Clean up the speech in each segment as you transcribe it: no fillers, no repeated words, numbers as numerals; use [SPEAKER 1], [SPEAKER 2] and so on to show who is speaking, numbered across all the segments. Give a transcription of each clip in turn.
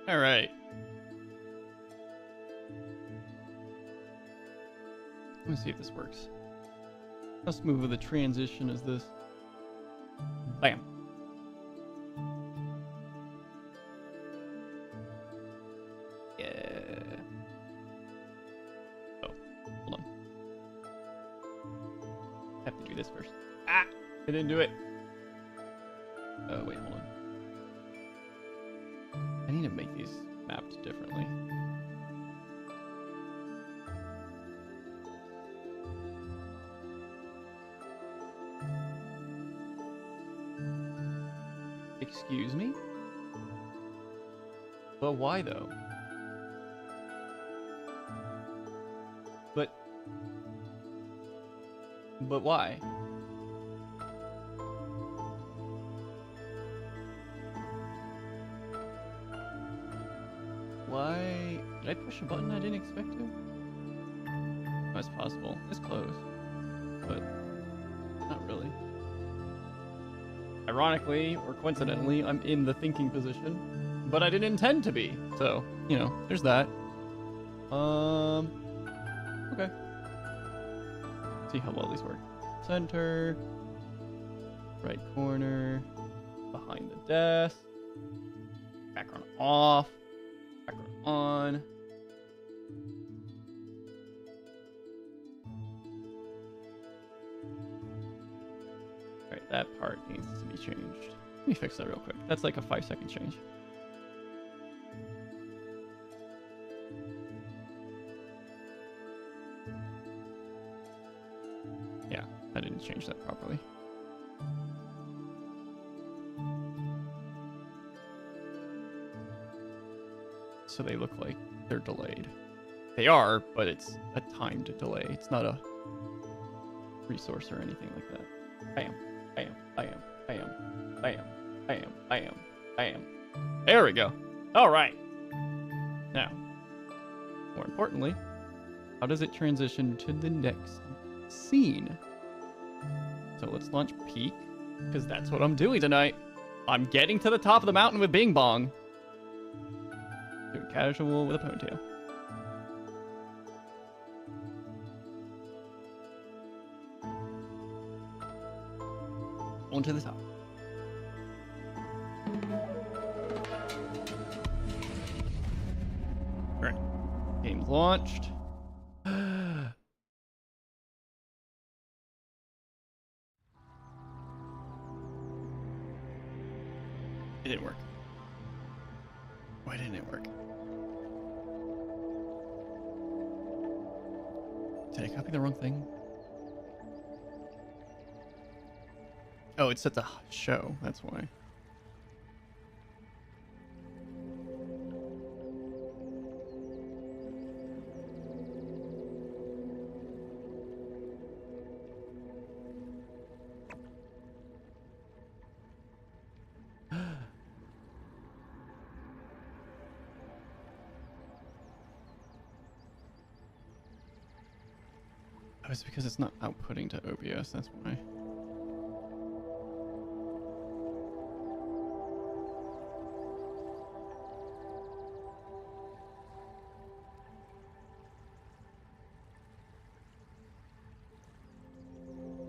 [SPEAKER 1] All right. Let me see if this works. How smooth of a transition is this? Bam. Yeah. Oh, hold on. I have to do this first. Ah! I didn't do it. Oh, wait, hold on. I need to make these mapped differently. Excuse me? But why though? But why? Why? Did I push a button I didn't expect to? That's possible. It's close. But not really. Ironically, or coincidentally, I'm in the thinking position. But I didn't intend to be. So, you know, there's that. Okay. See how well these work. Center. Right corner. Behind the desk. Background off. Background on. Alright, that part needs to be changed. Let me fix that real quick. That's like a 5-second change. Yeah, I didn't change that properly. So they look like they're delayed. They are, but it's a timed delay. It's not a resource or anything like that. Bam, bam, bam, bam, bam, bam, bam, bam. There we go. All right. Now, more importantly, how does it transition to the next scene? So let's launch Peak, because that's what I'm doing tonight. I'm getting to the top of the mountain with Bing Bong. Doing casual with a ponytail. On to the top. Alright. Game's launched. It didn't work. Why didn't it work? Did I copy the wrong thing? Oh, it's set to show. That's why. Oh, it's because it's not outputting to OBS. That's why.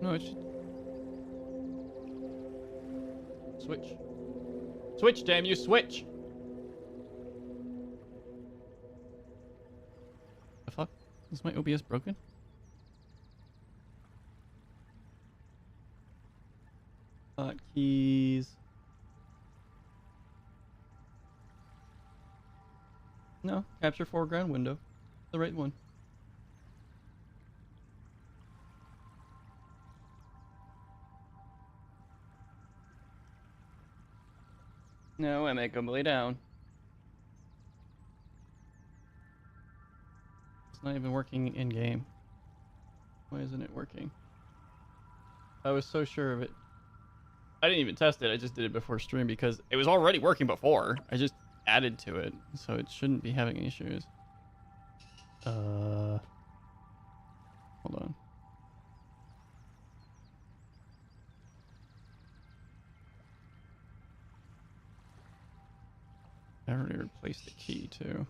[SPEAKER 1] No, it should. Switch. Switch, damn you, switch! The fuck? Is my OBS broken? Hotkeys. No, capture foreground window. The right one. No, Emma, lay down. It's not even working in game. Why isn't it working? I was so sure of it. I didn't even test it. I just did it before stream because it was already working before. I just added to it, so it shouldn't be having issues. Hold on. I already replaced the key too.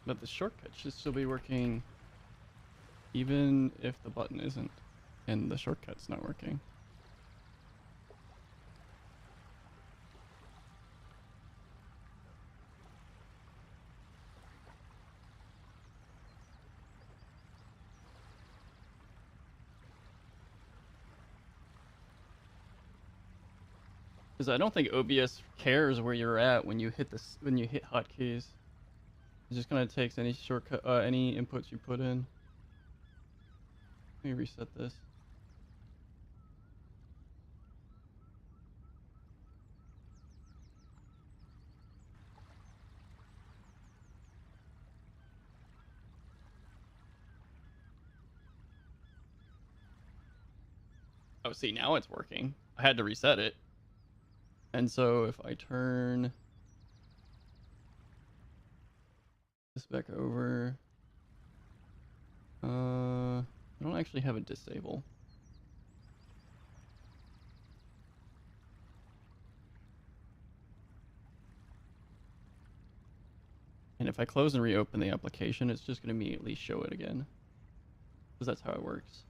[SPEAKER 1] But the shortcut should still be working even if the button isn't and the shortcut's not working. Because I don't think OBS cares where you're at when you hit this when you hit hotkeys. It just kind of takes any shortcut, any inputs you put in. Let me reset this. Oh, see, now it's working. I had to reset it. And so if I turn this back over, I don't actually have it disable. And if I close and reopen the application, it's just going to immediately show it again. Because that's how it works.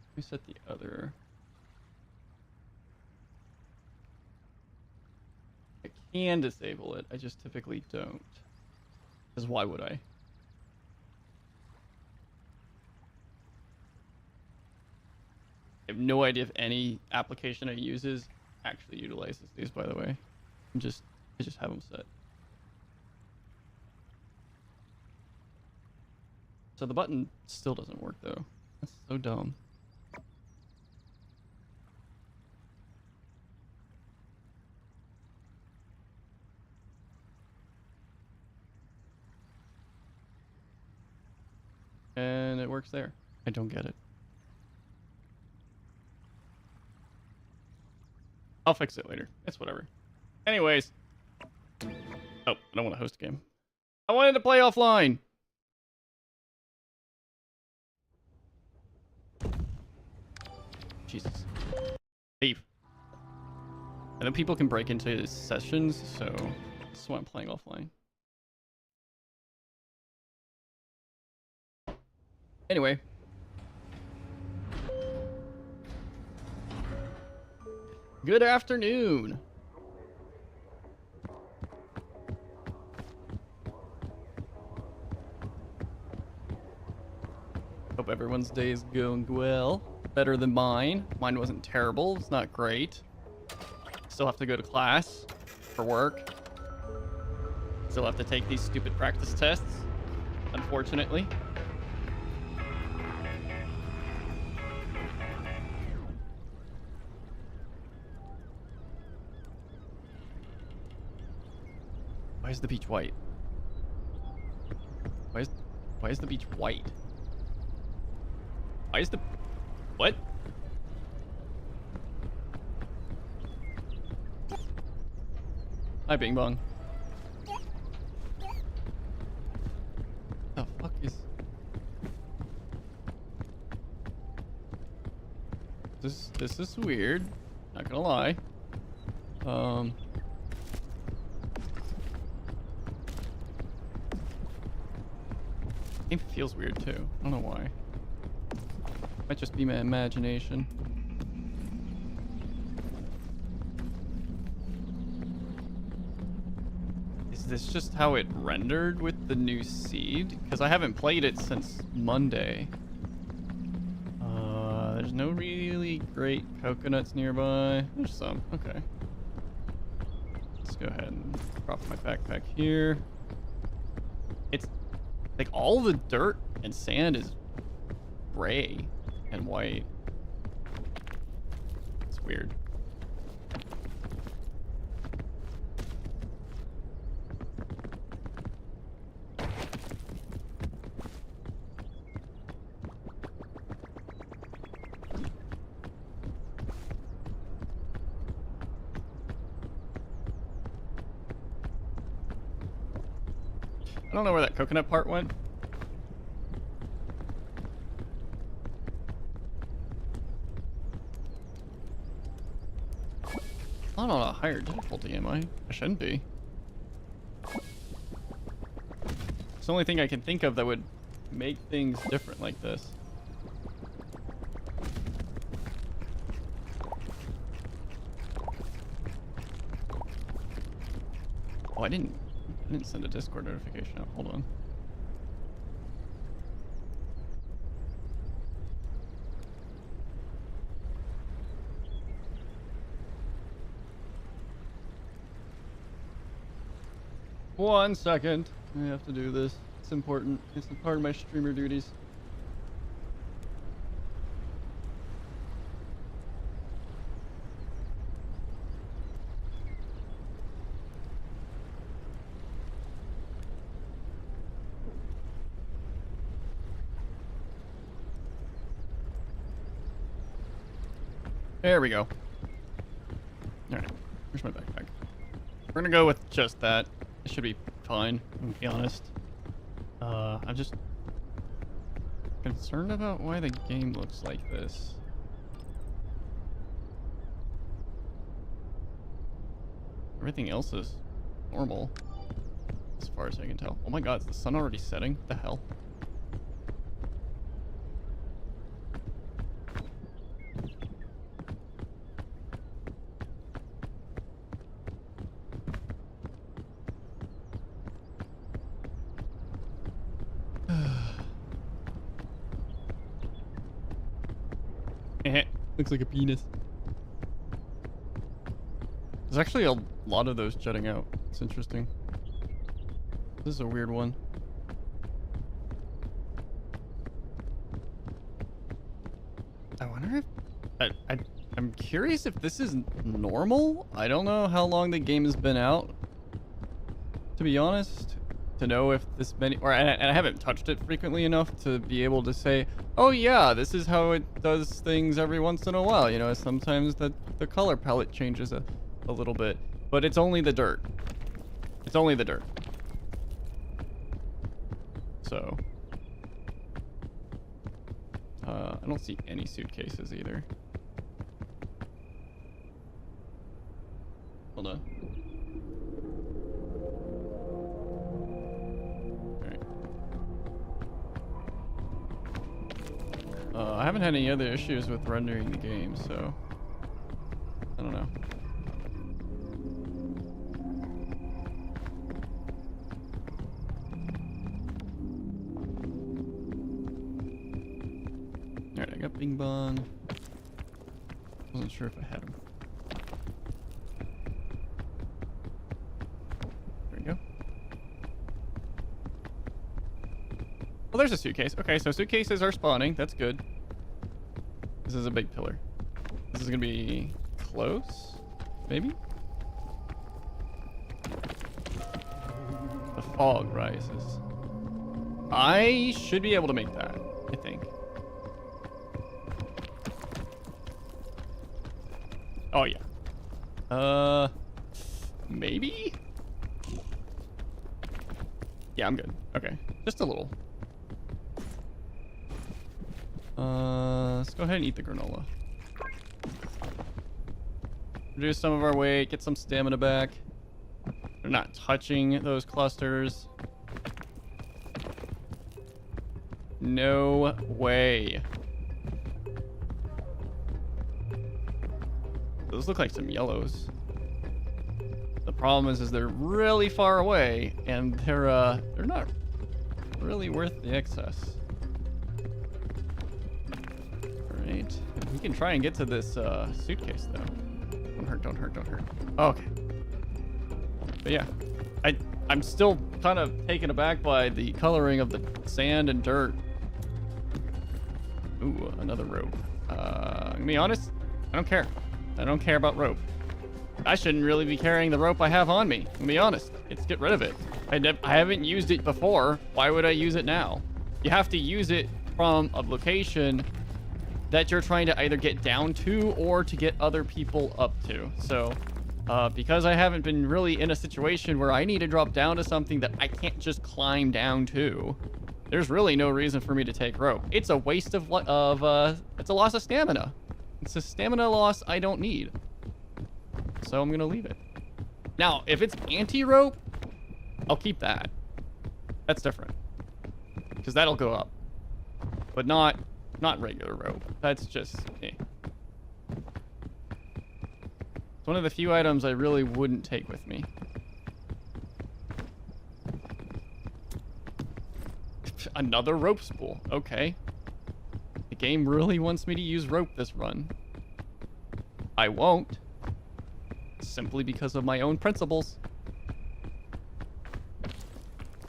[SPEAKER 1] Let me set the other. I can disable it. I just typically don't. Because why would I? I have no idea if any application I uses actually utilizes these, by the way. I just have them set. So the button still doesn't work though. That's so dumb. And it works there. I don't get it. I'll fix it later. It's whatever. Anyways. Oh, I don't want to host a game. I wanted to play offline. Jesus. Leave. I know people can break into his sessions, so that's why I'm playing offline. Anyway. Good afternoon. Hope everyone's day is going well. Better than mine. Mine wasn't terrible. It's not great. Still have to go to class for work. Still have to take these stupid practice tests, unfortunately. Why is the beach white? Why is the beach white? Why is the... What? Hi, Bing Bong. The fuck is... This is weird. Not gonna lie. It feels weird too. I don't know why. Might just be my imagination. Is this just how it rendered with the new seed? Because I haven't played it since Monday. There's no really great coconuts nearby. There's some. Okay. Let's go ahead and drop my backpack here. It's like all the dirt and sand is gray and white. It's weird. I don't know where that coconut part went. Not on a higher difficulty, am I? I shouldn't be. It's the only thing I can think of that would make things different like this. Oh, I didn't send a Discord notification out. Hold on. One second. I have to do this. It's important. It's a part of my streamer duties. There we go. Alright. Where's my backpack? We're gonna go with just that. It should be fine, to be honest. I'm just concerned about why the game looks like this. Everything else is normal, as far as I can tell. Oh my god, is the sun already setting? What the hell? Looks like a penis. There's actually a lot of those jutting out. It's interesting. This is a weird one. I wonder if... I'm curious if this is normal? I don't know how long the game has been out, to be honest, to know if this many... And I haven't touched it frequently enough to be able to say, oh yeah, this is how it does things every once in a while. You know, sometimes the color palette changes a little bit. But it's only the dirt. It's only the dirt. So... I don't see any suitcases either. Hold on. Alright. I haven't had any other issues with rendering the game, so I don't know. Alright, I got Bing Bong. Wasn't sure if I had him. There we go. Well, there's a suitcase. Okay, so suitcases are spawning. That's good. This is a big pillar. This is gonna be close, maybe? The fog rises. I should be able to make that, I think. Oh, yeah. Maybe? Yeah, I'm good. Okay, just a little. Let's go ahead and eat the granola. Reduce some of our weight, get some stamina back. They're not touching those clusters. No way. Those look like some yellows. The problem is they're really far away, and they're not really worth the excess. All right, we can try and get to this suitcase though. Don't hurt, don't hurt, don't hurt. Okay. But yeah, I'm still kind of taken aback by the coloring of the sand and dirt. Ooh, another rope. To be honest, I don't care. I don't care about rope. I shouldn't really be carrying the rope I have on me. To be honest, let's get rid of it. I haven't used it before. Why would I use it now? You have to use it from a location that you're trying to either get down to or to get other people up to. So, because I haven't been really in a situation where I need to drop down to something that I can't just climb down to, there's really no reason for me to take rope. It's a waste of it's a loss of stamina. It's a stamina loss I don't need. So I'm gonna leave it. Now, if it's anti-rope, I'll keep that. That's different. Because that'll go up. But not regular rope. That's just eh. It's one of the few items I really wouldn't take with me. Another rope spool. Okay. The game really wants me to use rope this run. I won't. Simply because of my own principles.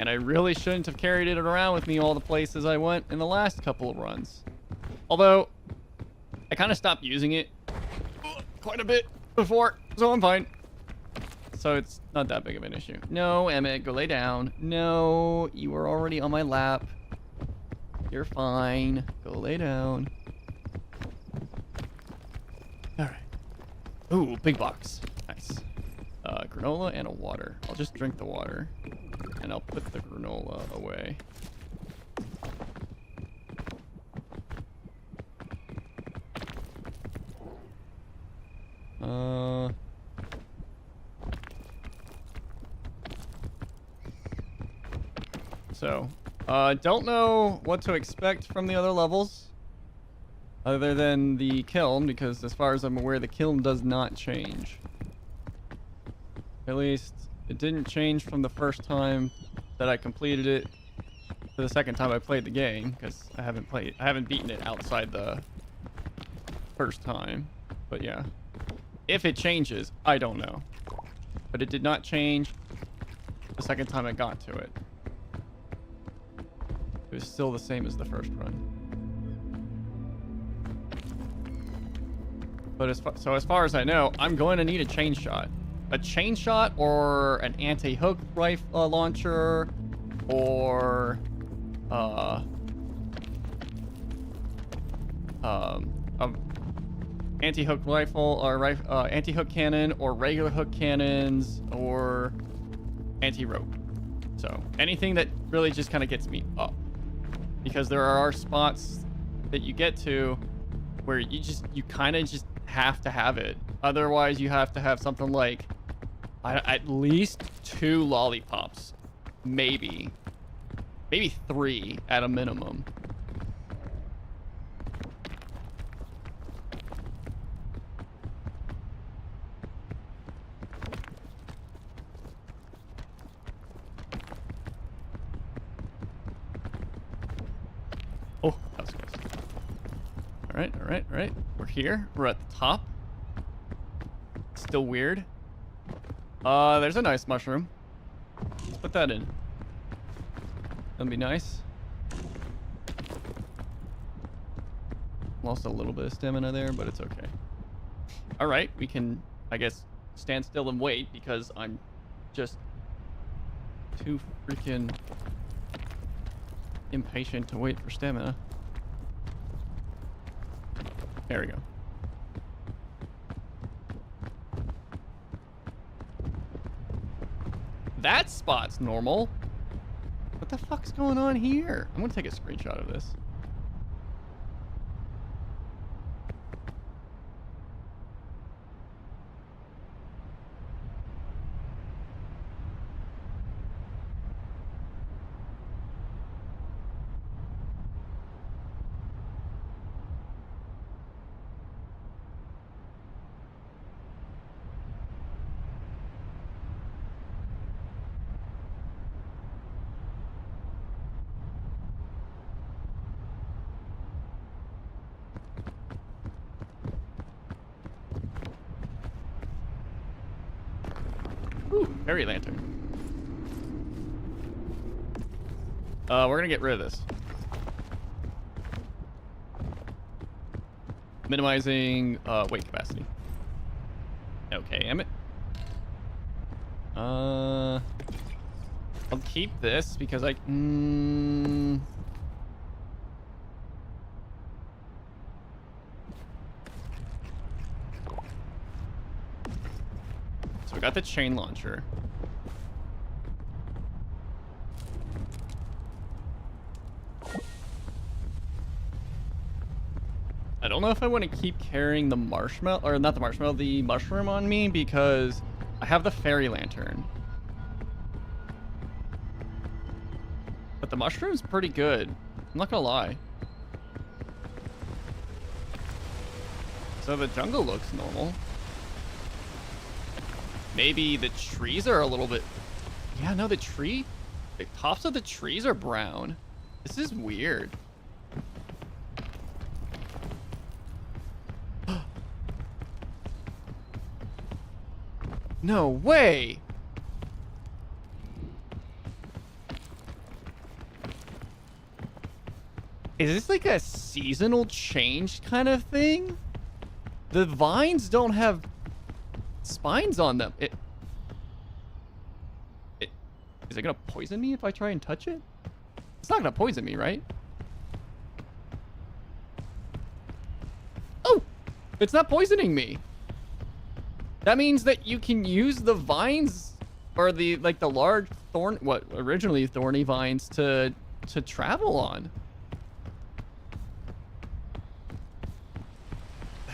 [SPEAKER 1] And I really shouldn't have carried it around with me all the places I went in the last couple of runs. Although, I kind of stopped using it quite a bit before, so I'm fine. So it's not that big of an issue. No, Emmett, go lay down. No, you were already on my lap. You're fine. Go lay down. All right. Ooh, big box. Nice. Granola and a water. I'll just drink the water. And I'll put the granola away. Don't know what to expect from the other levels. Other than the kiln, because as far as I'm aware, the kiln does not change. At least, it didn't change from the first time that I completed it to the second time I played the game, because I haven't beaten it outside the first time. But yeah, if it changes, I don't know. But it did not change the second time I got to it. It was still the same as the first run. But as far as I know, I'm going to need a chain shot. A chain shot or an anti-hook rifle launcher or anti-hook rifle or anti-hook cannon or regular hook cannons or anti-rope. So anything that really just kind of gets me up, because there are spots that you get to where you kind of just have to have it. Otherwise, you have to have something like at least 2 lollipops, maybe 3 at a minimum. All right. We're here. We're at the top. Still weird. There's a nice mushroom. Let's put that in. That'd be nice. Lost a little bit of stamina there, but it's okay. All right, we can, I guess, stand still and wait because I'm just too freaking impatient to wait for stamina. There we go. That spot's normal. What the fuck's going on here? I'm gonna take a screenshot of this. Ooh, fairy lantern. We're gonna get rid of this. Minimizing weight capacity. Okay, Emmett. I'll keep this because I So we got the chain launcher. I don't know if I want to keep carrying the marshmallow, or not the marshmallow, the mushroom on me because I have the fairy lantern. But the mushroom's pretty good. I'm not gonna lie. So the jungle looks normal. Maybe the trees are a little bit... Yeah, no, the tops of the trees are brown. This is weird. No way! Is this like a seasonal change kind of thing? The vines don't have spines on them. Is it gonna poison me if I try and touch it? It's not gonna poison me, right? Oh! It's not poisoning me. That means that you can use the vines or the large originally thorny vines to travel on.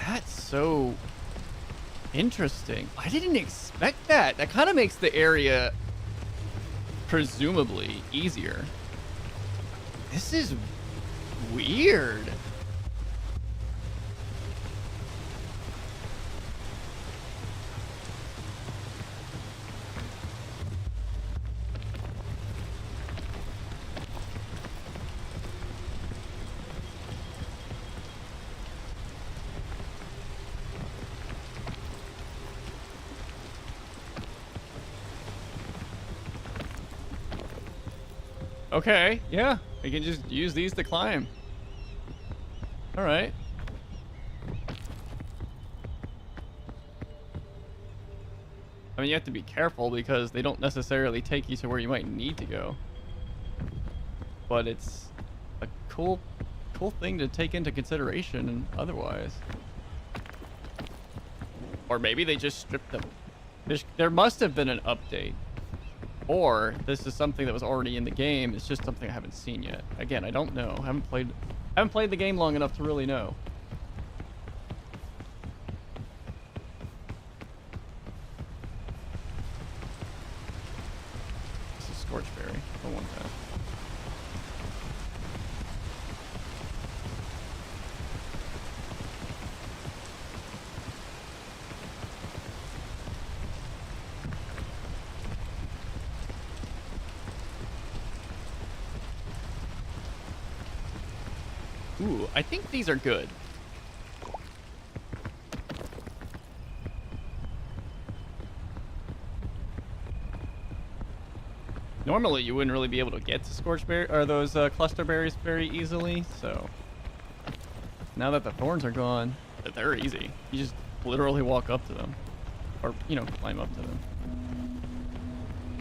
[SPEAKER 1] That's so interesting. I didn't expect that. That kind of makes the area presumably easier. This is weird. Okay, yeah. I can just use these to climb. All right. I mean, you have to be careful because they don't necessarily take you to where you might need to go. But it's a cool thing to take into consideration and otherwise. Or maybe they just stripped them. There must have been an update. Or this is something that was already in the game. It's just something I haven't seen yet. Again, I don't know. I haven't played the game long enough to really know. This is Scorchberry. I want that. Ooh, I think these are good. Normally, you wouldn't really be able to get to scorch berry or those cluster berries very easily. So now that the thorns are gone, they're easy. You just literally walk up to them, or you know, climb up to them.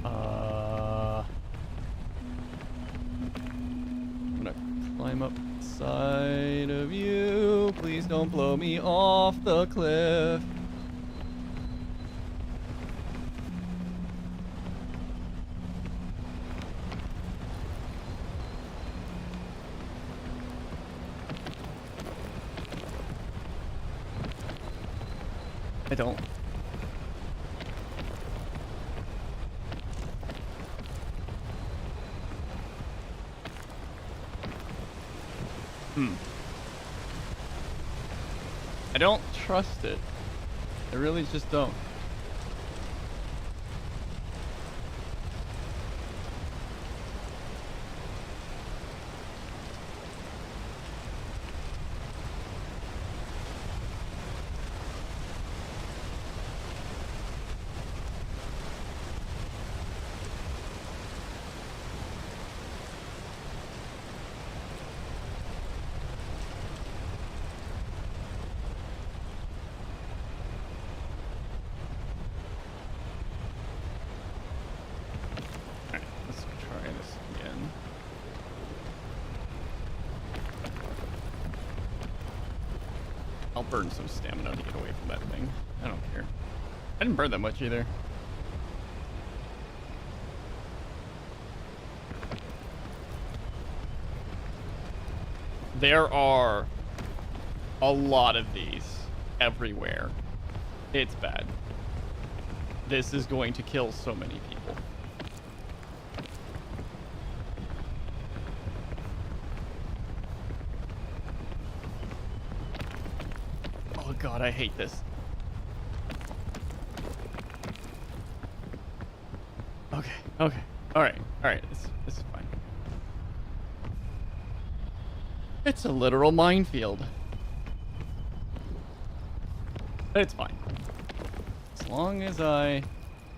[SPEAKER 1] I'm gonna climb up the side of you. Please don't blow me off the cliff. I don't. I don't trust it. I really just don't. I'll burn some stamina to get away from that thing. I don't care. I didn't burn that much either. There are a lot of these everywhere. It's bad. This is going to kill so many people. Oh god, I hate this. Okay, okay. Alright, this is fine. It's a literal minefield. But it's fine. As long as I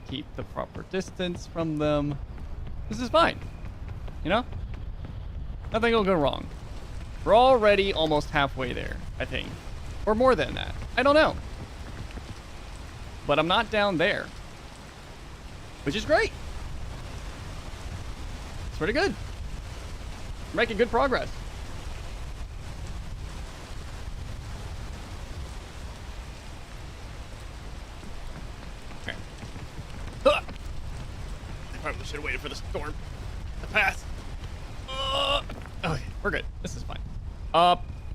[SPEAKER 1] keep the proper distance from them, this is fine. You know? Nothing will go wrong. We're already almost halfway there, I think. Or more than that. I don't know. But I'm not down there. Which is great. It's pretty good. We're making good progress. Okay. I probably should have waited for the storm to pass. Okay, we're good. This is fine.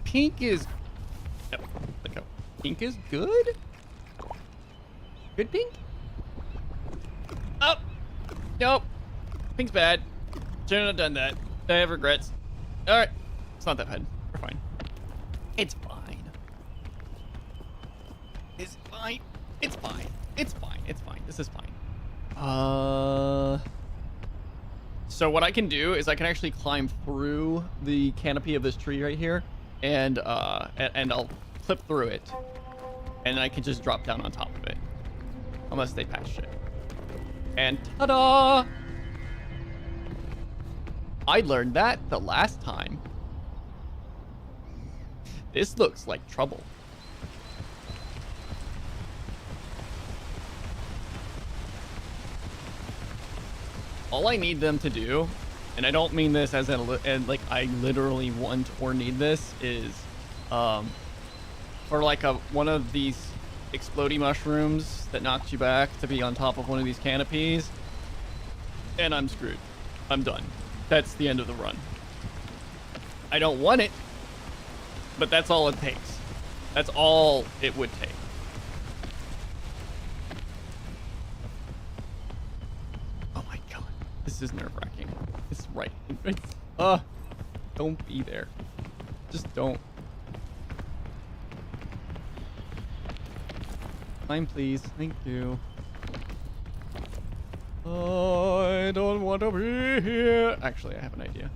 [SPEAKER 1] Pink is... Yep, let go. Pink is good? Good pink? Oh! Nope. Pink's bad. Shouldn't have done that. I have regrets. Alright. It's not that bad. We're fine. It's fine. It's fine. It's fine. It's fine. It's fine. This is fine. So what I can do is I can actually climb through the canopy of this tree right here. And I'll clip through it, and I can just drop down on top of it, unless they patch it. And ta-da! I learned that the last time. This looks like trouble. All I need them to do, and I don't mean this as like I literally want or need this, is for like one of these explodey mushrooms that knocks you back to be on top of one of these canopies, and I'm screwed. I'm done. That's the end of the run. I don't want it, but that's all it takes. That's all it would take. Oh my god. This is nerve-wracking. It's right. Don't be there. Just don't. Climb, please. Thank you. I don't want to be here. Actually, I have an idea.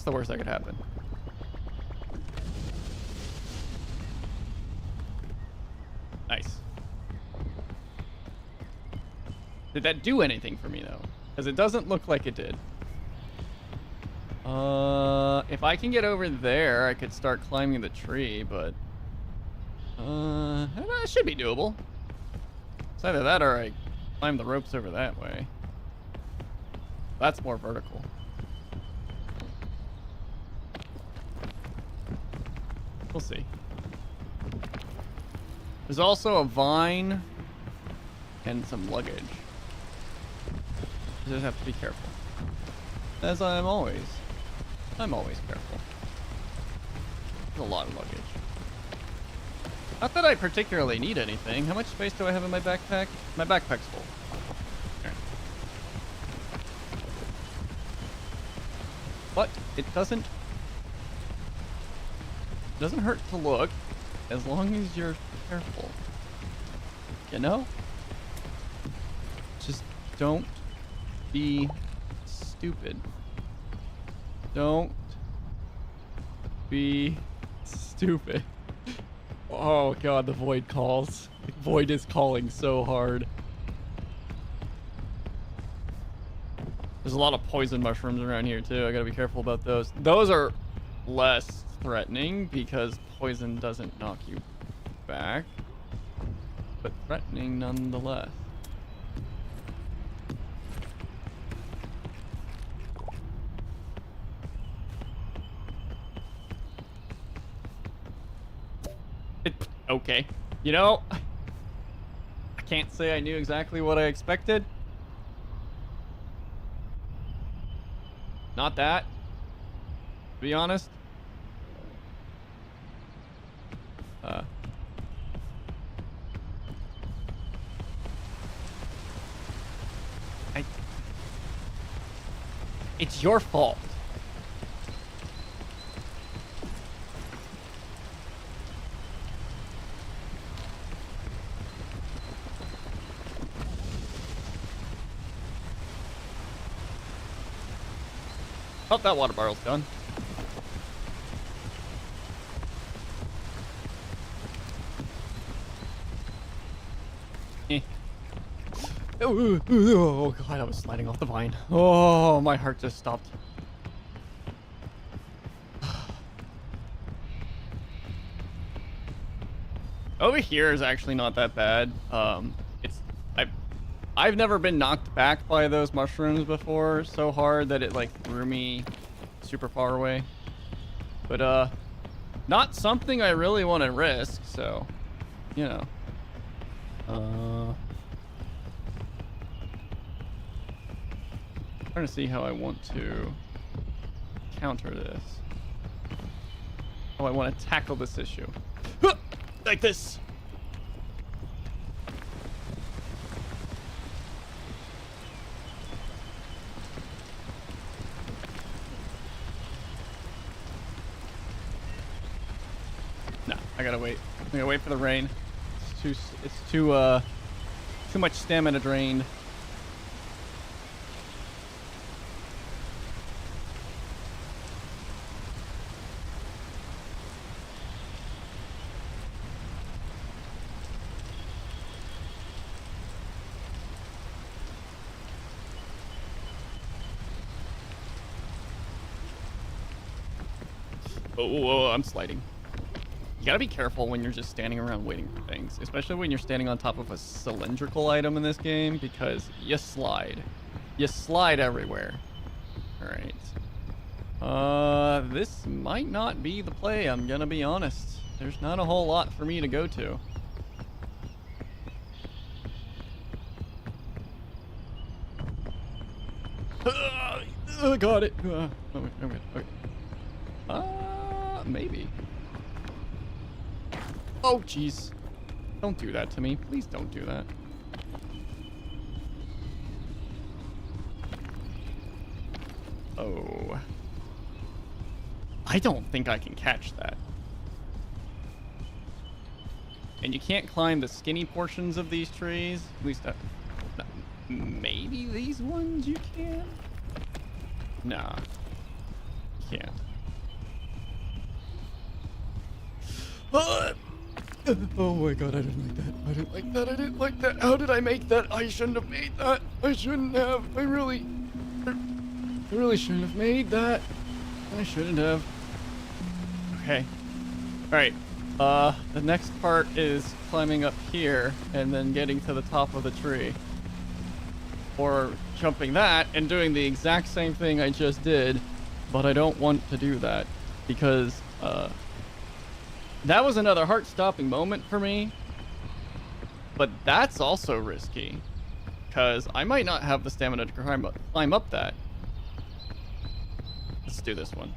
[SPEAKER 1] the worst that could happen? Nice. Did that do anything for me, though? Because it doesn't look like it did. If I can get over there, I could start climbing the tree, but... it should be doable. It's either that or I climb the ropes over that way. That's more vertical. We'll see. There's also a vine and some luggage. You just have to be careful. As I'm always careful. There's a lot of luggage. Not that I particularly need anything. How much space do I have in my backpack? My backpack's full. There. But it doesn't hurt to look as long as you're careful. You know? Just don't be stupid. Don't be stupid. Oh god, the void calls. The void is calling so hard. There's a lot of poison mushrooms around here too. I gotta be careful about those. Those are less threatening because poison doesn't knock you back, but threatening nonetheless. Okay. You know, I can't say I knew exactly what I expected. Not that, to be honest. It's your fault. Oh, that water barrel's done. Eh. Oh god, I was sliding off the vine. Oh, my heart just stopped. Over here is actually not that bad. I've never been knocked back by those mushrooms before so hard that it like threw me super far away. But not something I really want to risk, so you know. Trying to see how I want to counter this. How I want to tackle this issue. Like this. No, I gotta wait. I gotta wait for the rain. It's too much stamina drained. Oh, I'm sliding. You gotta be careful when you're just standing around waiting for things, especially when you're standing on top of a cylindrical item in this game, because you slide. You slide everywhere. Alright. This might not be the play, I'm gonna be honest. There's not a whole lot for me to go to. Got it. Okay. Maybe. Oh, jeez. Don't do that to me. Please don't do that. Oh. I don't think I can catch that. And you can't climb the skinny portions of these trees. At least, maybe these ones you can? Nah. can't. Oh my god, I didn't like that. I didn't like that. I didn't like that. How did I make that? I shouldn't have made that. I shouldn't have. I really shouldn't have made that. I shouldn't have. Okay. Alright. The next part is climbing up here and then getting to the top of the tree. Or jumping that and doing the exact same thing I just did, but I don't want to do that because, that was another heart-stopping moment for me, but that's also risky because I might not have the stamina to climb up that. Let's do this one.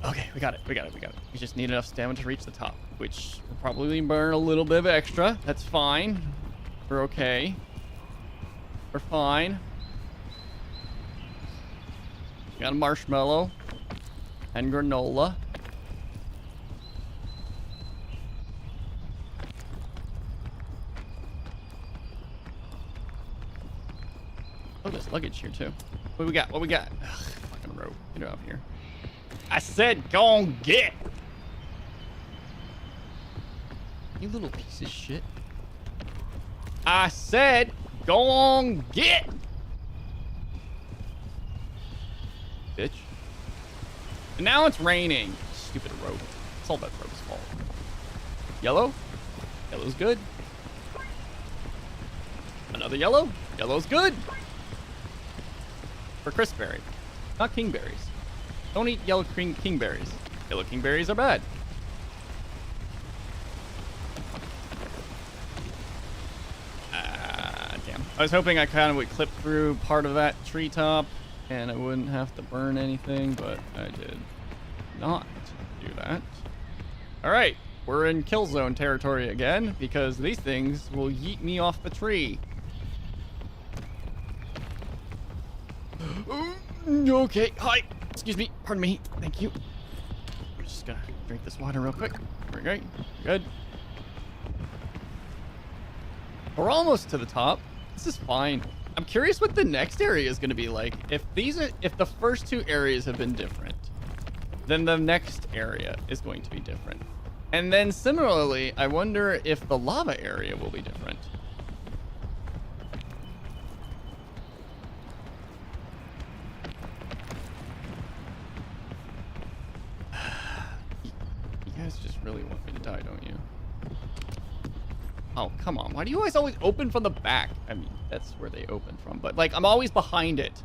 [SPEAKER 1] Okay, we got it. We just need enough stamina to reach the top, which will probably burn a little bit of extra. That's fine. We're okay. We're fine. We got a marshmallow and granola. Oh, there's luggage here too. What we got? What we got? Ugh, fucking rope. Get out of here. I said go on get. You little piece of shit. I said go on get. Bitch. And now it's raining. Stupid rope. It's all that rope's fault. Yellow? Yellow's good. Another yellow? Yellow's good. For crispberry, not kingberries. Don't eat yellow kingberries. Yellow kingberries are bad. Damn. I was hoping I kind of would clip through part of that treetop and I wouldn't have to burn anything, but I did not do that. All right, we're in kill zone territory again because these things will yeet me off the tree. Okay, hi. Excuse me. Pardon me. Thank you. I'm just gonna drink this water real quick. We're great. Good. We're almost to the top. This is fine. I'm curious what the next area is gonna be like. If the first two areas have been different, then the next area is going to be different. And then similarly, I wonder if the lava area will be different. You guys just really want me to die, don't you? Oh, come on. Why do you always open from the back? I mean, that's where they open from. But, like, I'm always behind it.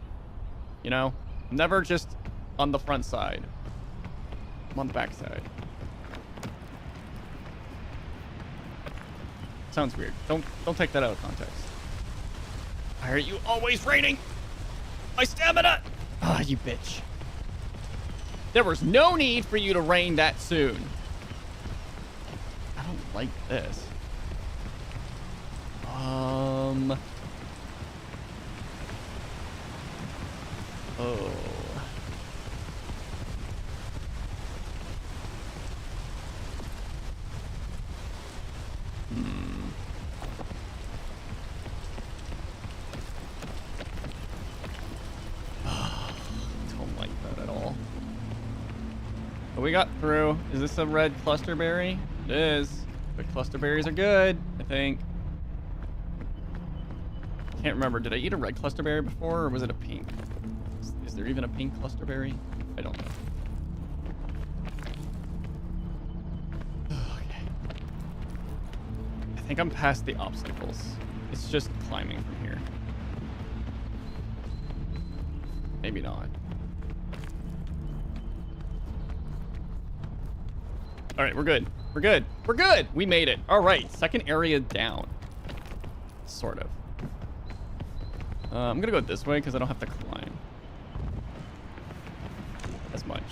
[SPEAKER 1] You know? I'm never just on the front side. I'm on the back side. Sounds weird. Don't take that out of context. Why are you always raining my stamina? Ah, you bitch. There was no need for you to rain that soon. I don't like this. Oh. Don't like that at all. But we got through. Is this a red cluster berry? It is. But cluster berries are good, I think. Can't remember. Did I eat a red cluster berry before, or was it a pink? Is there even a pink cluster berry? I don't know. Okay. I think I'm past the obstacles. It's just climbing from here. Maybe not. All right, we're good. We're good. We're good. We made it. All right, second area down. Sort of. I'm gonna go this way because I don't have to climb as much.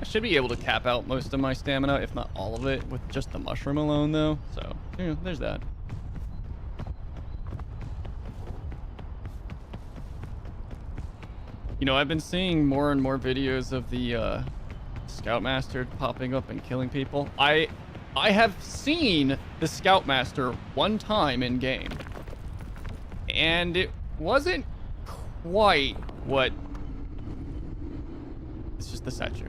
[SPEAKER 1] I should be able to cap out most of my stamina, if not all of it, with just the mushroom alone, though. So, yeah, there's that. You know, I've been seeing more and more videos of the Scoutmaster popping up and killing people. I have seen the Scoutmaster one time in game. And it wasn't quite what It's just the statue.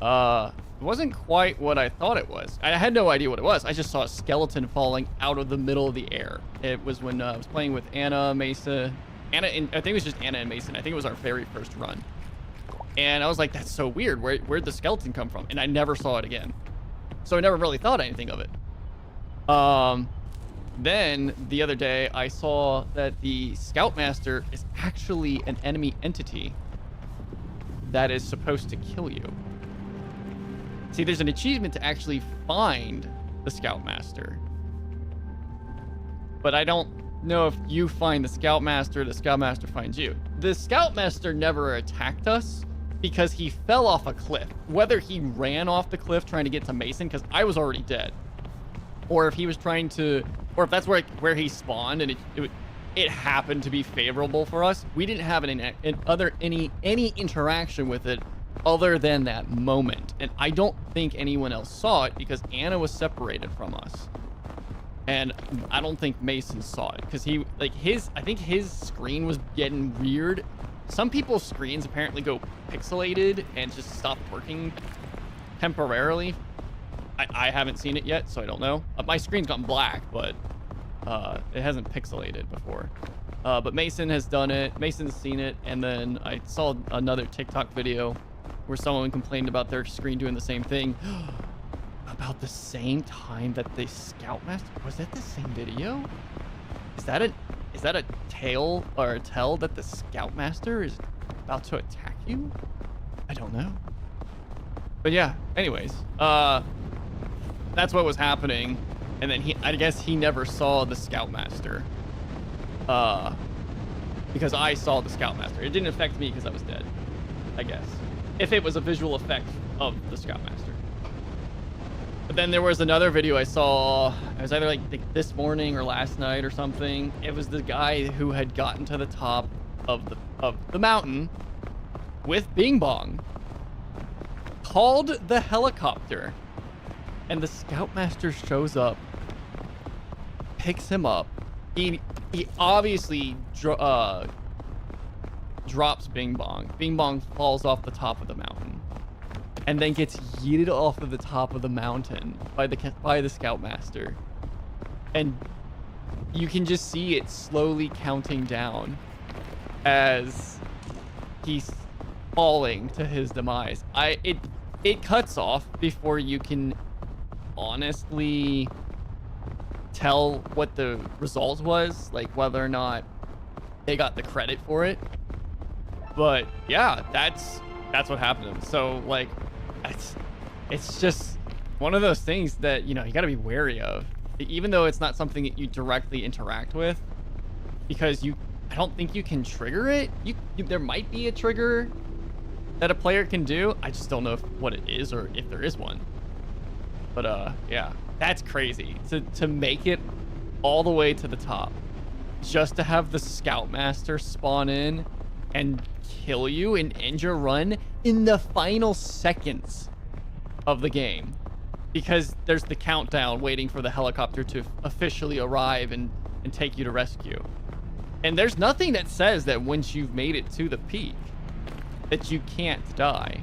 [SPEAKER 1] It wasn't quite what I thought it was. I had no idea what it was. I just saw a skeleton falling out of the middle of the air. It was when I was playing with Anna, Mesa. I think it was just Anna and Mason. I think it was our very first run. And I was like, that's so weird. Where'd the skeleton come from? And I never saw it again. So I never really thought anything of it. Then the other day I saw that the Scoutmaster is actually an enemy entity that is supposed to kill you. See, there's an achievement to actually find the Scoutmaster. But I don't know if you find the Scoutmaster finds you. The Scoutmaster never attacked us because he fell off a cliff. Whether he ran off the cliff trying to get to Mason, because I was already dead. Or if he was trying to, or if that's where he spawned and it happened to be favorable for us. We didn't have any interaction with it other than that moment. And I don't think anyone else saw it because Anna was separated from us. And I don't think Mason saw it because I think his screen was getting weird. Some people's screens apparently go pixelated and just stop working temporarily. I haven't seen it yet, so I don't know. My screen's gone black, but it hasn't pixelated before. But Mason has done it. Mason's seen it. And then I saw another TikTok video where someone complained about their screen doing the same thing. About the same time that the Scoutmaster... Was that the same video? Is that a tale or a tell that the Scoutmaster is about to attack you? I don't know. But yeah, anyways. That's what was happening. And then I guess he never saw the Scoutmaster. Because I saw the Scoutmaster. It didn't affect me because I was dead, I guess. If it was a visual effect of the Scoutmaster. But then there was another video I saw. It was either like this morning or last night or something. It was the guy who had gotten to the top of the mountain with Bing Bong. Called the helicopter. And the Scoutmaster shows up. Picks him up. He obviously drops Bing Bong. Bing Bong falls off the top of the mountain. And then gets yeeted off of the top of the mountain by the Scoutmaster. And you can just see it slowly counting down as he's falling to his demise. It cuts off before you can honestly tell what the result was, like whether or not they got the credit for it. But yeah, that's what happened. So like it's just one of those things that, you know, you got to be wary of, even though it's not something that you directly interact with, because I don't think you can trigger it. There might be a trigger that a player can do. I just don't know what it is or if there is one. But yeah, that's crazy to make it all the way to the top just to have the Scoutmaster spawn in and kill you and end your run in the final seconds of the game, because there's the countdown waiting for the helicopter to officially arrive and take you to rescue. And there's nothing that says that once you've made it to the peak that you can't die.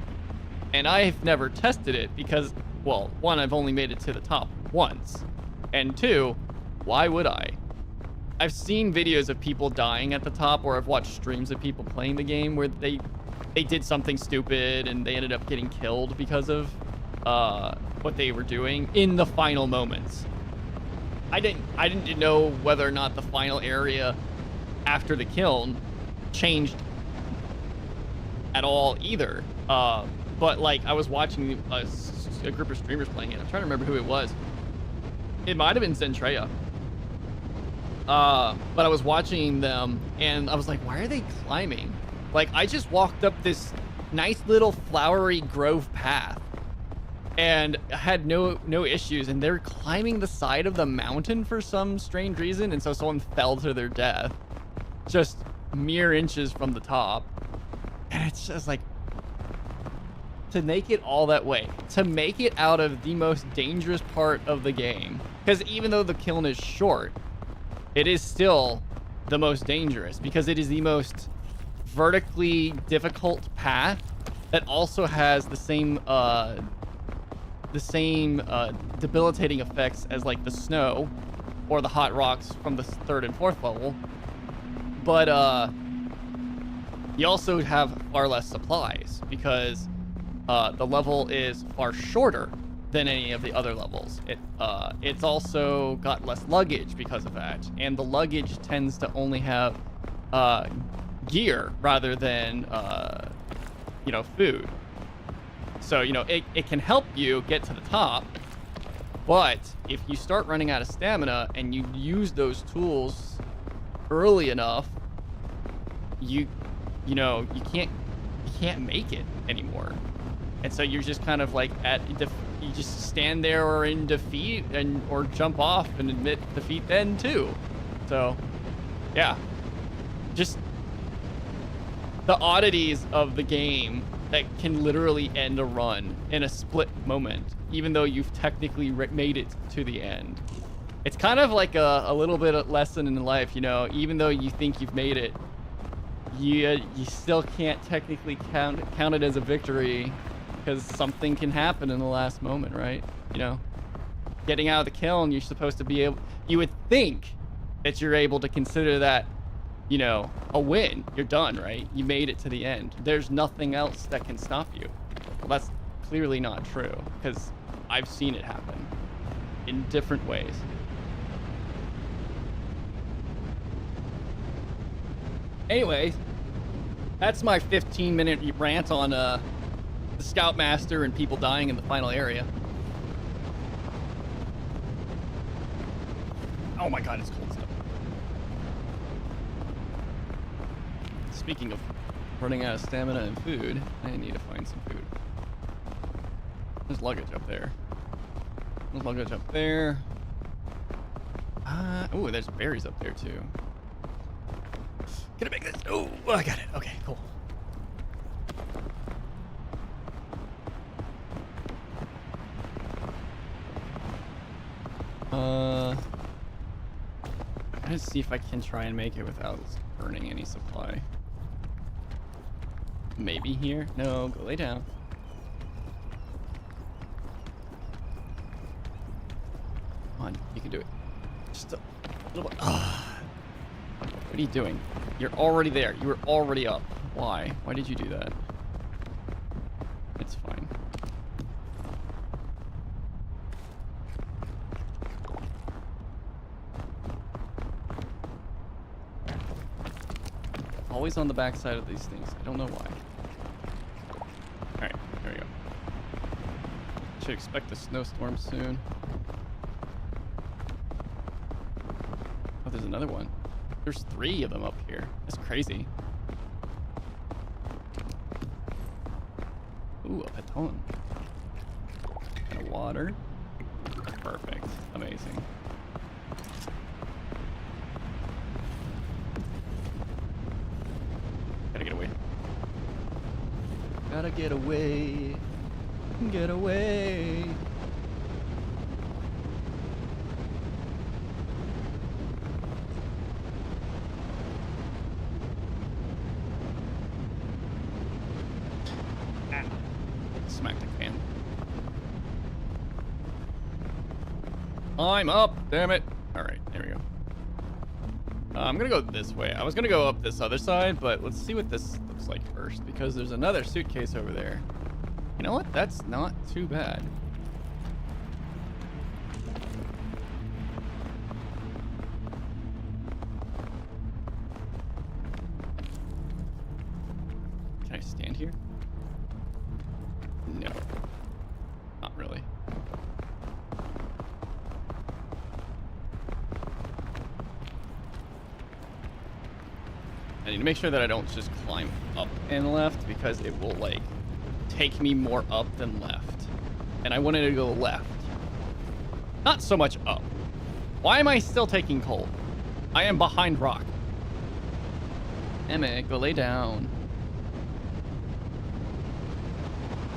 [SPEAKER 1] And I've never tested it because, well, one, I've only made it to the top once, and two, why would I? I've seen videos of people dying at the top, or I've watched streams of people playing the game where they did something stupid and they ended up getting killed because of what they were doing in the final moments. I didn't know whether or not the final area after the kiln changed at all either. But like, I was watching a group of streamers playing it. I'm trying to remember who it was. It might have been Zentreya. But I was watching them and I was like, why are they climbing? Like, I just walked up this nice little flowery grove path and had no issues, and they're climbing the side of the mountain for some strange reason, and so someone fell to their death just mere inches from the top. And it's just like, to make it all that way, to make it out of the most dangerous part of the game, because even though the kiln is short, it is still the most dangerous because it is the most vertically difficult path that also has the same debilitating effects as like the snow or the hot rocks from the third and fourth level. But you also have far less supplies because the level is far shorter than any of the other levels. It's also got less luggage because of that, and the luggage tends to only have gear rather than food. So it can help you get to the top, but if you start running out of stamina and you use those tools early enough, you can't make it anymore. And so you're just kind of like you just stand there or in defeat or jump off and admit defeat then too. So yeah, just the oddities of the game that can literally end a run in a split moment, even though you've technically made it to the end. It's kind of like a little bit of lesson in life, even though you think you've made it, you still can't technically count it as a victory because something can happen in the last moment, right? Getting out of the kiln, you're supposed to be able, you would think that you're able to consider that, a win. You're done, right? You made it to the end. There's nothing else that can stop you. Well, that's clearly not true because I've seen it happen in different ways. Anyways, that's my 15-minute rant on the Scoutmaster and people dying in the final area. Oh my god, it's cold stuff. Speaking of running out of stamina and food, I need to find some food. There's luggage up there. There's luggage up there. Oh, there's berries up there too. Can I make this? Oh, I got it. Okay, cool. Let's see if I can try and make it without burning any supply. Maybe here? No, go lay down. Come on, you can do it. Just a little bit. What are you doing? You're already there. You were already up. Why? Why did you do that? It's fine. Always on the backside of these things. I don't know why. Alright, there we go. Should expect a snowstorm soon. Oh, there's another one. There's 3 of them up here. That's crazy. Ooh, a baton. And a water. Perfect. Amazing. Gotta get away. Gotta get away. Get away. Smack the can. I'm up, damn it. All right, there we go. I'm gonna go this way. I was gonna go up this other side, but let's see what this looks like first, because there's another suitcase over there. You know what? That's not too bad. Can I stand here? No. Not really. I need to make sure that I don't just climb up and left, because it will, like, take me more up than left. And I wanted to go left. Not so much up. Why am I still taking cold? I am behind rock. Emmett, go lay down.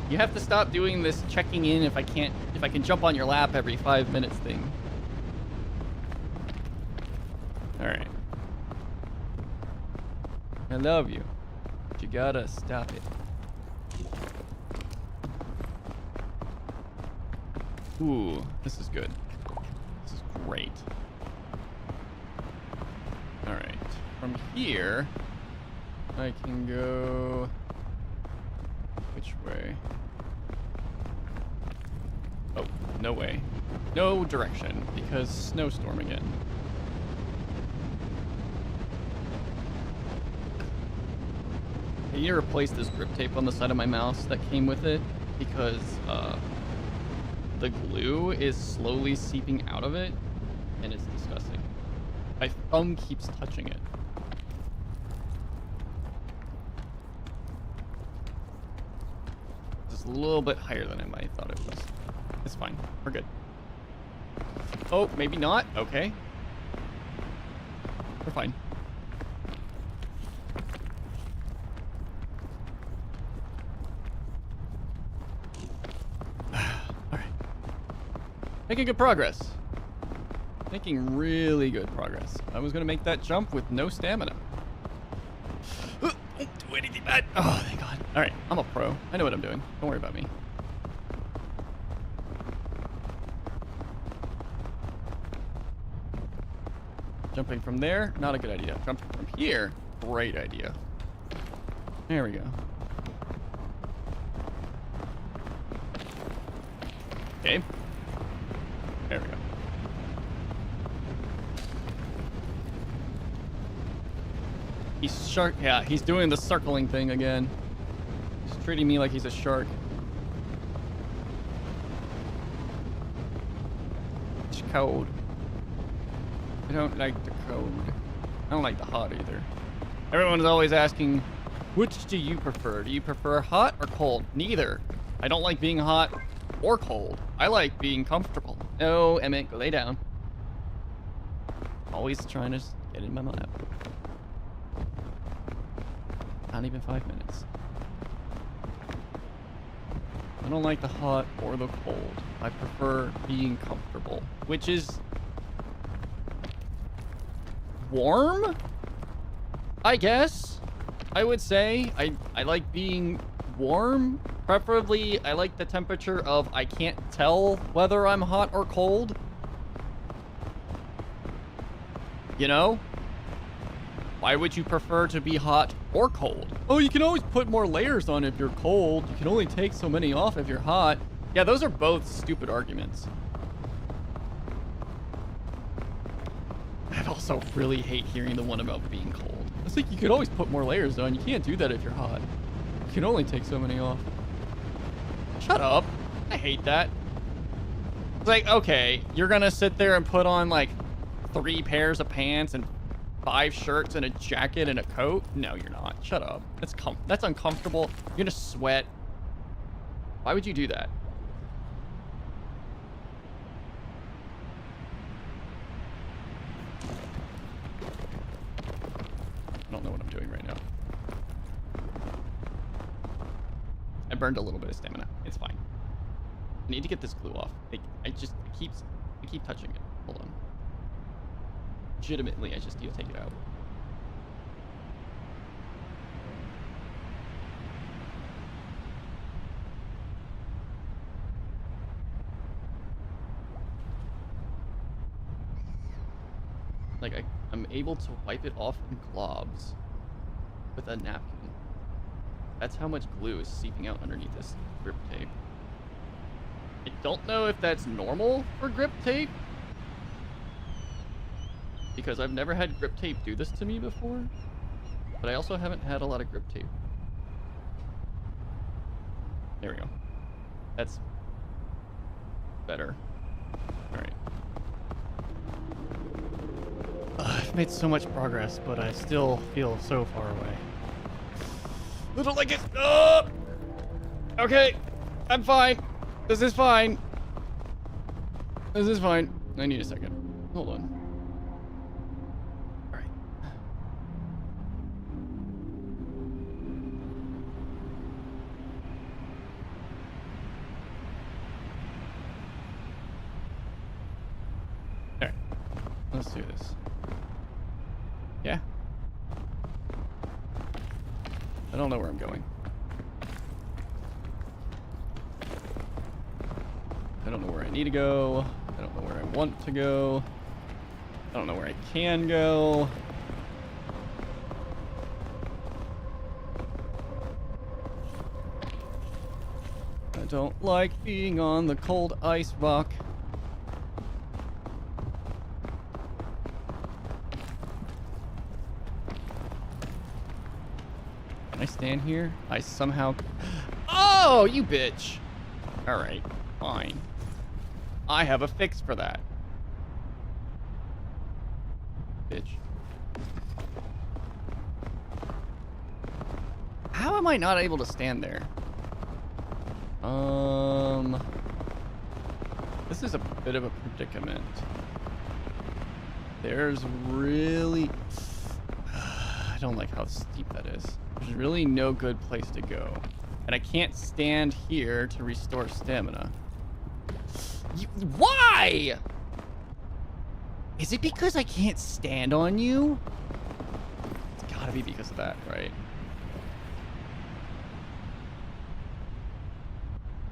[SPEAKER 1] You have to stop doing this checking in if I can jump on your lap every 5 minutes thing. Alright. I love you. But you gotta stop it. Ooh, this is good. This is great. All right. From here, I can go... Which way? Oh, no way. No direction, because snowstorm again. I need to replace this grip tape on the side of my mouse that came with it, because the glue is slowly seeping out of it, and it's disgusting. My thumb keeps touching it. Just a little bit higher than I might have thought it was. It's fine. We're good. Oh, maybe not. Okay. We're fine. All right. Making good progress. Making really good progress. I was going to make that jump with no stamina. Don't do anything bad. Oh, thank God. All right. I'm a pro. I know what I'm doing. Don't worry about me. Jumping from there, not a good idea. Jumping from here, great idea. There we go. Okay. There we go. He's shark. Yeah, he's doing the circling thing again. He's treating me like he's a shark. It's cold. I don't like the cold. I don't like the hot either. Everyone's always asking, which do you prefer? Do you prefer hot or cold? Neither. I don't like being hot or cold. I like being comfortable. No, Emmett, go lay down. Always trying to get in my lap. Not even 5 minutes. I don't like the hot or the cold. I prefer being comfortable, which is warm, I guess. I would say I like being warm. Preferably, I like the temperature of I can't tell whether I'm hot or cold. You know? Why would you prefer to be hot or cold? Oh, you can always put more layers on if you're cold. You can only take so many off if you're hot. Yeah, those are both stupid arguments. I also really hate hearing the one about being cold. It's like you could always put more layers on. You can't do that if you're hot. You can only take so many off. Shut up. I hate that. It's like, okay, you're gonna sit there and put on like 3 pairs of pants and 5 shirts and a jacket and a coat? No, you're not. Shut up. That's uncomfortable. You're gonna sweat. Why would you do that? I don't know what I'm doing right now. I burned a little bit of stamina. It's fine. I need to get this glue off. I keep touching it. Hold on. Legitimately, I just need to take it out. Like, I'm able to wipe it off in globs with a napkin. That's how much glue is seeping out underneath this grip tape. I don't know if that's normal for grip tape, because I've never had grip tape do this to me before, but I also haven't had a lot of grip tape. There we go. That's better. All right. I've made so much progress, but I still feel so far away. I don't like it. Okay, I'm fine. This is fine. This is fine. I need a second. Hold on. All right. All right. Let's do this. Yeah. I don't know where I'm going. I don't know where I need to go. I don't know where I want to go. I don't know where I can go. I don't like being on the cold ice rock. Can I stand here? I somehow... Oh, you bitch. All right, fine. I have a fix for that. Bitch. How am I not able to stand there? This is a bit of a predicament. There's really... I don't like how steep that is. There's really no good place to go. And I can't stand here to restore stamina. Why? Is it because I can't stand on you? It's gotta be because of that, right?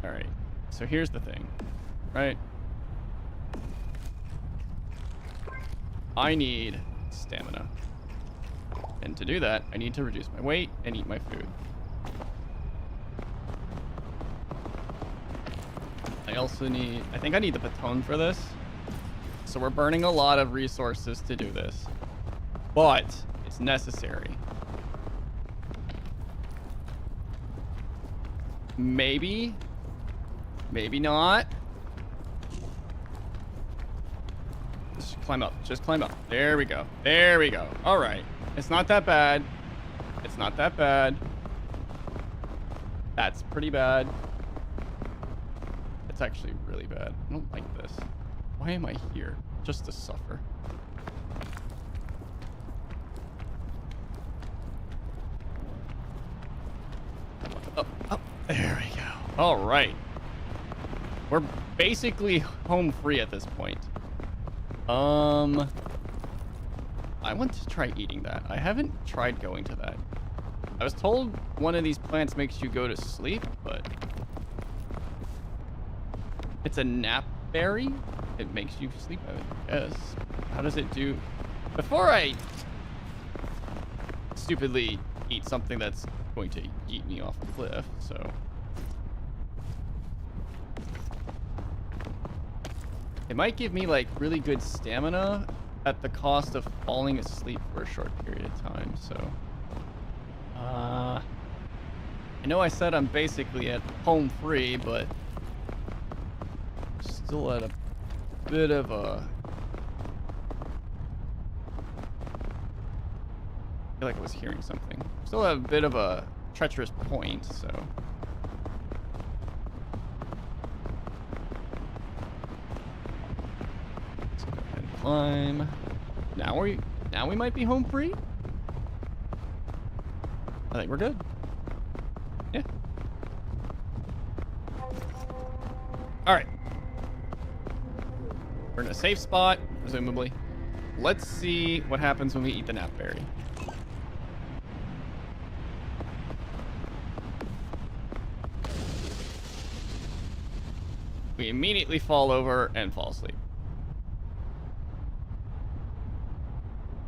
[SPEAKER 1] Alright, so here's the thing, right? I need stamina. And to do that, I need to reduce my weight and eat my food. I also need... I think I need the baton for this. So we're burning a lot of resources to do this. But it's necessary. Maybe. Maybe not. Just climb up. Just climb up. There we go. There we go. All right. It's not that bad. It's not that bad. That's pretty bad. It's actually really bad. I don't like this. Why am I here? Just to suffer. Up, up. There we go. All right. We're basically home free at this point. I want to try eating that. I haven't tried going to that. I was told one of these plants makes you go to sleep, but it's a nap berry. It makes you sleep, I guess. How does it do? Before I stupidly eat something that's going to eat me off a cliff, so. It might give me like really good stamina at the cost of falling asleep for a short period of time, so. I know I said I'm basically at home free, but still at a bit of a... I feel like I was hearing something. Still at a bit of a treacherous point, so. Let's go ahead and climb. Now we might be home free. I think we're good. Yeah. All right. We're in a safe spot, presumably. Let's see what happens when we eat the napberry. We immediately fall over and fall asleep.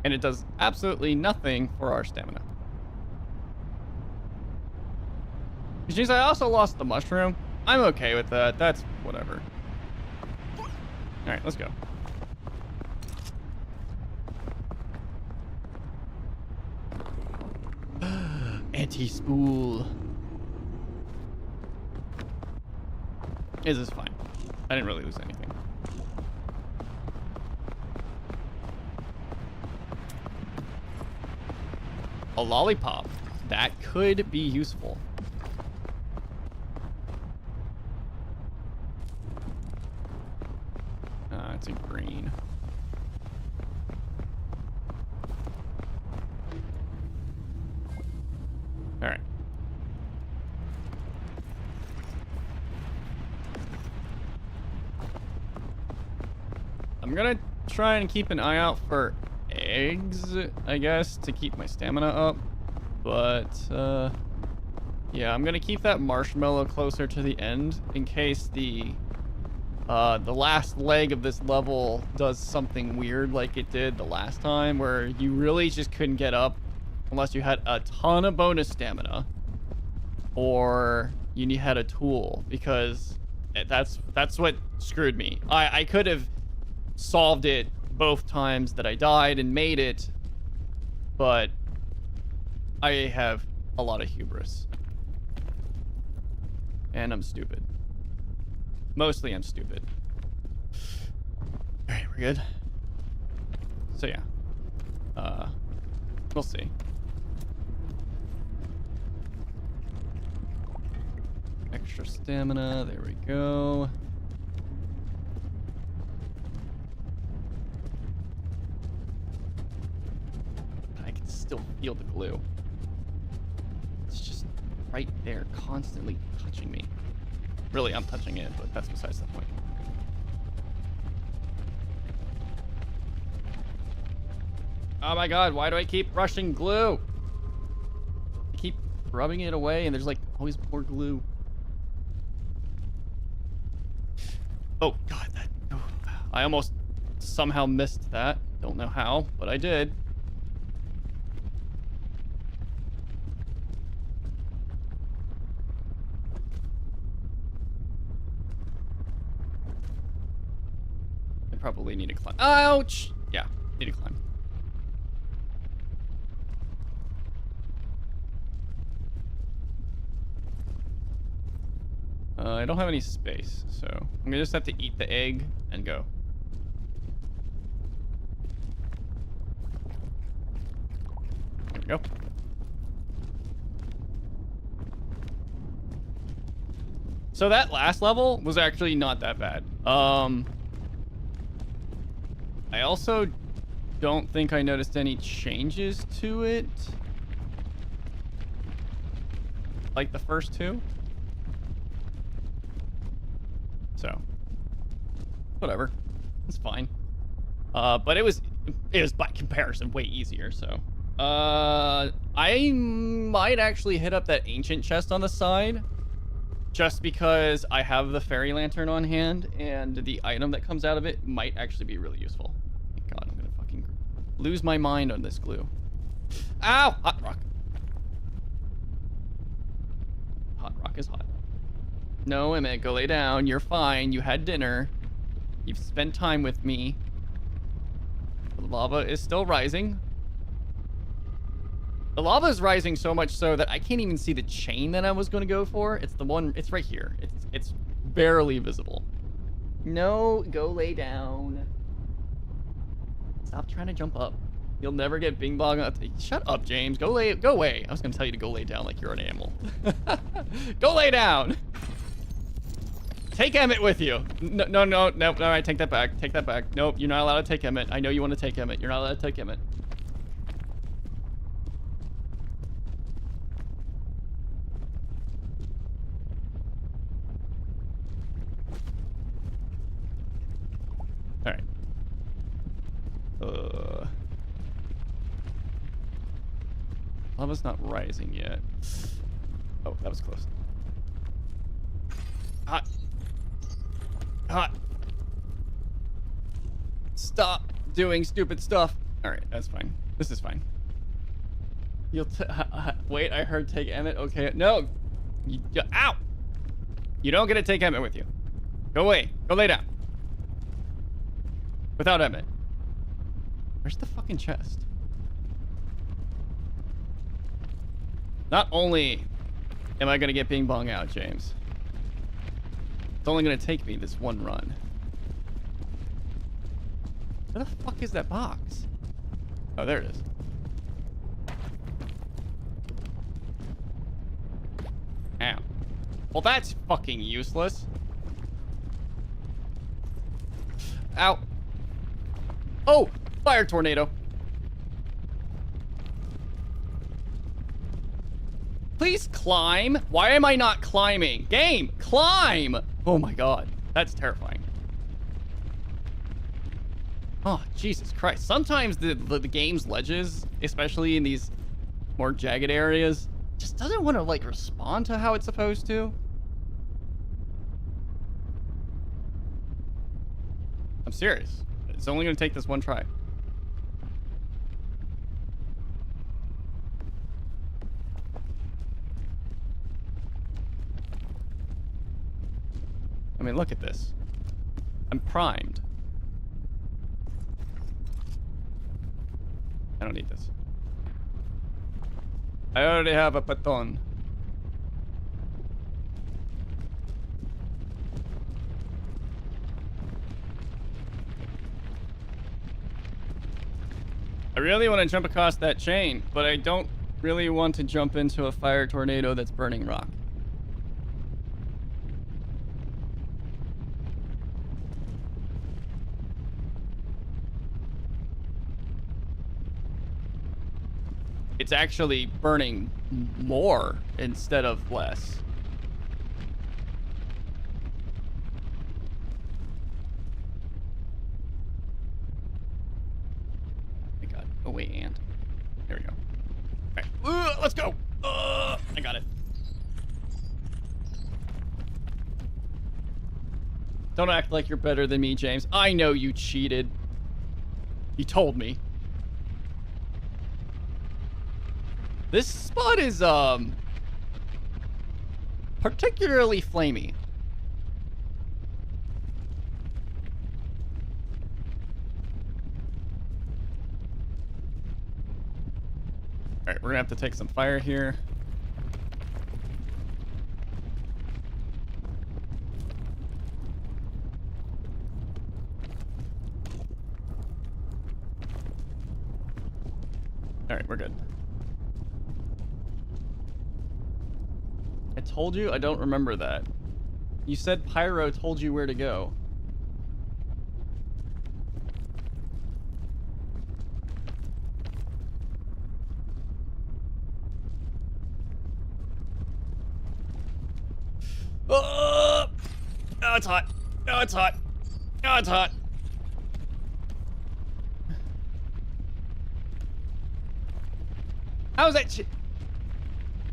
[SPEAKER 1] And it does absolutely nothing for our stamina. Which means I also lost the mushroom. I'm okay with that. That's whatever. All right, let's go. Anti-spool. This is fine. I didn't really lose anything. A lollipop. That could be useful. It's a green. All right. I'm gonna try and keep an eye out for eggs, I guess, to keep my stamina up. But, yeah, I'm gonna keep that marshmallow closer to the end in case the The last leg of this level does something weird like it did the last time, where you really just couldn't get up unless you had a ton of bonus stamina or you had a tool, because that's what screwed me. I could have solved it both times that I died and made it, but I have a lot of hubris. And I'm stupid. Mostly I'm stupid. Alright, we're good. So yeah. We'll see. Extra stamina, there we go. I can still feel the glue. It's just right there, constantly touching me. Really, I'm touching it, but that's besides the point. Oh my god, why do I keep rushing glue? I keep rubbing it away and there's like always more glue. Oh god, I almost somehow missed that. Don't know how, but I did. I probably need to climb. Ouch! Yeah, need to climb. I don't have any space, so I'm gonna just have to eat the egg and go. There we go. So that last level was actually not that bad. I also don't think I noticed any changes to it, like the first two. So, whatever. It's fine. But it was by comparison way easier, so. I might actually hit up that ancient chest on the side, just because I have the fairy lantern on hand, and the item that comes out of it might actually be really useful. Thank God, I'm gonna fucking lose my mind on this glue. Ow! Hot rock. Hot rock is hot. No, Emmett, go lay down. You're fine. You had dinner. You've spent time with me. The lava is still rising. The lava is rising so much so that I can't even see the chain that I was going to go for. It's the one, it's right here. It's barely visible. No, go lay down. Stop trying to jump up. You'll never get Bing Bong up. Shut up, James. Go away. I was going to tell you to go lay down like you're an animal. Go lay down. Take Emmett with you. No, all right, take that back. Take that back. Nope, you're not allowed to take Emmett. I know you want to take Emmett. You're not allowed to take Emmett. All right. Lava's not rising yet. Oh, that was close. Hot. Hot. Stop doing stupid stuff. All right, that's fine. This is fine. You'll wait. I heard take Emmett. Okay, no. Ow! You don't get to take Emmett with you. Go away. Go lay down. Without Emmett. Where's the fucking chest? Not only am I gonna get Bing Bong out, James. It's only gonna take me this one run. Where the fuck is that box? Oh, there it is. Ow. Well, that's fucking useless. Ow. Oh, fire tornado. Please climb. Why am I not climbing? Game, climb. Oh my God, that's terrifying. Oh, Jesus Christ. Sometimes the game's ledges, especially in these more jagged areas, just doesn't want to like respond to how it's supposed to. I'm serious. It's only gonna take this one try. I mean, look at this. I'm primed. I don't need this. I already have a baton. I really want to jump across that chain, but I don't really want to jump into a fire tornado that's burning rock. It's actually burning more instead of less. Oh my god. Oh wait, ant. There we go. Alright. Let's go. I got it. Don't act like you're better than me, James. I know you cheated. You told me. This spot is, particularly flamey. Alright, we're gonna have to take some fire here. Alright, we're good. I told you? I don't remember that. You said Pyro told you where to go. Oh, it's hot. Oh, it's hot. Oh, it's hot. How is that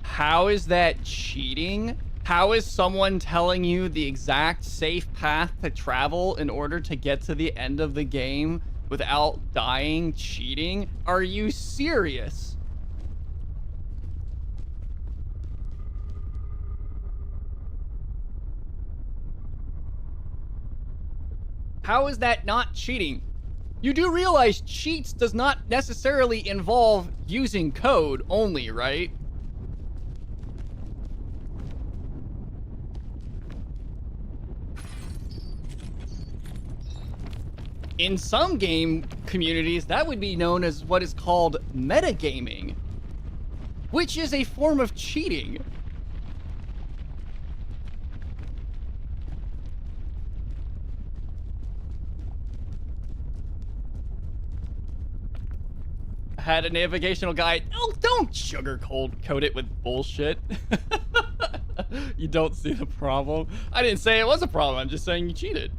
[SPEAKER 1] How is that cheating? How is someone telling you the exact safe path to travel in order to get to the end of the game without dying cheating? Are you serious? How is that not cheating? You do realize cheats does not necessarily involve using code only, right? In some game communities, that would be known as what is called metagaming, which is a form of cheating. Had a navigational guide. Oh, don't sugarcoat it with bullshit. You don't see the problem. I didn't say it was a problem. I'm just saying you cheated.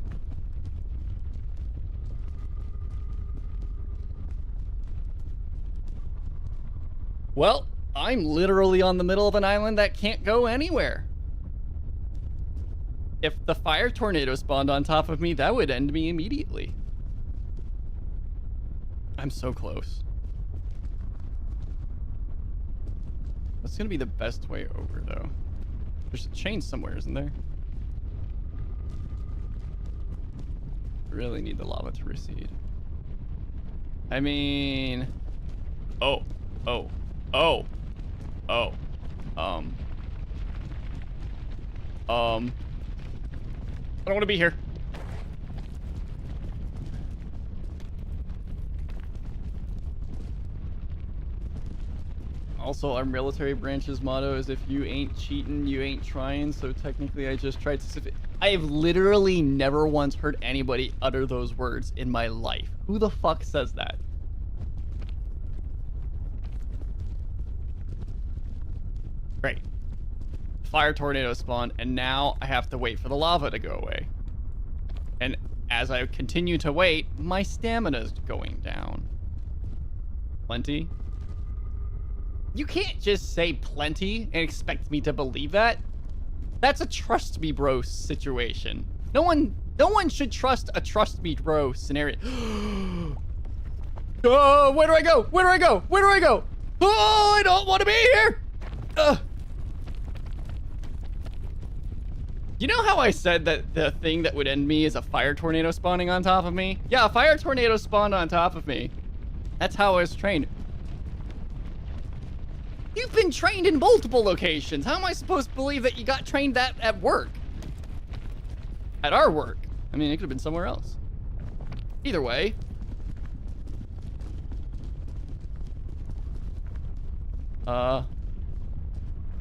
[SPEAKER 1] Well, I'm literally on the middle of an island that can't go anywhere. If the fire tornado spawned on top of me, that would end me immediately. I'm so close. What's gonna be the best way over, though? There's a chain somewhere, isn't there? I really need the lava to recede. I mean... Oh. I don't want to be here. Also, our military branch's motto is if you ain't cheating, you ain't trying. So technically, I just tried to... I have literally never once heard anybody utter those words in my life. Who the fuck says that? Great. Fire tornado spawned, and now I have to wait for the lava to go away. And as I continue to wait, my stamina's going down. Plenty? You can't just say plenty and expect me to believe that. That's a trust me bro situation. No one No one should trust a trust me bro scenario. Oh, where do I go? Where do I go? Where do I go? Oh, I don't want to be here. You know how I said that the thing that would end me is a fire tornado spawning on top of me? Yeah, a fire tornado spawned on top of me. That's how I was trained. You've been trained in multiple locations. How am I supposed to believe that you got trained that at work? At our work. I mean, it could have been somewhere else. Either way.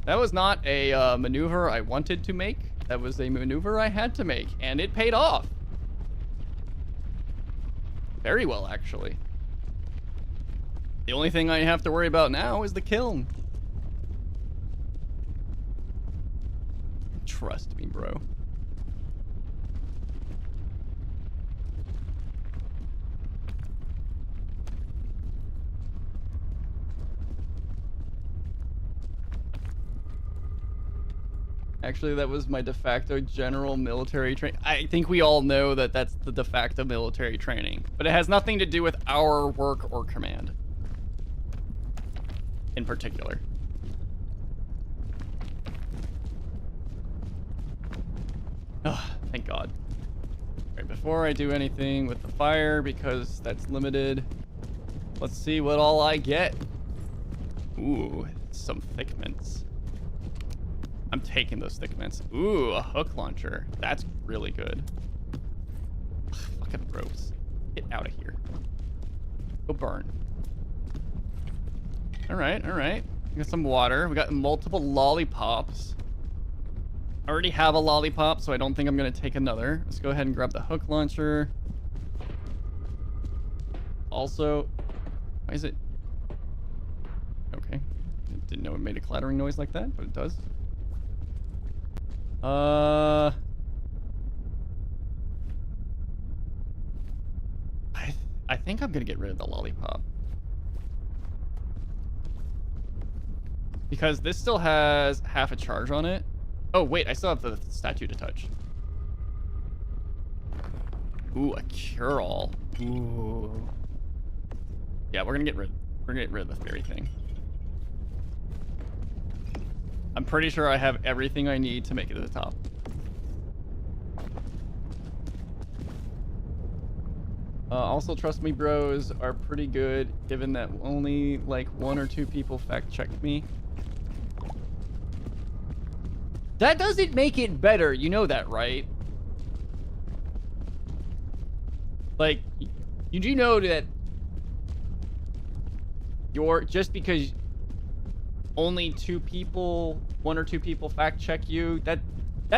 [SPEAKER 1] That was not a maneuver I wanted to make. That was a maneuver I had to make, and it paid off. Very well, actually. The only thing I have to worry about now is the kiln. Trust me, bro. Actually, that was my de facto general military training. I think we all know that that's the de facto military training, but it has nothing to do with our work or command in particular. Oh, thank God. All right, before I do anything with the fire, because that's limited, let's see what all I get. Ooh, some thick mints. I'm taking those thick mints. Ooh, a hook launcher. That's really good. Ugh, fucking ropes. Get out of here. Go burn. All right, all right. We got some water. We got multiple lollipops. I already have a lollipop, so I don't think I'm gonna take another. Let's go ahead and grab the hook launcher. Also, why is it? Okay. I didn't know it made a clattering noise like that, but it does. I think I'm gonna get rid of the lollipop. Because this still has half a charge on it. Oh, wait, I still have the statue to touch. Ooh, a cure-all. Ooh. Yeah, we're gonna get rid of the fairy thing. I'm pretty sure I have everything I need to make it to the top. Also, trust me, bros are pretty good, given that only like 1 or 2 people fact-checked me. That doesn't make it better. You know that, right? Like, you do know that just because only 2 people, 1 or 2 people fact check you, that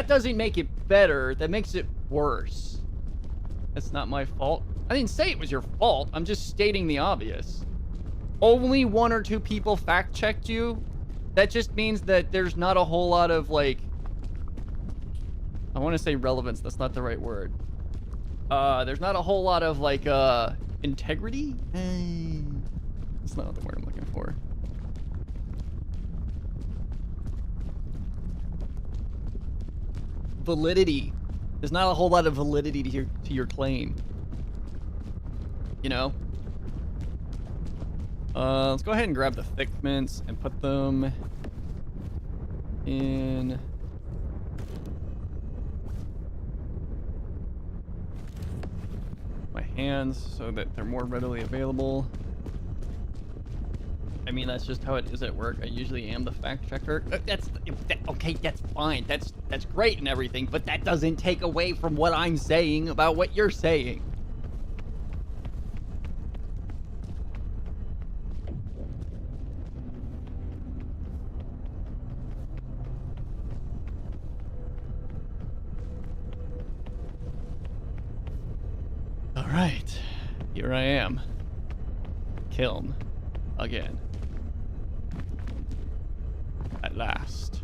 [SPEAKER 1] doesn't make it better. That makes it worse. That's not my fault. I didn't say it was your fault. I'm just stating the obvious. Only 1 or 2 people fact checked you. That just means that there's not a whole lot of like, I want to say relevance. That's not the right word. There's not a whole lot of like integrity. That's not the word I'm looking for. Validity. There's not a whole lot of validity to your claim. You know? Let's go ahead and grab the thick mints and put them in my hands so that they're more readily available. I mean, that's just how it is at work. I usually am the fact checker. Okay, that's fine. That's great and everything, but that doesn't take away from what I'm saying about what you're saying. All right, here I am. Kiln again. At last.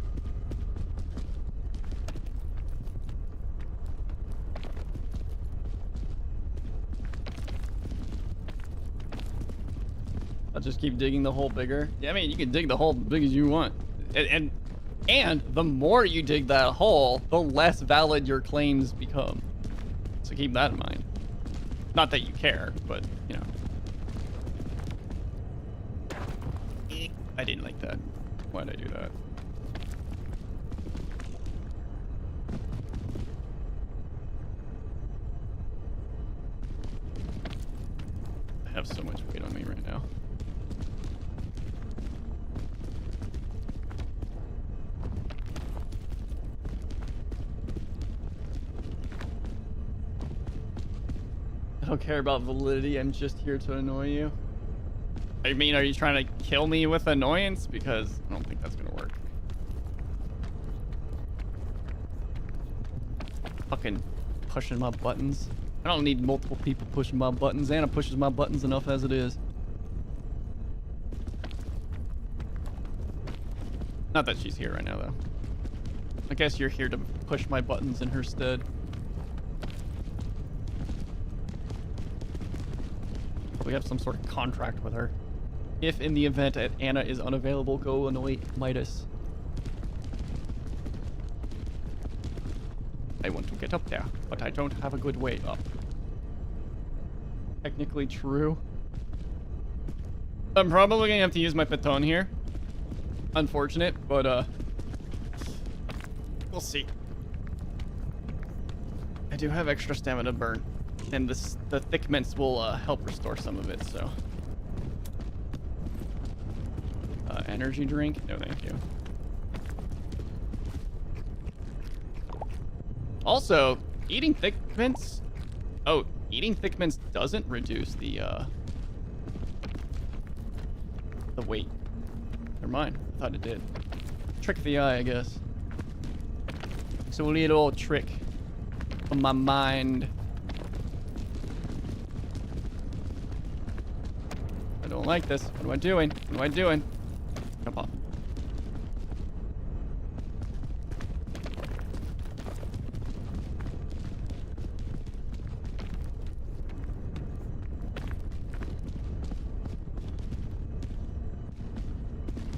[SPEAKER 1] I'll just keep digging the hole bigger. Yeah, I mean, you can dig the hole as big as you want. And the more you dig that hole, the less valid your claims become. so keep that in mind. Not that you care, but, you know. I didn't like that. Why'd I do that? I have so much weight on me right now. I don't care about validity, I'm just here to annoy you. I mean, are you trying to kill me with annoyance? Because I don't think that's gonna work. Fucking pushing my buttons. I don't need multiple people pushing my buttons. Anna pushes my buttons enough as it is. Not that she's here right now, though. I guess you're here to push my buttons in her stead. We have some sort of contract with her. If in the event that Anna is unavailable, go annoy Midas. I want to get up there, but I don't have a good way up. Technically true. I'm probably gonna have to use my baton here. Unfortunate, but we'll see. I do have extra stamina burn, and the thick mints will help restore some of it, so. Energy drink? No, thank you. Also, eating thick mints. Oh, eating thick mints doesn't reduce the weight. Never mind. I thought it did. Trick of the eye, I guess. It's a little trick of my mind. I don't like this. What am I doing? What am I doing? Jump off.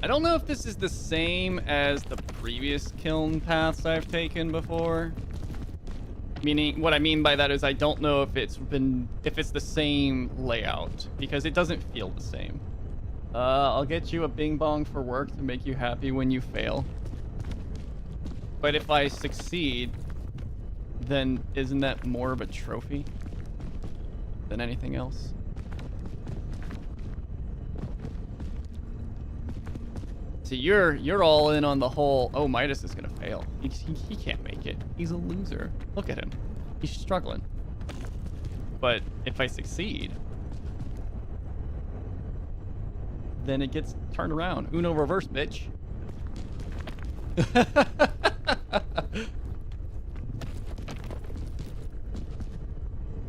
[SPEAKER 1] I don't know if this is the same as the previous kiln paths I've taken before. Meaning, what I mean by that is I don't know if it's the same layout, because it doesn't feel the same. I'll get you a Bing Bong for work to make you happy when you fail. But if I succeed, then isn't that more of a trophy than anything else? See, you're all in on the whole, oh, Midas is gonna fail. He can't make it. He's a loser. Look at him. He's struggling. But if I succeed, then it gets turned around. Uno reverse, bitch.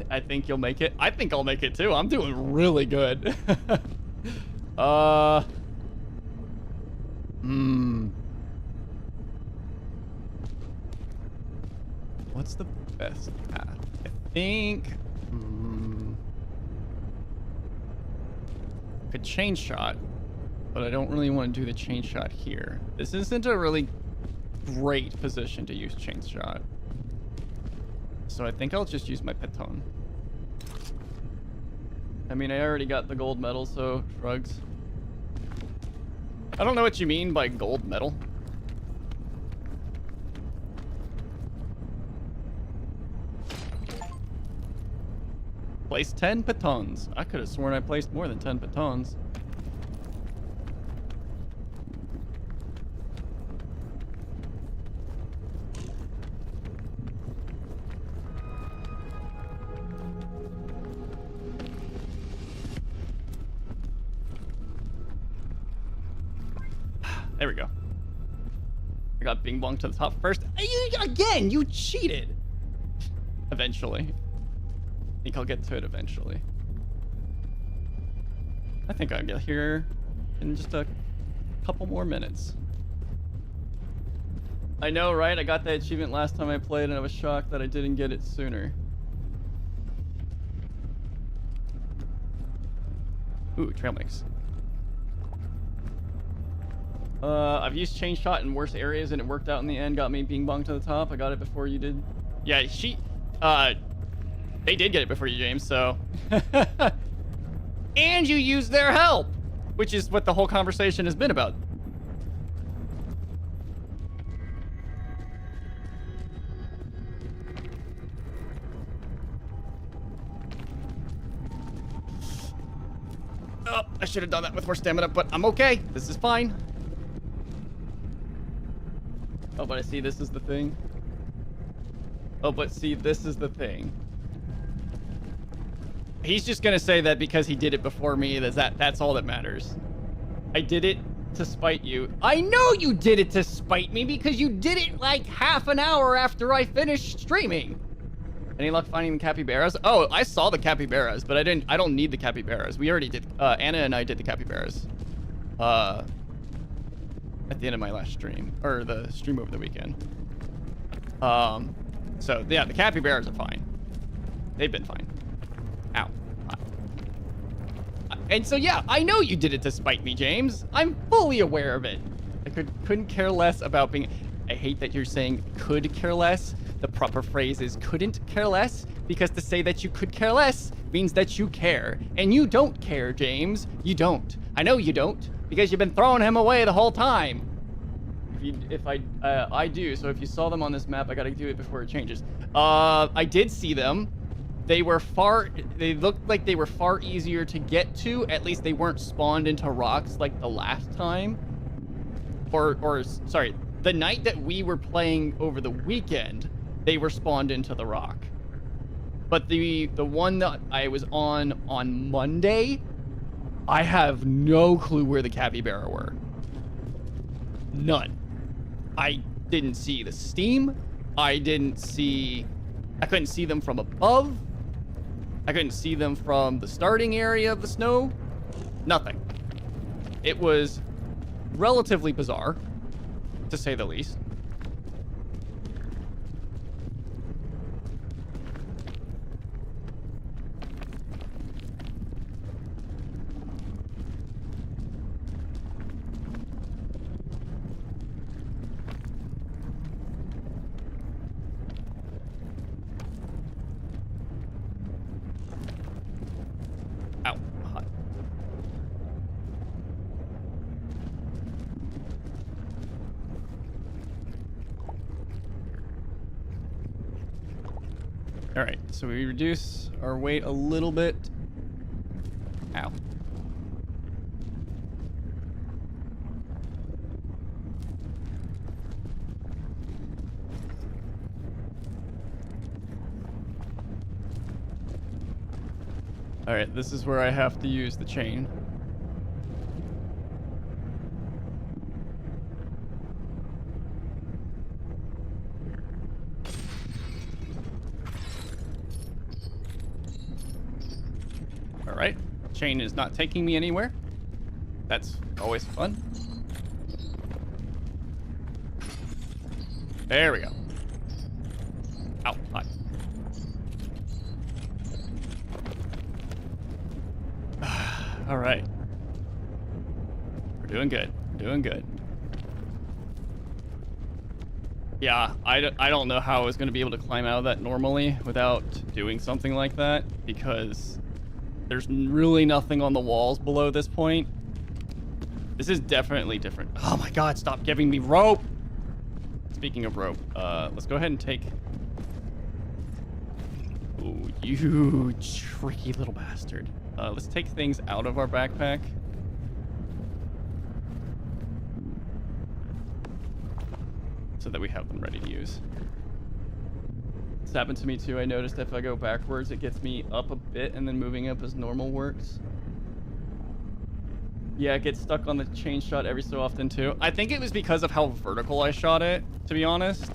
[SPEAKER 1] I think you'll make it. I think I'll make it too. I'm doing really good. What's the best path? I think could chain shot, but I don't really want to do the chain shot here. This isn't a really great position to use chain shot, so I think I'll just use my baton. I mean, I already got the gold medal, so shrugs. I don't know what you mean by gold medal. Placed 10 batons. I could have sworn I placed more than 10 batons. There we go. I got Bing Bong to the top first. Again, you cheated. Eventually. I think I'll get to it eventually. I think I'll get here in just a couple more minutes. I know, right? I got that achievement last time I played and I was shocked that I didn't get it sooner. Ooh, trail mix. I've used chain shot in worse areas and it worked out in the end. Got me Bing Bong to the top. I got it before you did. Yeah, They did get it before you, James, so. And you used their help, which is what the whole conversation has been about. Oh, I should have done that with more stamina, but I'm okay. This is fine. Oh, but I see this is the thing. Oh, but see, this is the thing. He's just gonna say that because he did it before me, that's all that matters. I did it to spite you. I know you did it to spite me because you did it like half an hour after I finished streaming. Any luck finding the capybaras? Oh, I saw the capybaras, but I don't need the capybaras. We already did, Anna and I did the capybaras. At the end of my last stream, or the stream over the weekend. So yeah, the capybaras are fine. They've been fine. Ow. And so yeah, I know you did it to spite me, James. I'm fully aware of it. I couldn't care less about being... I hate that you're saying could care less. The proper phrase is couldn't care less, because to say that you could care less means that you care. And you don't care, James. You don't. I know you don't, because you've been throwing him away the whole time. I do, so if you saw them on this map, I gotta do it before it changes. I did see them. They looked like they were far easier to get to. At least they weren't spawned into rocks like the last time. Sorry, the night that we were playing over the weekend, they were spawned into the rock. But the one that I was on Monday, I have no clue where the capybara were. None. I didn't see the steam. I couldn't see them from above. I couldn't see them from the starting area of the snow. Nothing. It was relatively bizarre, to say the least. Ow. Hot. All right, so we reduce our weight a little bit. Ow. All right, this is where I have to use the chain. All right, chain is not taking me anywhere. That's always fun. There we go. Ow, hot. All right. We're doing good. We're doing good. Yeah, I don't know how I was going to be able to climb out of that normally without doing something like that, because there's really nothing on the walls below this point. This is definitely different. Oh my god, stop giving me rope! Speaking of rope, let's go ahead and take... Ooh, you tricky little bastard. Let's take things out of our backpack. So that we have them ready to use. This happened to me too. I noticed if I go backwards, it gets me up a bit, and then moving up as normal works. Yeah, it gets stuck on the chain shot every so often too. I think it was because of how vertical I shot it, to be honest.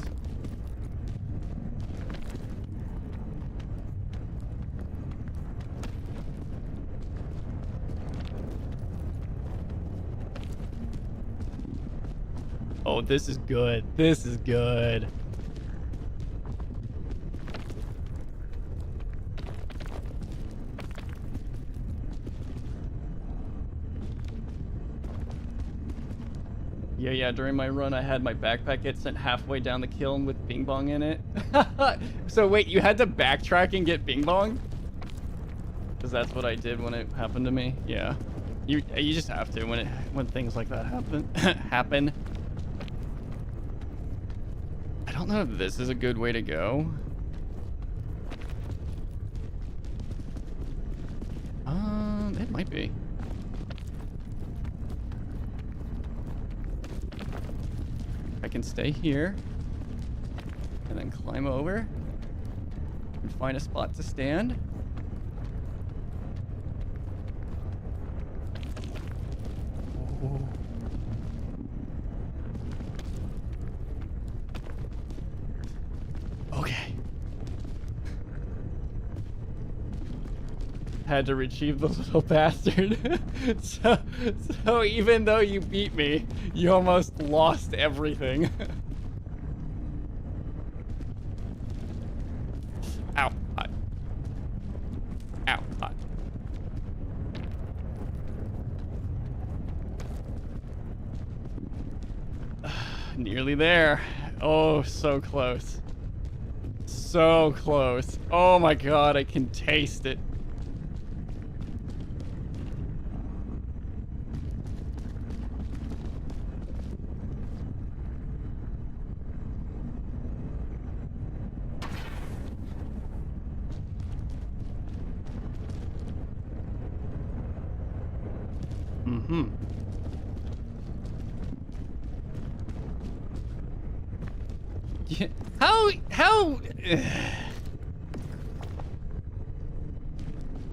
[SPEAKER 1] Oh, this is good. This is good. Yeah, during my run, I had my backpack get sent halfway down the kiln with Bing Bong in it. So wait, you had to backtrack and get Bing Bong? Because that's what I did when it happened to me. Yeah. You just have to when things like that happen. I don't know if this is a good way to go. It might be. I can stay here and then climb over and find a spot to stand. Oh. Okay. Had to retrieve the little bastard. so even though you beat me, you almost lost everything. Ow, hot. Ow, hot. Nearly there. Oh, so close. So close. Oh my god, I can taste it. Mm-hmm. Yeah. How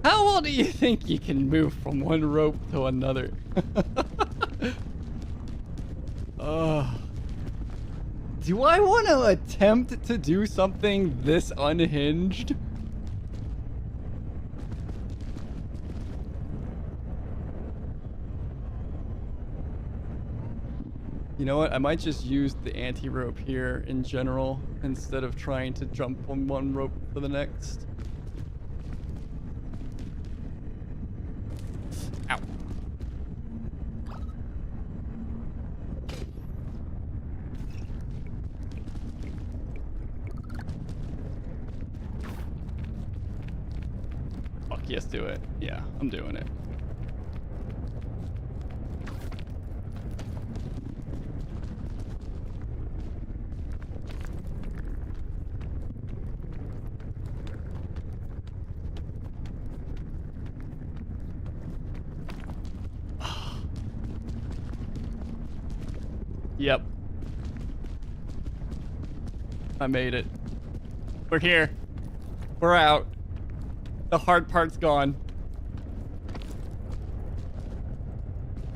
[SPEAKER 1] well do you think you can move from one rope to another? Do I want to attempt to do something this unhinged? You know what? I might just use the anti-rope here in general instead of trying to jump from one rope to the next. Ow. Fuck yes, do it. Yeah, I'm doing it. Yep. I made it. We're here. We're out. The hard part's gone.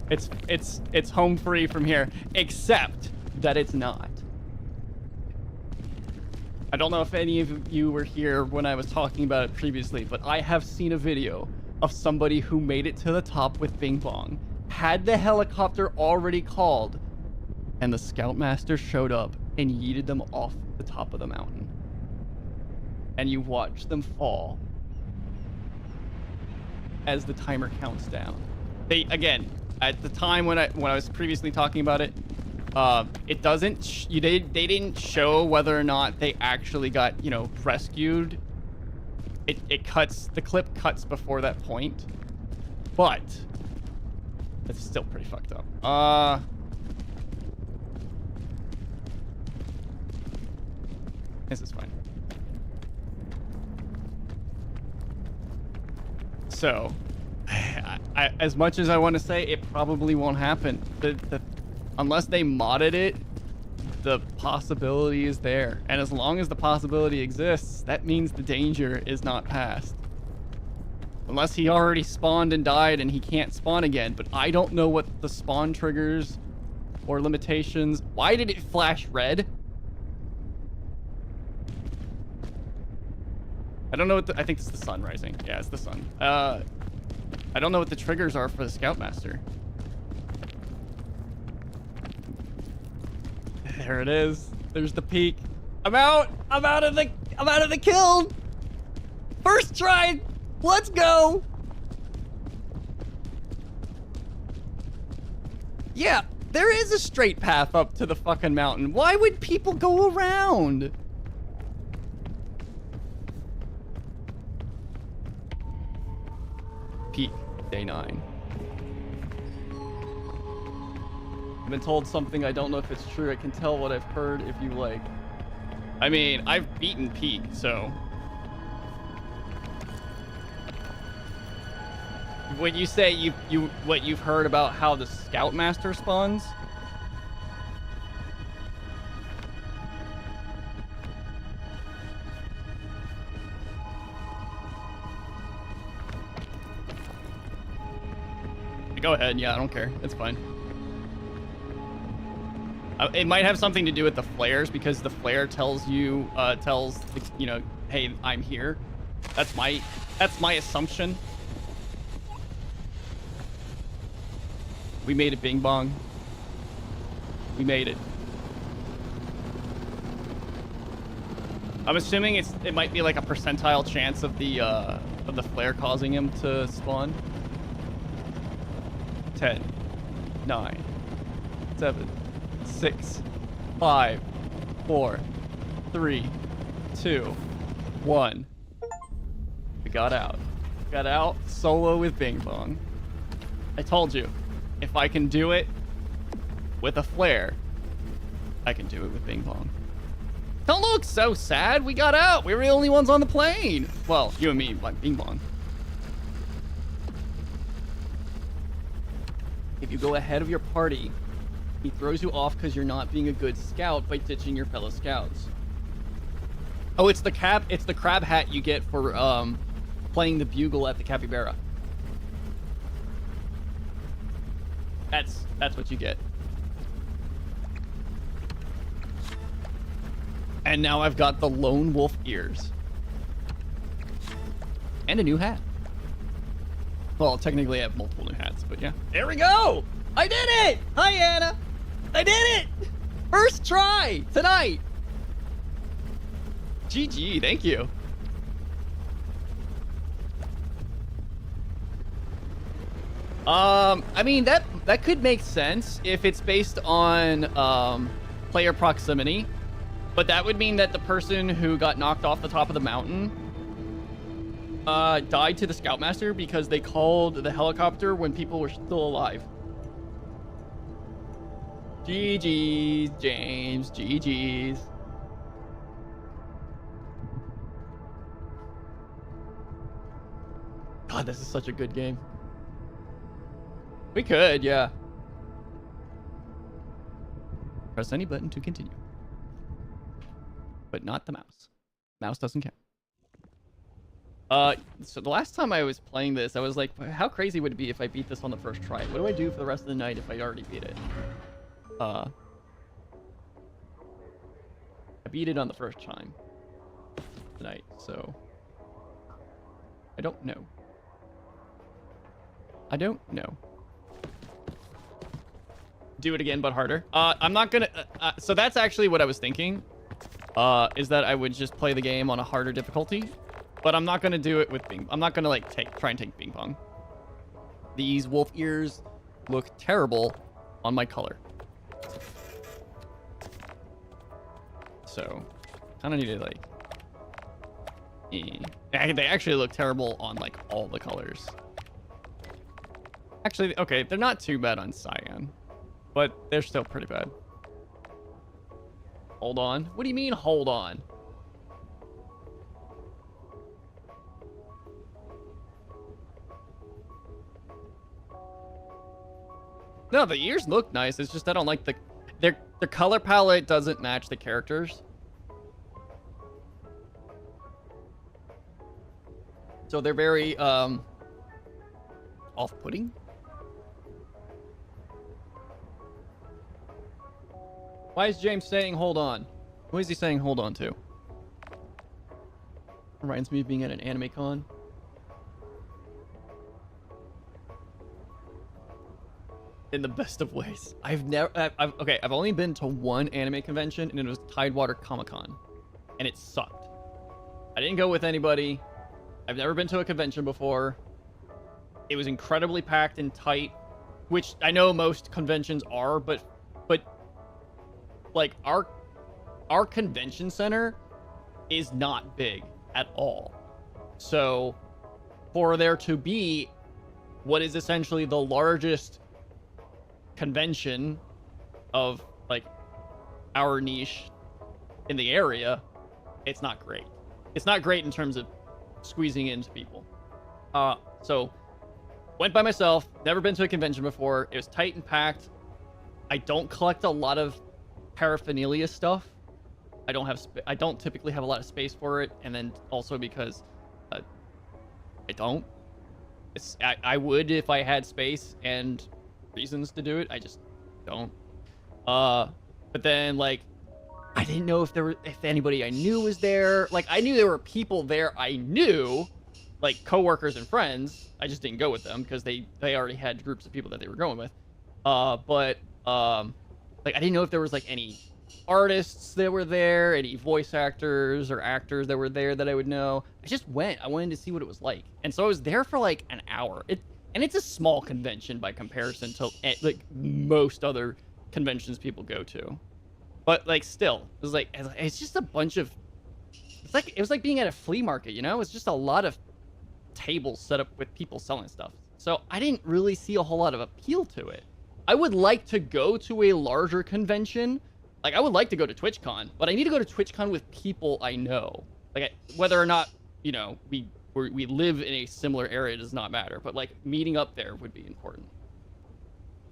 [SPEAKER 1] It's home free from here, except that it's not. I don't know if any of you were here when I was talking about it previously, but I have seen a video of somebody who made it to the top with Bing Bong, had the helicopter already called, and the Scoutmaster showed up and yeeted them off the top of the mountain. And you watch them fall as the timer counts down. They, again, at the time when I was previously talking about it, it doesn't, they didn't show whether or not they actually got, rescued. It cuts, the clip cuts before that point, but it's still pretty fucked up. This is fine. So, as much as I want to say, it probably won't happen. Unless they modded it, the possibility is there. And as long as the possibility exists, that means the danger is not past. Unless he already spawned and died and he can't spawn again. But I don't know what the spawn triggers or limitations. Why did it flash red? I don't know what I think it's the sun rising. Yeah, it's the sun. I don't know what the triggers are for the Scoutmaster. There it is. There's the peak. I'm out of the kiln. First try. Let's go. Yeah. There is a straight path up to the fucking mountain. Why would people go around? Peak, day 9. I've been told something, I don't know if it's true. I can tell what I've heard if you like. I mean, I've beaten Peak, so. When you say what you've heard about how the Scoutmaster spawns? Go ahead, yeah, I don't care. It's fine. It might have something to do with the flares, because the flare tells you, you know, hey, I'm here. That's my assumption. We made it, Bing Bong. We made it. I'm assuming it might be like a percentile chance of the flare causing him to spawn. 10, 9, 7, 6, 5, 4, 3, 2, 1. We got out. Got out solo with Bing Bong. I told you, if I can do it with a flare, I can do it with Bing Bong. Don't look so sad. We got out. We were the only ones on the plane. Well, you and me, like Bing Bong. If you go ahead of your party, he throws you off because you're not being a good scout by ditching your fellow scouts. Oh, it's the crab hat you get for playing the bugle at the capybara. That's what you get. And now I've got the lone wolf ears. And a new hat. Well, technically I have multiple new hats, but yeah. There we go! I did it! Hi, Anna! I did it! First try tonight! GG, thank you. I mean, that could make sense if it's based on player proximity, but that would mean that the person who got knocked off the top of the mountain died to the Scoutmaster because they called the helicopter when people were still alive. GG's, James. GG's. God, this is such a good game. We could, yeah. Press any button to continue. But not the mouse. Mouse doesn't count. So the last time I was playing this, I was like, how crazy would it be if I beat this on the first try? What do I do for the rest of the night if I already beat it? I beat it on the first time tonight, so I don't know. I don't know. Do it again, but harder. I'm not gonna. So that's actually what I was thinking. Is that I would just play the game on a harder difficulty, but I'm not gonna do it with Bing. I'm not gonna like try and take Bing Bong. These wolf ears look terrible on my color. So, kind of need to like. They actually look terrible on like all the colors. Actually, okay, they're not too bad on cyan, but they're still pretty bad. Hold on. What do you mean, hold on? No, the ears look nice. It's just I don't like their color palette doesn't match the characters. So they're very off-putting. Why is James saying hold on? Who is he saying hold on to? Reminds me of being at an anime con. In the best of ways. I've only been to one anime convention, and it was Tidewater Comic-Con. And it sucked. I didn't go with anybody. I've never been to a convention before. It was incredibly packed and tight. which I know most conventions are, but like our convention center is not big at all. So for there to be what is essentially the largest convention of like our niche in the area, it's not great. It's not great in terms of squeezing into people. So went by myself, never been to a convention before. It was tight and packed. I don't collect a lot of paraphernalia stuff. I don't typically have a lot of space for it, and then also because I don't. I would if I had space and reasons to do it. I just don't. But then like I didn't know if anybody I knew was there. Like I knew there were people there I knew, like coworkers and friends. I just didn't go with them because they already had groups of people that they were going with. But like I didn't know if there was like any artists that were there, any voice actors or actors that were there that I would know. I just went. I wanted to see what it was like, and so I was there for like an hour. And it's a small convention by comparison to like most other conventions people go to. But like still, it's just a bunch of. It was like being at a flea market, you know? It's just a lot of tables set up with people selling stuff. So I didn't really see a whole lot of appeal to it. I would like to go to a larger convention. Like I would like to go to TwitchCon, but I need to go to TwitchCon with people I know. Like whether or not, you know, we live in a similar area does not matter, but like meeting up there would be important.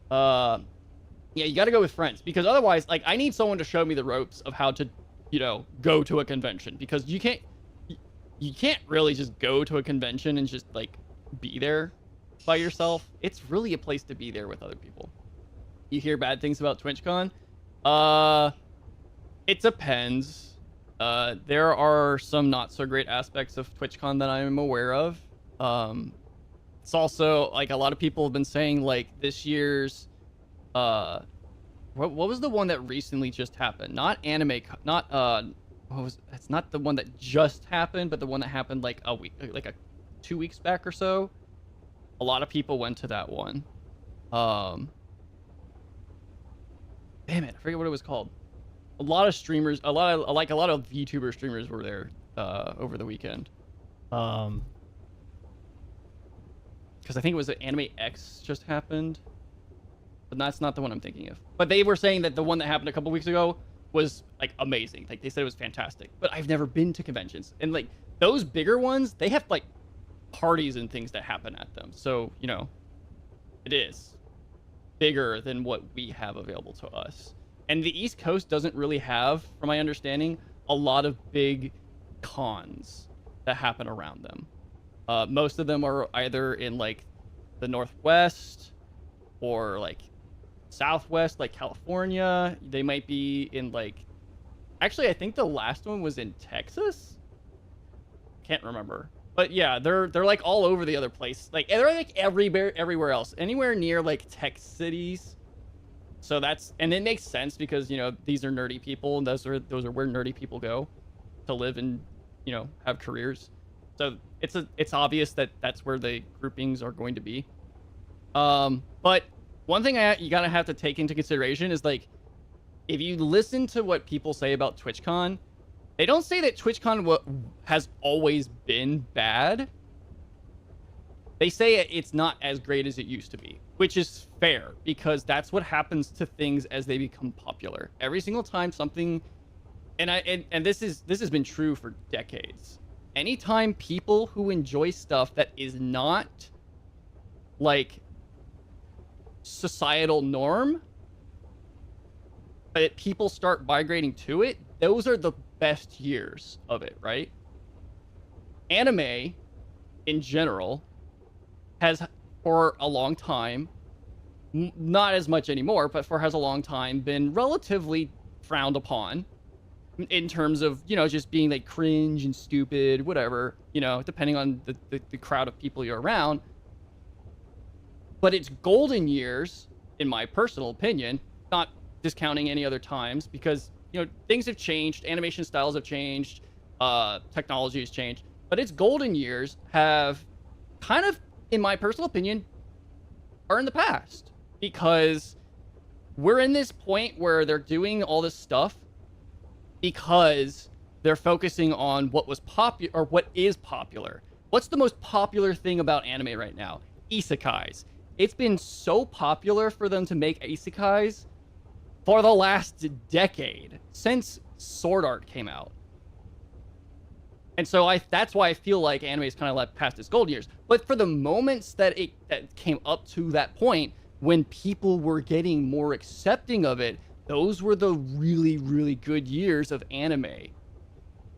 [SPEAKER 1] Yeah, you got to go with friends because otherwise, like I need someone to show me the ropes of how to, you know, go to a convention because you can't really just go to a convention and just like be there by yourself. It's really a place to be there with other people. You hear bad things about TwitchCon? It depends. There are some not so great aspects of TwitchCon that I am aware of. It's also like a lot of people have been saying like this year's what was the one that recently just happened? Not anime, not it's not the one that just happened, but the one that happened like a week, like 2 weeks back or so. A lot of people went to that one. Damn it, I forget what it was called. A lot of streamers, a lot of VTuber streamers were there over the weekend. Because I think it was Anime X just happened, but that's not the one I'm thinking of. But they were saying that the one that happened a couple weeks ago was like amazing. Like they said it was fantastic. But I've never been to conventions, and like those bigger ones, they have like parties and things that happen at them. So you know, it is bigger than what we have available to us. And the East Coast doesn't really have, from my understanding, a lot of big cons that happen around them. Most of them are either in like the Northwest or like Southwest, like California. They might be in like, actually, I think the last one was in Texas. Can't remember. But yeah, they're like all over the other place. Like they're like everywhere else, anywhere near like tech cities. So that's, and it makes sense because, you know, these are nerdy people, and those are where nerdy people go to live and, you know, have careers. So it's obvious that that's where the groupings are going to be. But one thing you gotta have to take into consideration is like, if you listen to what people say about TwitchCon, they don't say that TwitchCon has always been bad. They say it's not as great as it used to be, which is fair because that's what happens to things as they become popular. Every single time something, and this has been true for decades. Anytime people who enjoy stuff that is not like societal norm, but people start migrating to it, those are the best years of it, right? Anime in general has for a long time, not as much anymore, but has a long time been relatively frowned upon in terms of, you know, just being like cringe and stupid, whatever, you know, depending on the crowd of people you're around. But it's golden years, in my personal opinion, not discounting any other times, because, you know, things have changed, animation styles have changed, technology has changed, but its golden years have kind of, in my personal opinion, are in the past. because we're in this point where they're doing all this stuff because they're focusing on what was popular or what is popular. What's the most popular thing about anime right now? Isekais. It's been so popular for them to make isekais for the last decade, since Sword Art came out. And so that's why I feel like anime is kind of like past its gold years. But for the moments that that came up to that point, when people were getting more accepting of it, those were the really, really good years of anime,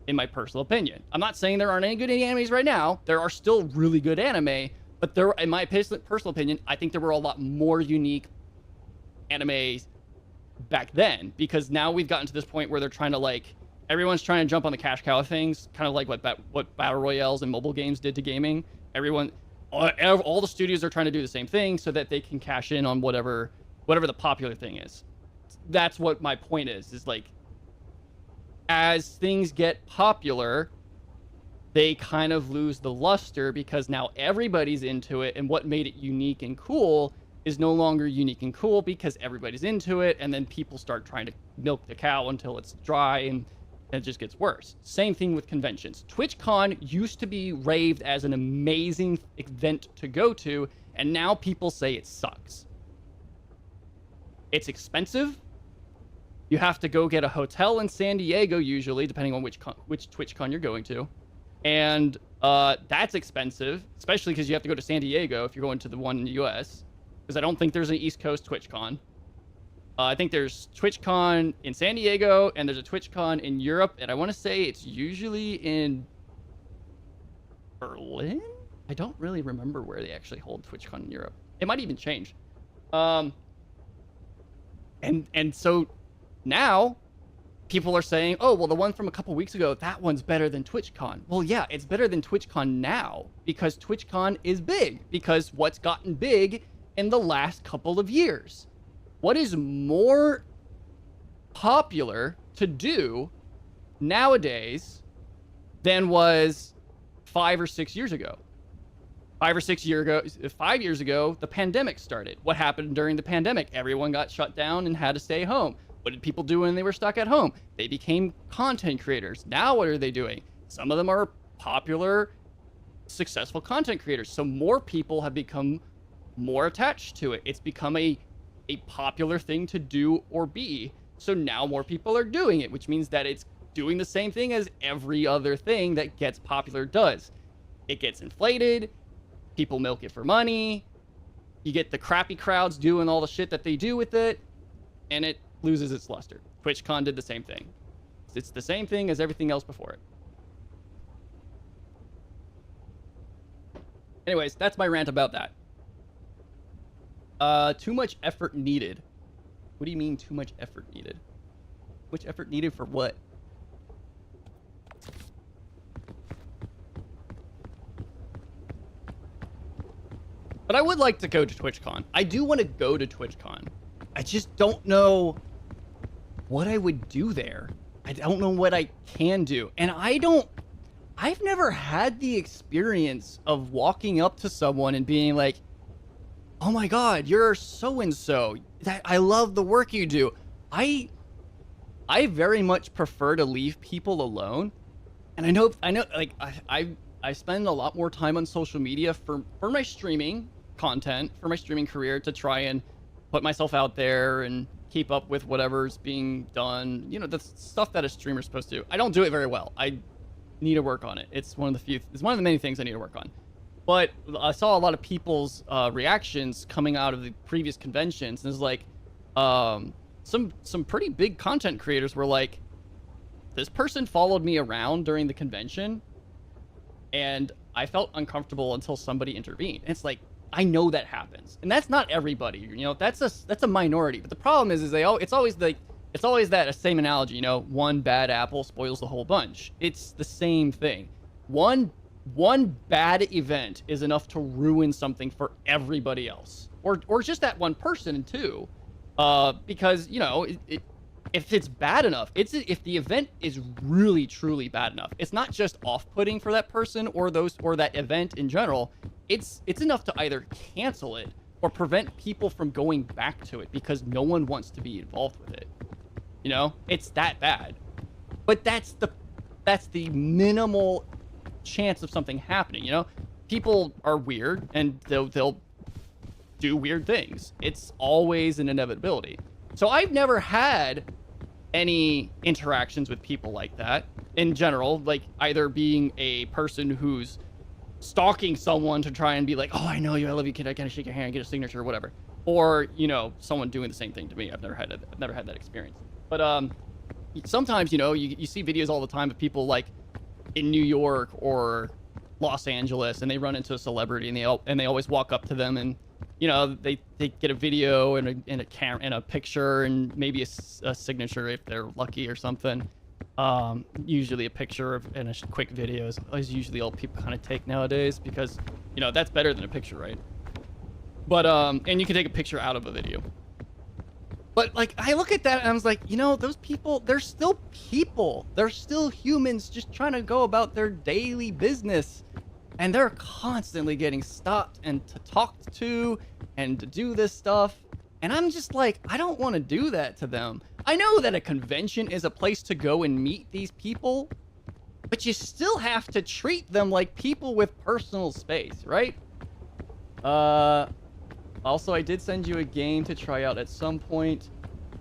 [SPEAKER 1] in my personal opinion. I'm not saying there aren't any good animes right now. There are still really good anime, but there, in my personal opinion, I think there were a lot more unique animes back then, because now we've gotten to this point where they're trying to, like, everyone's trying to jump on the cash cow of things, kind of like what battle royales and mobile games did to gaming. All the studios are trying to do the same thing so that they can cash in on whatever the popular thing is. That's what my point is like, as things get popular, they kind of lose the luster because now everybody's into it, and what made it unique and cool is no longer unique and cool because everybody's into it, and then people start trying to milk the cow until it's dry, and it just gets worse. Same thing with conventions. TwitchCon used to be raved as an amazing event to go to, and now people say it sucks. It's expensive. You have to go get a hotel in San Diego, usually, depending on which TwitchCon you're going to. And that's expensive, especially because you have to go to San Diego if you're going to the one in the US. Because I don't think there's an East Coast TwitchCon. I think there's TwitchCon in San Diego, and there's a TwitchCon in Europe, and I want to say it's usually in Berlin? I don't really remember where they actually hold TwitchCon in Europe. It might even change. And so now people are saying, oh, well, the one from a couple weeks ago, that one's better than TwitchCon. Well, yeah, it's better than TwitchCon now because TwitchCon is big, because what's gotten big in the last couple of years. What is more popular to do nowadays than was 5 or 6 years ago? 5 years ago, the pandemic started. What happened during the pandemic? Everyone got shut down and had to stay home. What did people do when they were stuck at home? They became content creators. Now what are they doing? Some of them are popular, successful content creators. So more people have become more attached to it. It's become a popular thing to do or be. So now more people are doing it, which means that it's doing the same thing as every other thing that gets popular does. It gets inflated. People milk it for money. You get the crappy crowds doing all the shit that they do with it, and it loses its luster. TwitchCon did the same thing. It's the same thing as everything else before it. Anyways, that's my rant about that. Too much effort needed. What do you mean too much effort needed? Much effort needed for what? But I would like to go to TwitchCon. I do want to go to TwitchCon. I just don't know what I would do there. I don't know what I can do. And I've never had the experience of walking up to someone and being like, oh my God, you're so-and-so. I love the work you do. I very much prefer to leave people alone. And I know, like, I spend a lot more time on social media for my streaming content, for my streaming career, to try and put myself out there and keep up with whatever's being done. You know, the stuff that a streamer's supposed to do. I don't do it very well. I need to work on it. It's one of the many things I need to work on. But I saw a lot of people's reactions coming out of the previous conventions, and it's like, some pretty big content creators were like, this person followed me around during the convention, and I felt uncomfortable until somebody intervened. And it's like, I know that happens, and that's not everybody. You know, that's a minority. But the problem is it's always that same analogy. You know, one bad apple spoils the whole bunch. It's the same thing. One bad event is enough to ruin something for everybody else, or just that one person too, because, you know, if it's bad enough, if the event is really truly bad enough, it's not just off-putting for that person or that event in general. It's enough to either cancel it or prevent people from going back to it because no one wants to be involved with it. You know, it's that bad. But that's the minimal chance of something happening, you know? People are weird and they'll do weird things. It's always an inevitability. So I've never had any interactions with people like that in general, like either being a person who's stalking someone to try and be like, oh, I know you, I love you, kid, I gotta shake your hand, get a signature or whatever, or, you know, someone doing the same thing to me. I've never had that experience. But sometimes, you know, you see videos all the time of people like in New York or Los Angeles, and they run into a celebrity and they always walk up to them, and you know, they get a video and a picture and maybe a signature if they're lucky or something. Usually a picture and a quick video is usually all people kind of take nowadays, because you know that's better than a picture, right? But and you can take a picture out of a video. But like I look at that and I was like, you know, those people, they're still people. They're still humans just trying to go about their daily business. And they're constantly getting stopped and talked to and to do this stuff. And I'm just like, I don't want to do that to them. I know that a convention is a place to go and meet these people, but you still have to treat them like people with personal space, right? Also, I did send you a game to try out at some point.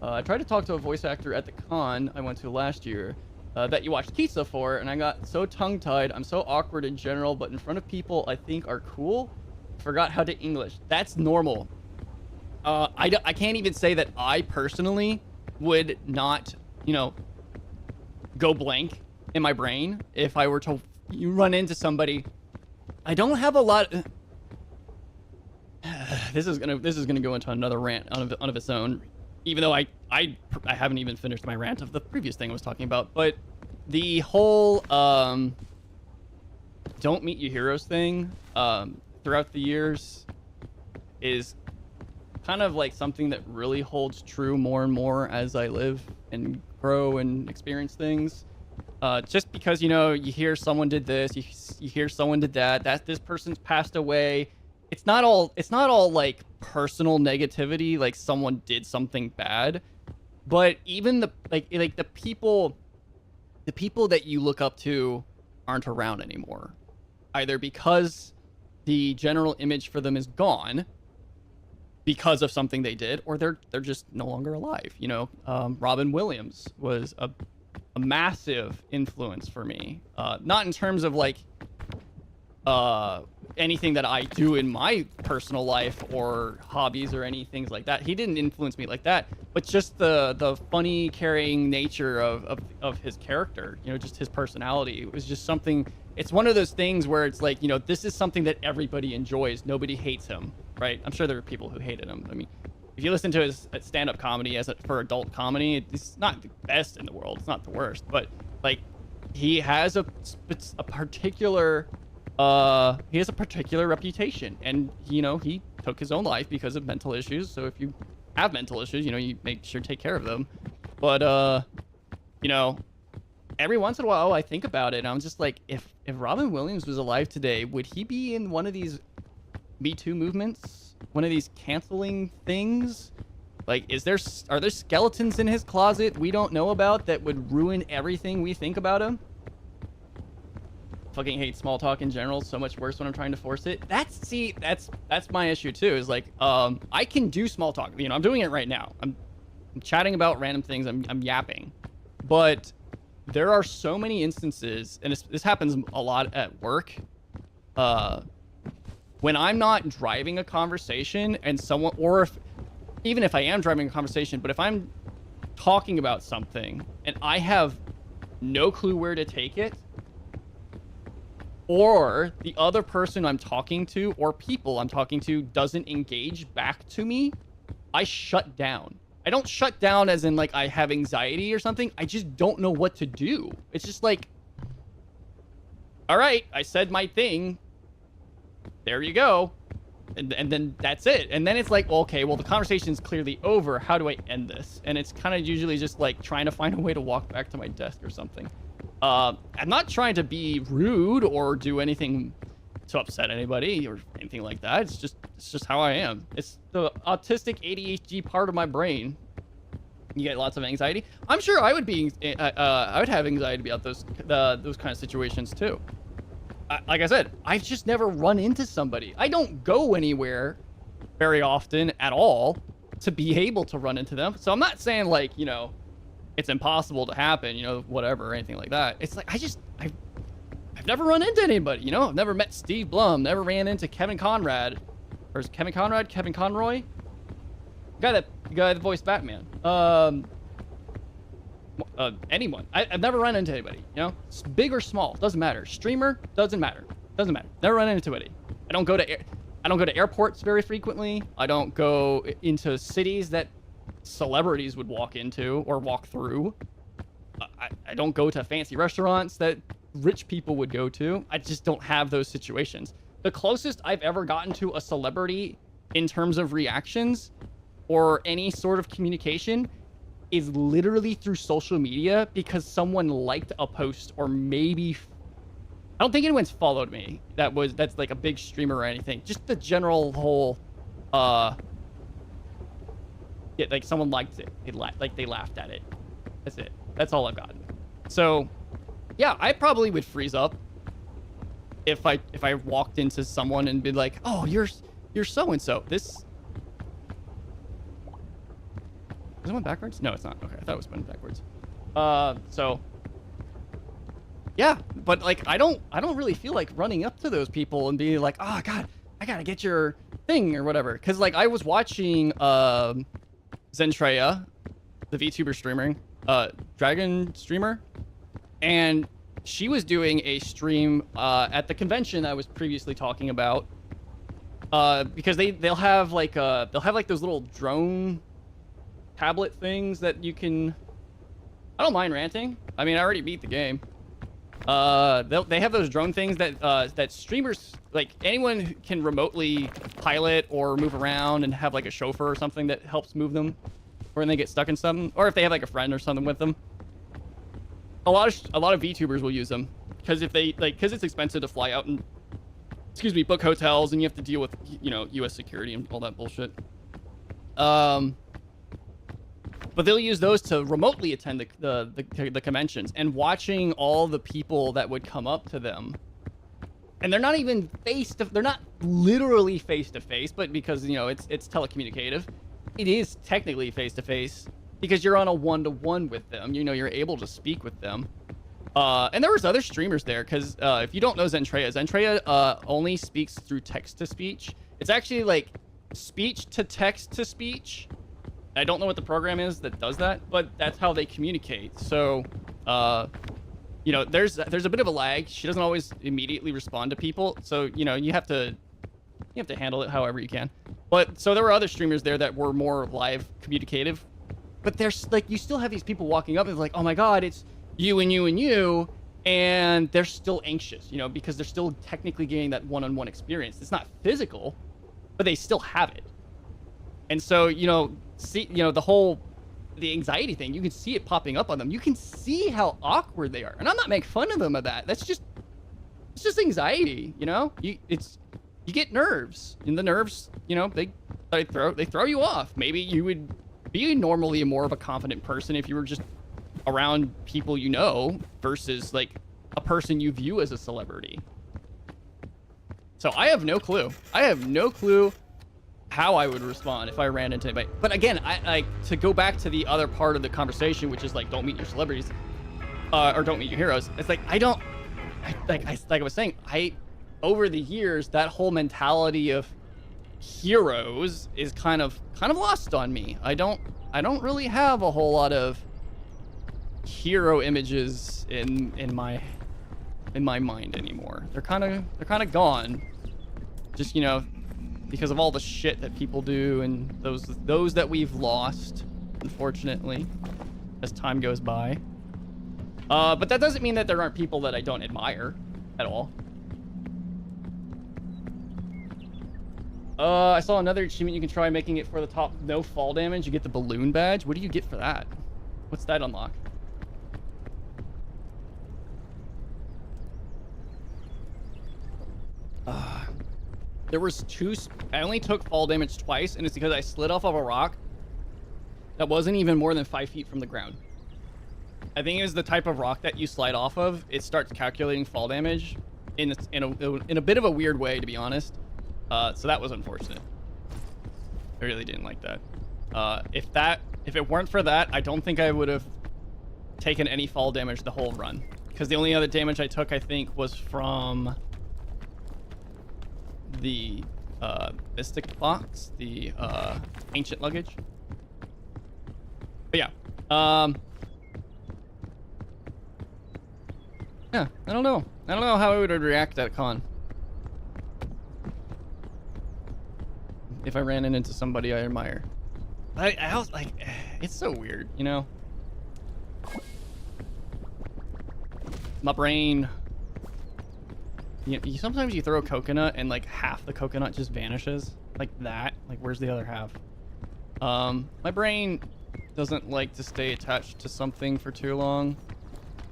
[SPEAKER 1] I tried to talk to a voice actor at the con I went to last year that you watched Pizza for, and I got so tongue-tied. I'm so awkward in general, but in front of people I think are cool. Forgot how to English. That's normal. I can't even say that I personally would not, you know, go blank in my brain if I were to run into somebody. I don't have a lot... This is gonna go into another rant of its own, even though I haven't even finished my rant of the previous thing I was talking about. But the whole don't meet your heroes thing throughout the years is kind of like something that really holds true more and more as I live and grow and experience things. Just because, you know, you hear someone did this, you hear someone did that this person's passed away. It's not all like personal negativity, like someone did something bad, but even the people that you look up to aren't around anymore, either because the general image for them is gone because of something they did, or they're just no longer alive. You know, Robin Williams was a massive influence for me, not in terms of like anything that I do in my personal life or hobbies or any things like that. He didn't influence me like that, but just the funny, caring nature of his character, you know, just his personality. It was just something. It's one of those things where it's like, you know, this is something that everybody enjoys. Nobody hates him, right? I'm sure there were people who hated him. I mean, if you listen to his stand-up comedy for adult comedy, it's not the best in the world. It's not the worst, but like he has a particular reputation, and you know, he took his own life because of mental issues. So if you have mental issues, you know, you make sure to take care of them. But you know, every once in a while I think about it and I'm just like, if Robin Williams was alive today, would he be in one of these Me Too movements, one of these canceling things? Like, are there skeletons in his closet we don't know about that would ruin everything we think about him? Fucking hate small talk in general so much worse when I'm trying to force it. That's my issue too, is like, I can do small talk, you know, I'm doing it right now. I'm chatting about random things, I'm yapping, but there are so many instances, and this happens a lot at work, when I'm not driving a conversation and someone, or even if I am driving a conversation, but if I'm talking about something and I have no clue where to take it, or the other person I'm talking to or people I'm talking to doesn't engage back to me, I shut down. I don't shut down as in like I have anxiety or something. I just don't know what to do. It's just like, all right, I said my thing. There you go. And then that's it. And then it's like, well, okay, well, the conversation's clearly over. How do I end this? And it's kind of usually just like trying to find a way to walk back to my desk or something. I'm not trying to be rude or do anything to upset anybody or anything like that. It's just how I am. It's the autistic ADHD part of my brain. You get lots of anxiety. I'm sure I would have anxiety about those kind of situations too. Like I said, I've just never run into somebody. I don't go anywhere very often at all to be able to run into them. So I'm not saying like, you know, it's impossible to happen, you know, whatever, or anything like that. It's like, I've never run into anybody, you know? I've never met Steve Blum, never ran into Kevin Conrad. Or is it Kevin Conrad? Kevin Conroy? The guy that voiced Batman. Anyone. I've never run into anybody, you know? It's big or small, doesn't matter. Streamer, doesn't matter. Doesn't matter. Never run into anybody. I don't go to airports very frequently. I don't go into cities that celebrities would walk into or walk through. I don't go to fancy restaurants that rich people would go to. I just don't have those situations. The closest I've ever gotten to a celebrity in terms of reactions or any sort of communication is literally through social media because someone liked a post, or maybe I don't think anyone's followed me that's like a big streamer or anything. Just the general whole yeah, like someone liked it. They laughed at it. That's it. That's all I've gotten. So yeah, I probably would freeze up if I walked into someone and be like, "Oh, you're so and so." This is it went backwards? No, it's not. Okay, I thought it was went backwards. So yeah, but like I don't really feel like running up to those people and being like, "Oh God, I gotta get your thing" or whatever. Because like I was watching Zentreya, the VTuber streaming, Dragon streamer, and she was doing a stream at the convention I was previously talking about. Because they'll have like those little drone tablet things that you can. I don't mind ranting. I mean, I already beat the game. They have those drone things that streamers, like anyone who can remotely pilot or move around and have like a chauffeur or something that helps move them when they get stuck in something, or if they have like a friend or something with them. A lot of VTubers will use them because because it's expensive to fly out and book hotels, and you have to deal with, you know, U.S. security and all that bullshit. But they'll use those to remotely attend the conventions, and watching all the people that would come up to them, and they're not even they're not literally face to face, but because, you know, it's telecommunicative, it is technically face to face because you're on a one-to-one with them. You know, you're able to speak with them. And there was other streamers there because if you don't know Zentreya only speaks through text to speech. It's actually like speech to text to speech. I don't know what the program is that does that, but that's how they communicate. So, you know, there's a bit of a lag. She doesn't always immediately respond to people, so, you know, you have to handle it however you can. But so there were other streamers there that were more live communicative, but there's like, you still have these people walking up and like, "Oh my God, it's you and you and you," and they're still anxious, you know, because they're still technically getting that one-on-one experience. It's not physical, but they still have it. And so, you know, the anxiety thing, you can see it popping up on them. You can see how awkward they are. And I'm not making fun of them of that. It's just anxiety, you know? You get nerves. And the nerves, you know, they throw you off. Maybe you would be normally more of a confident person if you were just around people you know versus like a person you view as a celebrity. So I have no clue. I have no clue how I would respond if I ran into anybody. But again, I to go back to the other part of the conversation, which is like, don't meet your celebrities, or don't meet your heroes. It's like like I was saying, over the years, that whole mentality of heroes is kind of lost on me. I don't really have a whole lot of hero images in my mind anymore. They're kind of gone. Just, you know, because of all the shit that people do and those that we've lost, unfortunately, as time goes by. But that doesn't mean that there aren't people that I don't admire at all. I saw another achievement you can try, making it for the top no fall damage. You get the balloon badge. What do you get for that? What's that unlock? There was I only took fall damage twice, and it's because I slid off of a rock that wasn't even more than 5 feet from the ground. I think it was the type of rock that you slide off of. It starts calculating fall damage in a bit of a weird way, to be honest. So that was unfortunate. I really didn't like that. If it weren't for that, I don't think I would have taken any fall damage the whole run. Because the only other damage I took, I think, was from the mystic box, the ancient luggage. But yeah, yeah, I don't know how I would react at a con if I ran into somebody I admire. I was like, it's so weird, you know. My brain. Sometimes you throw a coconut and like half the coconut just vanishes like that. Like, where's the other half? My brain doesn't like to stay attached to something for too long.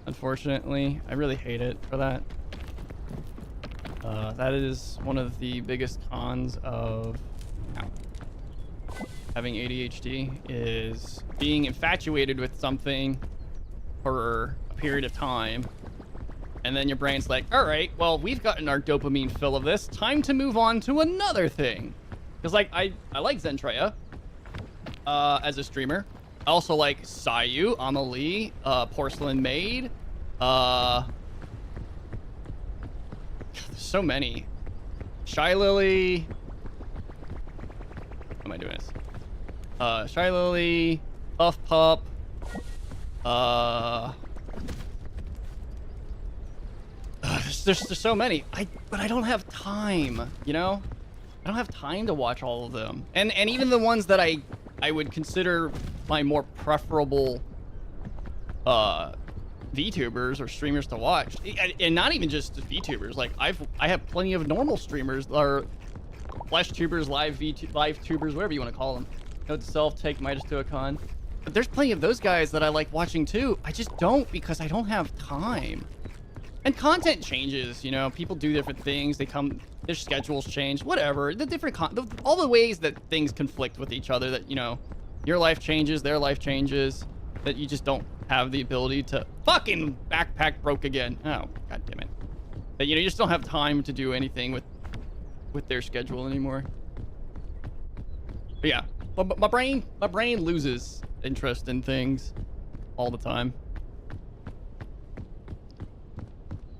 [SPEAKER 1] Unfortunately, I really hate it for that. That is one of the biggest cons of having ADHD, is being infatuated with something for a period of time. And then your brain's like, all right, well, we've gotten our dopamine fill of this. Time to move on to another thing. Because, like, I like Zentreya as a streamer. I also like Sayu, Amelie, Porcelain Maid. There's so many. Shy Lily. How am I doing this? Shy Lily, Puff Pup. There's so many. But I don't have time, you know? I don't have time to watch all of them. And even the ones that I would consider my more preferable VTubers or streamers to watch. And not even just VTubers. Like, I have plenty of normal streamers, or flesh tubers, live tubers, whatever you want to call them. Note to self, take Midas to a con. But there's plenty of those guys that I like watching too. I just don't, because I don't have time. And content changes, you know, people do different things. Their schedules change, whatever. The different, all the ways that things conflict with each other, that, you know, your life changes, their life changes, that you just don't have the ability to fucking backpack broke again. Oh, God damn it. That, you know, you just don't have time to do anything with their schedule anymore. But yeah, my brain loses interest in things all the time.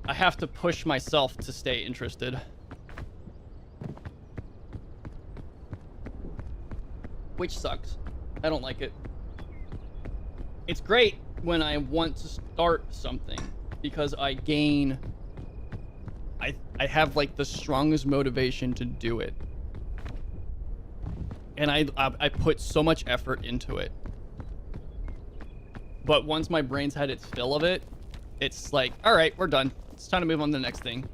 [SPEAKER 1] I have to push myself to stay interested. Which sucks. I don't like it. It's great when I want to start something, because I have like the strongest motivation to do it. And I put so much effort into it. But once my brain's had its fill of it, it's like, all right, we're done. It's time to move on to the next thing.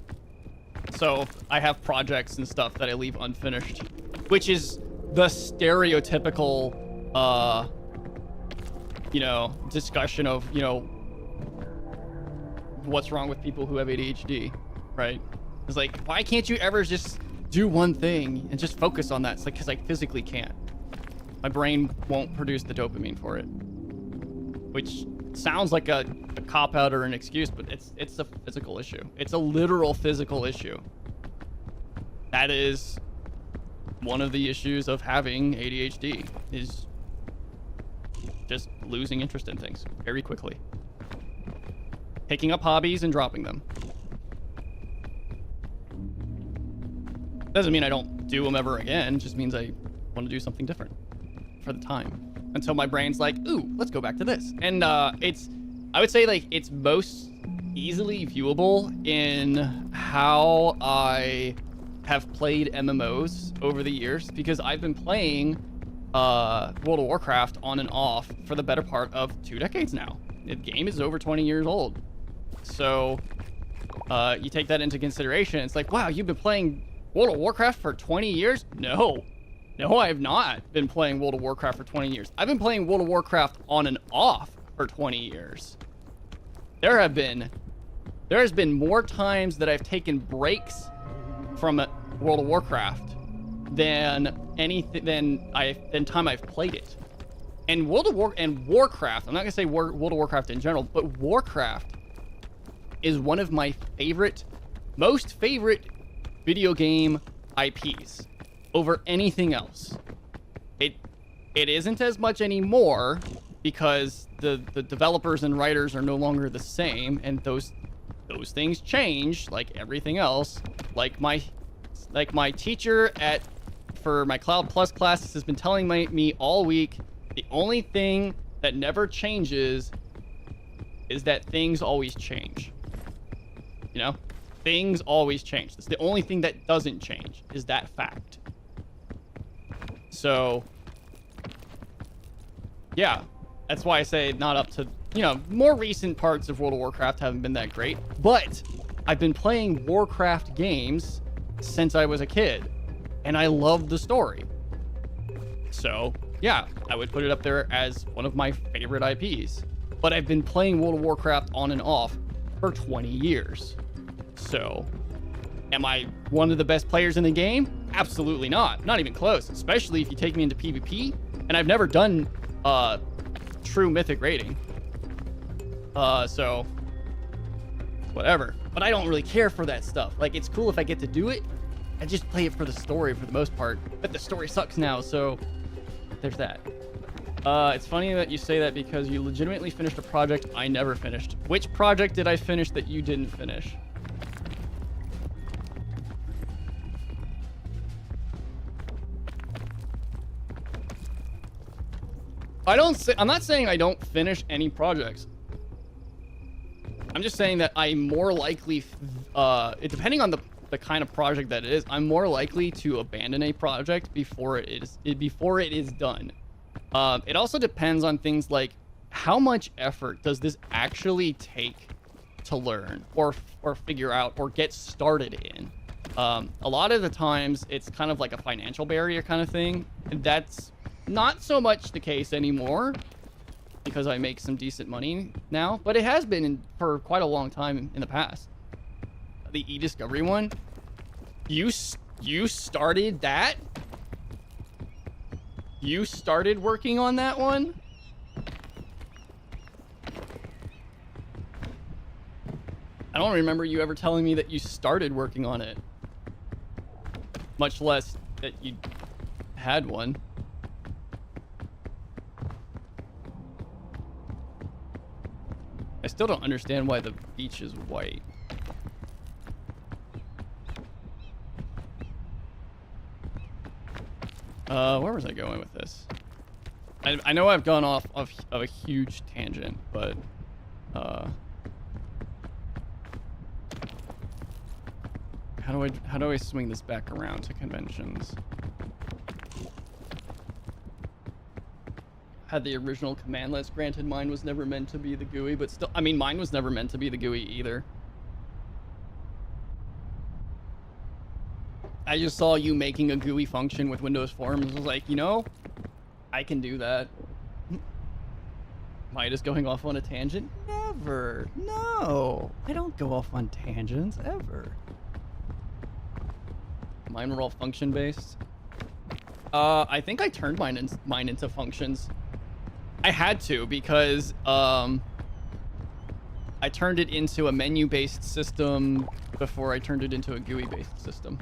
[SPEAKER 1] So I have projects and stuff that I leave unfinished, which is the stereotypical, you know, discussion of, you know, what's wrong with people who have ADHD, right? It's like, why can't you ever just do one thing and just focus on that? It's like, because I physically can't. My brain won't produce the dopamine for it, which sounds like a cop-out or an excuse, but it's a physical issue. It's a literal physical issue. That is one of the issues of having ADHD, is just losing interest in things very quickly. Picking up hobbies and dropping them. Doesn't mean I don't do them ever again, just means I want to do something different for the time. Until my brain's like, ooh, let's go back to this. And I would say, like, it's most easily viewable in how I have played MMOs over the years, because I've been playing World of Warcraft on and off for the better part of 2 decades now. The game is over 20 years old. So you take that into consideration. It's like, wow, you've been playing World of Warcraft for 20 years? No, I have not been playing World of Warcraft for 20 years. I've been playing World of Warcraft on and off for 20 years. There has been more times that I've taken breaks from World of Warcraft than time I've played it. And Warcraft, I'm not gonna say World of Warcraft in general, but Warcraft is one of my most favorite video game IPs over anything else. It isn't as much anymore because the developers and writers are no longer the same, and those things change like everything else. Like my teacher for my Cloud Plus classes has been telling me all week, the only thing that never changes is that things always change. You know? Things always change. It's the only thing that doesn't change is that fact. So, yeah. That's why I say not up to, more recent parts of World of Warcraft haven't been that great. But I've been playing Warcraft games since I was a kid. And I love the story. So, yeah, I would put it up there as one of my favorite IPs. But I've been playing World of Warcraft on and off for 20 years. So, am I one of the best players in the game? Absolutely not. Not even close. Especially if you take me into PvP. And I've never done true mythic raiding. So, whatever. But I don't really care for that stuff. Like, it's cool if I get to do it. I just play it for the story for the most part. But the story sucks now, so there's that. It's funny that you say that because you legitimately finished a project I never finished. Which project did I finish that you didn't finish? I'm not saying I don't finish any projects. I'm just saying that I'm more likely, depending on the kind of project that it is, I'm more likely to abandon a project before it is done. It also depends on things like how much effort does this actually take to learn or figure out or get started in. A lot of the times it's kind of like a financial barrier kind of thing, and that's not so much the case anymore because I make some decent money now, but it has been for quite a long time in the past. The e-discovery one, you started that? You started working on that one? I don't remember you ever telling me that you started working on it. Much less that you had one. I still don't understand why the beach is white. Where was I going with this? I know I've gone off of a huge tangent, but how do I swing this back around to conventions? Had the original command list. Granted, mine was never meant to be the GUI, but still, I mean, mine was never meant to be the GUI either. I just saw you making a GUI function with Windows Forms. I was like, I can do that. Am I just going off on a tangent? Never. No. I don't go off on tangents, ever. Mine were all function-based. I think I turned mine into functions. I had to because I turned it into a menu-based system before I turned it into a GUI-based system.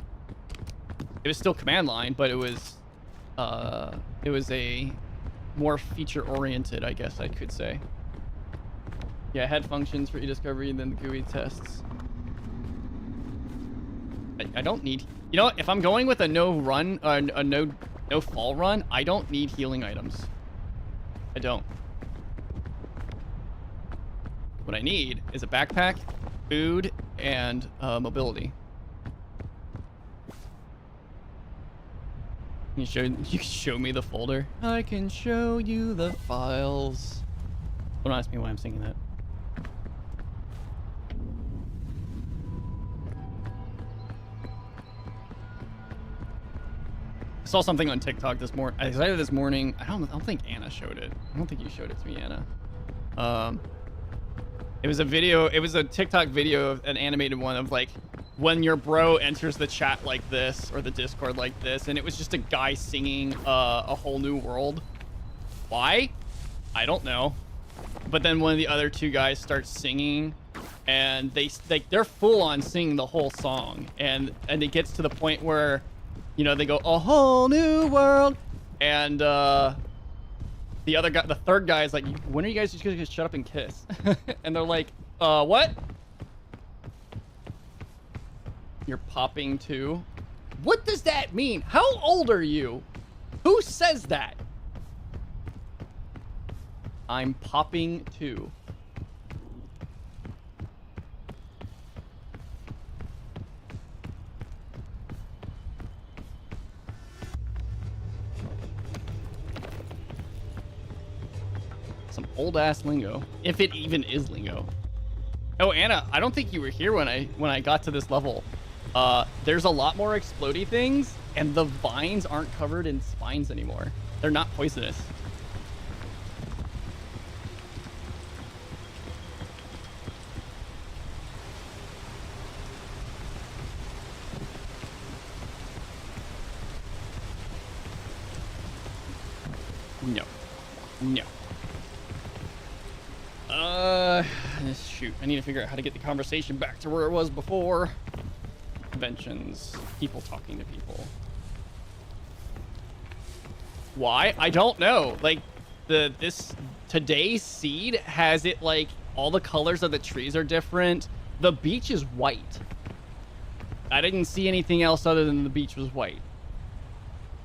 [SPEAKER 1] It was still command line, but it was a more feature-oriented, I guess I could say. Yeah, I had functions for e-discovery and then the GUI tests. I don't need, if I'm going with a no fall run, I don't need healing items. I don't. What I need is a backpack, food, and mobility. You can show me the folder. I can show you the files. Don't ask me why I'm singing that. I saw something on TikTok this morning. I decided this morning. I don't think Anna showed it. I don't think you showed it to me, Anna. It was a video. It was a TikTok video of an animated one of like when your bro enters the chat like this, or the Discord like this, and it was just a guy singing A Whole New World. Why? I don't know. But then one of the other two guys starts singing, and they're full on singing the whole song, and it gets to the point where, you know, they go a whole new world, and the other guy, the third guy, is like, when are you guys just gonna shut up and kiss? And they're like, what? You're popping too? What does that mean? How old are you? Who says that? I'm popping too. Some old ass lingo, if it even is lingo. Oh, Anna, I don't think you were here when I got to this level. There's a lot more explodey things, and the vines aren't covered in spines anymore. They're not poisonous. No. No. Shoot. I need to figure out how to get the conversation back to where it was before. Conventions. People talking to people. Why? I don't know. Like, today's seed has it, like, all the colors of the trees are different. The beach is white. I didn't see anything else other than the beach was white.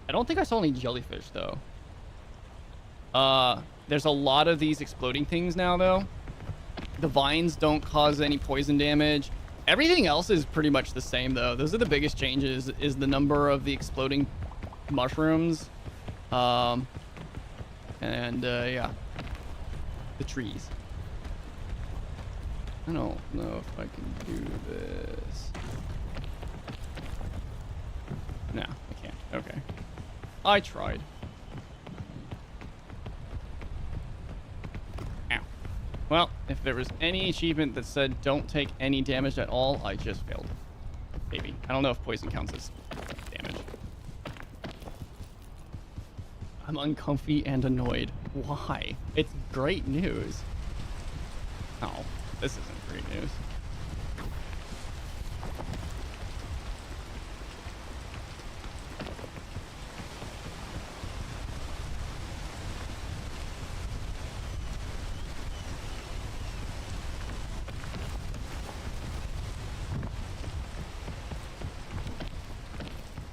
[SPEAKER 1] I don't think I saw any jellyfish, though. There's a lot of these exploding things now, though. The vines don't cause any poison damage. Everything else is pretty much the same, though. Those are the biggest changes, is the number of the exploding mushrooms. Yeah. The trees. I don't know if I can do this. No, I can't. Okay. I tried. Well, if there was any achievement that said don't take any damage at all, I just failed. Maybe. I don't know if poison counts as damage. I'm uncomfy and annoyed. Why? It's great news. Oh, this isn't great news.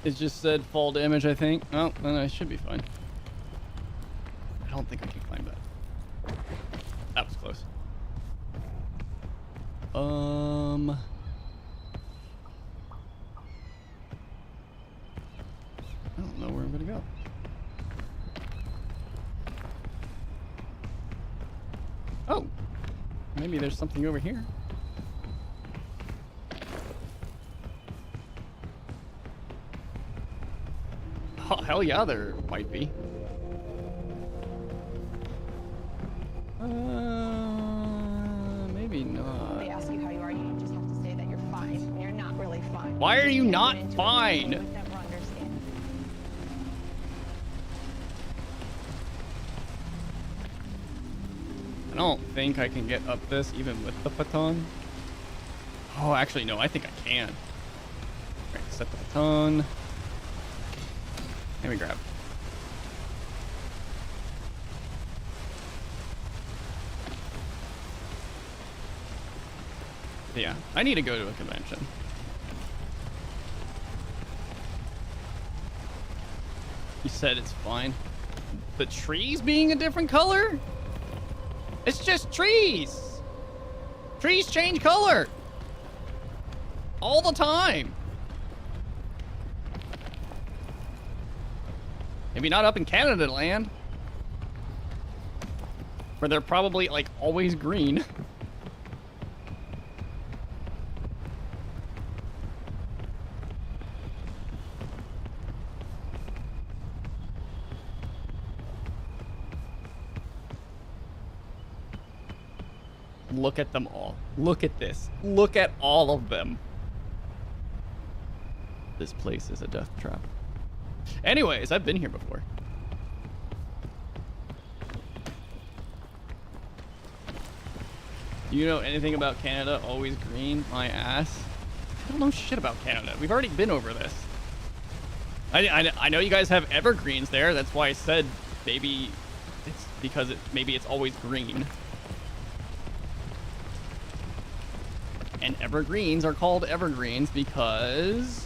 [SPEAKER 1] It just said fall damage, I think. Oh, then I should be fine. I don't think I can climb that. That was close. I don't know where I'm gonna go. Oh, maybe there's something over here. Oh, hell yeah, there might be. Maybe not.
[SPEAKER 2] They ask you how you are, you just have to say that you're fine. You're not really fine.
[SPEAKER 1] Why are you not fine?
[SPEAKER 2] You would never understand.
[SPEAKER 1] I don't think I can get up this even with the baton. Oh, actually, no, I think I can. Alright, set the baton. Let me grab. Yeah, I need to go to a convention. You said it's fine. The trees being a different color? It's just trees. Trees change color. All the time. Maybe not up in Canada land, where they're probably like always green. Look at them all. Look at this. Look at all of them. This place is a death trap. Anyways, I've been here before. Do you know anything about Canada? Always green? My ass. I don't know shit about Canada. We've already been over this. I know you guys have evergreens there. That's why I said maybe it's because maybe it's always green. And evergreens are called evergreens because...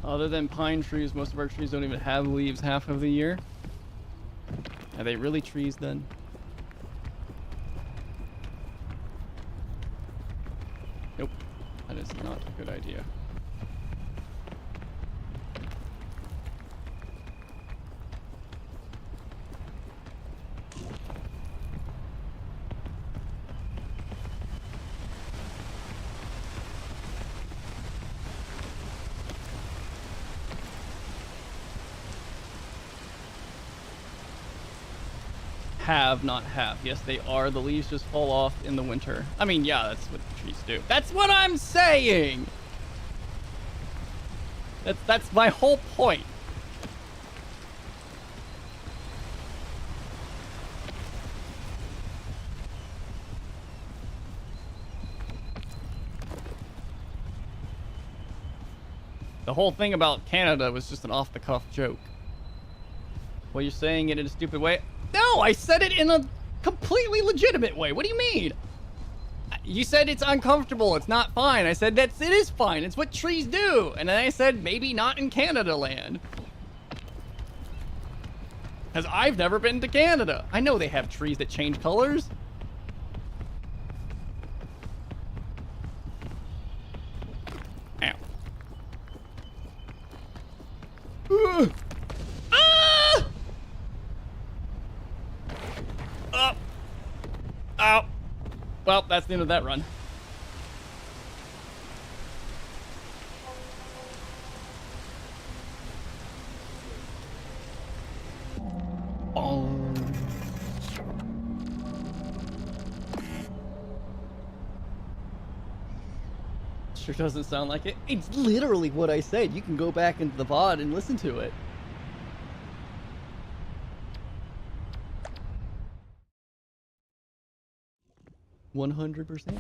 [SPEAKER 1] Other than pine trees, most of our trees don't even have leaves half of the year. Are they really trees then? Nope. That is not a good idea. Have, not have. Yes, they are. The leaves just fall off in the winter. I mean, yeah, that's what the trees do. That's what I'm saying! That's my whole point. The whole thing about Canada was just an off-the-cuff joke. Well, you're saying it in a stupid way? No, I said it in a completely legitimate way. What do you mean? You said it's uncomfortable. It's not fine. I said it is fine. It's what trees do. And then I said maybe not in Canada land. Because I've never been to Canada. I know they have trees that change colors. Ow. Ah! Ow. Well, that's the end of that run. Oh. Sure doesn't sound like it. It's literally what I said. You can go back into the VOD and listen to it. $100%.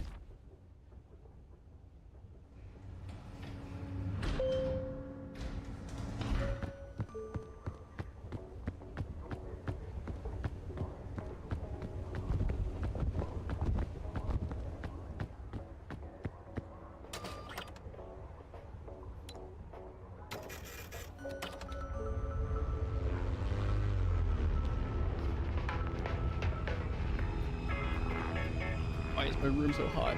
[SPEAKER 1] Why is my room so hot?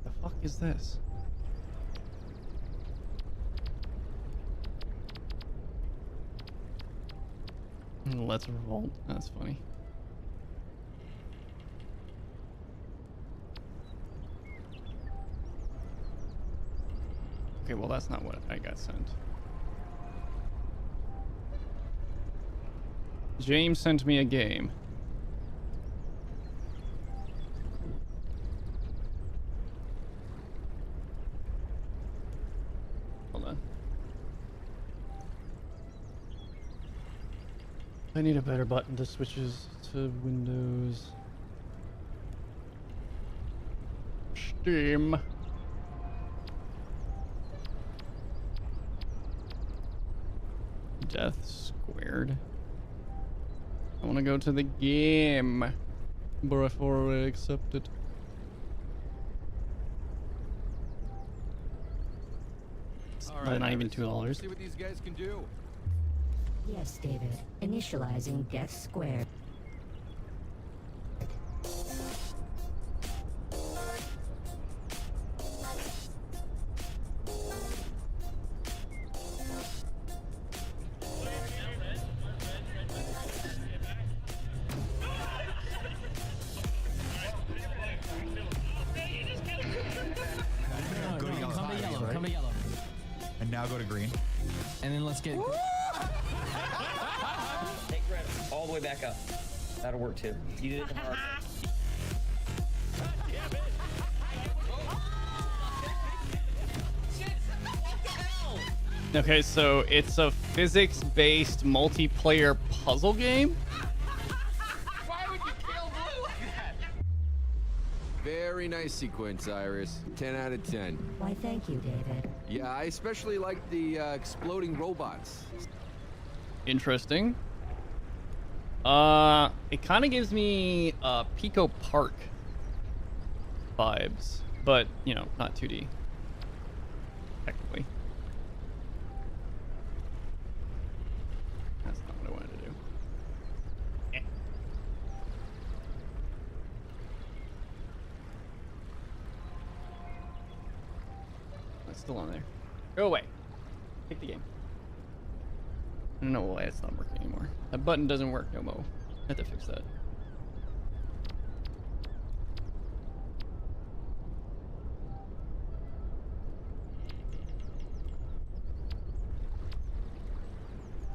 [SPEAKER 1] The fuck is this? Let's revolt. That's funny. Okay, well that's not what I got sent. James sent me a game. Hold on. I need a better button to switches to Windows. Steam. Death squared. I want to go to the game before I accept it.
[SPEAKER 3] It's
[SPEAKER 4] All
[SPEAKER 3] not even
[SPEAKER 4] Iris,
[SPEAKER 3] $2.
[SPEAKER 4] See what these guys can do.
[SPEAKER 5] Yes, David. Initializing Death Square.
[SPEAKER 6] Go to yellow.
[SPEAKER 7] Come to yellow. Come to yellow.
[SPEAKER 6] And now go to green.
[SPEAKER 7] And then let's get.
[SPEAKER 8] Take red all the way back up. That'll work too. You did it the hard way.
[SPEAKER 1] Okay, so it's a physics-based multiplayer puzzle game.
[SPEAKER 4] Why would you kill Blue like that? Very nice sequence, Iris. 10 out of 10.
[SPEAKER 5] Why, thank you, David.
[SPEAKER 4] Yeah, I especially like the exploding robots.
[SPEAKER 1] Interesting. It kind of gives me Pico Park vibes, but you know, not 2D. Technically. That's not what I wanted to do. Eh. It's still on there. Go away. Take the game. I don't know why it's not working anymore. That button doesn't work no more. I have to fix that.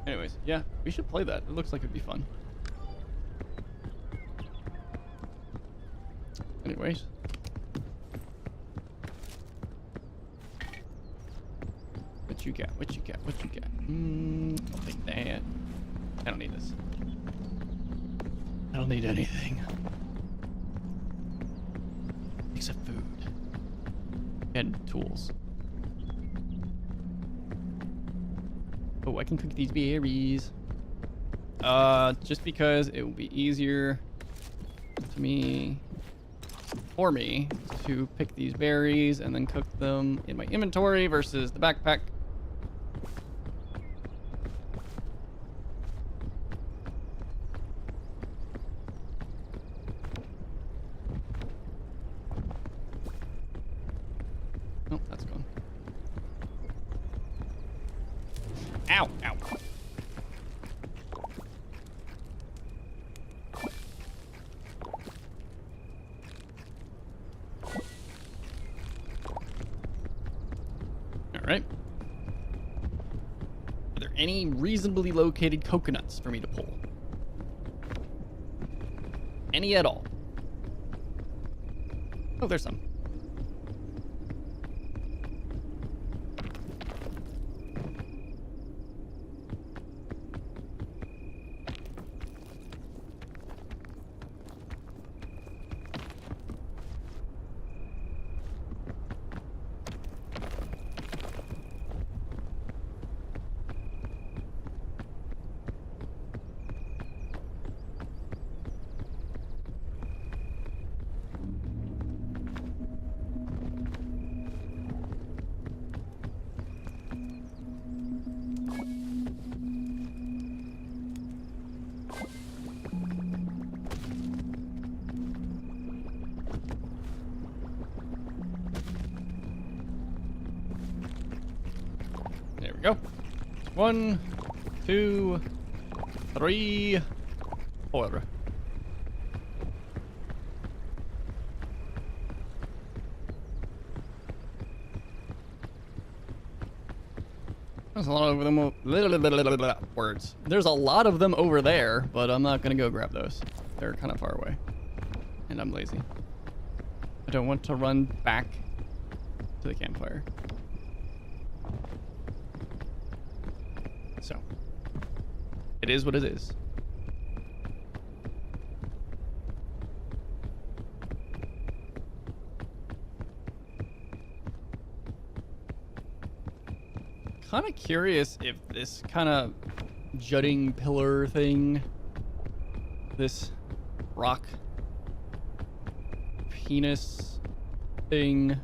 [SPEAKER 1] Anyways, yeah, we should play that. It looks like it'd be fun. Anyways. What you got? What you got? What you got? I'll take that. I don't need this. I don't need anything. Except food. And tools. Oh, I can cook these berries. Just because it will be easier for me to pick these berries and then cook them in my inventory versus the backpack. Oh, that's gone. Ow, ow. All right. Are there any reasonably located coconuts for me to pull? Any at all? Oh, there's some. There we go. 1, 2, 3, 4. There's a lot of them. Words. There's a lot of them over there, but I'm not gonna go grab those. They're kind of far away, and I'm lazy. I don't want to run back to the campfire. So, it is what it is. Kind of curious if this kind of jutting pillar thing, this rock penis thing,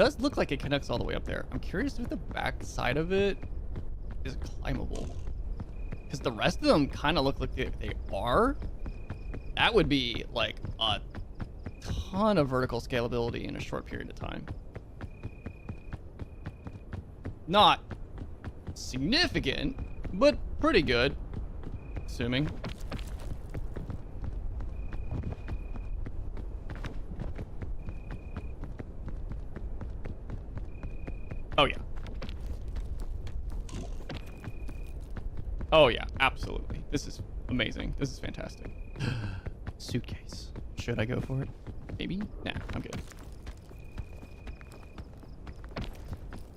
[SPEAKER 1] does look like it connects all the way up there. I'm curious if the back side of it is climbable. Because the rest of them kind of look like they are. That would be like a ton of vertical scalability in a short period of time. Not significant, but pretty good. Assuming. Oh, yeah. Oh, yeah, absolutely. This is amazing. This is fantastic. Suitcase. Should I go for it? Maybe? Nah, I'm good.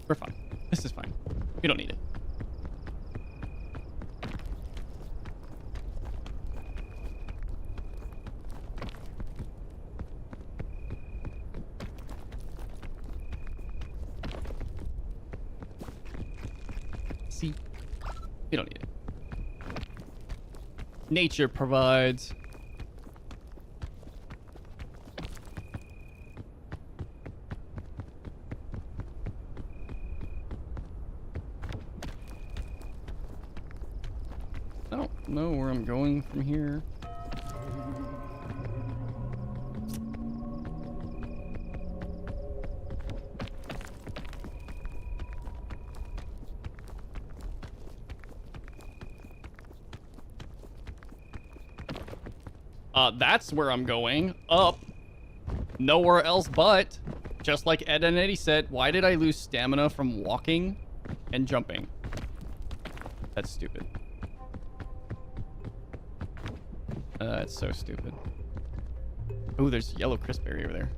[SPEAKER 1] We're fine. This is fine. We don't need it. See? We don't need it. Nature provides. I don't know where I'm going from here. That's where I'm going. Up. Nowhere else but. Just like Ed and Eddie said, why did I lose stamina from walking and jumping? That's stupid. It's so stupid. Oh, there's yellow crispberry over there.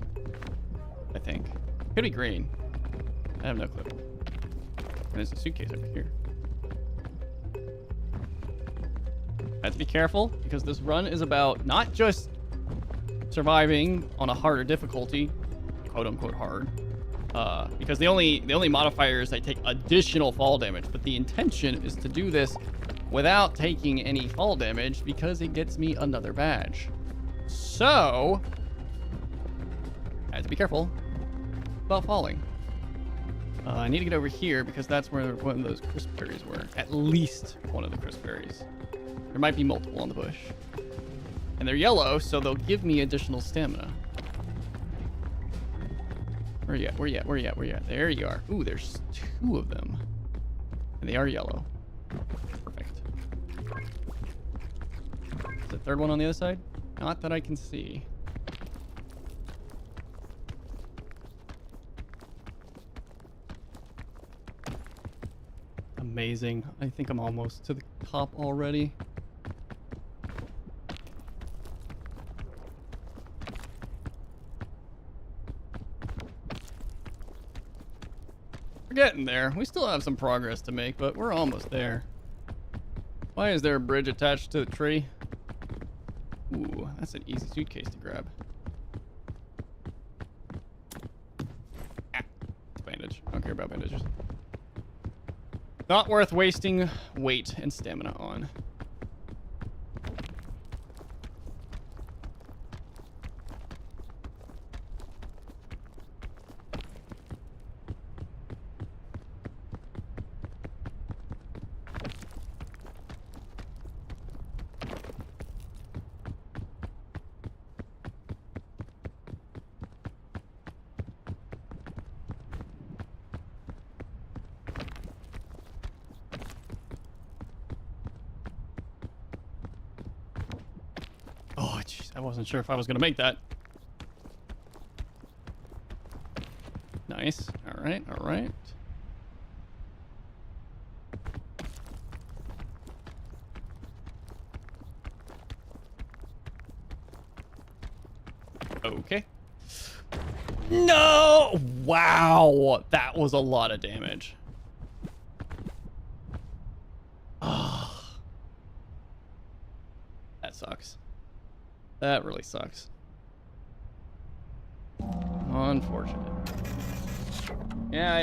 [SPEAKER 1] I think. Could be green. I have no clue. And there's a suitcase over here. I have to be careful because this run is about not just surviving on a harder difficulty, quote unquote hard, because the only modifier is I take additional fall damage, but the intention is to do this without taking any fall damage because it gets me another badge. So I have to be careful about falling. I need to get over here because that's where one of those crispberries were. At least one of the crispberries. There might be multiple on the bush. And they're yellow, so they'll give me additional stamina. Where you at? Where you at? Where you at? Where you at? There you are. Ooh, there's 2 of them. And they are yellow. Perfect. Is the 3rd one on the other side? Not that I can see. Amazing. I think I'm almost to the top already. We're getting there. We still have some progress to make, but we're almost there. Why is there a bridge attached to the tree? Ooh, that's an easy suitcase to grab. Ah, it's bandage. I don't care about bandages. Not worth wasting weight and stamina on. Oh, jeez, I wasn't sure if I was going to make that. Nice. All right, all right. Okay. No! Wow! That was a lot of damage. Oh. That sucks. That really sucks. Unfortunate. Yeah.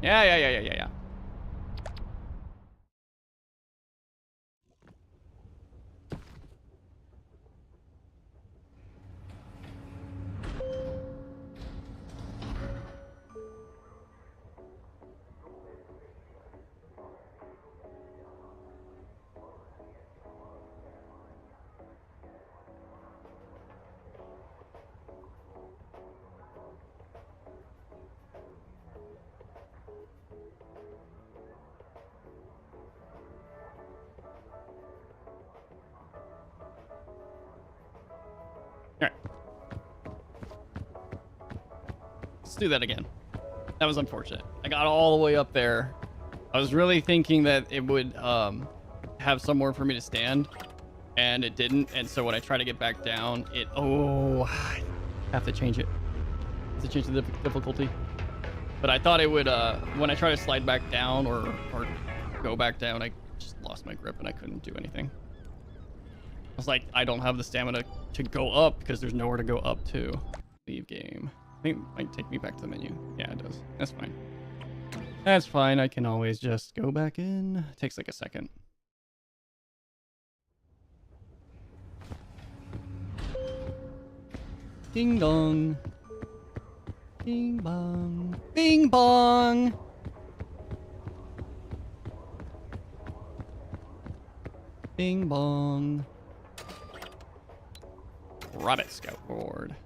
[SPEAKER 1] Yeah. Let's do that again. That was unfortunate. I got all the way up there. I was really thinking that it would have somewhere for me to stand, and it didn't. And so when I try to get back down, I have to change it. I have to change the difficulty. But I thought it would, when I try to slide back down or go back down, I just lost my grip and I couldn't do anything. I was like, I don't have the stamina to go up because there's nowhere to go up to. Leave game. I think it might take me back to the menu. Yeah, it does. That's fine. That's fine. I can always just go back in. It takes like a second. Ding dong. Bing bong. Bing bong. Bing bong. Rabbit Scout board.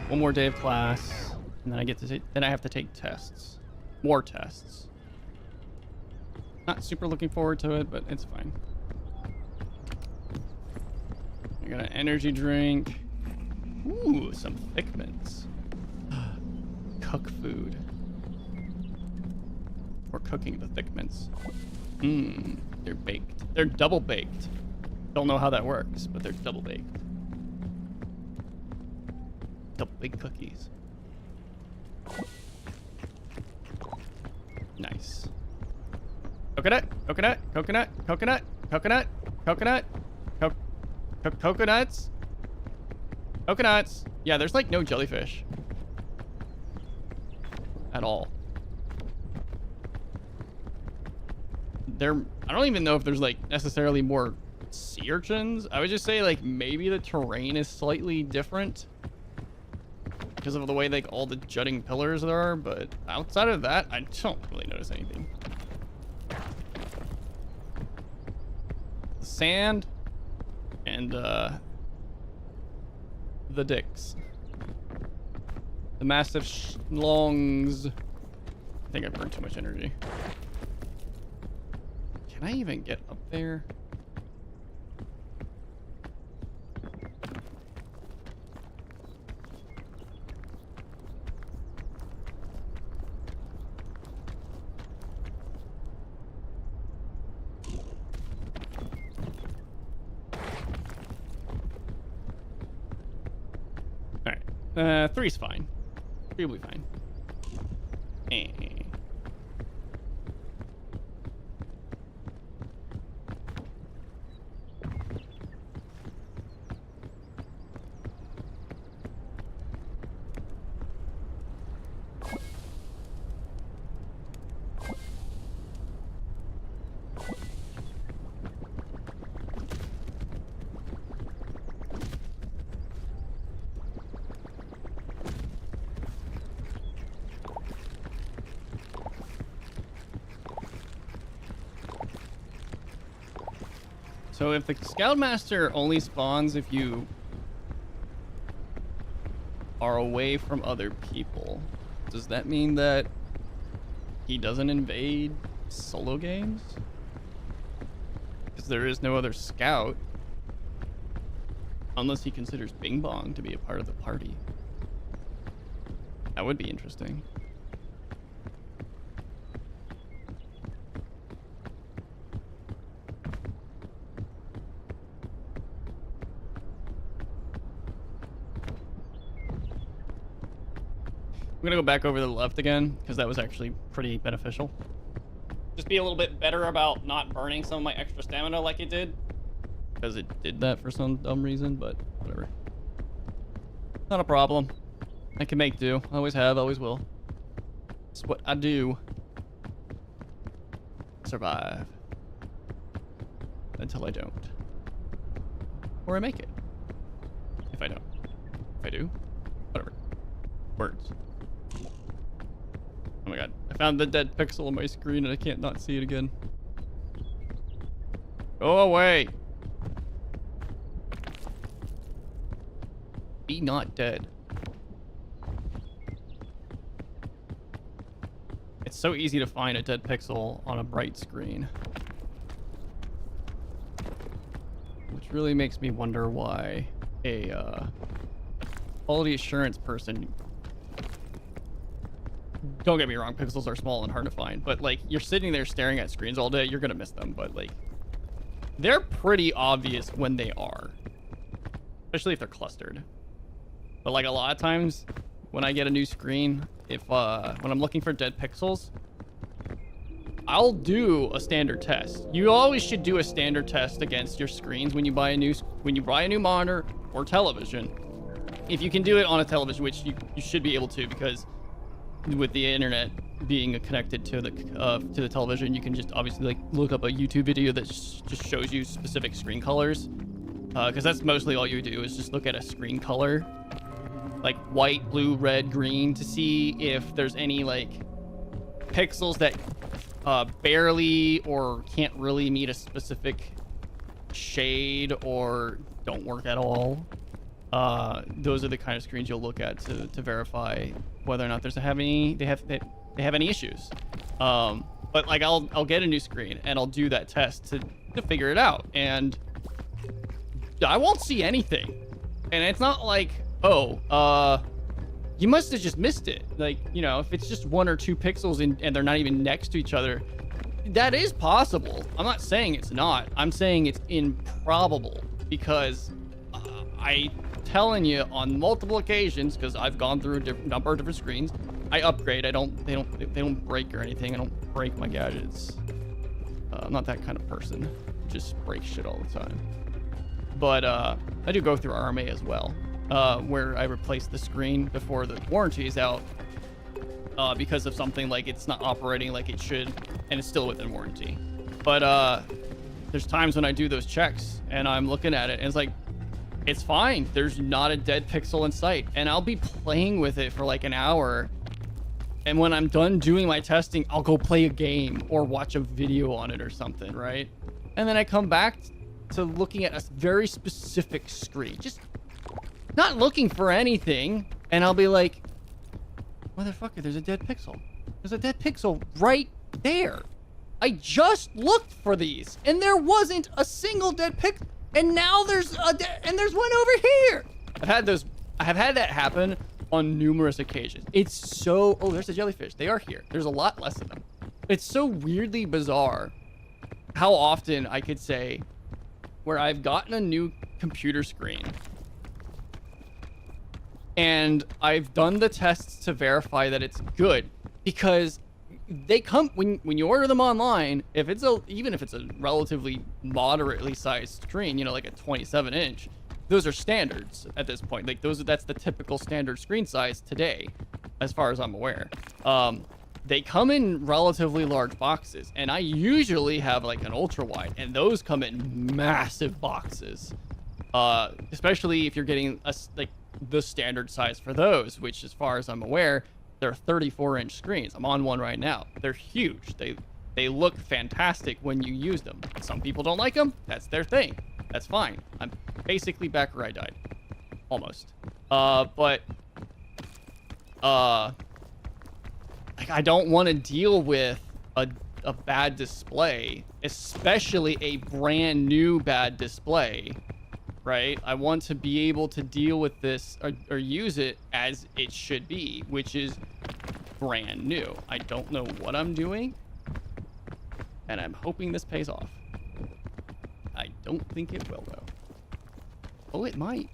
[SPEAKER 1] One more day of class, and then I get to then I have to take tests. More tests. Not super looking forward to it, but it's fine. I got an energy drink. Ooh, some Thick Mints. Cook food. We're cooking the Thick Mints. Mmm, they're baked. They're double baked. Don't know how that works, but they're double baked. Double baked cookies. Nice. Coconut, coconut, coconut, coconut, coconut, coconut, coconuts. Coconuts. Yeah, there's like no jellyfish at all. I don't even know if there's like necessarily more sea urchins. I would just say like maybe the terrain is slightly different because of the way like all the jutting pillars there are, but outside of that, I don't really notice anything. The sand and the dicks. The massive schlongs. I think I burned too much energy. Can I even get up there? Alright. 3's fine. 3 will be fine. So if the Scoutmaster only spawns if you are away from other people, does that mean that he doesn't invade solo games? Because there is no other scout. Unless he considers Bing Bong to be a part of the party. That would be interesting. I'm gonna go back over to the left again, because that was actually pretty beneficial. Just be a little bit better about not burning some of my extra stamina like it did. Because it did that for some dumb reason, but whatever. Not a problem. I can make do. Always have, always will. It's what I do. Survive. Until I don't. Or I make it. If I don't. If I do, whatever. Words. Oh my god. I found the dead pixel on my screen and I can't not see it again. Go away. Be not dead. It's so easy to find a dead pixel on a bright screen. This really makes me wonder why a quality assurance person. Don't get me wrong, pixels are small and hard to find, but like you're sitting there staring at screens all day, you're gonna miss them. But like, they're pretty obvious when they are, especially if they're clustered. But like a lot of times, when I get a new screen, if when I'm looking for dead pixels, I'll do a standard test. You always should do a standard test against your screens when you buy a new monitor or television. If you can do it on a television, which you should be able to, because with the internet being connected to the television, you can just obviously like look up a YouTube video that just shows you specific screen colors, because that's mostly all you do is just look at a screen color, like white, blue, red, green, to see if there's any like pixels that barely or can't really meet a specific shade or don't work at all. Those are the kind of screens you'll look at to verify whether or not they have any issues. But like I'll get a new screen and I'll do that test to figure it out, and I won't see anything. And it's not like, oh, you must have just missed it. Like, you know, if it's just 1 or 2 pixels and they're not even next to each other, that is possible. I'm not saying it's not. I'm saying it's improbable, because I telling you on multiple occasions, because I've gone through a number of different screens. I upgrade. They don't break or anything. I don't break my gadgets. I'm not that kind of person. Just break shit all the time. But I do go through RMA as well, where I replace the screen before the warranty is out, because of something like it's not operating like it should, and it's still within warranty. But there's times when I do those checks and I'm looking at it and it's like, it's fine. There's not a dead pixel in sight, and I'll be playing with it for like an hour. And when I'm done doing my testing, I'll go play a game or watch a video on it or something, right? And then I come back to looking at a very specific screen, just not looking for anything. And I'll be like, motherfucker, there's a dead pixel. There's a dead pixel right there. I just looked for these and there wasn't a single dead pixel. And now there's one over here. I have had that happen on numerous occasions. It's so, oh, there's a jellyfish. They are here. There's a lot less of them. It's so weirdly bizarre how often I could say where I've gotten a new computer screen and I've done the tests to verify that it's good, because they come when you order them online. Even if it's a relatively moderately sized screen, you know, like a 27-inch, those are standards at this point. Like that's the typical standard screen size today, as far as I'm aware. They come in relatively large boxes, and I usually have like an ultra wide, and those come in massive boxes. Especially if you're getting the standard size for those, which, as far as I'm aware, they're 34-inch screens. I'm on one right now. They're huge. They look fantastic when you use them. Some people don't like them. That's their thing. That's fine. I'm basically back where I died. Almost. But like, I don't want to deal with a bad display, especially a brand new bad display, right? I want to be able to deal with this or use it as it should be, which is brand new. I don't know what I'm doing, and I'm hoping this pays off. I don't think it will, though. Oh, it might.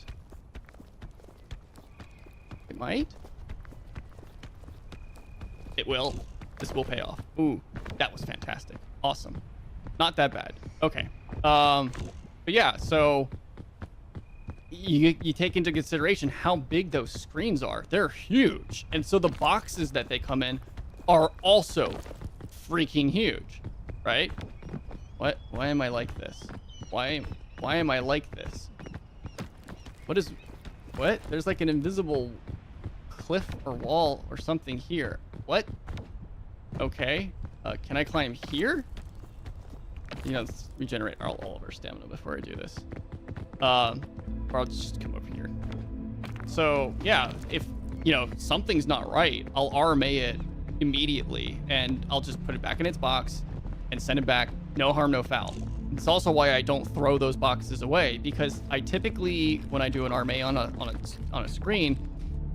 [SPEAKER 1] It might. It will. This will pay off. Ooh, that was fantastic. Awesome. Not that bad. Okay. But yeah, so you take into consideration how big those screens are. They're huge. And so the boxes that they come in are also freaking huge, right? Why am I like this? Why am I like this? What? There's like an invisible cliff or wall or something here. What? Okay. Can I climb here? You know, let's regenerate all of our stamina before I do this. Or I'll just come over here. So yeah, if you know something's not right, I'll RMA it immediately, and I'll just put it back in its box and send it back. No harm, no foul. It's also why I don't throw those boxes away, because I typically, when I do an RMA on a screen,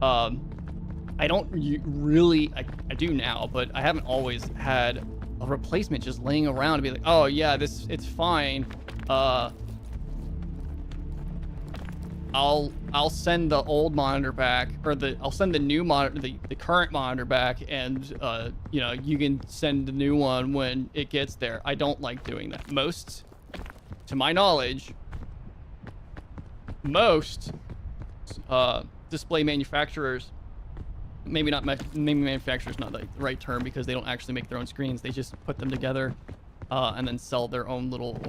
[SPEAKER 1] I don't really, I do now, but I haven't always had a replacement just laying around to be like, oh yeah, it's fine. I'll send the old monitor back, or I'll send the new monitor, the current monitor back, and you know, you can send the new one when it gets there. I don't like doing that. To my knowledge, most display manufacturers, maybe manufacturers not the right term, because they don't actually make their own screens. They just put them together and then sell their own little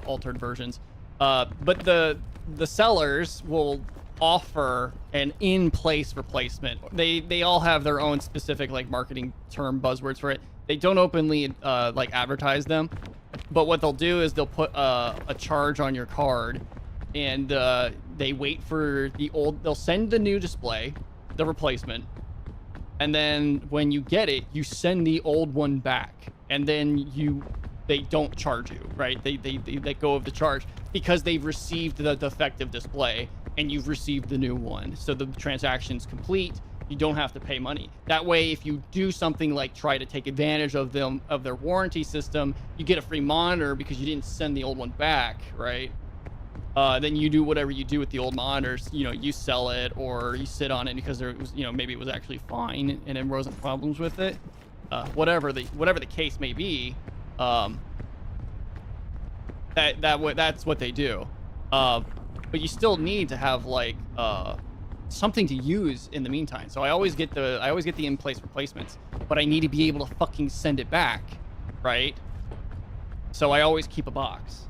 [SPEAKER 1] altered versions. But the sellers will offer an in-place replacement. They all have their own specific like marketing term buzzwords for it. They don't openly like advertise them, but what they'll do is they'll put a charge on your card, and they wait for they'll send the new display, the replacement, and then when you get it, you send the old one back, and then they don't charge you, right? They let go of the charge because they've received the defective display and you've received the new one. So the transaction's complete. You don't have to pay money. That way, if you do something like try to take advantage of their warranty system, you get a free monitor because you didn't send the old one back, right? Then you do whatever you do with the old monitors. You know, you sell it or you sit on it because there was, you know, maybe it was actually fine and there wasn't problems with it. Whatever the case may be. That's what they do. But you still need to have like something to use in the meantime. So I always get the in-place replacements, but I need to be able to fucking send it back, right? So I always keep a box.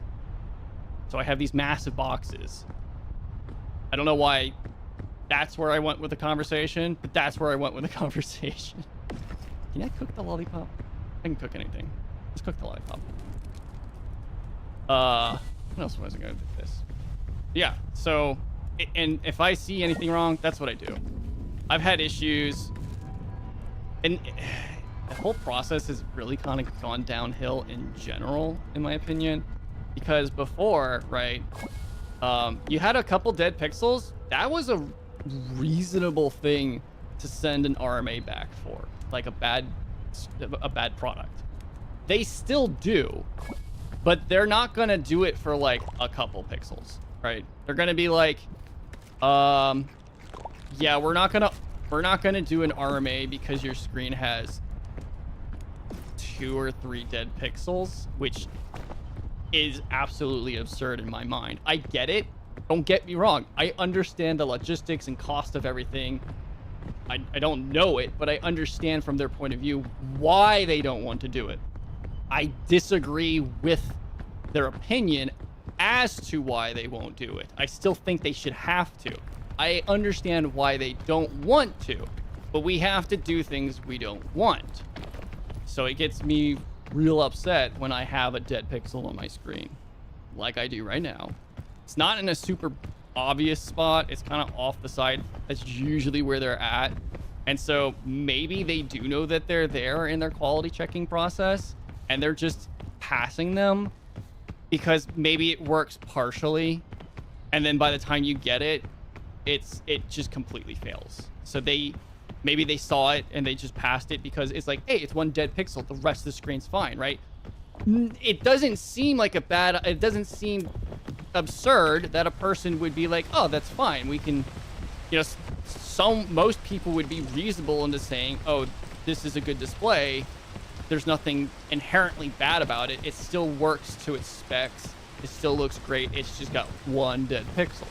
[SPEAKER 1] So I have these massive boxes. I don't know why that's where I went with the conversation, but that's where I went with the conversation. Can I cook the lollipop? I can cook anything. Let's cook the lollipop. What else was I going to do this? Yeah, so, and if I see anything wrong, that's what I do. I've had issues, and the whole process has really kind of gone downhill in general, in my opinion, because before, right, you had a couple dead pixels. That was a reasonable thing to send an RMA back for, like a bad product. They still do, but they're not gonna do it for like a couple pixels, right? They're gonna be like, yeah, we're not gonna do an RMA because your screen has 2 or 3 dead pixels, which is absolutely absurd in my mind. I get it. Don't get me wrong. I understand the logistics and cost of everything. I don't know it, but I understand from their point of view why they don't want to do it. I disagree with their opinion as to why they won't do it. I still think they should have to. I understand why they don't want to, but we have to do things we don't want. So it gets me real upset when I have a dead pixel on my screen, like I do right now. It's not in a super obvious spot. It's kind of off the side. That's usually where they're at. And so maybe they do know that they're there in their quality checking process, and they're just passing them because maybe it works partially, and then by the time you get it, it just completely fails. So maybe they saw it and they just passed it because it's like, hey, it's one dead pixel, the rest of the screen's fine, right? It doesn't seem like it doesn't seem absurd that a person would be like, oh, that's fine, we can, you know, most people would be reasonable into saying, oh, this is a good display. There's nothing inherently bad about it. It still works to its specs. It still looks great. It's just got one dead pixel.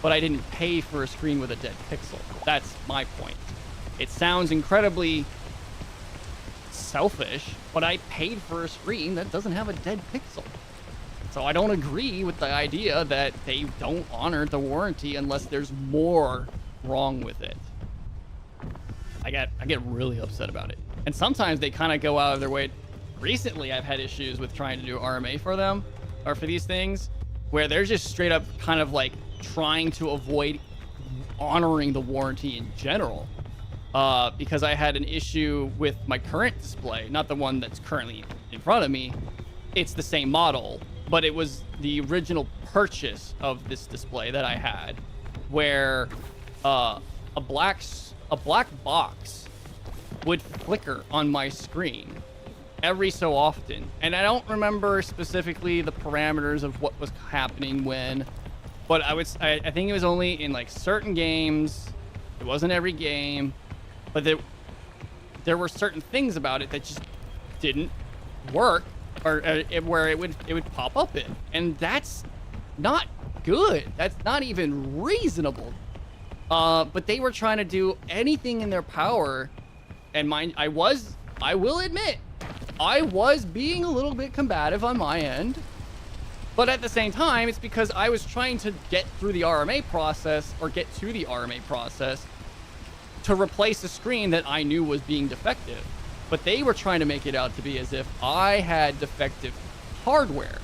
[SPEAKER 1] But I didn't pay for a screen with a dead pixel. That's my point. It sounds incredibly selfish, but I paid for a screen that doesn't have a dead pixel. So I don't agree with the idea that they don't honor the warranty unless there's more wrong with it. I get really upset about it. And sometimes they kind of go out of their way. Recently, I've had issues with trying to do RMA for them, or for these things, where they're just straight up kind of like trying to avoid honoring the warranty in general. Because I had an issue with my current display, not the one that's currently in front of me. It's the same model, but it was the original purchase of this display that I had, where a black box would flicker on my screen every so often, and I don't remember specifically the parameters of what was happening when, but I think it was only in like certain games. It wasn't every game, but there were certain things about it that just didn't work, or where it would pop up in, and that's not good. That's not even reasonable. But they were trying to do anything in their power, and I will admit, I was being a little bit combative on my end, but at the same time, it's because I was trying to get through the RMA process, or get to the RMA process, to replace a screen that I knew was being defective. But they were trying to make it out to be as if I had defective hardware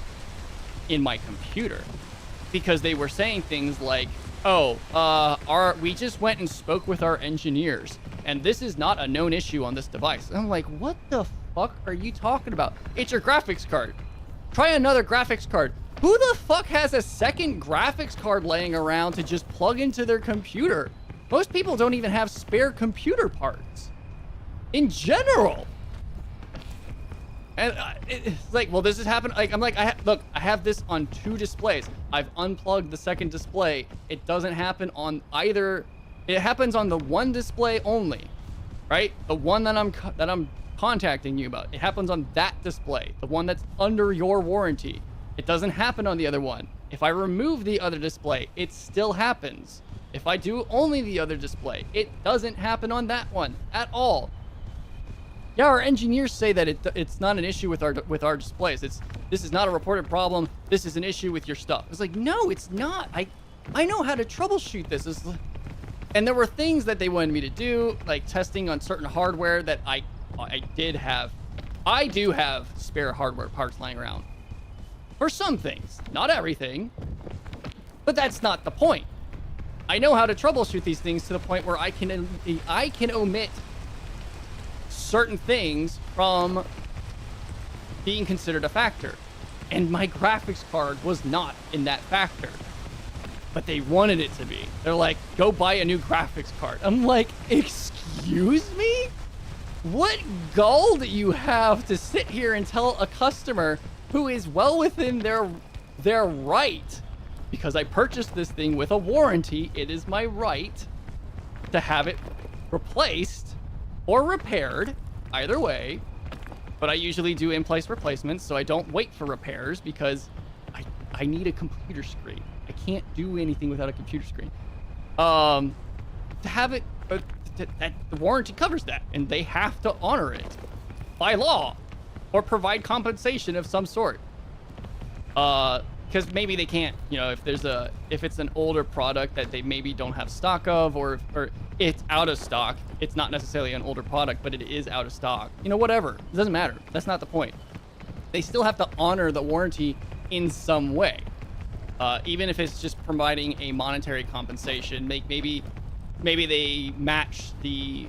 [SPEAKER 1] in my computer, because they were saying things like, we just went and spoke with our engineers, and this is not a known issue on this device. And I'm like, what the fuck are you talking about? It's your graphics card. Try another graphics card. Who the fuck has a second graphics card laying around to just plug into their computer? Most people don't even have spare computer parts in general. And it's like, well, this has happened. Like, I'm like, look, I have this on 2 displays. I've unplugged the second display. It doesn't happen on either. It happens on the one display only, right? The one that I'm contacting you about. It happens on that display, the one that's under your warranty. It doesn't happen on the other one. If I remove the other display, it still happens. If I do only the other display, it doesn't happen on that one at all. Yeah, our engineers say that it's not an issue with our displays. This is not a reported problem. This is an issue with your stuff. It's like, no, it's not. I know how to troubleshoot this. And there were things that they wanted me to do, like testing on certain hardware that I did have. I do have spare hardware parts lying around for some things, not everything, but that's not the point. I know how to troubleshoot these things to the point where I can omit certain things from being considered a factor, and my graphics card was not in that factor, but they wanted it to be. They're like, go buy a new graphics card. I'm like, excuse me? What gall do you have to sit here and tell a customer who is well within their right? Because I purchased this thing with a warranty, it is my right to have it replaced or repaired, either way. But I usually do in-place replacements, so I don't wait for repairs, because I need a computer screen. I can't do anything without a computer screen. To have it, the warranty covers that, and they have to honor it by law, or provide compensation of some sort. Because maybe they can't, if it's an older product that they maybe don't have stock of, or it's out of stock. It's not necessarily an older product, but it is out of stock. Whatever. It doesn't matter. That's not the point. They still have to honor the warranty in some way. Even if it's just providing a monetary compensation, maybe they match the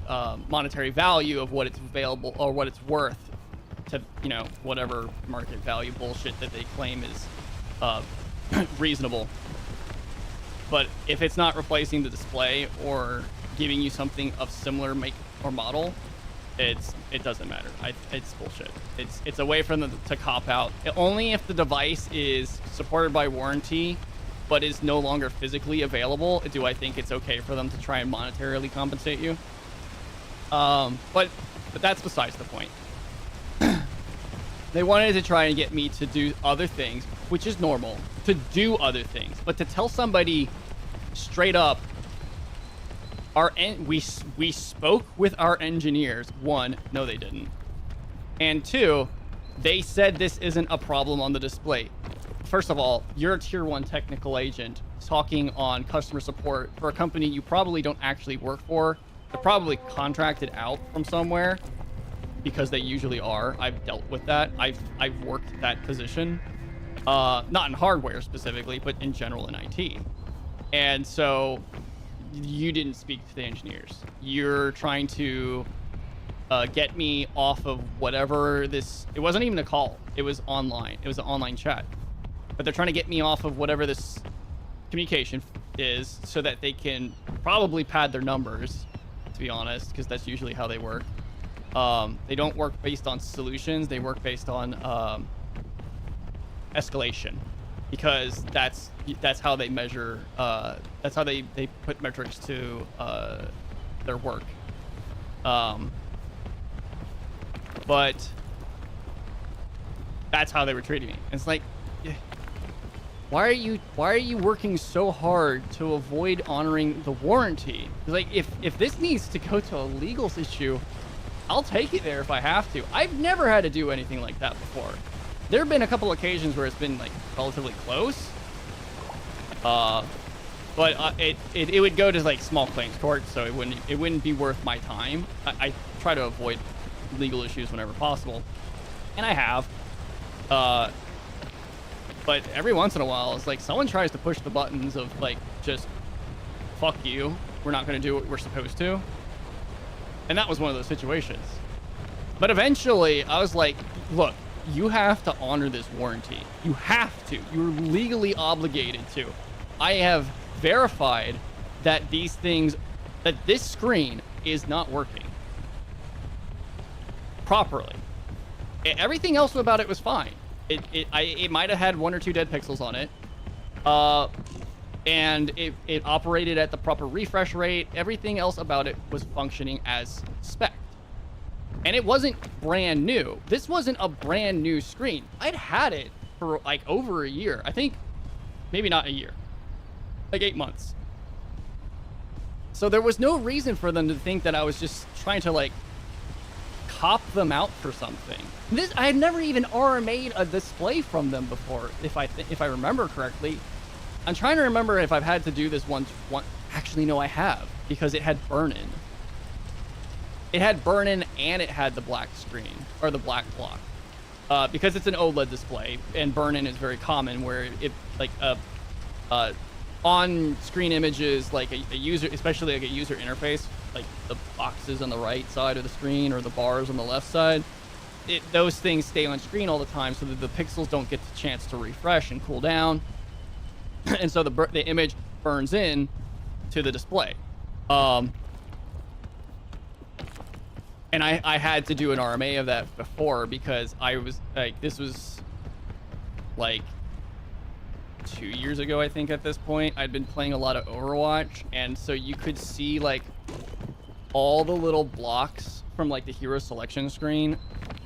[SPEAKER 1] monetary value of what it's available or what it's worth to, whatever market value bullshit that they claim is reasonable. But if it's not replacing the display or giving you something of similar make or model, it doesn't matter. It's bullshit. It's a way for them to cop out. Only if the device is supported by warranty but is no longer physically available do I think it's okay for them to try and monetarily compensate you. But that's besides the point. They wanted to try and get me to do other things, which is normal, to do other things. But to tell somebody straight up, we spoke with our engineers. 1, no, they didn't. And 2, they said this isn't a problem on the display. First of all, you're a tier 1 technical agent talking on customer support for a company you probably don't actually work for. They're probably contracted out from somewhere, because they usually are. I've dealt with that. I've worked that position, not in hardware specifically, but in general in IT. And so you didn't speak to the engineers. You're trying to get me off of whatever this. It wasn't even a call. It was online. It was an online chat. but they're trying to get me off of whatever this communication is so that they can probably pad their numbers, to be honest, because that's usually how they work. They don't work based on solutions. They work based on escalation, because that's how they measure. That's how they put metrics to their work. But that's how they were treating me. It's like, why are you working so hard to avoid honoring the warranty? Like, if this needs to go to a legal issue, I'll take it there if I have to. I've never had to do anything like that before. There have been a couple occasions where it's been like relatively close. But it would go to like small claims court, so it wouldn't be worth my time. I try to avoid legal issues whenever possible, and I have. But every once in a while, it's like someone tries to push the buttons of like, just fuck you. We're not going to do what we're supposed to. And that was one of those situations. But eventually, I was like, look, you have to honor this warranty. You have to. You're legally obligated to. I have verified that these things, that this screen is not working properly. Everything else about it was fine. It might have had 1 or 2 dead pixels on it. And it operated at the proper refresh rate. Everything else about it was functioning as spec. And it wasn't brand new. This wasn't a brand new screen. I'd had it for like over a year. I think maybe not a year. Like 8 months. So there was no reason for them to think that I was just trying to like cop them out for something. I had never even RMA'd a display from them before, if I remember correctly. I'm trying to remember if I've had to do this once. Actually, no, I have, because it had burn-in. It had burn-in and it had the black screen, or the black block. Because it's an OLED display, and burn-in is very common, where it like on-screen images, like a user, especially like a user interface, like the boxes on the right side of the screen or the bars on the left side, those things stay on screen all the time, so that the pixels don't get the chance to refresh and cool down. And so the image burns in to the display. And I had to do an RMA of that before, because I was like, this was like 2 years ago, I think. At this point, I'd been playing a lot of Overwatch, and so you could see like all the little blocks from like the hero selection screen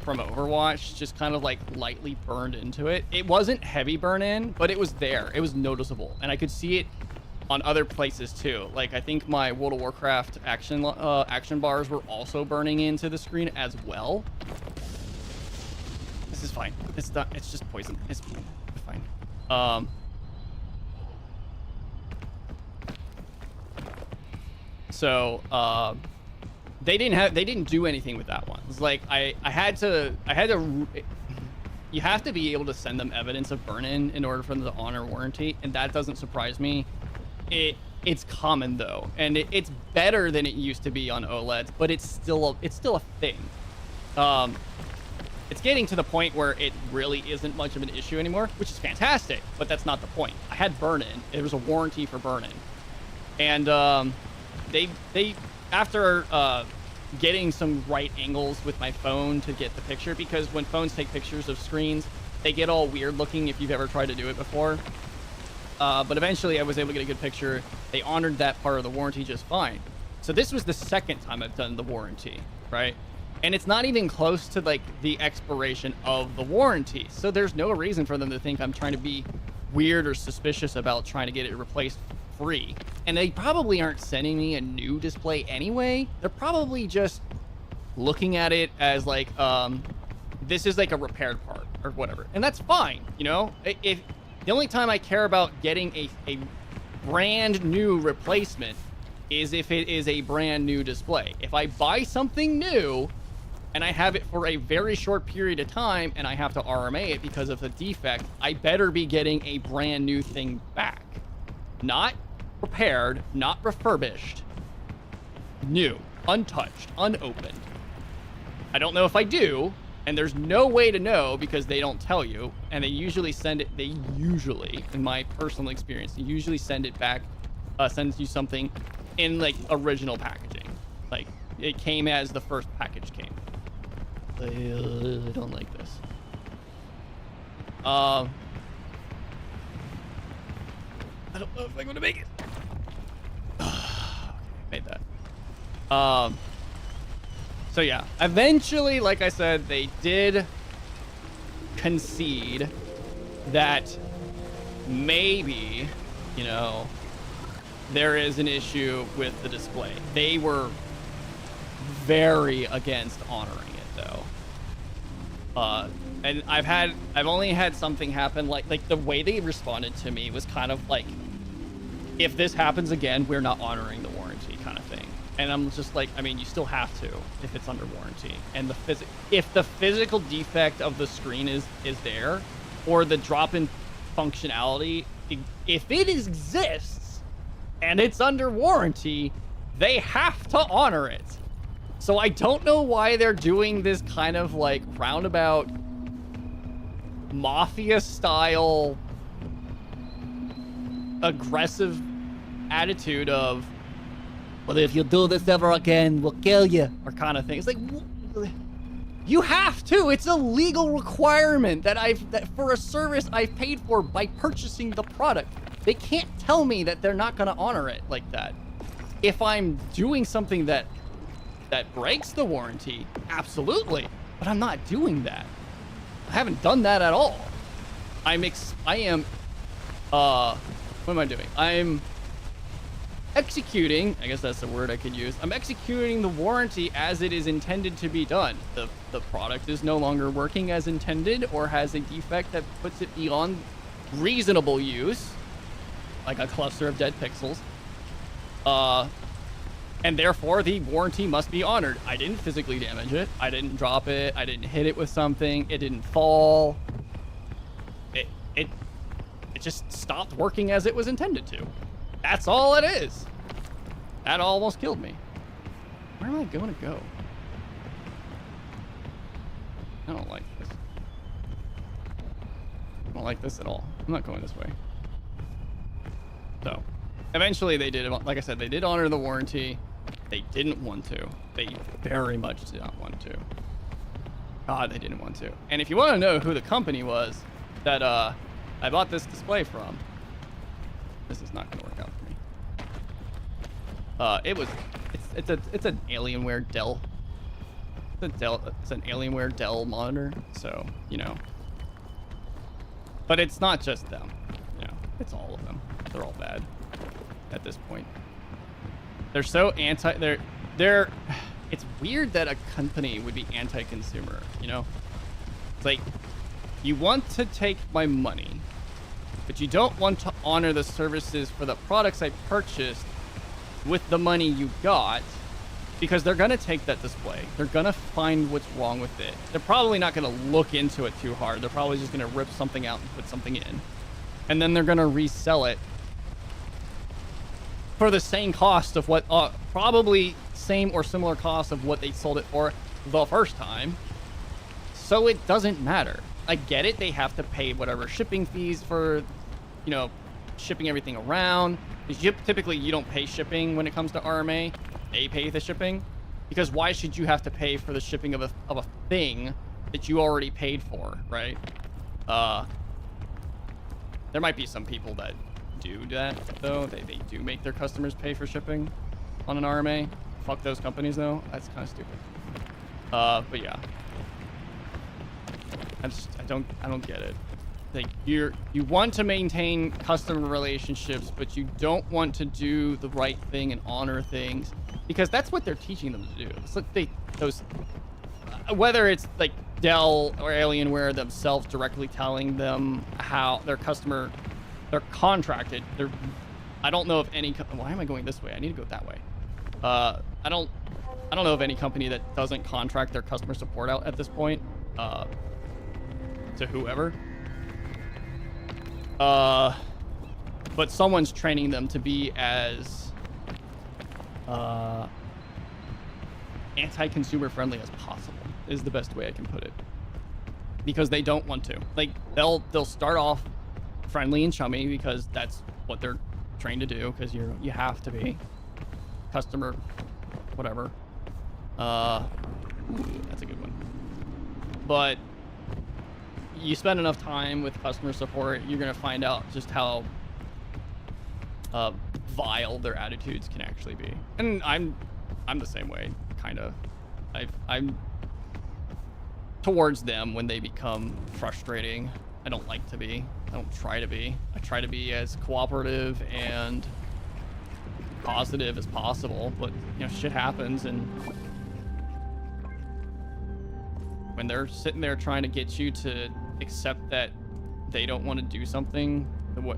[SPEAKER 1] from Overwatch just kind of like lightly burned into it. It wasn't heavy burn in, but it was there. It was noticeable, and I could see it on other places too. Like, I think my World of Warcraft action bars were also burning into the screen as well. This is fine. It's not. It's just poison. It's fine. So they didn't do anything with that one. It's like I had to. You have to be able to send them evidence of burn-in in order for them to honor warranty, and that doesn't surprise me. It's common though, and it's better than it used to be on OLEDs, but it's still a thing. It's getting to the point where it really isn't much of an issue anymore, which is fantastic, but that's not the point. I had burn-in. There was a warranty for burn-in, and they after getting some right angles with my phone to get the picture, because when phones take pictures of screens, they get all weird looking if you've ever tried to do it before. But eventually I was able to get a good picture. They honored that part of the warranty just fine. So this was the second time I've done the warranty, right? And it's not even close to like the expiration of the warranty. So there's no reason for them to think I'm trying to be weird or suspicious about trying to get it replaced free. And they probably aren't sending me a new display anyway. They're probably just looking at it as like, this is like a repaired part or whatever. And that's fine, you know? If the only time I care about getting a brand new replacement is if it is a brand new display. If I buy something new and I have it for a very short period of time and I have to RMA it because of the defect, I better be getting a brand new thing back. Not repaired, not refurbished, new, untouched, unopened. I don't know if I do, And there's no way to know because they don't tell you. And they usually send it, in my personal experience, they usually send it back, sends you something in like original packaging. Like it came as the first package came. I don't like this. I don't know if I'm gonna make it. Made that. So yeah, eventually, like I said, they did concede that maybe, you know, there is an issue with the display. They were very against honoring it though. And I've only had something happen like the way they responded to me was kind of like, if this happens again, we're not honoring the warranty kind of thing. And I'm just like, I mean, you still have to if it's under warranty. And if the physical defect of the screen is there, or the drop-in functionality, if it exists and it's under warranty, they have to honor it. So I don't know why they're doing this kind of like roundabout mafia style aggressive attitude of, well, if you do this ever again, we'll kill you, or kind of thing. It's like, you have to. It's a legal requirement that for a service I've paid for by purchasing the product. They can't tell me that they're not going to honor it like that. If I'm doing something that breaks the warranty, absolutely. But I'm not doing that. I haven't done that at all. What am I doing? I'm executing, I guess that's the word I could use. I'm executing the warranty as it is intended to be done. The product is no longer working as intended or has a defect that puts it beyond reasonable use, like a cluster of dead pixels. And therefore the warranty must be honored. I didn't physically damage it. I didn't drop it. I didn't hit it with something. It didn't fall. It just stopped working as it was intended to. That's all it is. That almost killed me. Where am I going to go? I don't like this. I don't like this at all. I'm not going this way. So, eventually they did, like I said, they did honor the warranty. They didn't want to. They very much did not want to. God, they didn't want to. And if you want to know who the company was that I bought this display from, this is not going to work out for me. It's an Alienware Dell. It's an Alienware Dell monitor, so you know. But it's not just them. You know, it's all of them. They're all bad at this point. They're so they're it's weird that a company would be anti-consumer, you know? It's like, you want to take my money, but you don't want to honor the services for the products I purchased with the money you got, because they're going to take that display. They're going to find what's wrong with it. They're probably not going to look into it too hard. They're probably just going to rip something out and put something in. And then they're going to resell it for the same cost of what, probably same or similar cost of what they sold it for the first time. So it doesn't matter. I get it. They have to pay whatever shipping fees for, you know, shipping everything around. Typically, you don't pay shipping when it comes to RMA. They pay the shipping, because why should you have to pay for the shipping of a thing that you already paid for, right? There might be some people that do that though. They do make their customers pay for shipping on an RMA. Fuck those companies though. That's kind of stupid. But yeah, I don't get it. Like, you want to maintain customer relationships, but you don't want to do the right thing and honor things, because that's what they're teaching them to do. It's like whether it's like Dell or Alienware themselves directly telling them how they're contracted. I don't know of any. Why am I going this way? I need to go that way. I don't know of any company that doesn't contract their customer support out at this point to whoever. But someone's training them to be as anti-consumer friendly as possible, is the best way I can put it. because they don't want to. Like they'll start off friendly and chummy because that's what they're trained to do, because you have to be customer whatever. That's a good one. But you spend enough time with customer support, you're gonna find out just how vile their attitudes can actually be. And I'm the same way, kind of. I'm towards them when they become frustrating. I don't like to be. I don't try to be. I try to be as cooperative and positive as possible, but you know, shit happens, and when they're sitting there trying to get you to accept that they don't want to do something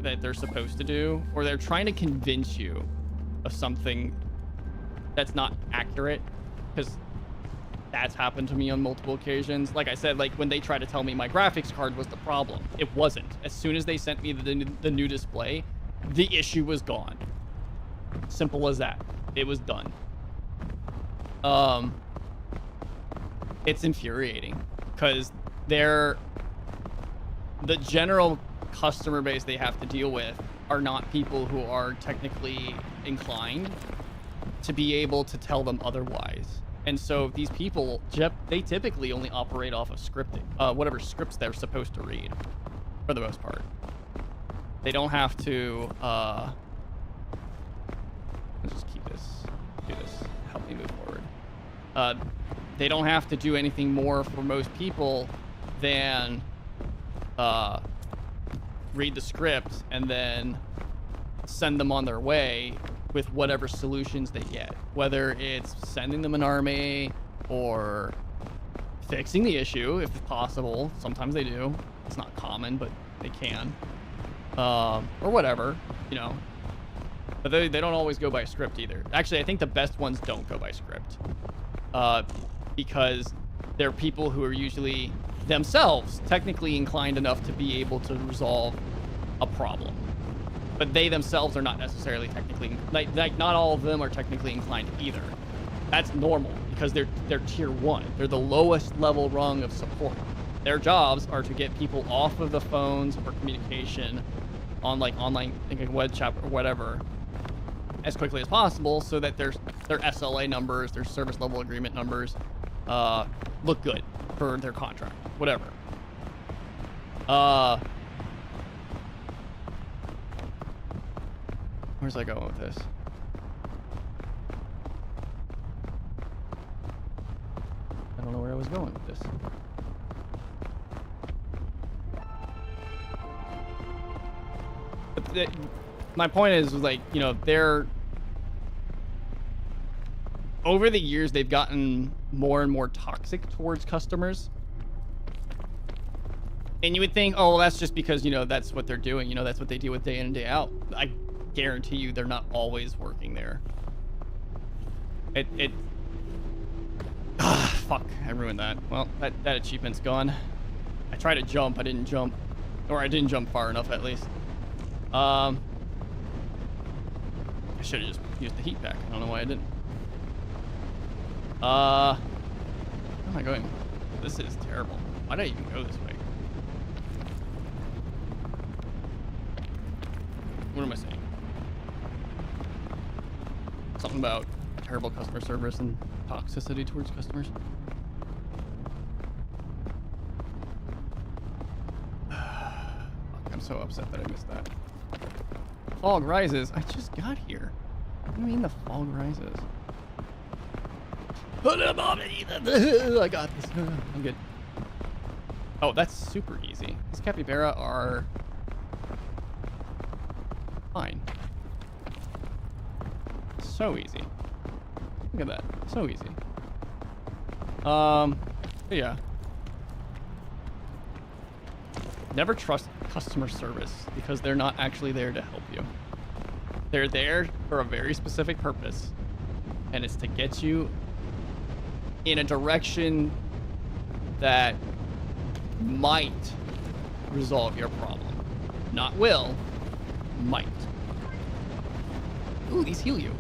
[SPEAKER 1] that they're supposed to do, or they're trying to convince you of something that's not accurate, because that's happened to me on multiple occasions. Like I said, like when they try to tell me my graphics card was the problem, it wasn't. As soon as they sent me the new display, the issue was gone. Simple as that. It was done. It's infuriating because the general customer base they have to deal with are not people who are technically inclined to be able to tell them otherwise. And so these people, they typically only operate off of scripting, whatever scripts they're supposed to read, for the most part. They don't have to, let's just do this, help me move forward. They don't have to do anything more for most people than read the script and then send them on their way with whatever solutions they get, whether it's sending them an army or fixing the issue if possible. Sometimes they do. It's not common, but they can, or whatever, you know. But they don't always go by script either. Actually, I think the best ones don't go by script, because they're people who are usually themselves technically inclined enough to be able to resolve a problem. But they themselves are not necessarily technically, like not all of them are technically inclined either. That's normal because they're tier 1. They're the lowest level rung of support. Their jobs are to get people off of the phones or communication on like online, like a web chat or whatever, as quickly as possible, so that their SLA numbers, their service level agreement numbers, look good for their contract, whatever. Where's I going with this? I don't know where I was going with this. But my point is, like, you know, over the years, they've gotten more and more toxic towards customers. And you would think, oh, well, that's just because, you know, that's what they're doing. You know, that's what they deal with day in and day out. I guarantee you they're not always working there. Fuck, I ruined that. Well, that achievement's gone. I tried to jump, I didn't jump. Or I didn't jump far enough, at least. I should have just used the heat pack. I don't know why I didn't. Where am I going? This is terrible. Why did I even go this way? What am I saying? Something about terrible customer service and toxicity towards customers. I'm so upset that I missed that. Fog rises. I just got here. What do you mean the fog rises? I got this. I'm good. Oh, that's super easy. These capybara are fine. So easy. Look at that. So easy. Yeah. Never trust customer service because they're not actually there to help you. They're there for a very specific purpose, and it's to get you in a direction that might resolve your problem. Not will, might. Ooh, these heal you.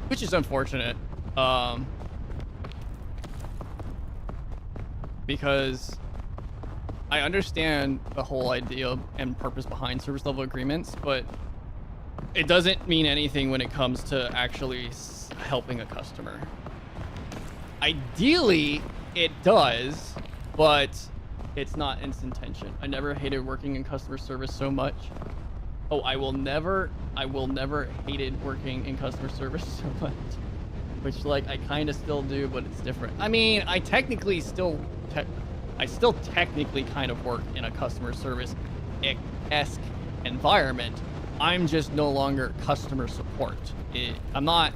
[SPEAKER 1] Which is unfortunate. because I understand the whole idea and purpose behind service level agreements, but it doesn't mean anything when it comes to actually helping a customer. Ideally, it does, but it's not its intention. I never hated working in customer service so much. Oh, I will never hated working in customer service so much. Which, like, I kind of still do, but it's different. I mean, I technically still technically kind of work in a customer service-esque environment. I'm just no longer customer support. I'm not,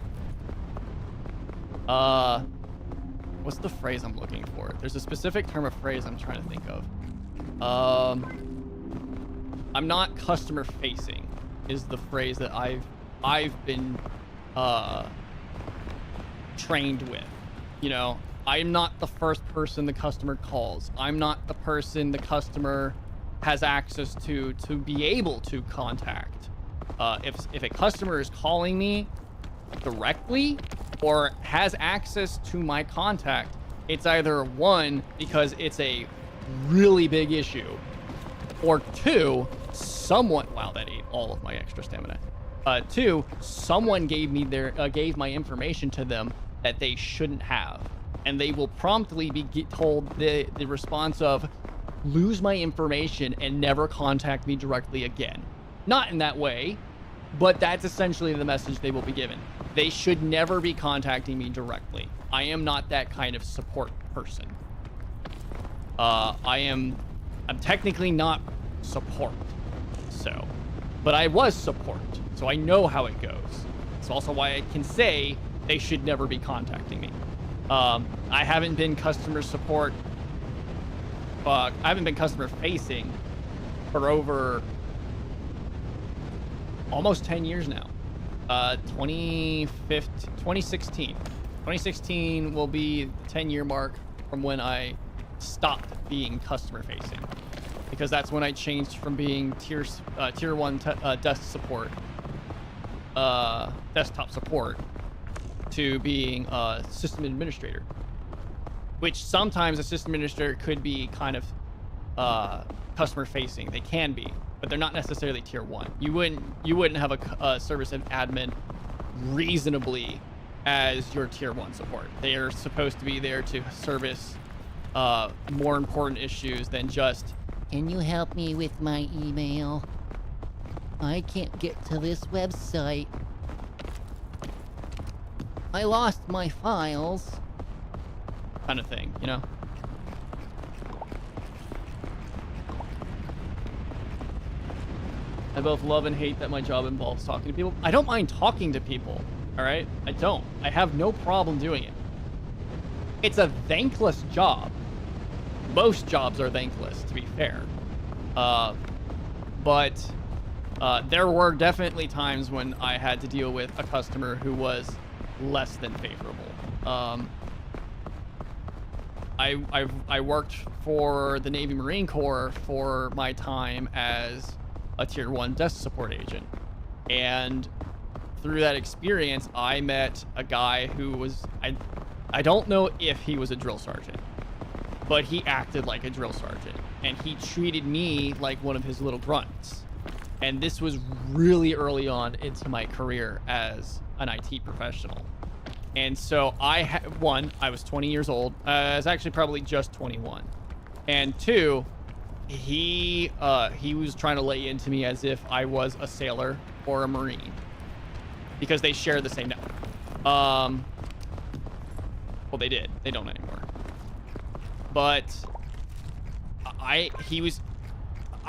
[SPEAKER 1] what's the phrase I'm looking for? There's a specific term of phrase I'm trying to think of. I'm not customer facing is the phrase that I've been, trained with. You know, I'm not the first person the customer calls. I'm not the person the customer has access to be able to contact. If a customer is calling me directly or has access to my contact, it's either one, because it's a really big issue, or two, someone, wow, that ate all of my extra stamina. Two, someone gave my information to them that they shouldn't have, and they will promptly be told the response of, lose my information and never contact me directly again. Not in that way, but that's essentially the message they will be given. They should never be contacting me directly. I am not that kind of support person. I'm technically not support, so, but I was support, so I know how it goes. It's also why I can say they should never be contacting me. I haven't been customer support. I haven't been customer facing for over almost 10 years now. 2016. 2016 will be the 10-year mark from when I stopped being customer facing, because that's when I changed from being tier 1 desk support, desktop support, to being a system administrator, which sometimes a system administrator could be kind of customer facing. They can be, but they're not necessarily tier 1. You wouldn't have a service admin reasonably as your tier 1 support. They are supposed to be there to service more important issues than just, can you help me with my email? I can't get to this website. I lost my files. Kind of thing, you know? I both love and hate that my job involves talking to people. I don't mind talking to people, all right? I don't. I have no problem doing it. It's a thankless job. Most jobs are thankless, to be fair. But there were definitely times when I had to deal with a customer who was less than favorable. I worked for the Navy Marine Corps for my time as a tier 1 desk support agent, and through that experience I met a guy who was, I don't know if he was a drill sergeant, but he acted like a drill sergeant, and he treated me like one of his little grunts. And this was really early on into my career as an IT professional. And so I was 20 years old. I was actually probably just 21. And two, he was trying to lay into me as if I was a sailor or a Marine, because they share the same network. Well, they did. They don't anymore. But I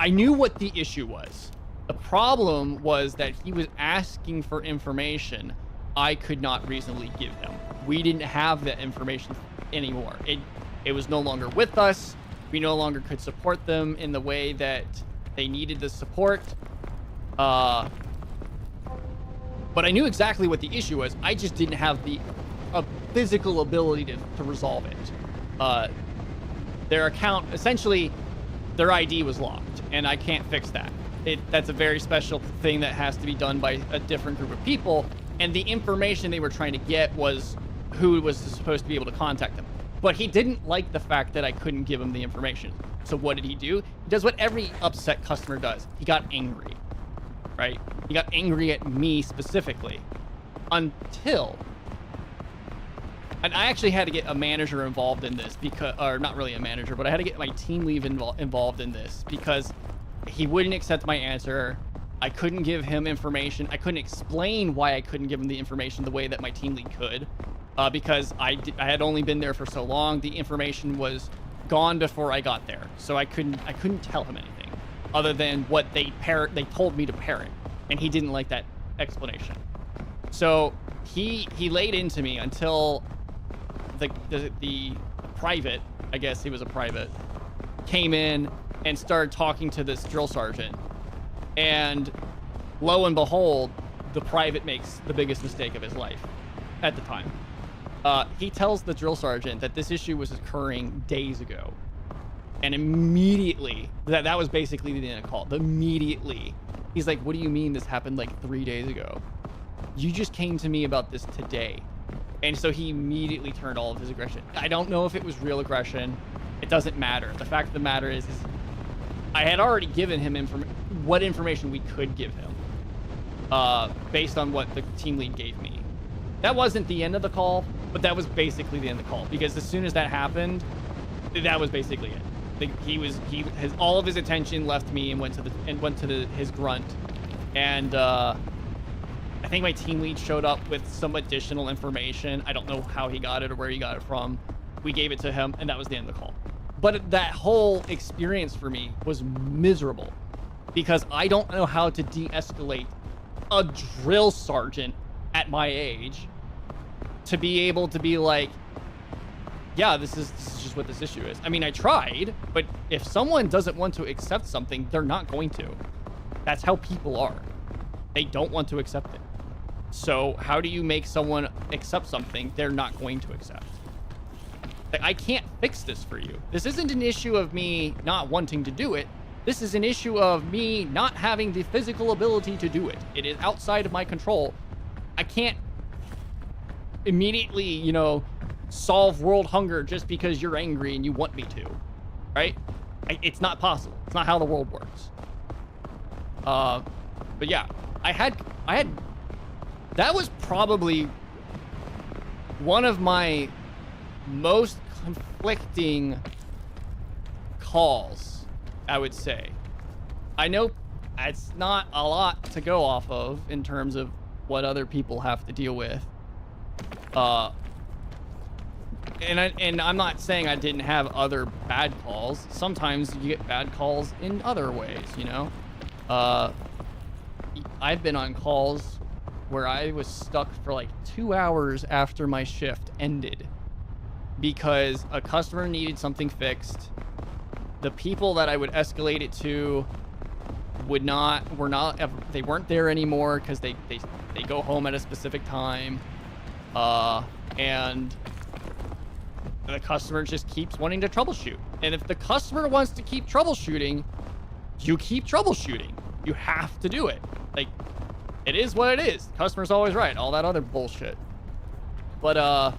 [SPEAKER 1] knew what the issue was. The problem was that he was asking for information I could not reasonably give him. We didn't have that information anymore. It was no longer with us. We no longer could support them in the way that they needed the support. But I knew exactly what the issue was. I just didn't have the physical ability to resolve it. Their account, essentially, their ID was locked, and I can't fix that. That's a very special thing that has to be done by a different group of people. And the information they were trying to get was who was supposed to be able to contact them. But he didn't like the fact that I couldn't give him the information. So what did he do? He does what every upset customer does. He got angry, right? He got angry at me specifically until, and I actually had to get a manager involved in this because, or not really a manager, but I had to get my team lead involved in this because he wouldn't accept my answer. I couldn't give him information. I couldn't explain why I couldn't give him the information the way that my team lead could, because I had only been there for so long. The information was gone before I got there, so I couldn't tell him anything other than what they told me to parrot, and he didn't like that explanation. So he laid into me until the private, I guess he was a private, came in and started talking to this drill sergeant. And lo and behold, the private makes the biggest mistake of his life at the time. He tells the drill sergeant that this issue was occurring days ago. And immediately, that was basically the end of the call. Immediately, he's like, what do you mean this happened like 3 days ago? You just came to me about this today. And so he immediately turned all of his aggression. I don't know if it was real aggression. It doesn't matter. The fact of the matter is I had already given him what information we could give him based on what the team lead gave me. That wasn't the end of the call, but that was basically the end of the call, because as soon as that happened, that was basically it. All of his attention left me and went to his grunt, and I think my team lead showed up with some additional information. I don't know how he got it or where he got it from. We gave it to him, and that was the end of the call. But that whole experience for me was miserable because I don't know how to de-escalate a drill sergeant at my age to be able to be like, yeah, this is just what this issue is. I mean, I tried, but if someone doesn't want to accept something, they're not going to. That's how people are. They don't want to accept it. So how do you make someone accept something they're not going to accept? Like, I can't fix this for you. This isn't an issue of me not wanting to do it. This is an issue of me not having the physical ability to do it. It is outside of my control. I can't immediately, solve world hunger just because you're angry and you want me to, right? It's not possible. It's not how the world works. But yeah, I had, that was probably one of my most conflicting calls, I would say. I know it's not a lot to go off of in terms of what other people have to deal with. And I'm not saying I didn't have other bad calls. Sometimes you get bad calls in other ways, I've been on calls where I was stuck for like 2 hours after my shift ended because a customer needed something fixed. The people that I would escalate it to they weren't there anymore because they go home at a specific time. And the customer just keeps wanting to troubleshoot. And if the customer wants to keep troubleshooting, you keep troubleshooting. You have to do it. Like, it is what it is. Customer's always right. All that other bullshit. But,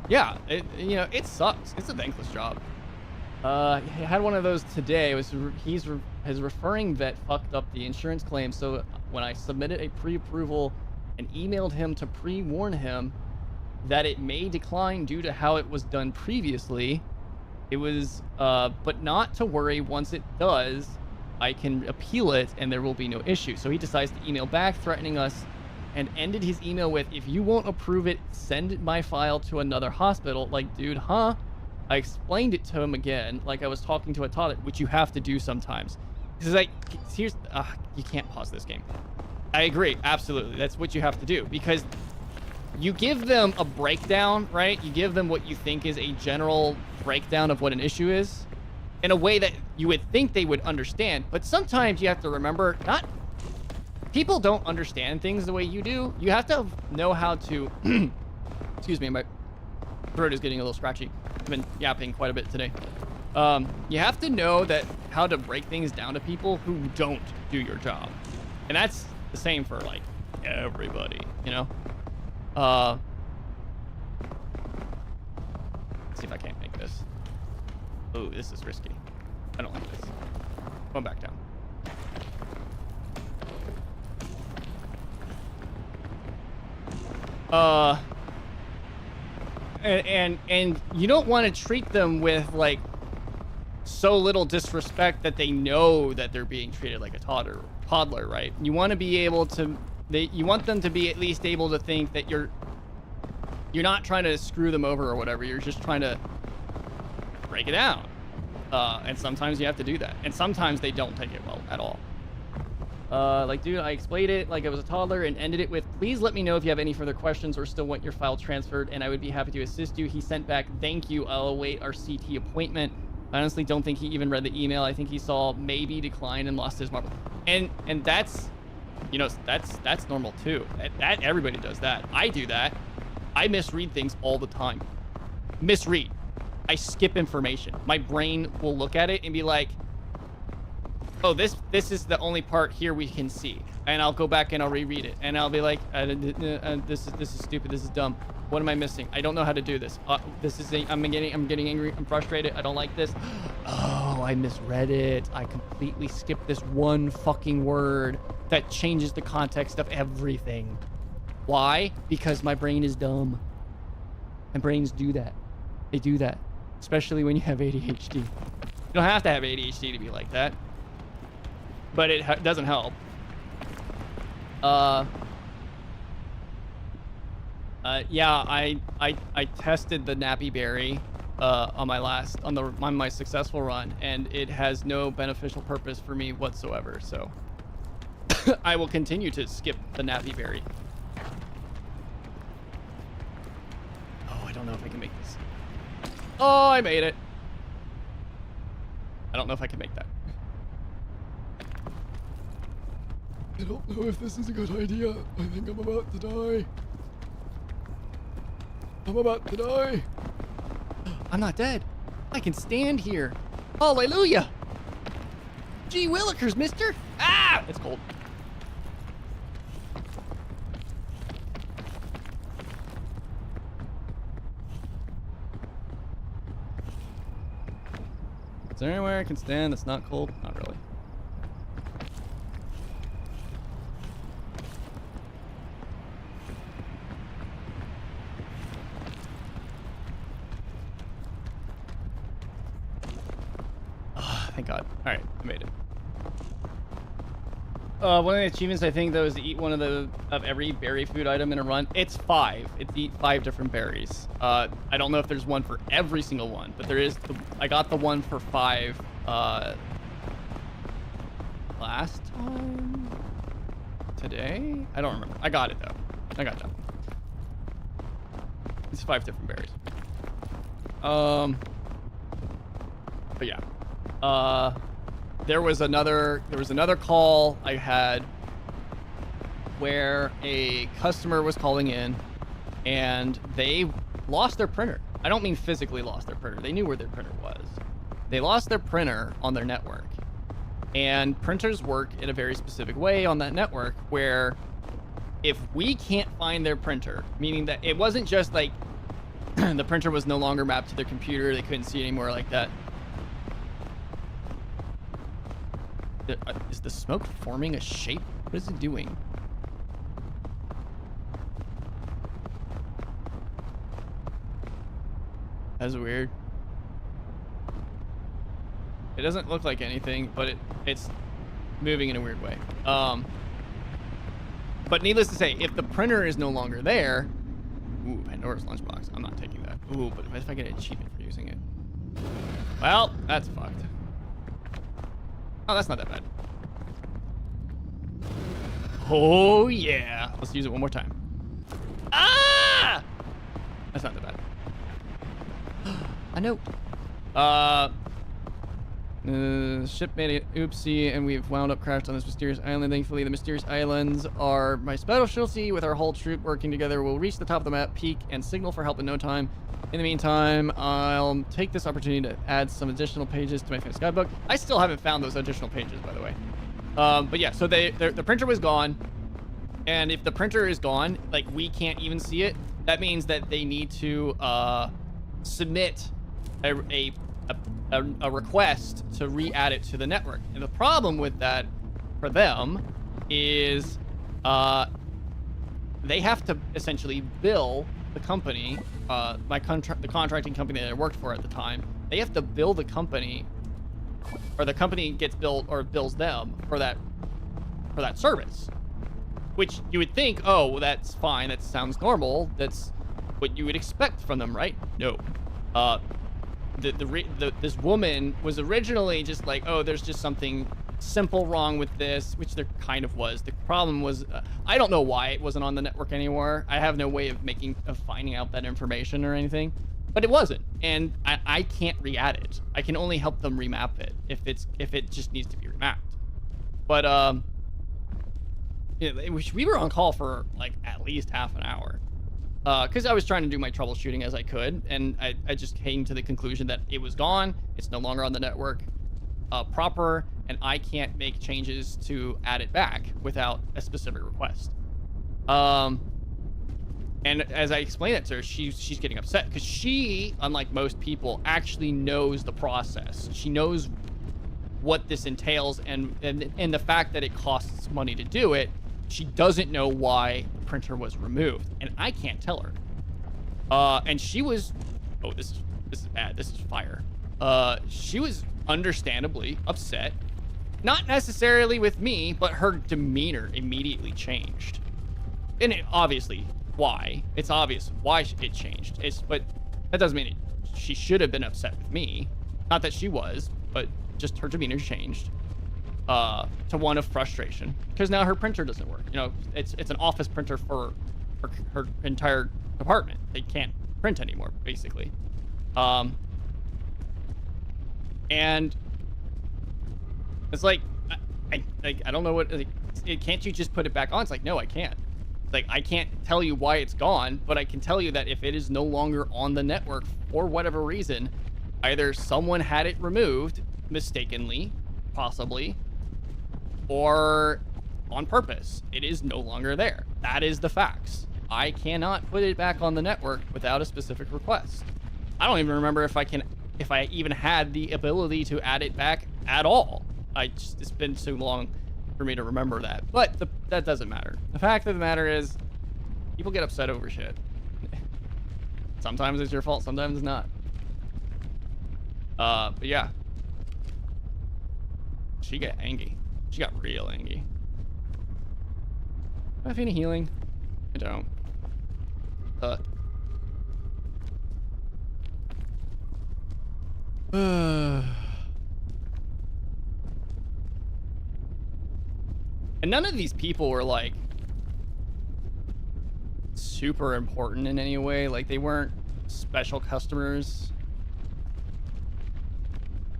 [SPEAKER 1] yeah, it sucks. It's a thankless job. I had one of those today. His referring vet fucked up the insurance claim. So when I submitted a pre-approval and emailed him to pre-warn him that it may decline due to how it was done previously, it was, but not to worry. Once it does, I can appeal it and there will be no issue. So he decides to email back threatening us and ended his email with, if you won't approve it, send my file to another hospital. Like, dude, huh? I explained it to him again, like I was talking to a toddler, which you have to do sometimes. He's like, you can't pause this game. I agree, absolutely. That's what you have to do, because you give them a breakdown, right? You give them what you think is a general breakdown of what an issue is in a way that you would think they would understand. But sometimes you have to remember, people don't understand things the way you do. You have to know how to, excuse me, my throat is getting a little scratchy. I've been yapping quite a bit today. You have to know how to break things down to people who don't do your job. And that's the same for like everybody, Let's see if I can't make this. Oh, this is risky. I don't like this. Going back down. And you don't want to treat them with like so little disrespect that they know that they're being treated like a toddler, right? You want to be able to, you want them to be at least able to think that you're not trying to screw them over or whatever. You're just trying to break it down. And sometimes you have to do that. And sometimes they don't take it well at all. Like, dude, I explained it like I was a toddler and ended it with, please let me know if you have any further questions or still want your file transferred, and I would be happy to assist you. He sent back, thank you, I'll await our CT appointment. I honestly don't think he even read the email. I think he saw maybe decline and lost his marble. And that's, you know, that's normal too. That everybody does that. I do that. I misread things all the time. Misread. I skip information. My brain will look at it and be like, oh, this is the only part here we can see, and I'll go back and I'll reread it, and I'll be like, this is stupid. This is dumb. What am I missing? I don't know how to do this. I'm getting angry. I'm frustrated. I don't like this. Oh, I misread it. I completely skipped this one fucking word that changes the context of everything. Why? Because my brain is dumb. And brains do that. They do that, especially when you have ADHD. You don't have to have ADHD to be like that. But it doesn't help. Yeah, I tested the nappy berry on my successful run, and it has no beneficial purpose for me whatsoever. So I will continue to skip the nappy berry. Oh, I don't know if I can make this. Oh, I made it. I don't know if I can make that. I don't know if this is a good idea. I think I'm about to die. I'm about to die. I'm not dead. I can stand here. Hallelujah. Gee willikers, mister. Ah! It's cold. Is there anywhere I can stand that's not cold? Not really. Thank God. All right, I made it. One of the achievements I think though is to eat one of every berry food item in a run. It's 5. It's eat 5 different berries. I don't know if there's one for every single one, but there is. I got the one for 5 last time. Today? I don't remember. I got it though. I got that. It's 5 different berries. But yeah. There was another call I had where a customer was calling in and they lost their printer. I don't mean physically lost their printer. They knew where their printer was. They lost their printer on their network. And printers work in a very specific way on that network where if we can't find their printer, meaning that it wasn't just like the printer was no longer mapped to their computer, they couldn't see it anymore like that. Is the smoke forming a shape? What is it doing? That's weird. It doesn't look like anything, but it's moving in a weird way. But needless to say, if the printer is no longer there... Ooh, Pandora's lunchbox. I'm not taking that. Ooh, but if I get an achievement for using it... Well, that's fucked. Oh, that's not that bad. Oh, yeah. Let's use it one more time. Ah! That's not that bad. I know. Ship made an oopsie, and we've wound up crashed on this mysterious island. Thankfully, the mysterious islands are my specialty. With our whole troop working together, we'll reach the top of the map, peak, and signal for help in no time. In the meantime, I'll take this opportunity to add some additional pages to my fantasy guidebook. I still haven't found those additional pages, by the way. But yeah, so the printer was gone. And if the printer is gone, like we can't even see it, that means that they need to submit a request to re-add it to the network. And the problem with that for them is they have to essentially bill the company, the contracting company that I worked for at the time. They have to bill the company, or the company gets billed or bills them for that service. Which you would think, oh, well, that's fine. That sounds normal. That's what you would expect from them, right? No. This woman was originally just like, oh, there's just something simple wrong with this, which there kind of was. The problem was, I don't know why it wasn't on the network anymore. I have no way of finding out that information or anything, but it wasn't, and I can't re-add it. I can only help them remap it if it just needs to be remapped. But we were on call for like at least half an hour. Because I was trying to do my troubleshooting as I could, and I just came to the conclusion that it was gone. It's no longer on the network proper, and I can't make changes to add it back without a specific request. And as I explained it to her, she's getting upset because she, unlike most people, actually knows the process. She knows what this entails, and the fact that it costs money to do it. She doesn't know why the printer was removed, and I can't tell her. And she was, oh, this is bad. This is fire. She was understandably upset, not necessarily with me, but her demeanor immediately changed. And obviously, why? It's obvious why it changed. But that doesn't mean she should have been upset with me. Not that she was, but just her demeanor changed. To one of frustration, because now her printer doesn't work. You know, it's an office printer for her entire department. They can't print anymore, basically. And it's like, I don't know what. Can't you just put it back on? It's like, no, I can't. Like, I can't tell you why it's gone, but I can tell you that if it is no longer on the network for whatever reason, either someone had it removed mistakenly, possibly, or on purpose. It is no longer there. That is the facts. I cannot put it back on the network without a specific request. I don't even remember if I even had the ability to add it back at all. It's been too long for me to remember that. But that doesn't matter. The fact of the matter is, people get upset over shit. Sometimes it's your fault, sometimes it's not. But yeah. She got angry. She got real angry. Do I have any healing? I don't. And none of these people were like super important in any way. Like, they weren't special customers.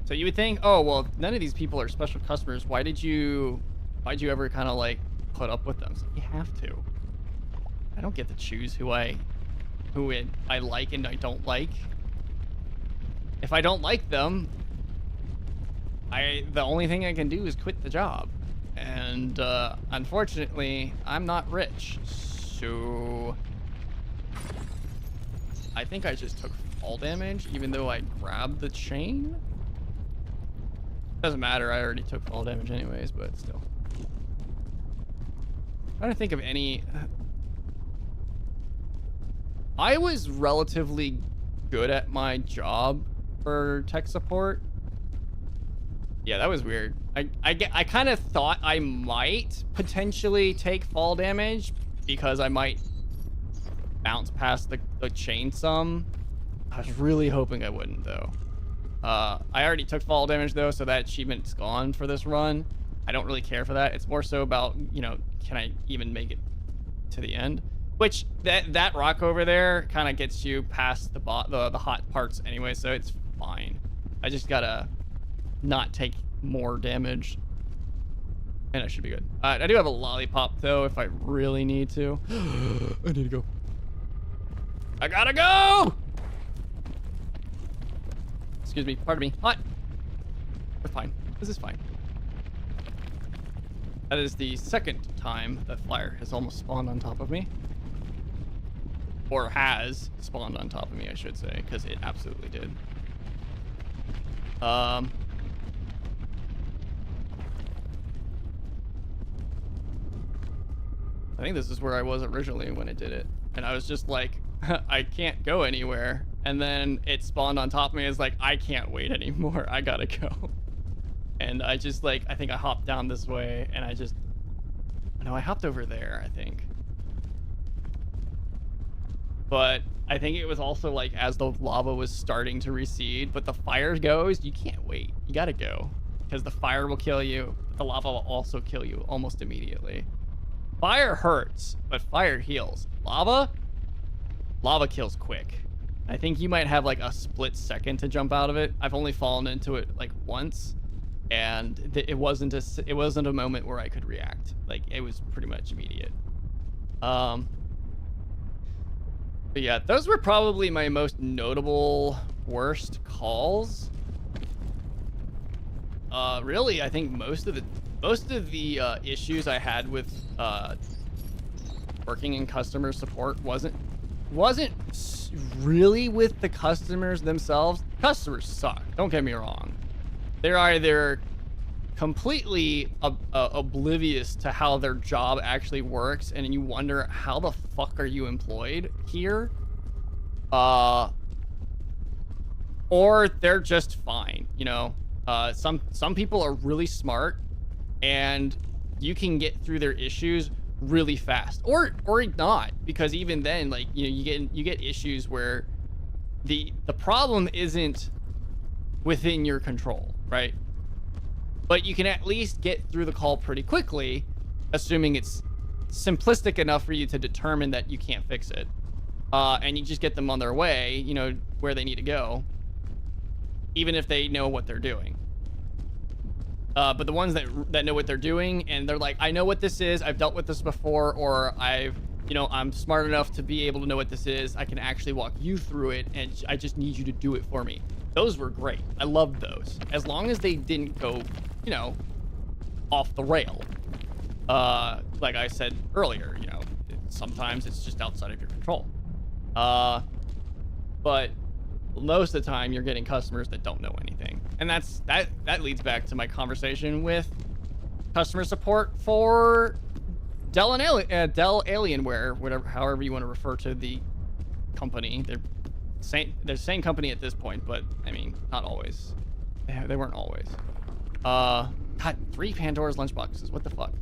[SPEAKER 1] So you would think, oh, well, if none of these people are special customers, why'd you ever kind of like put up with them? So you have to. I don't get to choose who I like and I don't like. If I don't like them, the only thing I can do is quit the job. And unfortunately, I'm not rich. So I think I just took fall damage, even though I grabbed the chain. Doesn't matter, I already took fall damage anyways, but still. I'm trying to think of any. I was relatively good at my job for tech support. Yeah, that was weird. I kind of thought I might potentially take fall damage because I might bounce past the chain some. I was really hoping I wouldn't, though. I already took fall damage, though, so that achievement's gone for this run. I don't really care for that. It's more so about, you know, can I even make it to the end? Which, that rock over there kind of gets you past the hot parts anyway, so it's fine. I just gotta not take more damage, and I should be good. I do have a lollipop, though, if I really need to. I need to go. I gotta go! Excuse me, pardon me. Hot. We're fine. This is fine. That is the second time that fire has almost spawned on top of me. Or has spawned on top of me, I should say, because it absolutely did. I think this is where I was originally when it did it. And I was just like, I can't go anywhere. And then it spawned on top of me. It's like, I can't wait anymore. I gotta go. And I just like, I think I hopped down this way and no, I hopped over there, I think. But I think it was also like as the lava was starting to recede, but the fire goes, you can't wait. You gotta go. Because the fire will kill you. But the lava will also kill you almost immediately. Fire hurts, but fire heals. Lava kills quick. I think you might have like a split second to jump out of it. I've only fallen into it like once, and it wasn't a moment where I could react. Like it was pretty much immediate. But yeah, those were probably my most notable worst calls. Really, I think most of the issues I had with working in customer support wasn't really with the customers themselves. Customers suck. Don't get me wrong. They're either completely oblivious to how their job actually works, and you wonder how the fuck are you employed here, or they're just fine. You know, some people are really smart, and you can get through their issues really fast, or not, because even then, like, you know, you get issues where the problem isn't within your control, right? But you can at least get through the call pretty quickly, assuming it's simplistic enough for you to determine that you can't fix it, and you just get them on their way, you know, where they need to go, even if they know what they're doing. But the ones that know what they're doing, and they're like, I know what this is, I've dealt with this before, or I'm smart enough to be able to know what this is, I can actually walk you through it, and I just need you to do it for me. Those were great. I loved those. As long as they didn't go, you know, off the rail. Like I said earlier, you know, sometimes it's just outside of your control. But most of the time you're getting customers that don't know anything. And that leads back to my conversation with customer support for Dell Alienware, whatever, however you want to refer to the company. They're the same company at this point, but I mean, not always. They weren't always. God, 3 Pandora's lunchboxes. What the fuck?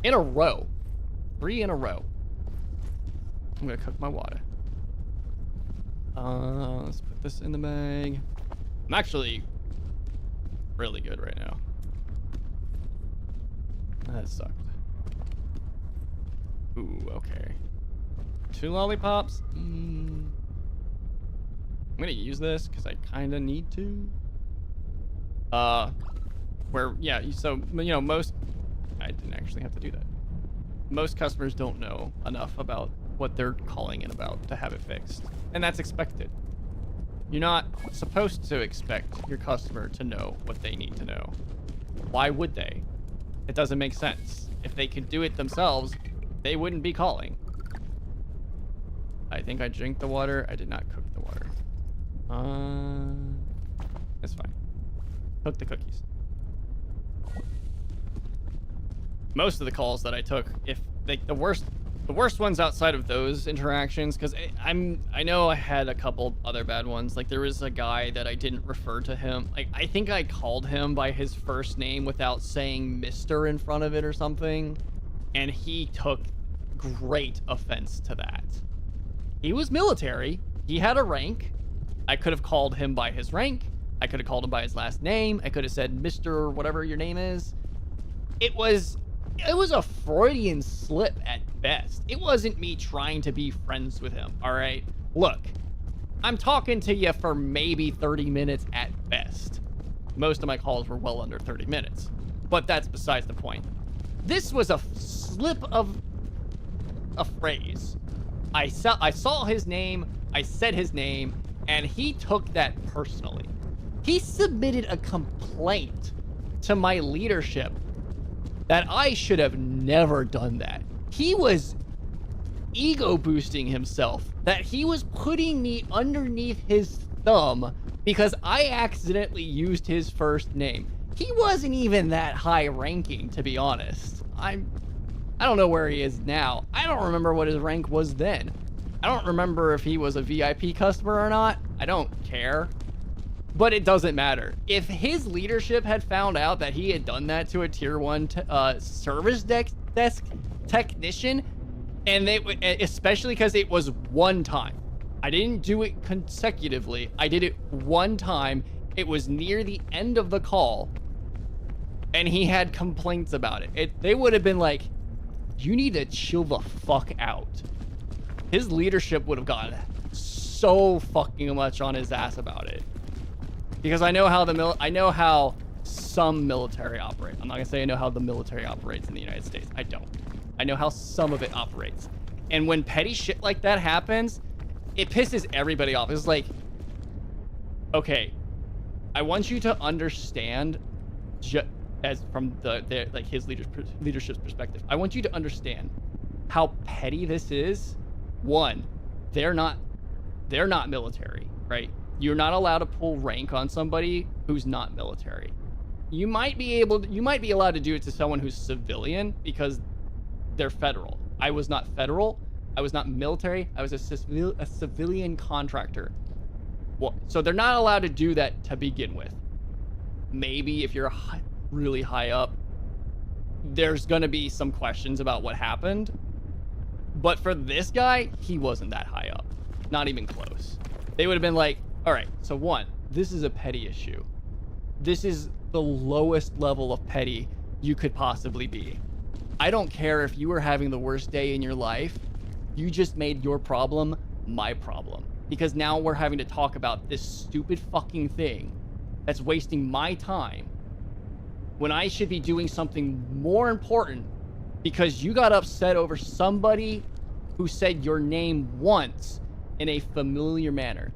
[SPEAKER 1] In a row. 3 in a row. I'm gonna cook my water. Let's put this in the bag. I'm actually really good right now. That sucked. Ooh, okay. 2 lollipops. I'm gonna use this because I kind of need to. So, you know, I didn't actually have to do that. Most customers don't know enough about what they're calling in about to have it fixed. And that's expected. You're not supposed to expect your customer to know what they need to know. Why would they? It doesn't make sense. If they could do it themselves, they wouldn't be calling. I think I drank the water. I did not cook the water. That's fine. Cook the cookies. Most of the calls that I took, if like the worst ones outside of those interactions, because I know I had a couple other bad ones. Like there was a guy that I didn't refer to him. Like I think I called him by his first name without saying Mr. in front of it or something, and he took great offense to that. He was military. He had a rank. I could have called him by his rank. I could have called him by his last name. I could have said Mr. whatever your name is. It was a Freudian slip at best. It wasn't me trying to be friends with him, all right? Look, I'm talking to you for maybe 30 minutes at best. Most of my calls were well under 30 minutes, but that's besides the point. This was a slip of a phrase. I saw his name, I said his name, and he took that personally. He submitted a complaint to my leadership that I should have never done that. He was ego boosting himself that he was putting me underneath his thumb because I accidentally used his first name. He wasn't even that high ranking, to be honest. I don't know where he is now. I don't remember what his rank was then. I don't remember if he was a VIP customer or not. I don't care. But it doesn't matter. If his leadership had found out that he had done that to a tier 1 service desk technician, and they, especially because it was one time. I didn't do it consecutively. I did it one time. It was near the end of the call, and he had complaints about it. They would have been like, you need to chill the fuck out. His leadership would have gotten so fucking much on his ass about it. Because I know how some military operate. I'm not gonna say I know how the military operates in the United States. I don't. I know how some of it operates. And when petty shit like that happens, it pisses everybody off. It's like, okay, I want you to understand, as from like his leadership's perspective, I want you to understand how petty this is. One, they're not military, right? You're not allowed to pull rank on somebody who's not military. You might be allowed to do it to someone who's civilian because they're federal. I was not federal. I was not military. I was a civilian contractor. Well, so they're not allowed to do that to begin with. Maybe if you're really high up, there's gonna be some questions about what happened. But for this guy, he wasn't that high up. Not even close. They would have been like, all right, so one, this is a petty issue. This is the lowest level of petty you could possibly be. I don't care if you were having the worst day in your life. You just made your problem my problem. Because now we're having to talk about this stupid fucking thing that's wasting my time when I should be doing something more important because you got upset over somebody who said your name once in a familiar manner.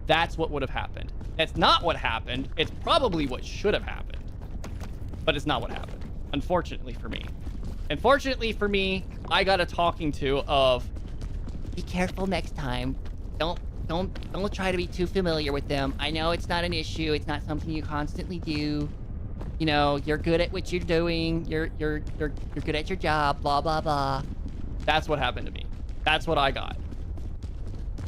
[SPEAKER 1] That's what would have happened. That's not what happened. It's probably what should have happened. But it's not what happened. Unfortunately for me. Unfortunately for me, I got a talking to of, be careful next time. Don't try to be too familiar with them. I know it's not an issue. It's not something you constantly do. You know, you're good at what you're doing. You're good at your job, blah, blah, blah. That's what happened to me. That's what I got.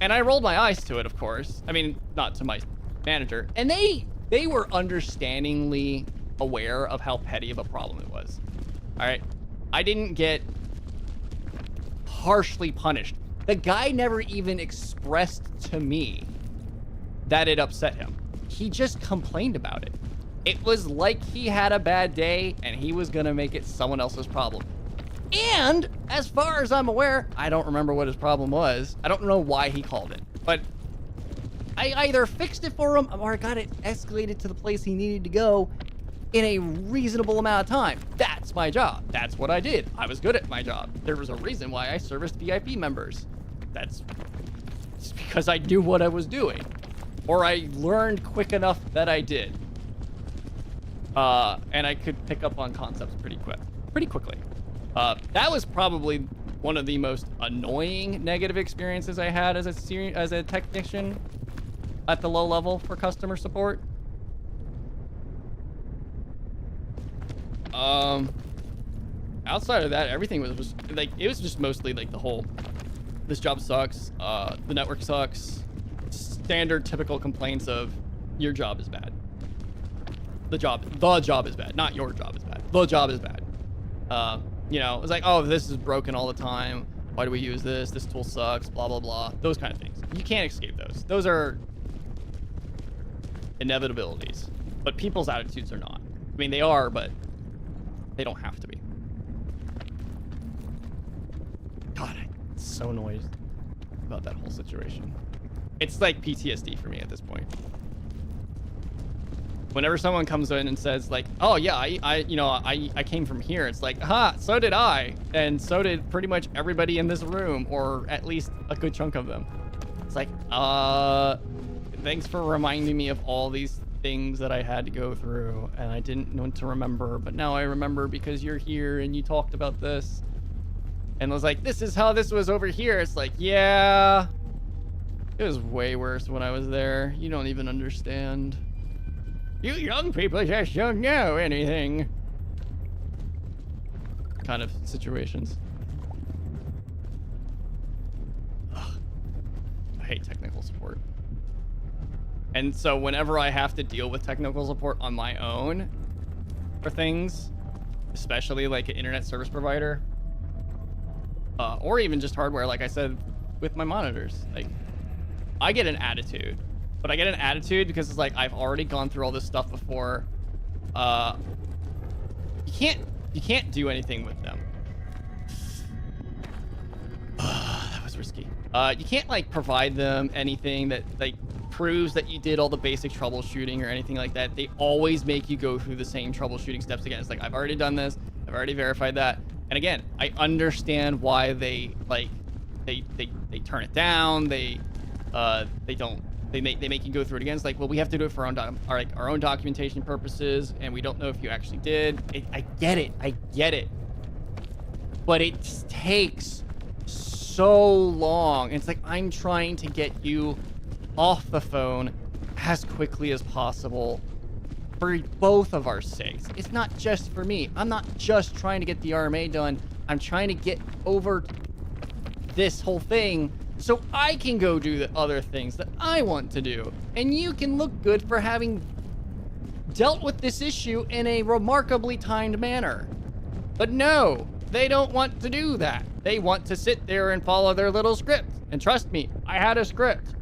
[SPEAKER 1] And I rolled my eyes to it, of course. I mean, not to my manager. And they were understandingly aware of how petty of a problem it was. All right. I didn't get harshly punished. The guy never even expressed to me that it upset him. He just complained about it. It was like he had a bad day and he was gonna make it someone else's problem. And as far as I'm aware, I don't remember what his problem was. I don't know why he called it, but I either fixed it for him or I got it escalated to the place he needed to go in a reasonable amount of time. That's my job. That's what I did. I was good at my job. There was a reason why I serviced VIP members. It's because I knew what I was doing, or I learned quick enough that I did. And I could pick up on concepts pretty quickly. That was probably one of the most annoying negative experiences I had as a technician at the low level for customer support. Outside of that, everything was like, it was just mostly like the whole, this job sucks, the network sucks, standard typical complaints of your job is bad. The job is bad, not your job is bad. The job is bad. You know, it's like, oh, this is broken all the time. Why do we use this? This tool sucks, blah, blah, blah. Those kind of things. You can't escape those. Those are inevitabilities. But people's attitudes are not. I mean, they are, but they don't have to be. God, I'm so annoyed about that whole situation. It's like PTSD for me at this point. Whenever someone comes in and says like, oh yeah, I came from here, it's like, aha, so did I. And so did pretty much everybody in this room, or at least a good chunk of them. It's like, thanks for reminding me of all these things that I had to go through and I didn't want to remember, but now I remember because you're here and you talked about this. and was like, this is how this was over here. It's like, yeah, it was way worse when I was there. You don't even understand. You young people just don't know anything. Kind of situations. Ugh. I hate technical support. And so whenever I have to deal with technical support on my own for things, especially like an internet service provider, or even just hardware, like I said, with my monitors, like I get an attitude. But I get an attitude because it's like I've already gone through all this stuff before. You can't do anything with them. That was risky. You can't like provide them anything that like proves that you did all the basic troubleshooting or anything like that. They always make you go through the same troubleshooting steps again. It's like, I've already done this. I've already verified that. And again, I understand why they like they turn it down. They make you go through it again. It's like, well, we have to do it for our own documentation purposes, and we don't know if you actually did. I get it. But it takes so long. It's like, I'm trying to get you off the phone as quickly as possible for both of our sakes. It's not just for me. I'm not just trying to get the RMA done. I'm trying to get over this whole thing so I can go do the other things that I want to do. And you can look good for having dealt with this issue in a remarkably timed manner. But no, they don't want to do that. They want to sit there and follow their little script. And trust me, I had a script.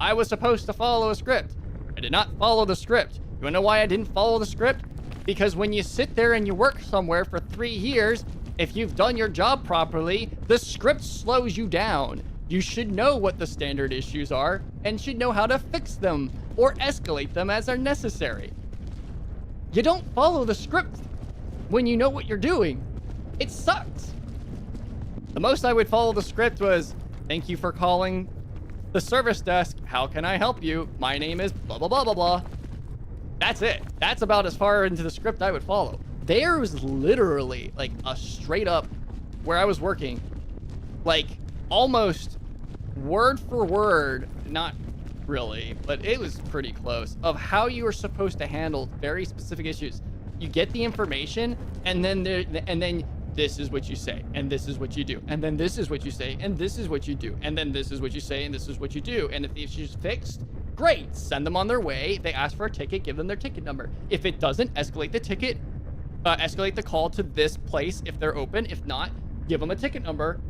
[SPEAKER 1] I was supposed to follow a script. I did not follow the script. You wanna know why I didn't follow the script? Because when you sit there and you work somewhere for 3 years, if you've done your job properly, the script slows you down. You should know what the standard issues are and should know how to fix them or escalate them as are necessary. You don't follow the script when you know what you're doing. It sucks. The most I would follow the script was, thank you for calling the service desk. How can I help you? My name is blah, blah, blah, blah, blah. That's it. That's about as far into the script I would follow. There was literally like a straight up, where I was working, like almost word for word, not really, but it was pretty close, of how you were supposed to handle very specific issues. You get the information, and then this is what you say, and this is what you do, and then this is what you say, and this is what you do, and then this is what you say, and this is what you do. And if the issue's fixed, great, send them on their way. They ask for a ticket, give them their ticket number. If it doesn't, escalate the ticket, escalate the call to this place if they're open. If not, give them a ticket number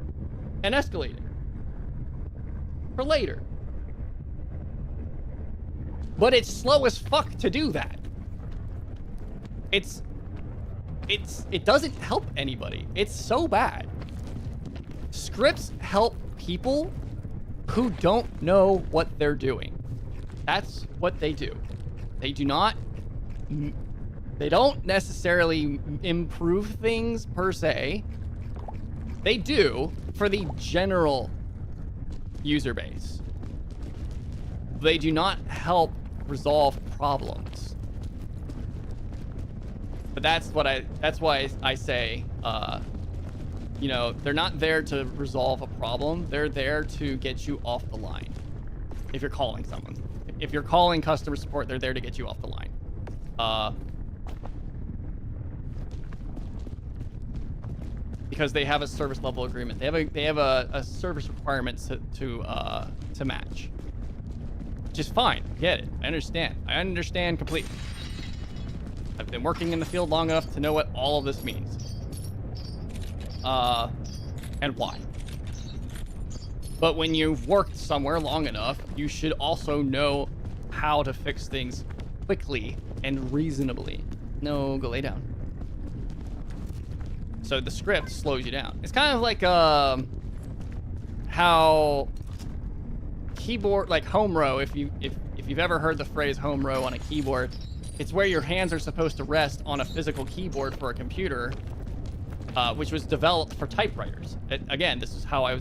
[SPEAKER 1] and escalate it for later. But it's slow as fuck to do that. It doesn't help anybody. It's so bad. Scripts help people who don't know what they're doing. That's what they do. They don't necessarily improve things per se. They do for the general user base. They do not help resolve problems. But that's why I say, you know, they're not there to resolve a problem. They're there to get you off the line. If you're calling someone, if you're calling customer support, they're there to get you off the line. Because they have a service level agreement. They have a service requirement to match. Which is fine. I get it. I understand completely. I've been working in the field long enough to know what all of this means. And why. But when you've worked somewhere long enough, you should also know how to fix things quickly and reasonably. No, go lay down. So the script slows you down. It's kind of like how keyboard, like home row, if you've ever heard the phrase home row on a keyboard, it's where your hands are supposed to rest on a physical keyboard for a computer, which was developed for typewriters. Again, this is how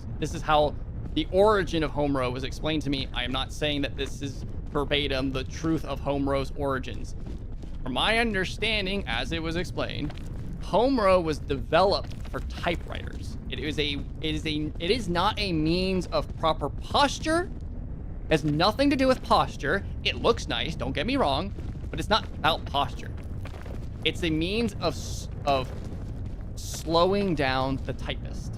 [SPEAKER 1] the origin of home row was explained to me. I am not saying that this is verbatim the truth of home row's origins. From my understanding, as it was explained, home row was developed for typewriters. It is not a means of proper posture. It has nothing to do with posture. It looks nice, don't get me wrong, but it's not about posture. It's a means of slowing down the typist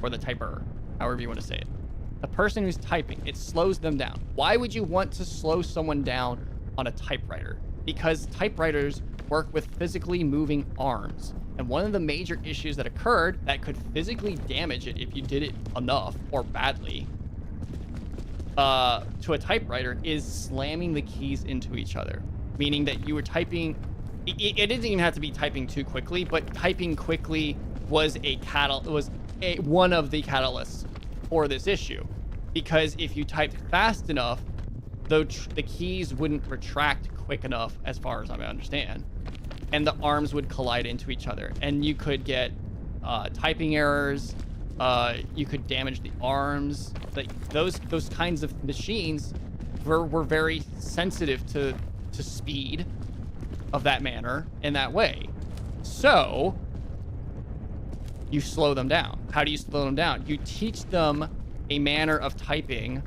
[SPEAKER 1] or the typer, however you want to say it. The person who's typing, it slows them down. Why would you want to slow someone down on a typewriter? Because typewriters work with physically moving arms. And one of the major issues that occurred that could physically damage it if you did it enough or badly to a typewriter is slamming the keys into each other. Meaning that you were typing, it didn't even have to be typing too quickly, but typing quickly was one of the catalysts for this issue. Because if you typed fast enough, the keys wouldn't retract quick enough, as far as I understand, and the arms would collide into each other, and you could get typing errors. You could damage the arms. Like those kinds of machines were very sensitive to speed of that manner in that way. So you slow them down. How do you slow them down? You teach them a manner of typing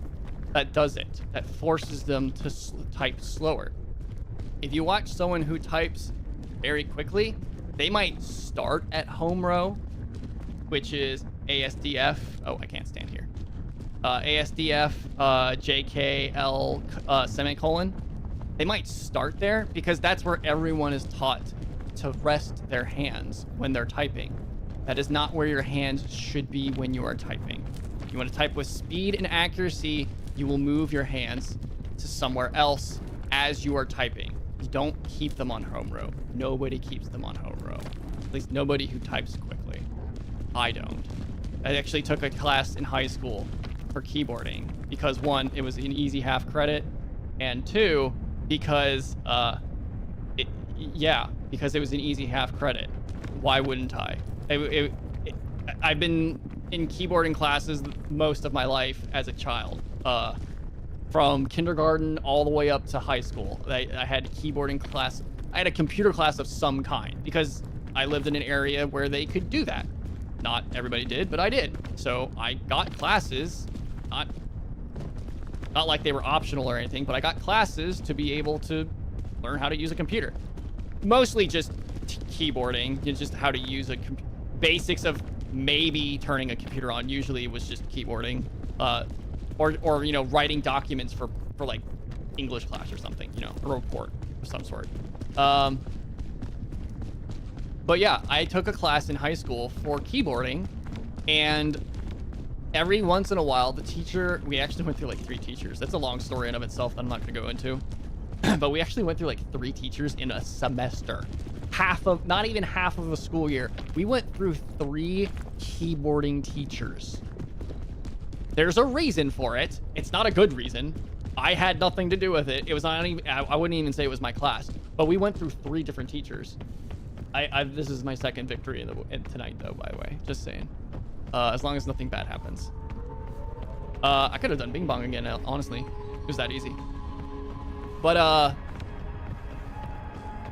[SPEAKER 1] that does it, that forces them to type slower. If you watch someone who types very quickly, they might start at home row, which is ASDF. Oh, I can't stand here. ASDF, JKL, semicolon. They might start there because that's where everyone is taught to rest their hands when they're typing. That is not where your hands should be when you are typing. You want to type with speed and accuracy, you will move your hands to somewhere else as you are typing. You don't keep them on home row. Nobody keeps them on home row. At least nobody who types quickly. I don't. I actually took a class in high school for keyboarding because one, it was an easy half credit, and two, because because it was an easy half credit. Why wouldn't I? I've been in keyboarding classes most of my life as a child. From kindergarten all the way up to high school. I had a keyboarding class. I had a computer class of some kind because I lived in an area where they could do that. Not everybody did, but I did. So I got classes, not like they were optional or anything, but I got classes to be able to learn how to use a computer. Mostly just keyboarding, just how to use basics of maybe turning a computer on. Usually it was just keyboarding. Or you know, writing documents for like English class or something, you know, a report of some sort. But yeah, I took a class in high school for keyboarding, and every once in a while, the teacher, we actually went through like 3 teachers. That's a long story in of itself that I'm not gonna go into. But we actually went through like 3 teachers in a semester. Not even half of a school year. We went through 3 keyboarding teachers. There's a reason for it. It's not a good reason. I had nothing to do with it. It was not even, I wouldn't even say it was my class. But we went through 3 different teachers. This is my second victory tonight, though, by the way. Just saying. As long as nothing bad happens. I could have done Bing Bong again, honestly. It was that easy. But,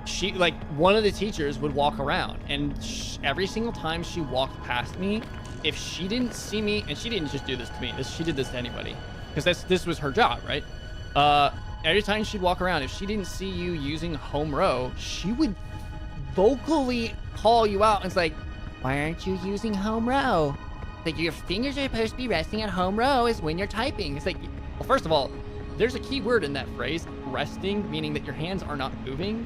[SPEAKER 1] she, like, one of the teachers would walk around, and every single time she walked past me, if she didn't see me, and she didn't just do this to me, she did this to anybody, because this was her job, right? Every time she'd walk around, if she didn't see you using home row, she would vocally call you out and it's like, why aren't you using home row? Like, your fingers are supposed to be resting at home row is when you're typing. It's like, well, first of all, there's a key word in that phrase, resting, meaning that your hands are not moving.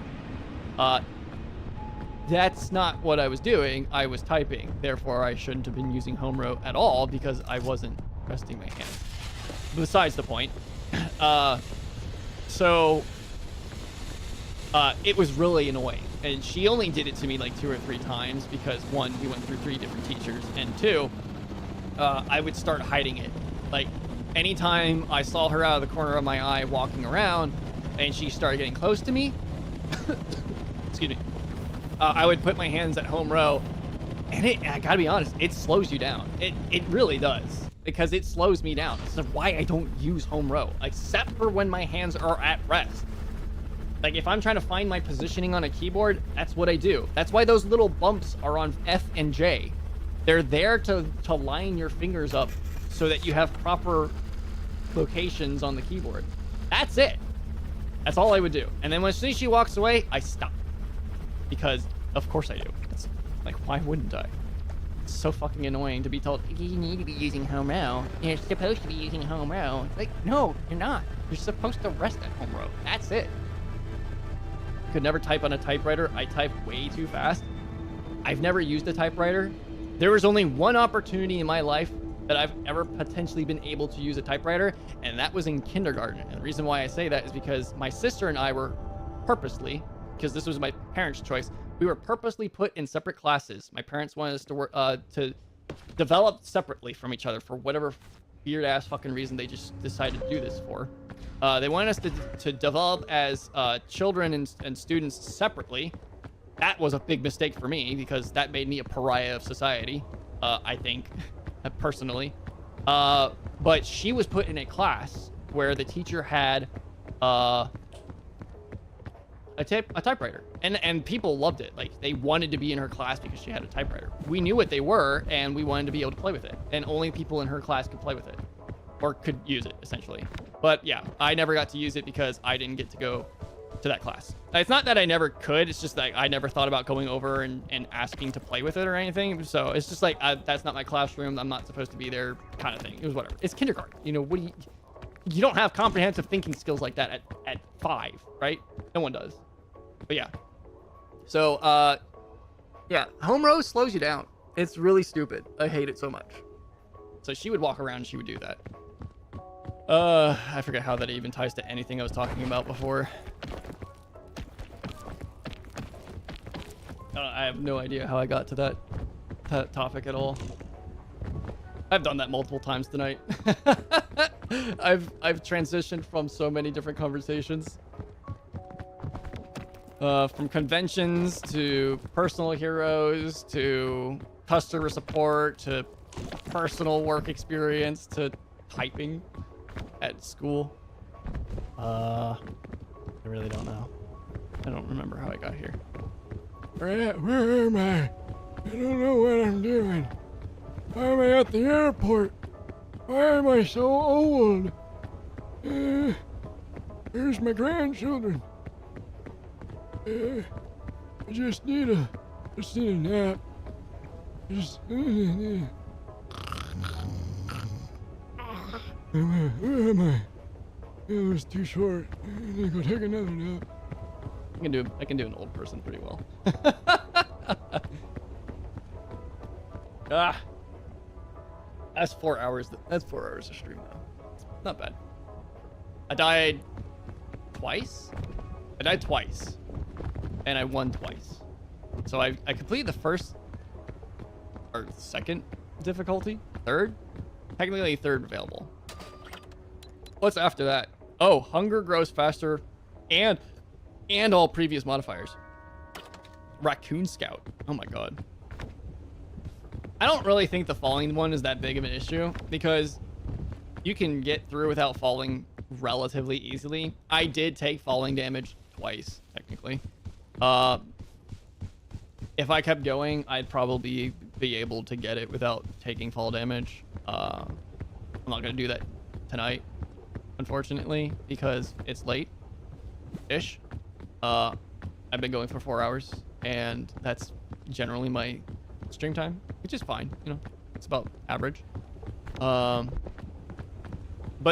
[SPEAKER 1] That's not what I was doing. I was typing. Therefore, I shouldn't have been using home row at all because I wasn't resting my hands. Besides the point. It was really annoying. And she only did it to me like 2 or 3 times because 1, we went through 3 different teachers, and 2, I would start hiding it. Like, anytime I saw her out of the corner of my eye walking around and she started getting close to me, excuse me, I would put my hands at home row, and I gotta be honest, it slows you down. It really does, because it slows me down. This is why I don't use home row, except for when my hands are at rest. Like, if I'm trying to find my positioning on a keyboard, that's what I do. That's why those little bumps are on F and J. They're there to line your fingers up so that you have proper locations on the keyboard. That's it. That's all I would do. And then when as soon as she walks away, I stop. Because, of course I do. It's like, why wouldn't I? It's so fucking annoying to be told, you need to be using home row. You're supposed to be using home row. Like, no, you're not. You're supposed to rest at home row. That's it. Could never type on a typewriter. I type way too fast. I've never used a typewriter. There was only one opportunity in my life that I've ever potentially been able to use a typewriter, and that was in kindergarten. And the reason why I say that is because my sister and I were purposely, because this was my parents' choice, we were purposely put in separate classes. My parents wanted us to work to develop separately from each other for whatever weird ass fucking reason they just decided to do this for. They wanted us to develop as children and students separately. That was a big mistake for me because that made me a pariah of society, I think, personally. But she was put in a class where the teacher had a typewriter, and people loved it. Like, they wanted to be in her class because she had a typewriter. We knew what they were, and we wanted to be able to play with it. And only people in her class could play with it, or could use it, essentially. But yeah, I never got to use it because I didn't get to go to that class. It's not that I never could, it's just like I never thought about going over and asking to play with it or anything. So it's just like, that's not my classroom, I'm not supposed to be there, kind of thing. It was whatever. It's kindergarten, you know. What do you don't have comprehensive thinking skills like that at 5, right? No one does. But yeah. So yeah, home row slows you down. It's really stupid. I hate it so much. So she would walk around and she would do that. I forget how that even ties to anything I was talking about before. I have no idea how I got to that topic at all. I've done that multiple times tonight. I've transitioned from so many different conversations. From conventions to personal heroes to customer support to personal work experience to typing at school. I really don't know. I don't remember how I got here. Where am I? I don't know what I'm doing. Why am I at the airport? Why am I so old? Where's my grandchildren? I just need a nap. Where am I? It was too short. I need to go take another nap. I can do an old person pretty well. That's 4 hours. That's 4 hours of stream though. Not bad. I died twice. And I won twice. So I completed the first or second difficulty, third, technically third available. What's after that? Oh, hunger grows faster, and all previous modifiers. Raccoon Scout. Oh my god. I don't really think the falling one is that big of an issue because you can get through without falling relatively easily. I did take falling damage twice, technically. If I kept going, I'd probably be able to get it without taking fall damage. I'm not gonna do that tonight, unfortunately, because it's late-ish. I've been going for 4 hours, and that's generally my stream time, which is fine. You know, it's about average. But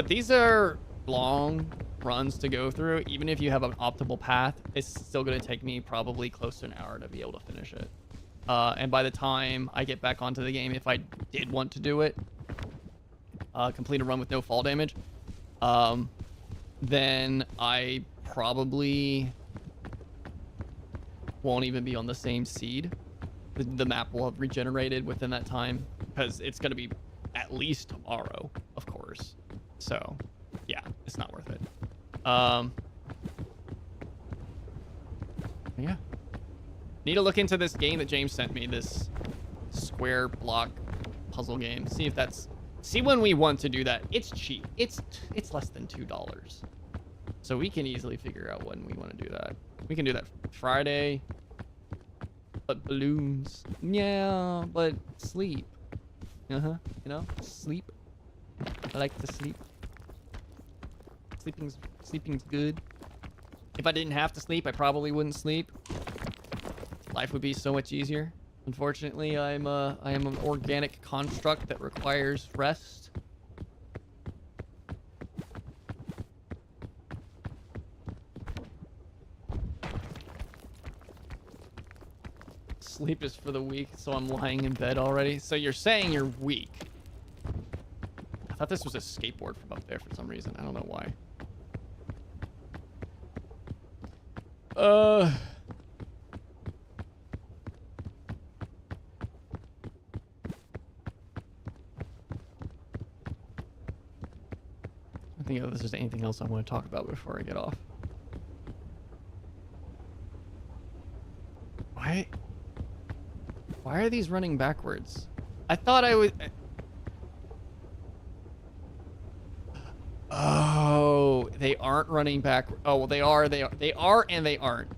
[SPEAKER 1] these are long runs to go through. Even if you have an optimal path, it's still going to take me probably close to an hour to be able to finish it. And by the time I get back onto the game, if I did want to do it, complete a run with no fall damage, then I probably won't even be on the same seed. The map will have regenerated within that time because it's going to be at least tomorrow, of course. So yeah, it's not worth it. Yeah, need to look into this game that James sent me, this square block puzzle game. See when we want to do that. It's cheap. It's less than $2. So we can easily figure out when we want to do that. We can do that Friday. But balloons. Yeah, but sleep. You know, sleep. I like to sleep. Sleeping's good. If I didn't have to sleep, I probably wouldn't sleep. Life would be so much easier. Unfortunately, I am an organic construct that requires rest. Sleep is for the weak, so I'm lying in bed already. So you're saying you're weak. I thought this was a skateboard from up there for some reason. I don't know why. I think if there's anything else I want to talk about before I get off. Why are these running backwards? I thought I would... Oh, they aren't running back. Oh, well, they are and they aren't.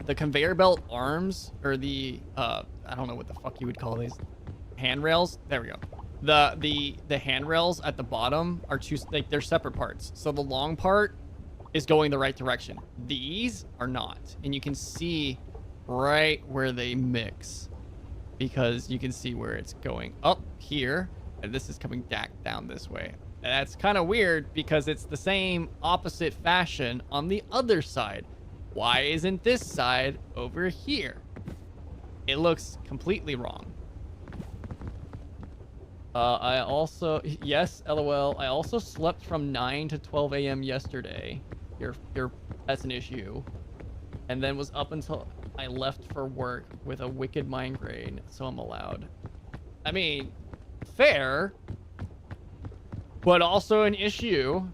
[SPEAKER 1] The conveyor belt arms, or the, I don't know what the fuck you would call these. Handrails? There we go. The handrails at the bottom are two, like, they're separate parts. So the long part is going the right direction. These are not. And you can see right where they mix. Because you can see where it's going up here. And this is coming back down this way. And that's kind of weird because it's the same opposite fashion on the other side. Why isn't this side over here? It looks completely wrong. I also, yes, LOL. I also slept from 9 to 12 a.m. yesterday. That's an issue. And then was up until I left for work with a wicked migraine, so I'm allowed. I mean, fair, but also an issue.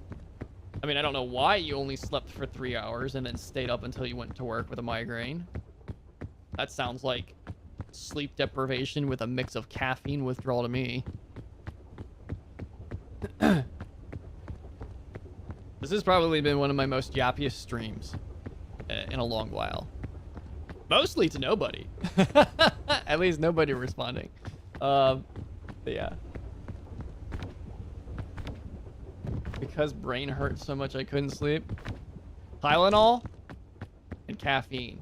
[SPEAKER 1] I mean, I don't know why you only slept for 3 hours and then stayed up until you went to work with a migraine. That sounds like sleep deprivation with a mix of caffeine withdrawal to me. This has probably been one of my most yappiest streams in a long while. Mostly to nobody. At least nobody responding. But yeah. Because brain hurt so much I couldn't sleep. Tylenol and caffeine.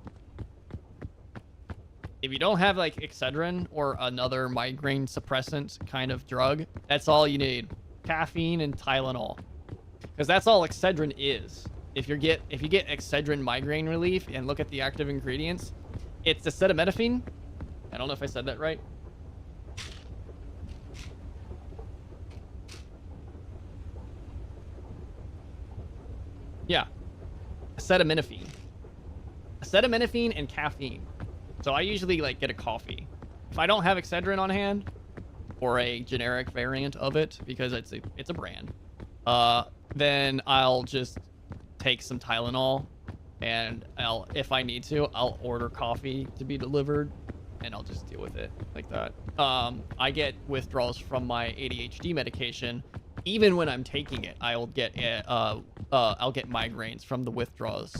[SPEAKER 1] If you don't have like Excedrin or another migraine suppressant kind of drug, that's all you need. Caffeine and Tylenol. Because that's all Excedrin is. If you get Excedrin migraine relief and look at the active ingredients, it's acetaminophen. I don't know if I said that right. Yeah. Acetaminophen. Acetaminophen and caffeine. So I usually like get a coffee. If I don't have Excedrin on hand, or a generic variant of it, because it's a brand, then I'll just take some Tylenol, and if I need to, I'll order coffee to be delivered, and I'll just deal with it like that. I get withdrawals from my ADHD medication. Even when I'm taking it, I'll get migraines from the withdrawals,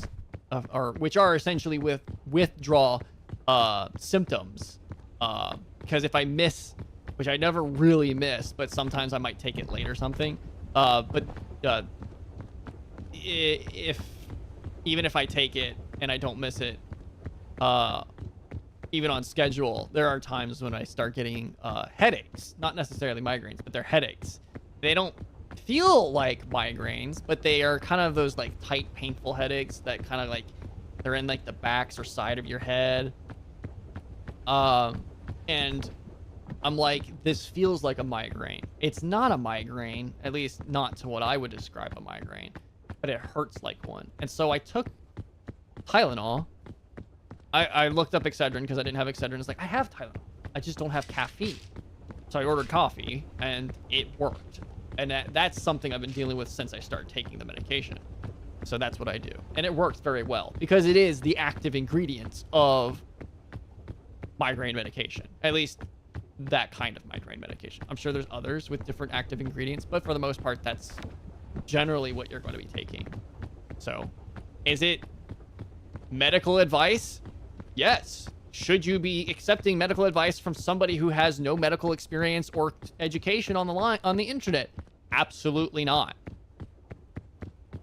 [SPEAKER 1] which are essentially withdrawal symptoms. Because if I miss, which I never really miss, but sometimes I might take it late or something. Even if I take it and I don't miss it, even on schedule, there are times when I start getting headaches. Not necessarily migraines, but they're headaches. They don't feel like migraines, but they are kind of those like tight, painful headaches that kind of like they're in like the backs or side of your head. And I'm like, this feels like a migraine. It's not a migraine, at least not to what I would describe a migraine, but it hurts like one. And so I took Tylenol. I looked up Excedrin because I didn't have Excedrin. It's like, I have Tylenol. I just don't have caffeine. So I ordered coffee and it worked. And that's something I've been dealing with since I started taking the medication. So that's what I do. And it works very well because it is the active ingredients of migraine medication. At least that kind of migraine medication. I'm sure there's others with different active ingredients, but for the most part, that's generally what you're going to be taking. So, is it medical advice? Yes. Should you be accepting medical advice from somebody who has no medical experience or education on the internet? Absolutely not.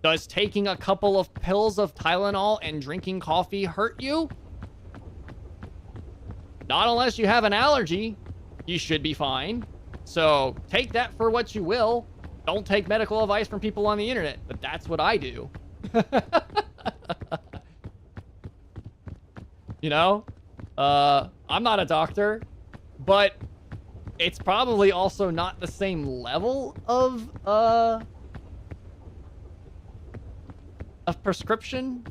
[SPEAKER 1] Does taking a couple of pills of Tylenol and drinking coffee hurt you? Not unless you have an allergy. You should be fine. So take that for what you will. Don't take medical advice from people on the internet, but that's what I do. You know? I'm not a doctor, but it's probably also not the same level of prescription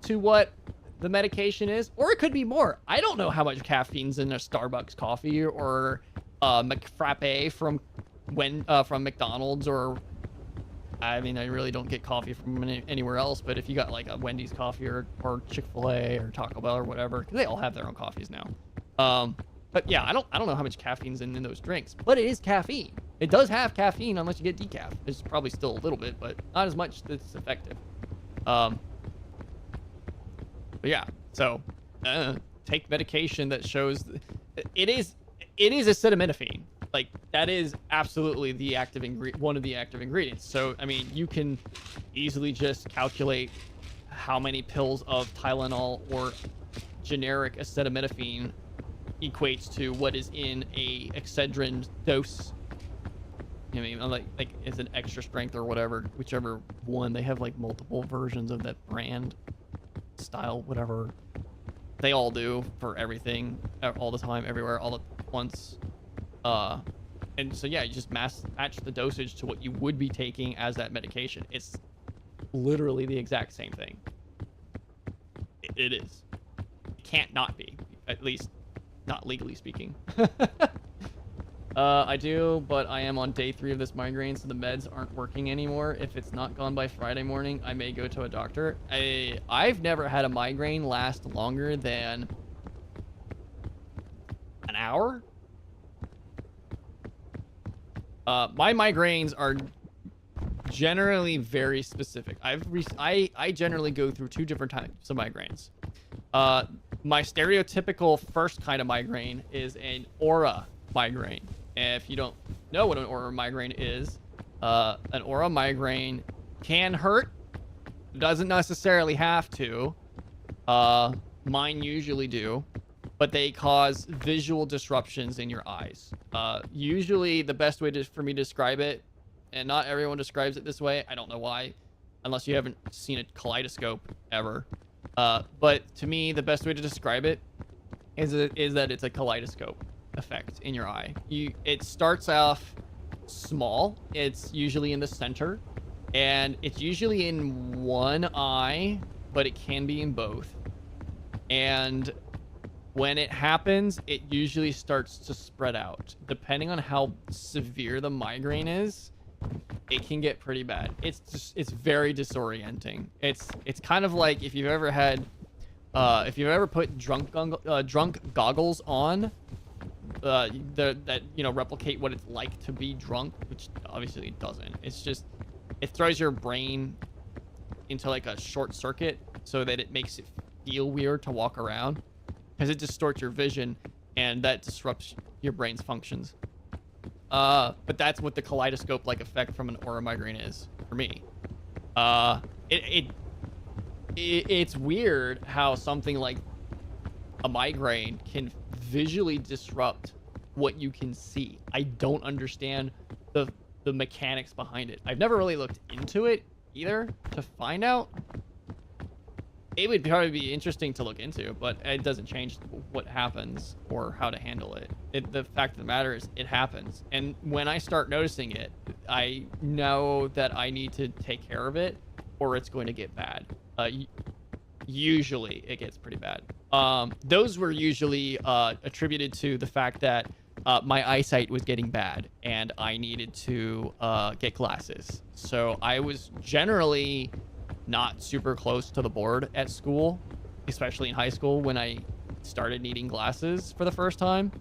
[SPEAKER 1] to what the medication is, or it could be more. I don't know how much caffeine's in a Starbucks coffee or McFrappe from McDonald's, or I mean, I really don't get coffee from anywhere else, but if you got like a Wendy's coffee or Chick-fil-A or Taco Bell or whatever, they all have their own coffees now. But yeah, I don't know how much caffeine's in those drinks, but it is caffeine. It does have caffeine unless you get decaf. It's probably still a little bit, but not as much that's effective. But yeah, so take medication that shows it is acetaminophen. Like, that is absolutely the one of the active ingredients. So, I mean, you can easily just calculate how many pills of Tylenol or generic acetaminophen equates to what is in a Excedrin dose. I mean, like it's an extra strength or whatever, whichever one. They have like multiple versions of that brand, style, whatever. They all do for everything, all the time, everywhere, all at once. And so yeah, you just match the dosage to what you would be taking as that medication. It's literally the exact same thing. It is. It can't not be, at least not legally speaking. I do, but I am on day 3 of this migraine, so the meds aren't working anymore. If it's not gone by Friday morning, I may go to a doctor. I've never had a migraine last longer than an hour. My migraines are generally very specific. I generally go through 2 different types of migraines. My stereotypical first kind of migraine is an aura migraine. If you don't know what an aura migraine is, an aura migraine can hurt. Doesn't necessarily have to. Mine usually do. But they cause visual disruptions in your eyes. Usually the best way for me to describe it, and not everyone describes it this way, I don't know why, unless you haven't seen a kaleidoscope ever. But to me, the best way to describe it is that it's a kaleidoscope effect in your eye. It starts off small. It's usually in the center, and it's usually in one eye, but it can be in both. And when it happens, it usually starts to spread out. Depending on how severe the migraine is, it can get pretty bad. It's very disorienting. It's kind of like if you've ever had, if you've ever put drunk goggles on, that replicate what it's like to be drunk, which obviously it doesn't. It's just, it throws your brain into like a short circuit so that it makes it feel weird to walk around. Because it distorts your vision, and that disrupts your brain's functions. But that's what the kaleidoscope-like effect from an aura migraine is for me. It's weird how something like a migraine can visually disrupt what you can see. I don't understand the mechanics behind it. I've never really looked into it either to find out. It would probably be interesting to look into, but it doesn't change what happens or how to handle it. The fact of the matter is it happens. And when I start noticing it, I know that I need to take care of it or it's going to get bad. Usually it gets pretty bad. Those were usually attributed to the fact that my eyesight was getting bad and I needed to get glasses. So I was generally not super close to the board at school, especially in high school when I started needing glasses for the first time.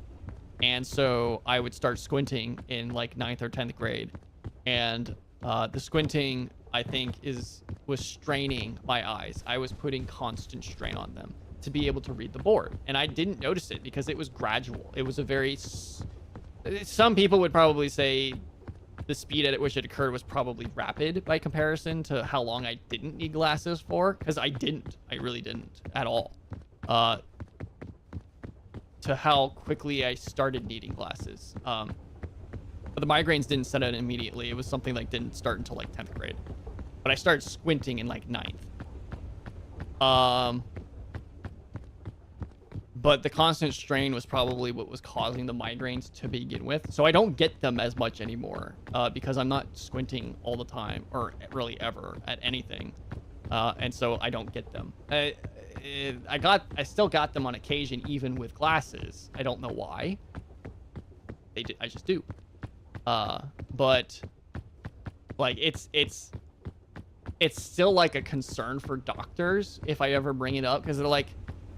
[SPEAKER 1] And so I would start squinting in like 9th or 10th grade. And the squinting, I think was straining my eyes. I was putting constant strain on them to be able to read the board, and I didn't notice it because it was gradual. It was a very some people would probably say the speed at which it occurred was probably rapid by comparison to how long I didn't need glasses for, because I really didn't at all, to how quickly I started needing glasses. But the migraines didn't set in immediately. It was something that didn't start until like 10th grade, but I started squinting in like 9th. But the constant strain was probably what was causing the migraines to begin with. So I don't get them as much anymore because I'm not squinting all the time or really ever at anything. And so I don't get them. I still got them on occasion, even with glasses. I don't know why. I just do. But like it's still like a concern for doctors if I ever bring it up, because they're like,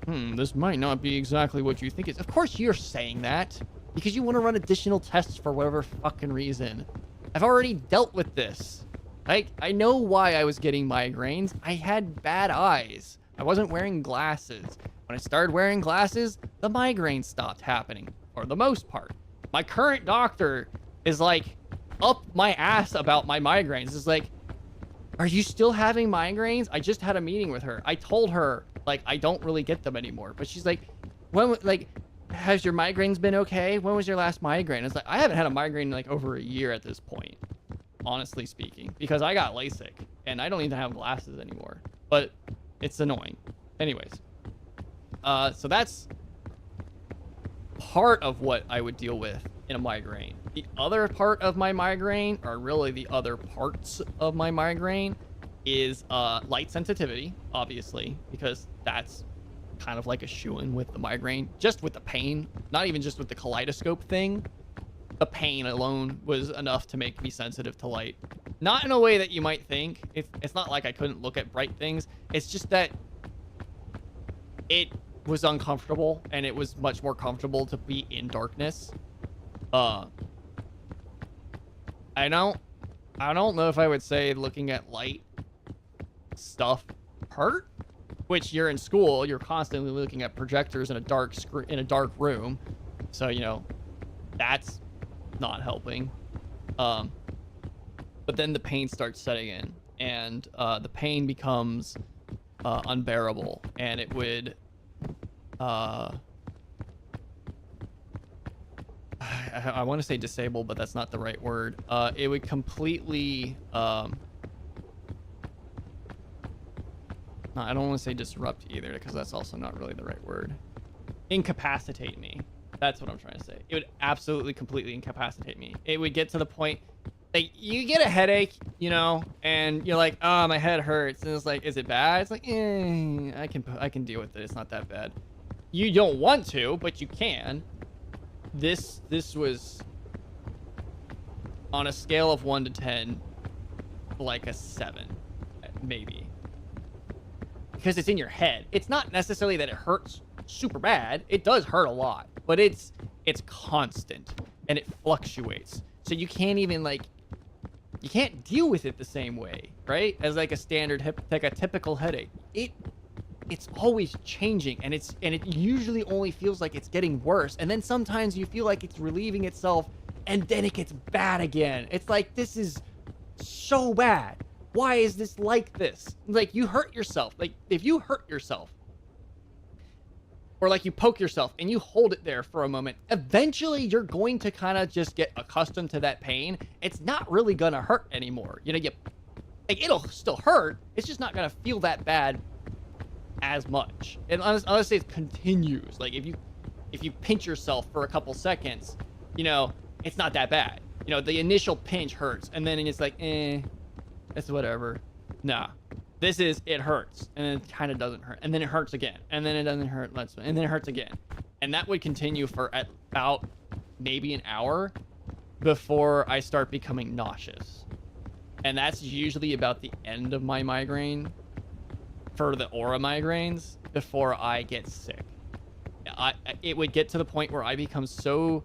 [SPEAKER 1] this might not be exactly what you think it is. Of course you're saying that because you want to run additional tests for whatever fucking reason. I've already dealt with this. I know why I was getting migraines. I had bad eyes. I wasn't wearing glasses. When I started wearing glasses, the migraines stopped happening, for the most part. My current doctor is like up my ass about my migraines. It's like, are you still having migraines? I just had a meeting with her. I told her, like, I don't really get them anymore. But she's like, has your migraines been okay? When was your last migraine? It's like, I haven't had a migraine in like over a year at this point, honestly speaking, because I got LASIK and I don't even have glasses anymore. But it's annoying. Anyways, so that's part of what I would deal with in a migraine. The other part of my migraine, or really the other parts of my migraine, is light sensitivity, obviously, because that's kind of like a shoo-in with the migraine, just with the pain, not even just with the kaleidoscope thing. The pain alone was enough to make me sensitive to light. Not in a way that you might think. It's not like I couldn't look at bright things. It's just that it was uncomfortable, and it was much more comfortable to be in darkness. I don't know if I would say looking at light stuff hurt, which you're in school, you're constantly looking at projectors in a dark room, so you know that's not helping. But then the pain starts setting in, and the pain becomes unbearable, and it would I want to say disable, but that's not the right word. It would completely I don't want to say disrupt either, because that's also not really the right word. Incapacitate me. That's what I'm trying to say. It would absolutely completely incapacitate me. It would get to the point, like, you get a headache, you know, and you're like, oh, my head hurts, and it's like, is it bad? It's like, I can deal with it. It's not that bad. You don't want to, but you can. This was on a scale of 1 to 10, like a 7, maybe. Because it's in your head. It's not necessarily that it hurts super bad. It does hurt a lot, but it's constant and it fluctuates. So you can't even you can't deal with it the same way, right? As like a standard like a typical headache. It's always changing, and it usually only feels like it's getting worse. And then sometimes you feel like it's relieving itself, and then it gets bad again. It's like, this is so bad. Why is this like this? Like, you hurt yourself. Like, if you hurt yourself, or like you poke yourself and you hold it there for a moment, eventually you're going to kind of just get accustomed to that pain. It's not really gonna hurt anymore. You know, it'll still hurt. It's just not gonna feel that bad as much. And honestly, it continues. Like, if you pinch yourself for a couple seconds, you know, it's not that bad. You know, the initial pinch hurts, and then it's like, it's whatever. Nah, it hurts, and then it kind of doesn't hurt, and then it hurts again, and then it doesn't hurt, and then it hurts again, and that would continue for about maybe an hour before I start becoming nauseous, and that's usually about the end of my migraine for the aura migraines before I get sick. It would get to the point where I become so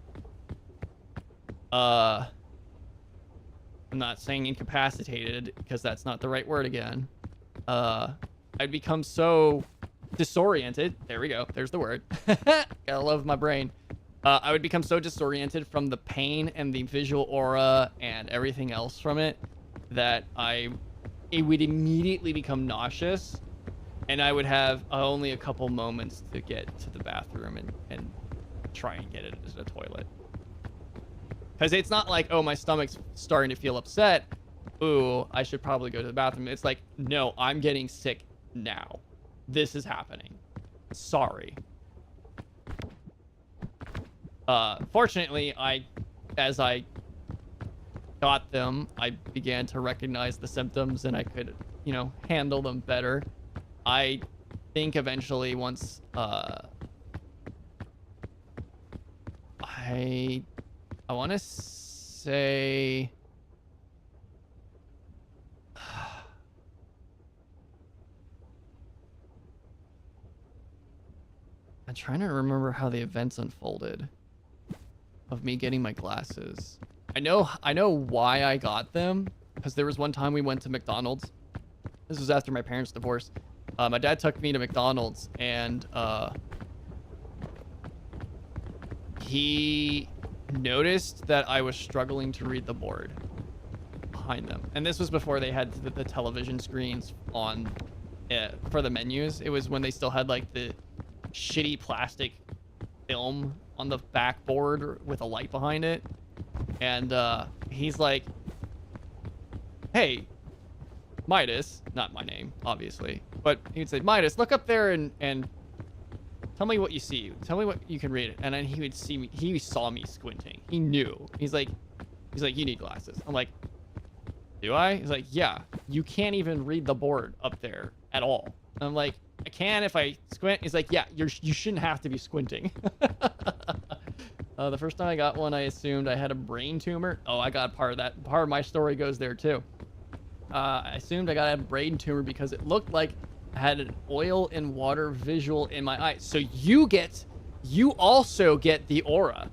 [SPEAKER 1] I'm not saying incapacitated because that's not the right word again. I'd become so disoriented. There we go. There's the word. Gotta love my brain. I would become so disoriented from the pain and the visual aura and everything else from it that it would immediately become nauseous, and I would have only a couple moments to get to the bathroom and try and get it into the toilet. Because it's not like, oh, my stomach's starting to feel upset. Ooh, I should probably go to the bathroom. It's like, no, I'm getting sick now. This is happening. Sorry. Fortunately, as I got them, I began to recognize the symptoms and I could, handle them better. I think eventually once, I want to say, I'm trying to remember how the events unfolded of me getting my glasses. I know why I got them, because there was one time we went to McDonald's. This was after my parents' divorce. My dad took me to McDonald's, and he noticed that I was struggling to read the board behind them. And this was before they had the television screens on for the menus. It was when they still had like the shitty plastic film on the backboard with a light behind it. And he's like, hey, Midas, not my name, obviously, but he'd say, Midas, look up there and tell me what you see. Tell me what you can read. And then he would see me. He saw me squinting. He knew. He's like, you need glasses. I'm like, do I? He's like, yeah, you can't even read the board up there at all. And I'm like, I can if I squint. He's like, yeah, you shouldn't have to be squinting. The first time I got one, I assumed I had a brain tumor. Oh, I got part of that. Part of my story goes there too. I assumed I got a brain tumor because it looked like I had an oil and water visual in my eye. So you also get the aura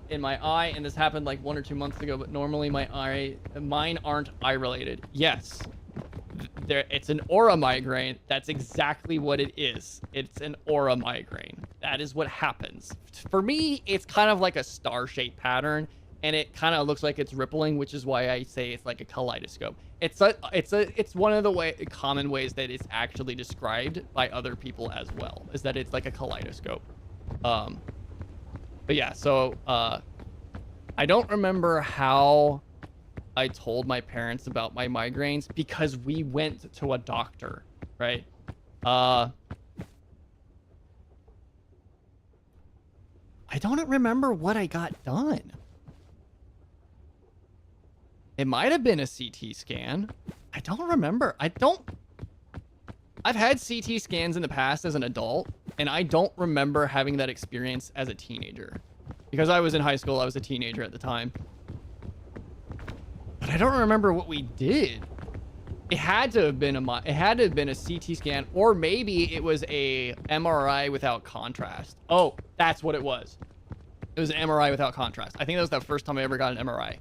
[SPEAKER 1] in my eye, and this happened like 1 or 2 months ago, but normally mine aren't eye related. Yes. It's an aura migraine. That's exactly what it is. It's an aura migraine. That is what happens. For me, it's kind of like a star-shaped pattern, and it kind of looks like it's rippling, which is why I say it's like a kaleidoscope. It's one of the common ways that it's actually described by other people as well, is that it's like a kaleidoscope. But yeah, so I don't remember how I told my parents about my migraines because we went to a doctor, right? I don't remember what I got done. It might have been a CT scan. I don't remember. I've had CT scans in the past as an adult, and I don't remember having that experience as a teenager. Because I was in high school, I was a teenager at the time. But I don't remember what we did. It had to have been a CT scan, or maybe it was a MRI without contrast. Oh, that's what it was. It was an MRI without contrast. I think that was the first time I ever got an MRI.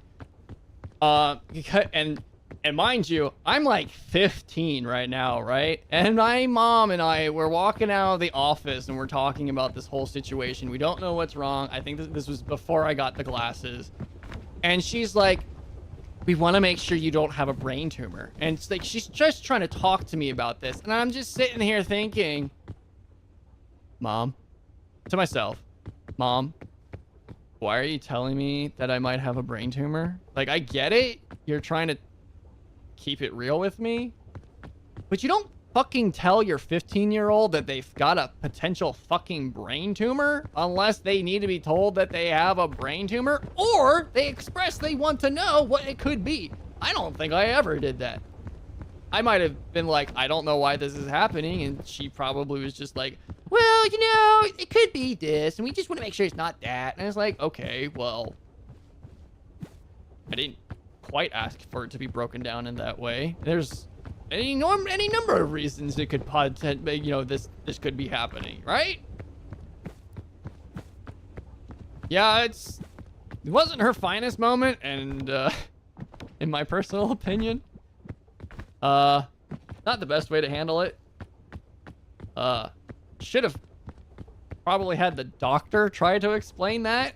[SPEAKER 1] And mind you, I'm like 15 right now, right? And my mom and I were walking out of the office and we're talking about this whole situation. We don't know what's wrong. I think this was before I got the glasses. And she's like, we want to make sure you don't have a brain tumor. And it's like, she's just trying to talk to me about this. And I'm just sitting here thinking, Mom, to myself, Mom, why are you telling me that I might have a brain tumor? Like, I get it. You're trying to keep it real with me. But you don't fucking tell your 15-year-old that they've got a potential fucking brain tumor unless they need to be told that they have a brain tumor or they express they want to know what it could be. I don't think I ever did that. I might have been like, I don't know why this is happening. And she probably was just like, well, it could be this. And we just want to make sure it's not that. And it's like, okay, well, I didn't quite ask for it to be broken down in that way. There's any number of reasons it could this could be happening, right? Yeah, it wasn't her finest moment, and in my personal opinion. Not the best way to handle it. Should have probably had the doctor try to explain that.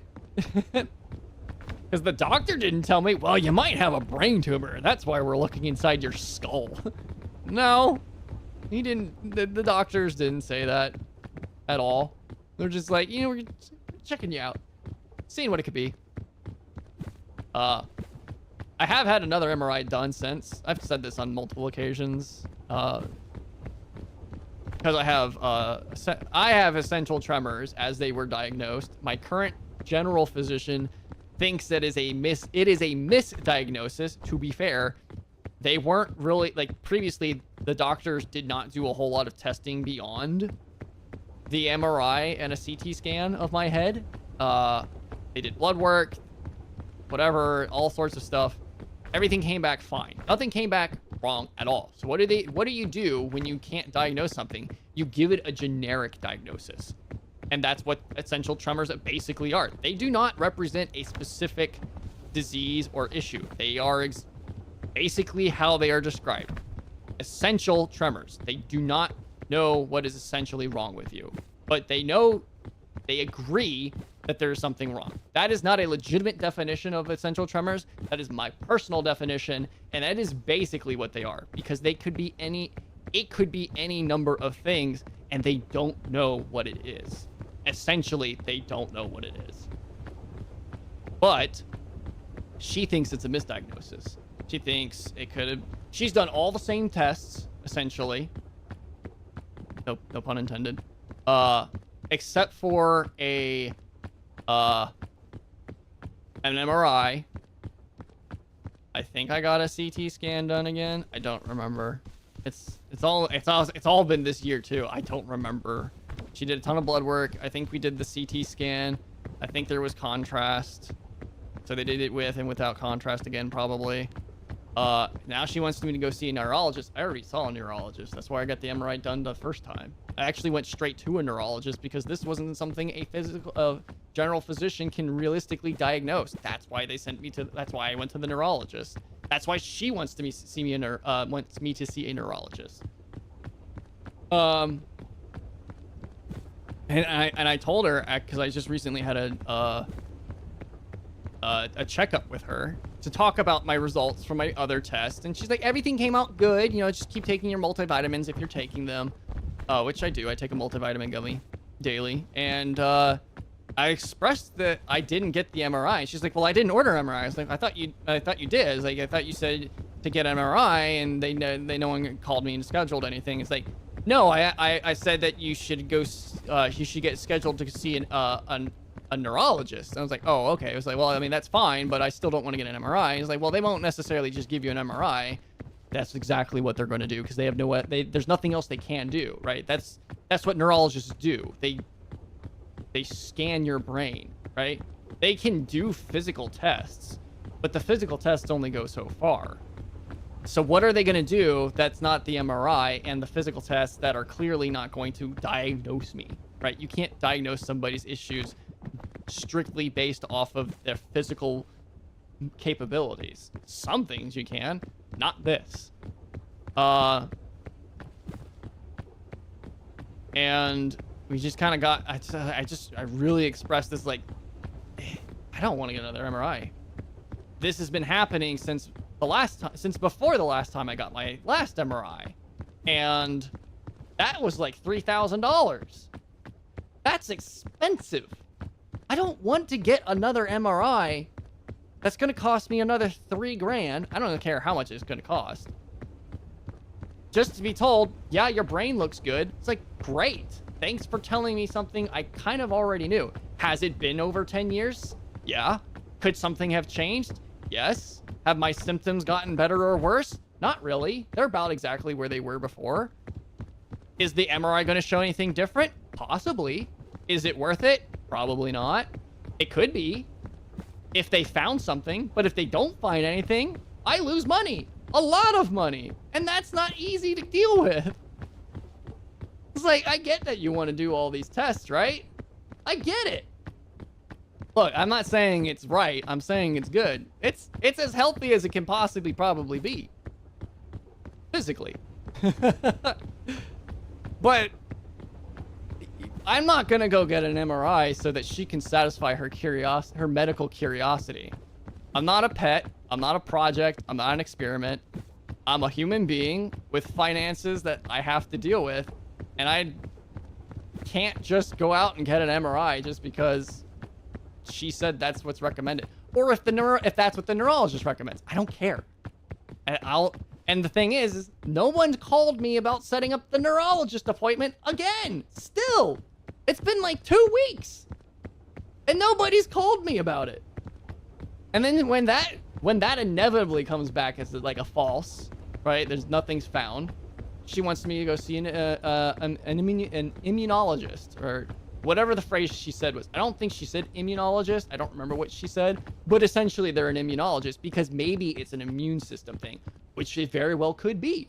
[SPEAKER 1] Because the doctor didn't tell me, well, you might have a brain tumor. That's why we're looking inside your skull. No, he didn't. The doctors didn't say that at all. They're just like, you know, we're checking you out, seeing what it could be. I have had another MRI done since. I've said this on multiple occasions. Because I have essential tremors as they were diagnosed. My current general physician thinks that it is a misdiagnosis. To be fair, they weren't really, like, previously the doctors did not do a whole lot of testing beyond the MRI and a CT scan of my head. They did blood work, whatever, all sorts of stuff. Everything came back fine. Nothing came back wrong at all. So what do you do when you can't diagnose something? You give it a generic diagnosis. And that's what essential tremors basically are. They do not represent a specific disease or issue. They are basically how they are described. Essential tremors. They do not know what is essentially wrong with you. But they agree that there is something wrong. That is not a legitimate definition of essential tremors. That is my personal definition. And that is basically what they are. Because it could be any number of things, and they don't know what it is. Essentially, they don't know what it is. But she thinks it's a misdiagnosis. She thinks it could have... She's done all the same tests, essentially. No pun intended. Except for an MRI. I think I got a CT scan done again. I don't remember. It's all been this year too. I don't remember. She did a ton of blood work. I think we did the CT scan. I think there was contrast. So they did it with and without contrast again, probably. Now she wants me to go see a neurologist. I already saw a neurologist. That's why I got the MRI done the first time. I actually went straight to a neurologist because this wasn't something a general physician can realistically diagnose. That's why they sent me to. That's why I went to the neurologist. That's why she wants to see a neurologist. And I told her, because I just recently had a checkup with her to talk about my results from my other tests, and she's like, everything came out good, you know, just keep taking your multivitamins if you're taking them, which I do. I take a multivitamin gummy daily, and I expressed that I didn't get the MRI. She's like, well, I didn't order MRI. I was like, I thought you did. I was like, I thought you said to get MRI, and no one called me and scheduled anything. It's like, no, I said that you should go, you should get scheduled to see a neurologist. And I was like, oh, okay. I was like, well, I mean, that's fine, but I still don't want to get an MRI. He's like, well, they won't necessarily just give you an MRI. That's exactly what they're going to do because they have there's nothing else they can do, right? That's what neurologists do. They scan your brain, right? They can do physical tests, but the physical tests only go so far. So what are they going to do that's not the MRI and the physical tests that are clearly not going to diagnose me, right? You can't diagnose somebody's issues strictly based off of their physical capabilities. Some things you can, not this. And we just kind of got, I really expressed this, like, I don't want to get another MRI. This has been happening since before the last time I got my last MRI. And that was like $3,000. That's expensive. I don't want to get another MRI that's going to cost me another $3,000. I don't care how much it's going to cost. Just to be told, yeah, your brain looks good. It's like, great. Thanks for telling me something I kind of already knew. Has it been over 10 years? Yeah. Could something have changed? Yes. Have my symptoms gotten better or worse? Not really. They're about exactly where they were before. Is the MRI going to show anything different? Possibly. Is it worth it? Probably not. It could be if they found something, but if they don't find anything, I lose money. A lot of money. And that's not easy to deal with. It's like, I get that you want to do all these tests, right? I get it. Look, I'm not saying it's right. I'm saying it's good. It's as healthy as it can possibly probably be. Physically. But I'm not gonna go get an MRI so that she can satisfy her her medical curiosity. I'm not a pet. I'm not a project. I'm not an experiment. I'm a human being with finances that I have to deal with, and I can't just go out and get an MRI just because she said that's what's recommended, or if that's what the neurologist recommends. I don't care. And the thing is no one's called me about setting up the neurologist appointment again. Still, it's been like 2 weeks, and nobody's called me about it. And then when that inevitably comes back as like a false, right? There's nothing's found. She wants me to go see an immunologist, or whatever the phrase she said was. I don't think she said immunologist. I don't remember what she said, but essentially they're an immunologist because maybe it's an immune system thing, which it very well could be.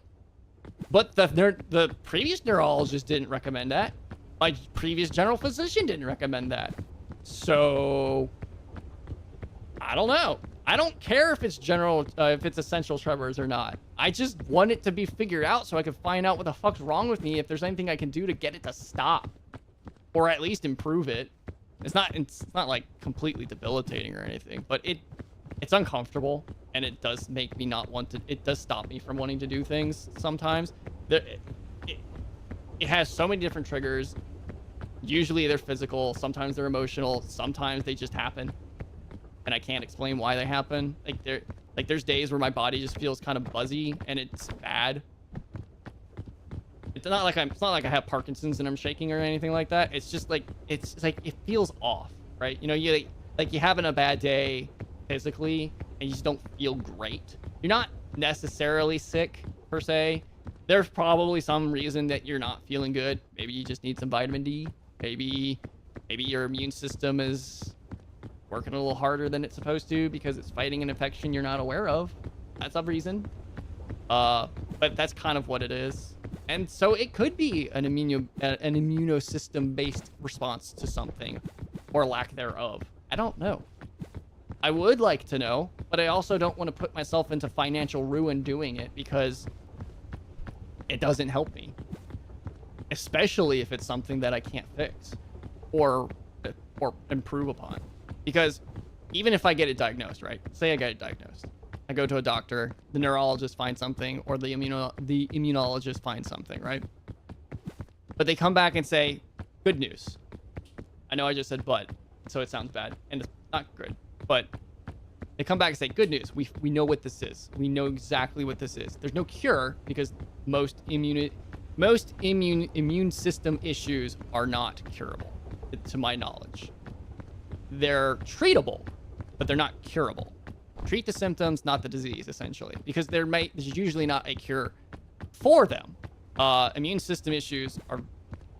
[SPEAKER 1] But the previous neurologist didn't recommend that. My previous general physician didn't recommend that. So I don't know. I don't care if it's if it's essential tremors or not. I just want it to be figured out so I can find out what the fuck's wrong with me, if there's anything I can do to get it to stop, or at least improve it. It's not like completely debilitating or anything, but it's uncomfortable, and it does make me not want to. It does stop me from wanting to do things sometimes. It has so many different triggers. Usually they're physical, sometimes they're emotional, sometimes they just happen, and I can't explain why they happen. There's days where my body just feels kind of buzzy, and it's bad. It's not like I have Parkinson's and I'm shaking or anything like that. It's just like it's like it feels off, right? You know, you're having a bad day physically, and you just don't feel great. You're not necessarily sick per se. There's probably some reason that you're not feeling good. Maybe you just need some vitamin D. Maybe your immune system is working a little harder than it's supposed to because it's fighting an infection you're not aware of. That's a reason. But that's kind of what it is. And so it could be an immunosystem-based response to something, or lack thereof. I don't know. I would like to know, but I also don't want to put myself into financial ruin doing it because it doesn't help me. Especially if it's something that I can't fix or improve upon. Because even if I get it diagnosed, right? Say I get it diagnosed. I go to a doctor, the neurologist finds something, or the immunologist finds something, right? But they come back and say, good news. I know I just said but, so it sounds bad, and it's not good. But they come back and say, good news. We know what this is. We know exactly what this is. There's no cure because most immune system issues are not curable, to my knowledge. They're treatable, but they're not curable. Treat the symptoms, not the disease, essentially, because there's usually not a cure for them. Immune system issues are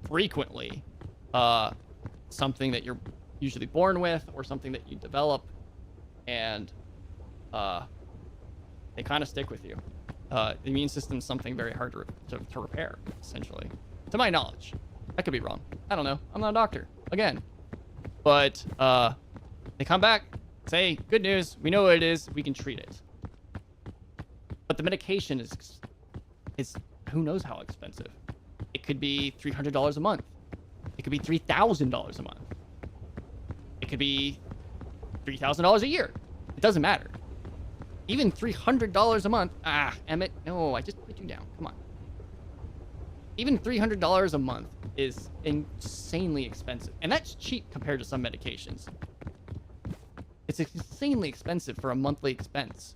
[SPEAKER 1] frequently something that you're usually born with or something that you develop, and they kind of stick with you. The immune system is something very hard to repair, essentially, to my knowledge. I could be wrong. I don't know. I'm not a doctor, again. But they come back, say, good news, we know what it is, we can treat it. But the medication is who knows how expensive. It could be $300 a month. It could be $3,000 a month. It could be $3,000 a year. It doesn't matter. Even $300 a month. Emmett, no, I just put you down. Come on. Even $300 a month is insanely expensive. And that's cheap compared to some medications. It's insanely expensive for a monthly expense.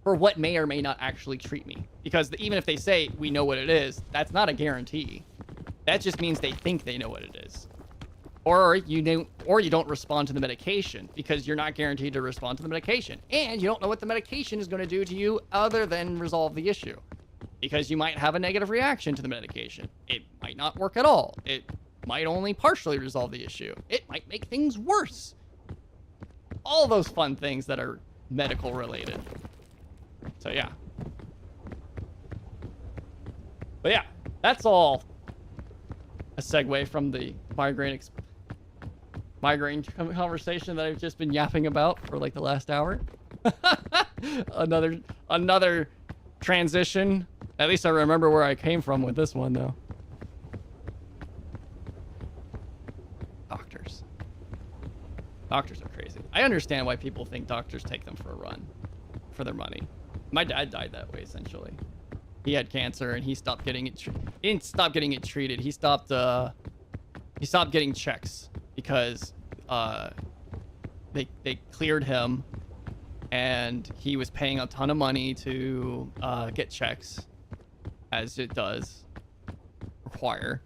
[SPEAKER 1] For what may or may not actually treat me. Because even if they say, we know what it is, that's not a guarantee. That just means they think they know what it is. Or you don't respond to the medication because you're not guaranteed to respond to the medication. And you don't know what the medication is going to do to you other than resolve the issue. Because you might have a negative reaction to the medication. It might not work at all. It might only partially resolve the issue. It might make things worse. All those fun things that are medical related. So yeah. But yeah, that's all a segue from the migraine migraine conversation that I've just been yapping about for like the last hour. another transition. At least I remember where I came from with this one, though. Doctors are crazy. I understand why people think doctors take them for a run for their money. My dad died that way, essentially. He had cancer and he stopped getting it. He didn't stop getting it treated. He stopped getting checks because they cleared him and he was paying a ton of money to get checks, as it does require.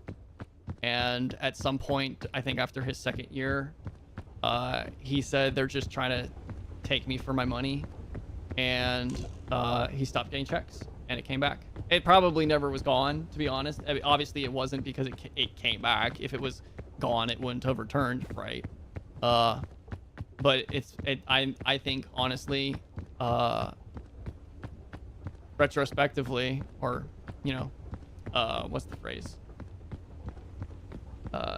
[SPEAKER 1] And at some point, I think after his second year, he said they're just trying to take me for my money, and he stopped getting checks and it came back. It probably never was gone, to be honest. I mean, obviously it wasn't, because it came back. If it was gone, it wouldn't have returned, right? But I think honestly, retrospectively, or you know, what's the phrase?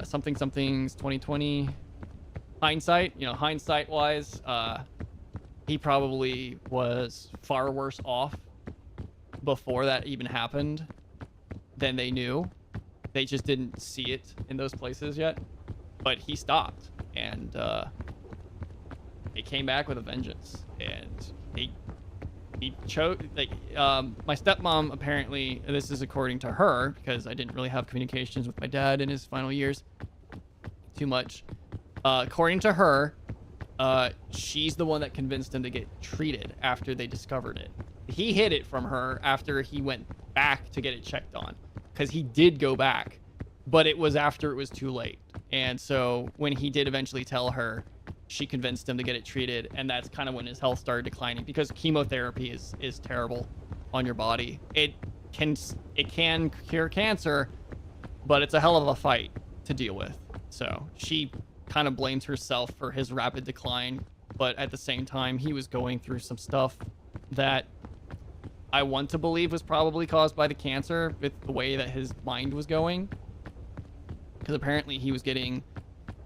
[SPEAKER 1] Something's 2020. Hindsight, you know, hindsight wise, he probably was far worse off before that even happened than they knew. They just didn't see it in those places yet. But he stopped, and it came back with a vengeance. And he chose, like, my stepmom, apparently, this is according to her, because I didn't really have communications with my dad in his final years too much. According to her, she's the one that convinced him to get treated after they discovered it. He hid it from her after he went back to get it checked on, because he did go back, but it was after it was too late. And so when he did eventually tell her, she convinced him to get it treated, and that's kind of when his health started declining, because chemotherapy is terrible on your body. It can cure cancer, but it's a hell of a fight to deal with. So she kind of blames herself for his rapid decline, but at the same time, he was going through some stuff that I want to believe was probably caused by the cancer, with the way that his mind was going, because apparently he was getting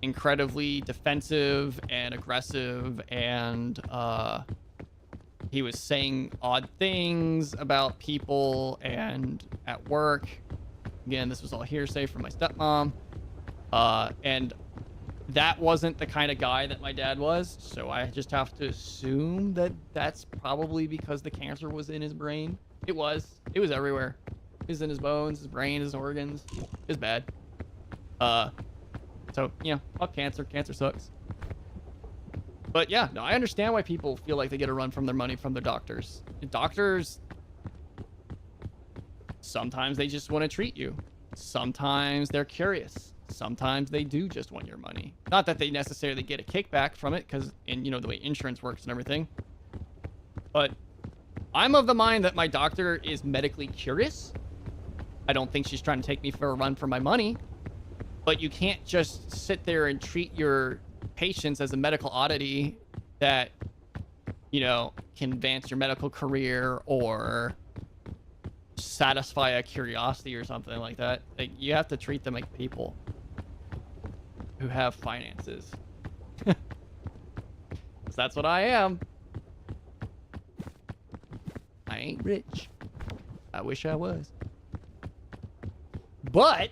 [SPEAKER 1] incredibly defensive and aggressive, and he was saying odd things about people and at work. Again, this was all hearsay from my stepmom, and that wasn't the kind of guy that my dad was, so I just have to assume that that's probably because the cancer was in his brain. It was everywhere. It was in his bones, his brain, his organs. It was bad. So, you know, fuck cancer. Cancer sucks. But yeah, no, I understand why people feel like they get a run from their money from their doctors. Doctors, sometimes they just want to treat you. Sometimes they're curious. Sometimes they do just want your money. Not that they necessarily get a kickback from it, because in, you know, the way insurance works and everything. But I'm of the mind that my doctor is medically curious. I don't think she's trying to take me for a run for my money. But you can't just sit there and treat your patients as a medical oddity that, you know, can advance your medical career or satisfy a curiosity or something like that. Like, you have to treat them like people who have finances. 'Cause that's what I am. I ain't rich. I wish I was. But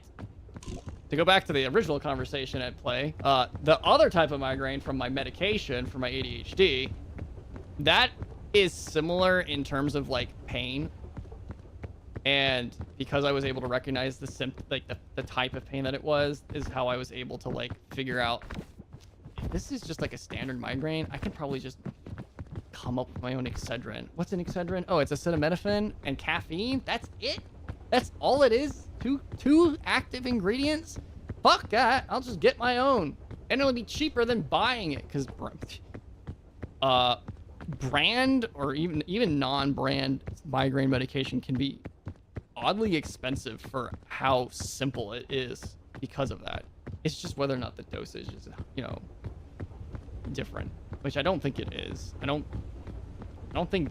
[SPEAKER 1] to go back to the original conversation at play, the other type of migraine from my medication for my ADHD, that is similar in terms of like pain. And because I was able to recognize the type of pain that it was, is how I was able to like figure out, if this is just like a standard migraine, I can probably just come up with my own Excedrin. What's an Excedrin? Oh, it's acetaminophen and caffeine. That's it? That's all it is? Two active ingredients? Fuck that. I'll just get my own. And it'll be cheaper than buying it, because brand or even non-brand migraine medication can be oddly expensive for how simple it is because of that. It's just whether or not the dosage is, you know, different, which I don't think it is. I don't think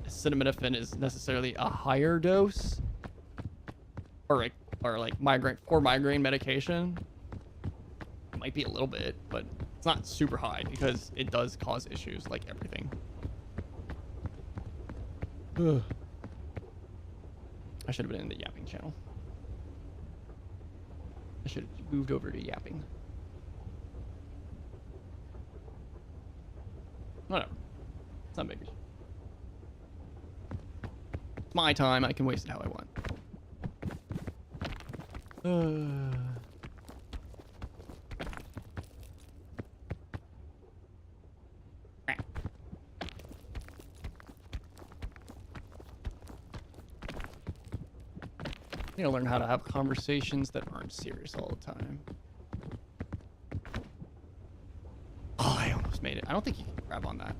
[SPEAKER 1] acetaminophen is necessarily a higher dose or like migraine medication. It might be a little bit. but it's not super high because it does cause issues like everything. Ugh. I should have been in the yapping channel. I should have moved over to yapping. Whatever. It's not big. It's my time. I can waste it how I want. I need to learn how to have conversations that aren't serious all the time. Oh, I almost made it. I don't think you can grab on that.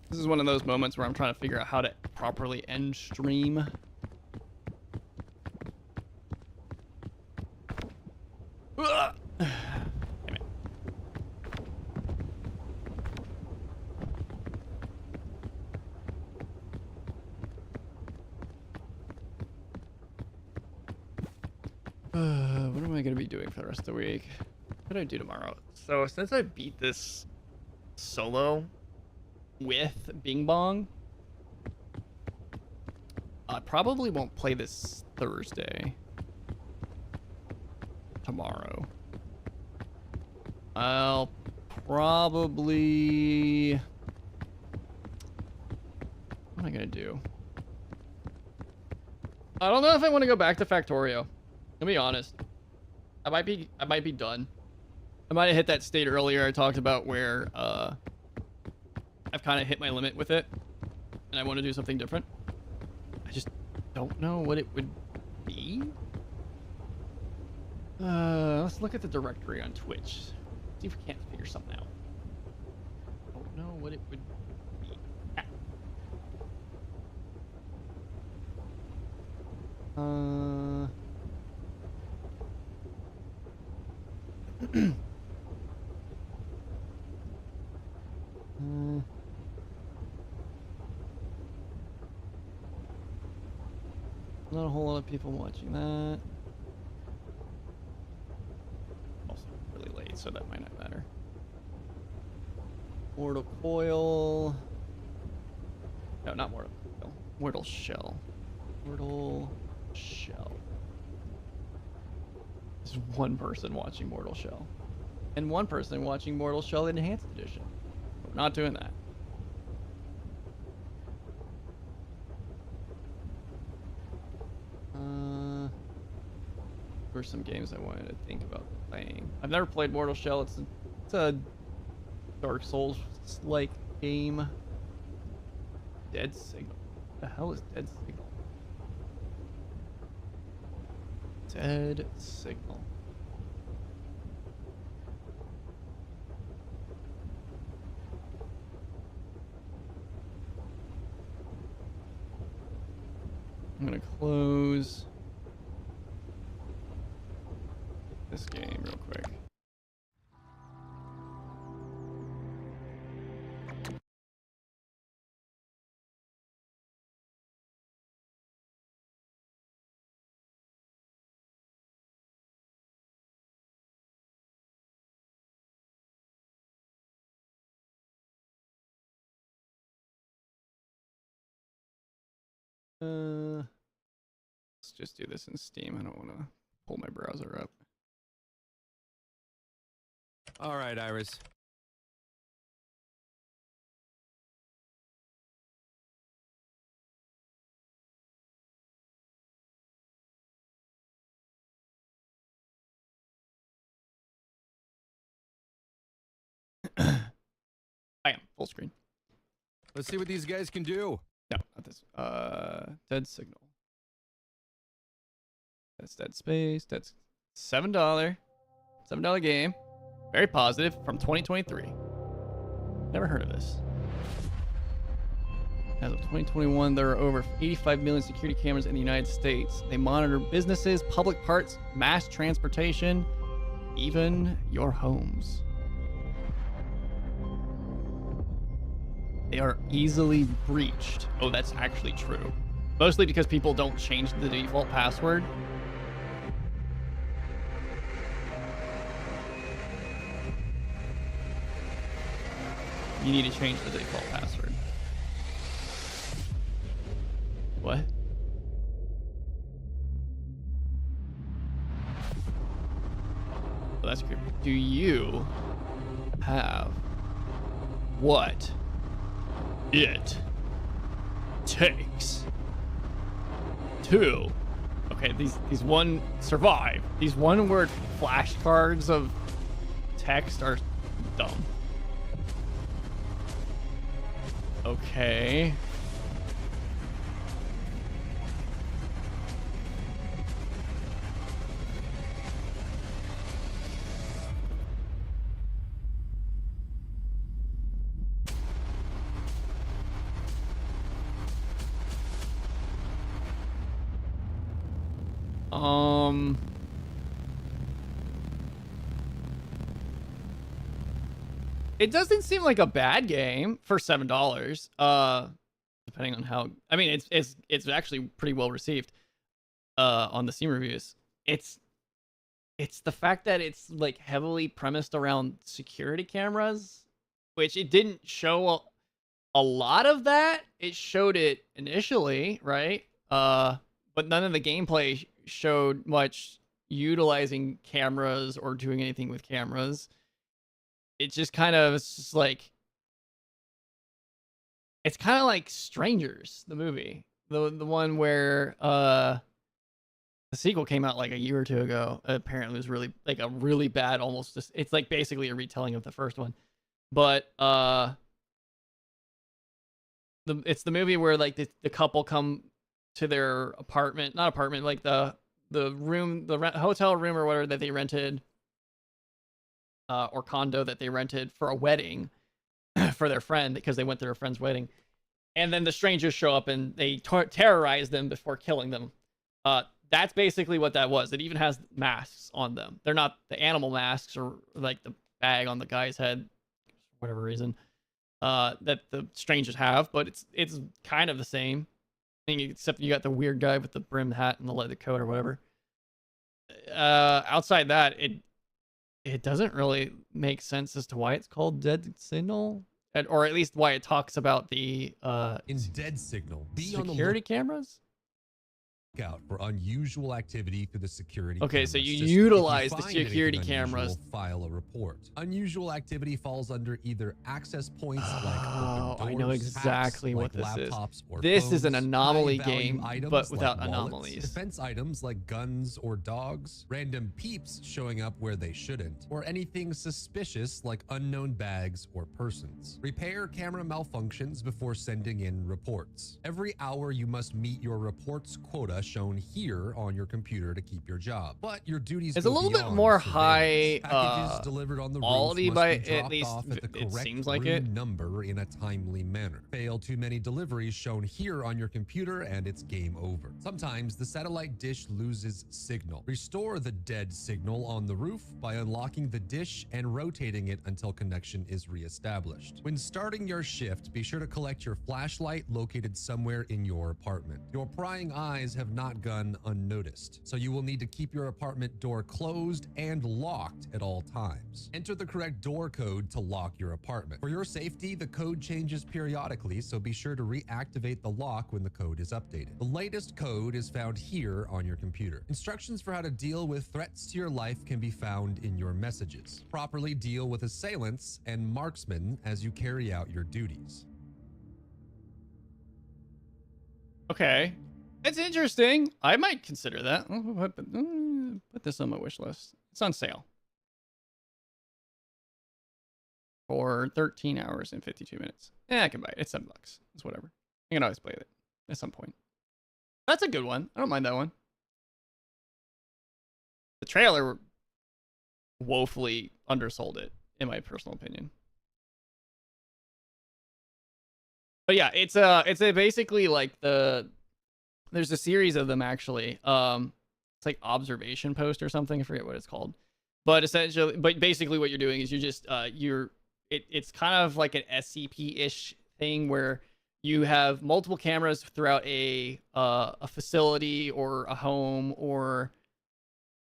[SPEAKER 1] This is one of those moments where I'm trying to figure out how to properly end stream. Ugh. Damn it. What am I going to be doing for the rest of the week? What do I do tomorrow? So since I beat this solo with Bing Bong, I probably won't play this Thursday. Tomorrow. I'll probably... What am I gonna do? I don't know if I want to go back to Factorio. To be honest, I might be done. I might have hit that state earlier I talked about where I've kind of hit my limit with it, and I want to do something different. I just don't know what it would be. Let's look at the directory on Twitch. See if we can't figure something out. Don't know what it would be. Not a whole lot of people watching that. Also really late, so that might not matter. Mortal Coil. No, not Mortal Coil. Mortal Shell. Mortal Shell. There's one person watching Mortal Shell. And one person watching Mortal Shell Enhanced Edition. We're not doing that. Were some games I wanted to think about playing. I've never played Mortal Shell. It's a Dark Souls-like game. Dead Signal. What the hell is Dead Signal? Dead Signal. I'm gonna close this game real quick. Let's just do this in Steam. I don't want to pull my browser up.
[SPEAKER 4] All right, Iris.
[SPEAKER 1] I am full screen.
[SPEAKER 4] Let's see what these guys can do.
[SPEAKER 1] No, not this. Dead Signal. That's Dead Space. That's $7 game. Very positive from 2023. Never heard of this. As of 2021, there are over 85 million security cameras in the United States. They monitor businesses, public parks, mass transportation, even your homes. They are easily breached. Oh, that's actually true. Mostly because people don't change the default password. You need to change the default password. What? Well, that's creepy. Do you have what it takes to... Okay, these one survive. These one-word flashcards of text are dumb. Okay. It doesn't seem like a bad game for $7. Depending on how, I mean, it's actually pretty well received on the Steam reviews. It's the fact that it's like heavily premised around security cameras, which it didn't show a lot of that. It showed it initially, right? But none of the gameplay showed much utilizing cameras or doing anything with cameras. It just kind of, it's just like, it's kind of like Strangers, the movie, the one where the sequel came out like a year or two ago. Apparently, it was really like a really bad, almost just, it's like basically a retelling of the first one, but it's the movie where like the couple come to their apartment, not apartment, like the room, the hotel room or whatever that they rented, or condo that they rented for a wedding for their friend, because they went to their friend's wedding. And then the strangers show up and they terrorize them before killing them. That's basically what that was. It even has masks on them. They're not the animal masks or like the bag on the guy's head, for whatever reason, that the strangers have, but it's kind of the same thing, except you got the weird guy with the brimmed hat and the leather coat or whatever. Outside that, it doesn't really make sense as to why it's called Dead Signal, or at least why it talks about the
[SPEAKER 3] in Dead Signal, be on the
[SPEAKER 1] security cameras.
[SPEAKER 3] Out for unusual activity through the security.
[SPEAKER 1] Okay, so
[SPEAKER 3] camera
[SPEAKER 1] you
[SPEAKER 3] system.
[SPEAKER 1] utilize
[SPEAKER 3] If
[SPEAKER 1] the
[SPEAKER 3] you find anything
[SPEAKER 1] security
[SPEAKER 3] unusual,
[SPEAKER 1] cameras.
[SPEAKER 3] File a report. Unusual activity falls under either access points like
[SPEAKER 1] Oh,
[SPEAKER 3] open
[SPEAKER 1] I know
[SPEAKER 3] doors,
[SPEAKER 1] exactly
[SPEAKER 3] hacks
[SPEAKER 1] what
[SPEAKER 3] like
[SPEAKER 1] this is.
[SPEAKER 3] laptops or
[SPEAKER 1] This is an
[SPEAKER 3] phones,
[SPEAKER 1] anomaly
[SPEAKER 3] high-value
[SPEAKER 1] game,
[SPEAKER 3] items
[SPEAKER 1] but without
[SPEAKER 3] like wallets,
[SPEAKER 1] anomalies.
[SPEAKER 3] defense items like guns or dogs, random peeps showing up where they shouldn't, or anything suspicious like unknown bags or persons. Repair camera malfunctions before sending in reports. Every hour you must meet your reports quota shown here on your computer to keep your job, but your duties
[SPEAKER 1] It's
[SPEAKER 3] go
[SPEAKER 1] a little bit
[SPEAKER 3] beyond
[SPEAKER 1] more
[SPEAKER 3] surveillance.
[SPEAKER 1] high
[SPEAKER 3] Packages delivered on the
[SPEAKER 1] quality
[SPEAKER 3] roof must
[SPEAKER 1] by
[SPEAKER 3] be dropped
[SPEAKER 1] at least
[SPEAKER 3] off at the
[SPEAKER 1] it
[SPEAKER 3] correct
[SPEAKER 1] seems like
[SPEAKER 3] room
[SPEAKER 1] it.
[SPEAKER 3] number in a timely manner. Fail too many deliveries shown here on your computer and it's game over. Sometimes the satellite dish loses signal. Restore the dead signal on the roof by unlocking the dish and rotating it until connection is reestablished. When starting your shift, be sure to collect your flashlight located somewhere in your apartment. Your prying eyes have not gone unnoticed, so you will need to keep your apartment door closed and locked at all times. Enter the correct door code to lock your apartment. For your safety, the code changes periodically, so be sure to reactivate the lock when the code is updated. The latest code is found here on your computer. Instructions for how to deal with threats to your life can be found in your messages. Properly deal with assailants and marksmen as you carry out your duties.
[SPEAKER 1] Okay. It's interesting. I might consider that. Put this on my wish list. It's on sale for 13 hours and 52 minutes. I can buy it. It's $7. It's whatever. I can always play it at some point. That's a good one. I don't mind that one. The trailer woefully undersold it, in my personal opinion. But yeah, it's a basically like there's a series of them actually. It's like Observation Post or something. I forget what it's called. But basically what you're doing is you're just it's kind of like an SCP-ish thing where you have multiple cameras throughout a facility or a home or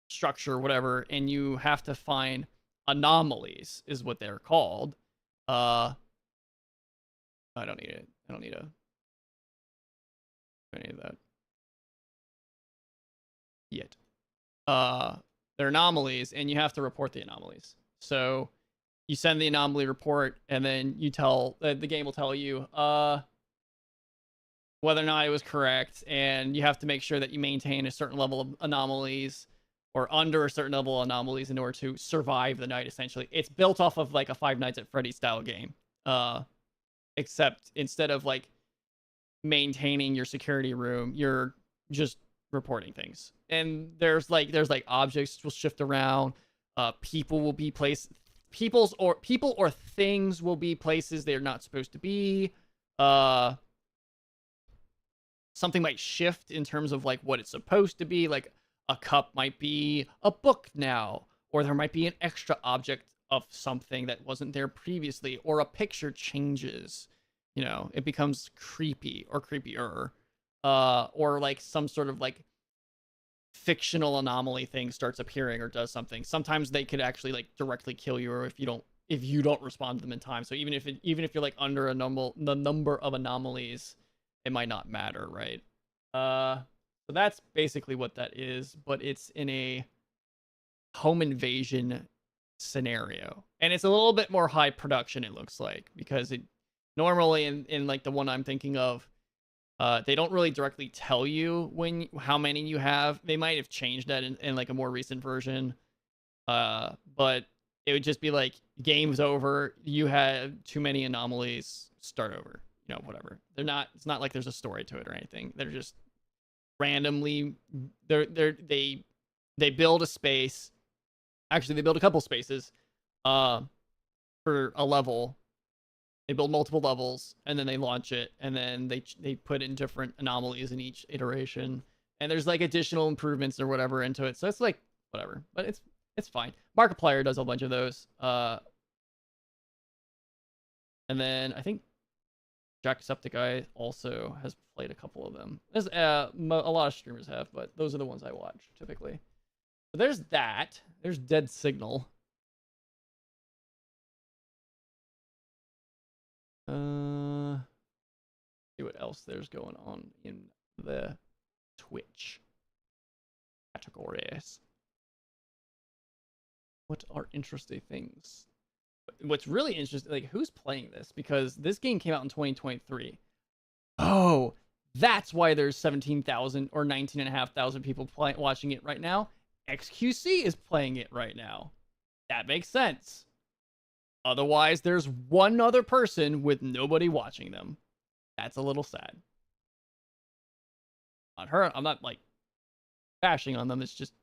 [SPEAKER 1] structure, whatever, and you have to find anomalies, is what they're called. I don't need it. I don't need any of that yet. They're anomalies, and you have to report the anomalies. So you send the anomaly report, and then you tell the game will tell you whether or not it was correct, and you have to make sure that you maintain a certain level of anomalies or under a certain level of anomalies in order to survive the night. Essentially, it's built off of like a Five Nights at Freddy's style game, except instead of like maintaining your security room, you're just reporting things. And there's like objects will shift around, people will be placed, people or things will be places they're not supposed to be. Something might shift in terms of like what it's supposed to be. Like a cup might be a book now, or there might be an extra object of something that wasn't there previously, or a picture changes. You know, it becomes creepy or creepier, or like some sort of like fictional anomaly thing starts appearing or does something. Sometimes they could actually like directly kill you, or if you don't respond to them in time. So even if you're like under the number of anomalies, it might not matter, right? So that's basically what that is, but it's in a home invasion scenario, and it's a little bit more high production, it looks like, because it normally in like the one I'm thinking of, they don't really directly tell you how many you have. They might have changed that in like a more recent version, but it would just be like, game's over, you had too many anomalies, start over, you know, whatever. It's not like there's a story to it or anything. They're just randomly, they build a space. Actually, they build a couple spaces for a level. They build multiple levels, and then they launch it, and then they put in different anomalies in each iteration, and there's like additional improvements or whatever into it. So it's like whatever, but it's fine. Markiplier does a bunch of those, and then I think Jacksepticeye also has played a couple of them. There's a lot of streamers have, but those are the ones I watch typically. So there's that. There's Dead Signal. See what else there's going on in the Twitch categories. What are interesting things? What's really interesting, like, who's playing this? Because this game came out in 2023. Oh, that's why there's 17,000 or 19,500 people watching it right now. XQC is playing it right now. That makes sense. Otherwise, there's one other person with nobody watching them. That's a little sad. On her, I'm not like bashing on them. It's just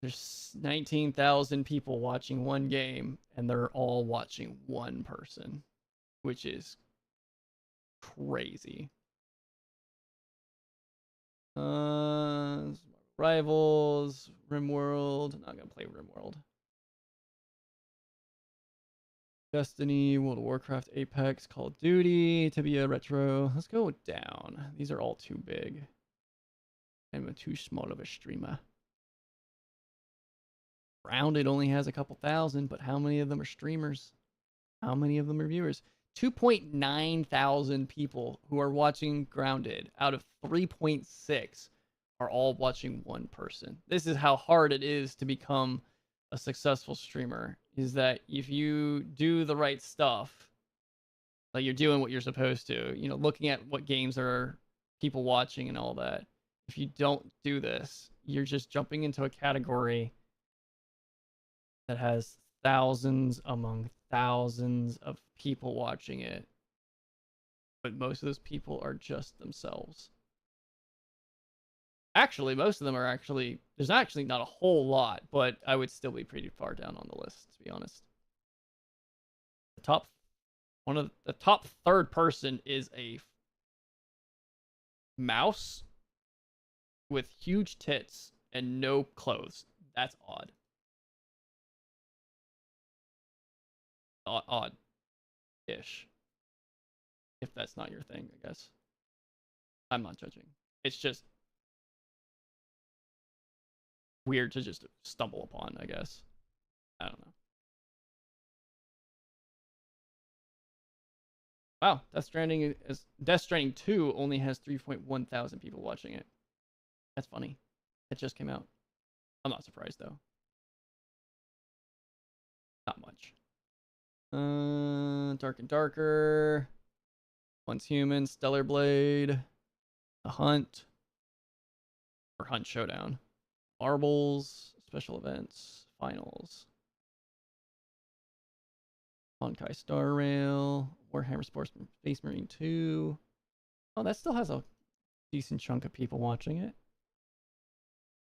[SPEAKER 1] there's 19,000 people watching one game, and they're all watching one person, which is crazy. Rivals, RimWorld. Not gonna play RimWorld. Destiny, World of Warcraft, Apex, Call of Duty, Tibia, Retro. Let's go down. These are all too big. I'm too small of a streamer. Grounded only has a couple thousand, but how many of them are streamers? How many of them are viewers? 2.9 thousand people who are watching Grounded out of 3.6 are all watching one person. This is how hard it is to become a successful streamer, is that if you do the right stuff, like you're doing what you're supposed to, you know, looking at what games are people watching and all that. If you don't do this, you're just jumping into a category that has thousands among thousands of people watching it. But most of those people are just themselves. Actually, most of them are actually, there's actually not a whole lot, but I would still be pretty far down on the list, to be honest. The top third person is a mouse with huge tits and no clothes. That's odd. Odd-ish. If that's not your thing, I guess. I'm not judging. It's just weird to just stumble upon, I guess. I don't know. Wow, Death Stranding 2 only has 3.1 thousand people watching it. That's funny. It just came out. I'm not surprised though. Not much. Dark and Darker. Once Human, Stellar Blade, The Hunt, or Hunt Showdown, Marbles, Special Events, Finals, Honkai Star Rail, Warhammer Space Marine 2. Oh, that still has a decent chunk of people watching it.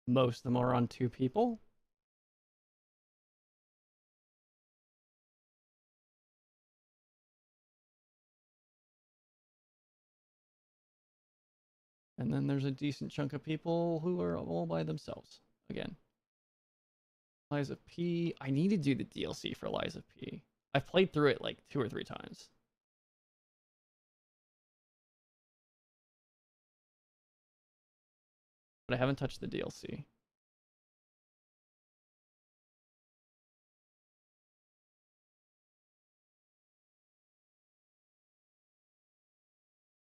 [SPEAKER 1] Most of them are on 2 people. And then there's a decent chunk of people who are all by themselves. Again. Liza P. I need to do the DLC for Liza P. I've played through it like 2 or 3 times. But I haven't touched the DLC.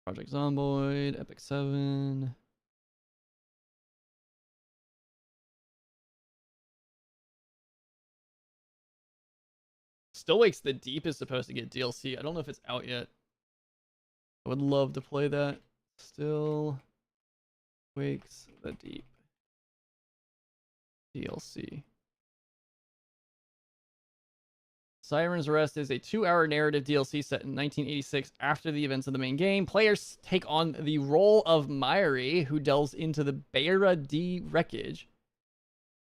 [SPEAKER 1] Project Zomboid, Epic 7. Still Wakes the Deep is supposed to get DLC. I don't know if it's out yet. I would love to play that. Still Wakes the Deep. DLC. Siren's Rest is a 2-hour narrative DLC set in 1986 after the events of the main game. Players take on the role of Myri, who delves into the Beira D wreckage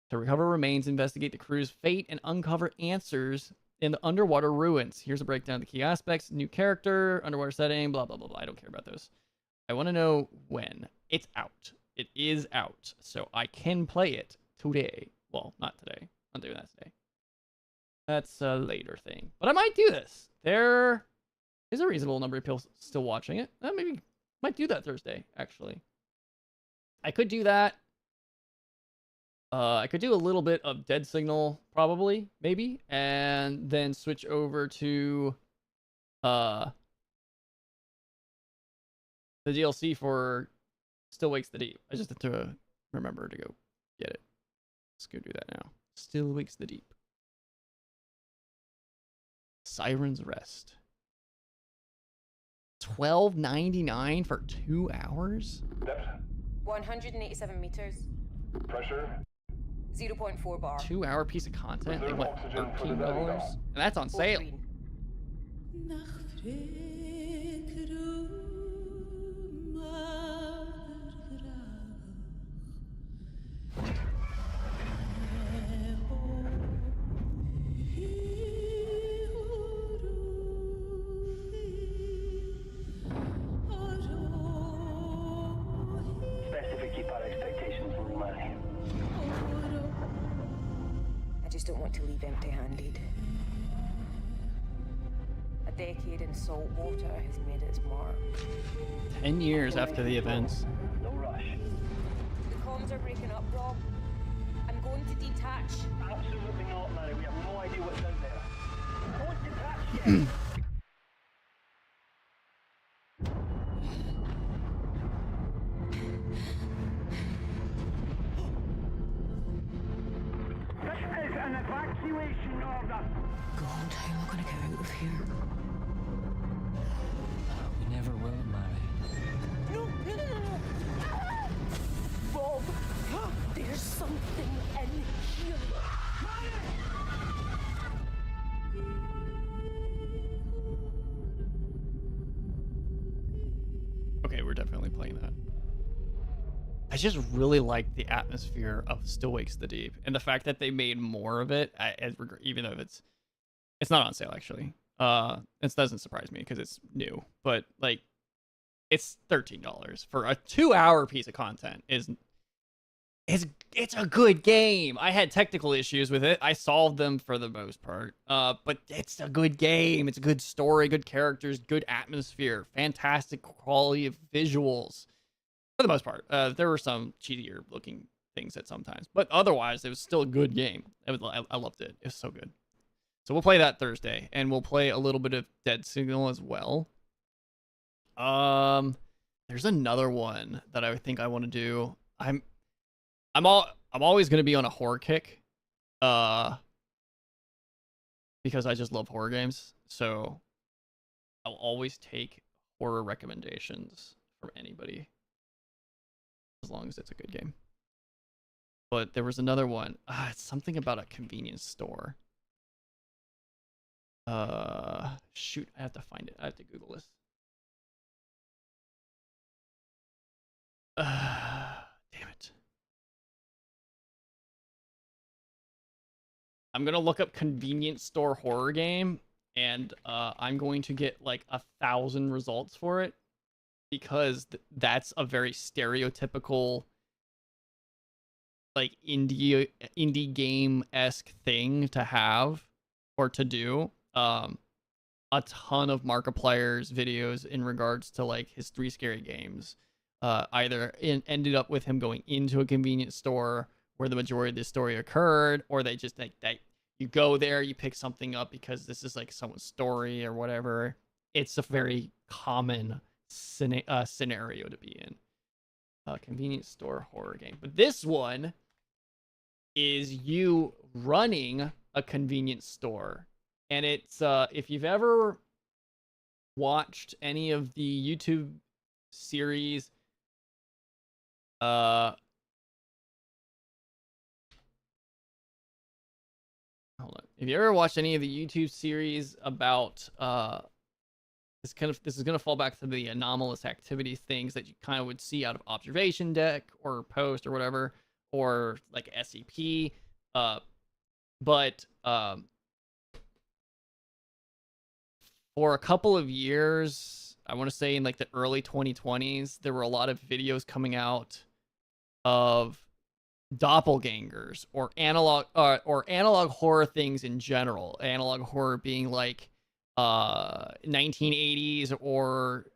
[SPEAKER 1] to recover remains, investigate the crew's fate, and uncover answers in the underwater ruins. Here's a breakdown of the key aspects. New character, underwater setting, blah, blah, blah, blah. I don't care about those. I want to know when. It's out. It is out. So I can play it today. Well, not today. I'm doing that today. That's a later thing. But I might do this. There is a reasonable number of people still watching it. Maybe might do that Thursday, actually. I could do that. I could do a little bit of Dead Signal, probably, maybe, and then switch over to the DLC for Still Wakes the Deep. I just have to remember to go get it. Let's go do that now. Still Wakes the Deep. Siren's Rest. $12.99 for 2 hours?
[SPEAKER 9] Depth,
[SPEAKER 2] 187 meters.
[SPEAKER 9] pressure,
[SPEAKER 2] 0.4 bar.
[SPEAKER 1] 2-hour piece of content. They
[SPEAKER 9] Reserve
[SPEAKER 1] want
[SPEAKER 9] oxygen for the
[SPEAKER 1] $13,
[SPEAKER 9] diving
[SPEAKER 1] and
[SPEAKER 9] bell.
[SPEAKER 1] that's on sale.
[SPEAKER 2] Green.
[SPEAKER 9] specific keep our expectations low, Manny.
[SPEAKER 2] I just don't want to leave empty-handed. A decade in salt water has made its mark.
[SPEAKER 1] 10 years after the events.
[SPEAKER 9] No rush.
[SPEAKER 2] The comms are breaking up, Rob. I'm going to detach.
[SPEAKER 9] Absolutely not, Manny. We have no idea what's out there. Don't detach yet. This is an evacuation order.
[SPEAKER 5] God, how am I gonna get out of here?
[SPEAKER 7] We never will, Mary.
[SPEAKER 2] No. Ah! Rob, there's something in here.
[SPEAKER 1] Okay, we're definitely playing that. I just really like the atmosphere of Still Wakes the Deep, and the fact that they made more of it, even though it's not on sale actually. It doesn't surprise me because it's new, but like, it's $13 for a 2-hour piece of content. It's a good game. I had technical issues with it. I solved them for the most part. But it's a good game. It's a good story, good characters, good atmosphere, fantastic quality of visuals. For the most part, there were some cheatier looking things at sometimes, but otherwise, it was still a good game. I loved it. It was so good. So we'll play that Thursday, and we'll play a little bit of Dead Signal as well. There's another one that I think I want to do. I'm always gonna be on a horror kick, because I just love horror games. So I'll always take horror recommendations from anybody, as long as it's a good game. But there was another one. It's something about a convenience store. Shoot, I have to find it. I have to Google this. Damn it. I'm gonna look up convenience store horror game, and I'm going to get like 1,000 results for it, because that's a very stereotypical, like indie game-esque thing to have or to do. A ton of Markiplier's videos in regards to like his 3 scary games either ended up with him going into a convenience store where the majority of the story occurred, or they just like that you go there, you pick something up because this is like someone's story or whatever. It's a very common scenario to be in. Convenience store horror game. But this one is you running a convenience store. And it's, if you've ever watched any of the YouTube series, hold on. If you ever watched any of the YouTube series about, this is gonna fall back to the anomalous activity things that you kind of would see out of Observation Deck or Post or whatever, or like SCP, but for a couple of years, I want to say in like the early 2020s, there were a lot of videos coming out of doppelgangers or analog horror things in general. Analog horror being like 1980s or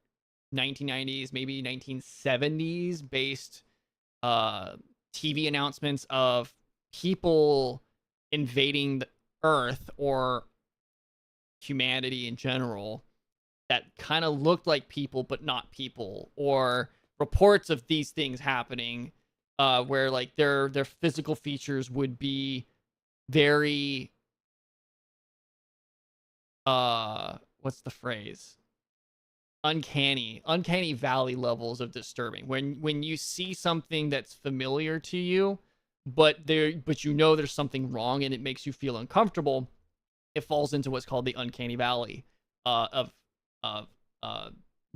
[SPEAKER 1] 1990s, maybe 1970s based TV announcements of people invading the Earth or humanity in general that kind of looked like people but not people, or reports of these things happening where like their physical features would be very what's the phrase, uncanny valley levels of disturbing. When you see something that's familiar to you but you know there's something wrong and it makes you feel uncomfortable, it falls into what's called the uncanny valley of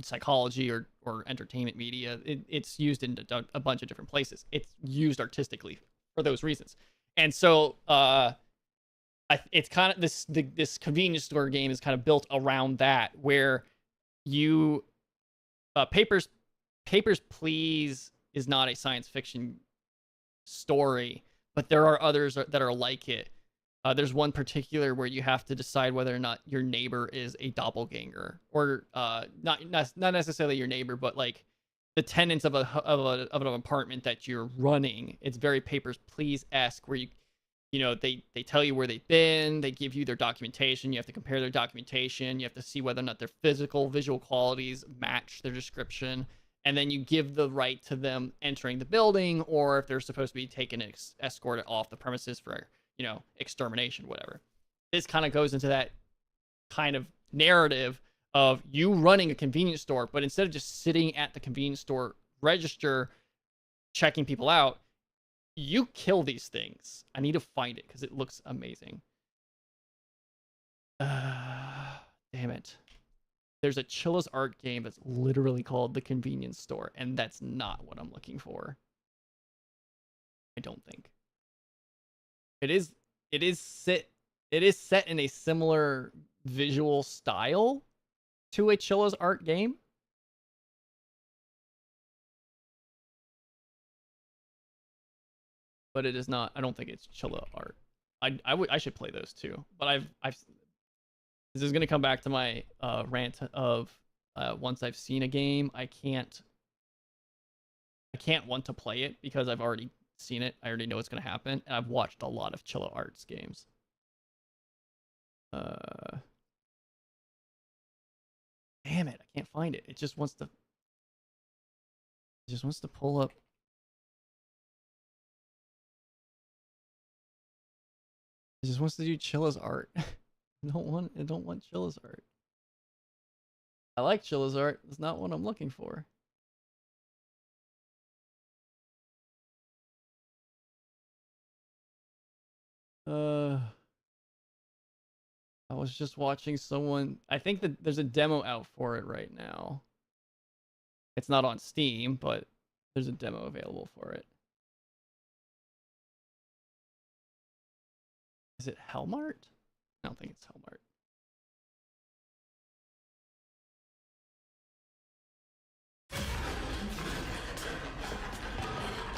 [SPEAKER 1] psychology or entertainment media. It's used in a bunch of different places. It's used artistically for those reasons. And so it's kind of this convenience store game is kind of built around that, where you Papers, Please is not a science fiction story, but there are others that are like it. There's one particular where you have to decide whether or not your neighbor is a doppelganger, or not necessarily your neighbor, but like the tenants of an apartment that you're running. It's very Papers, Please-esque, where they tell you where they've been, they give you their documentation, you have to compare their documentation, you have to see whether or not their visual qualities match their description, and then you give the right to them entering the building, or if they're supposed to be taken and escorted off the premises for extermination, whatever. This kind of goes into that kind of narrative of you running a convenience store, but instead of just sitting at the convenience store register checking people out, you kill these things. I need to find it because it looks amazing. Damn it. There's a Chilla's Art game that's literally called The Convenience Store, and that's not what I'm looking for. I don't think. It is set in a similar visual style to a Chilla's Art game. but it is not. I don't think it's Chilla art. I should play those too. But I've this is gonna come back to my rant of once I've seen a game, I can't want to play it because I've already seen it. I already know what's gonna happen, and I've watched a lot of Chilla Arts games. Damn it, I can't find it. It just wants to pull up. It just wants to do Chilla's art. I don't want Chilla's art. I like Chilla's art. It's not what I'm looking for. I was just watching someone. I think that there's a demo out for it right now. It's not on Steam, but there's a demo available for it. Is it Hellmart? I don't think it's Hellmart.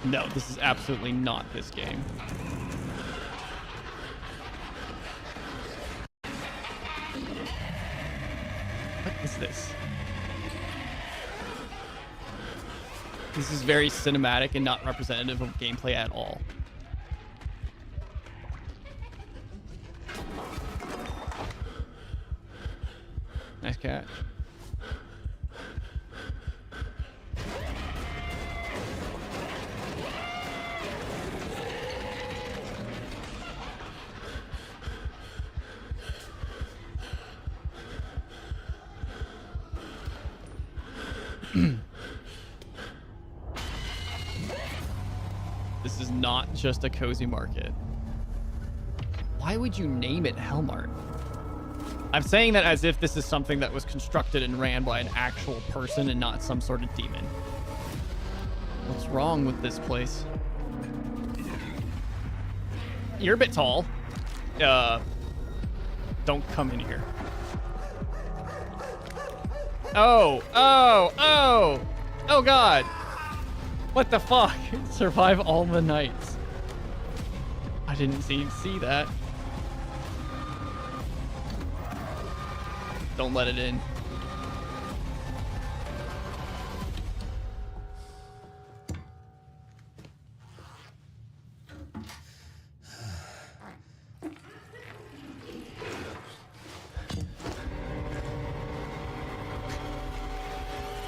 [SPEAKER 1] No, this is absolutely not this game. What is this? This is very cinematic and not representative of gameplay at all. Nice catch. This is not just a cozy market. Why would you name it Hellmart? I'm saying that as if this is something that was constructed and ran by an actual person and not some sort of demon. What's wrong with this place? You're a bit tall. Don't come in here. Oh God. What the fuck? Survive all the nights. I didn't see that. Don't let it in.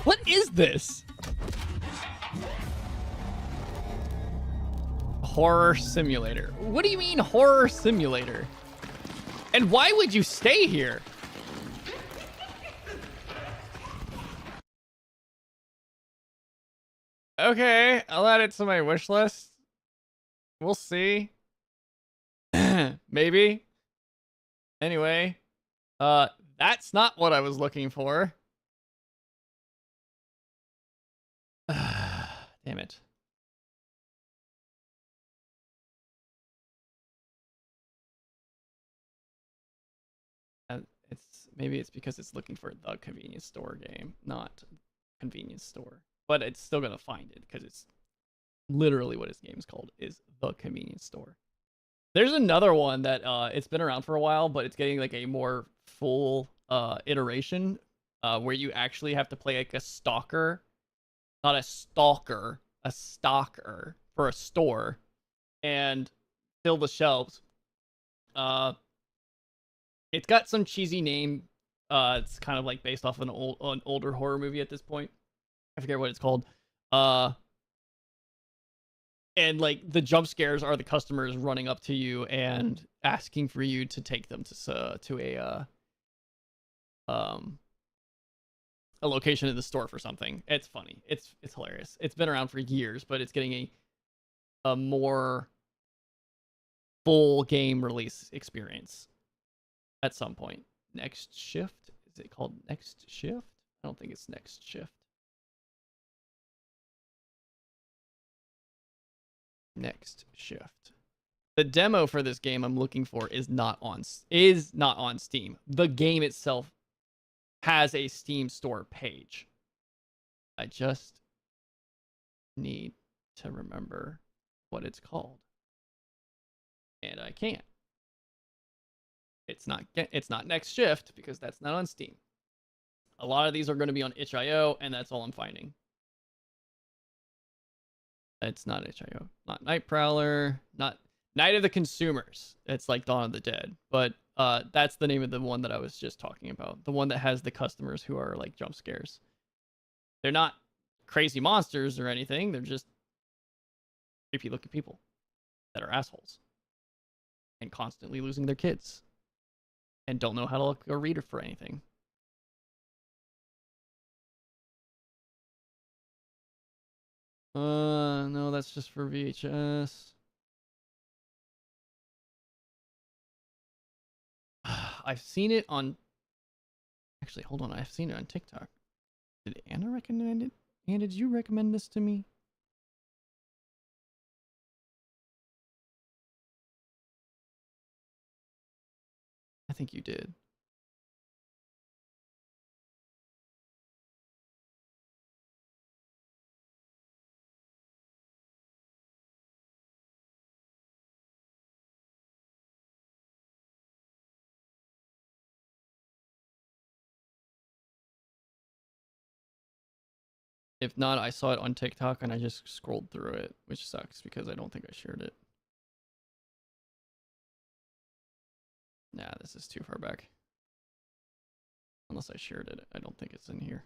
[SPEAKER 1] What is this? Horror simulator. What do you mean horror simulator? And why would you stay here? Okay, I'll add it to my wish list. We'll see. Maybe. Anyway, that's not what I was looking for. Damn it. Maybe it's because it's looking for the convenience store game, not convenience store. But it's still gonna find it because it's literally what his game is called, is the convenience store. There's another one that it's been around for a while, but it's getting like a more full iteration where you actually have to play like a stalker, not a stalker, a stalker for a store, and fill the shelves. It's got some cheesy name. It's kind of like based off an older horror movie at this point. I forget what it's called. And like the jump scares are the customers running up to you and asking for you to take them to a location in the store for something. It's funny. It's hilarious. It's been around for years, but it's getting a more full game release experience at some point. Next Shift? Is it called Next Shift? I don't think it's Next Shift. Next Shift. The demo for this game I'm looking for is not on Steam. The game itself has a Steam store page. I just need to remember what it's called. and I can't. It's not Next Shift because that's not on Steam. A lot of these are going to be on itch.io, and that's all I'm finding. It's not itch.io, not Night Prowler, not Night of the Consumers. It's like Dawn of the Dead, but that's the name of the one that I was just talking about. The one that has the customers who are like jump scares. They're not crazy monsters or anything. They're just creepy looking people that are assholes and constantly losing their kids and don't know how to look or read for anything. No, that's just for VHS. I've seen it on... Actually, hold on. I've seen it on TikTok. Did Anna recommend it? Anna, did you recommend this to me? I think you did. If not, I saw it on TikTok and I just scrolled through it, which sucks because I don't think I shared it. Nah, this is too far back. Unless I shared it. I don't think it's in here.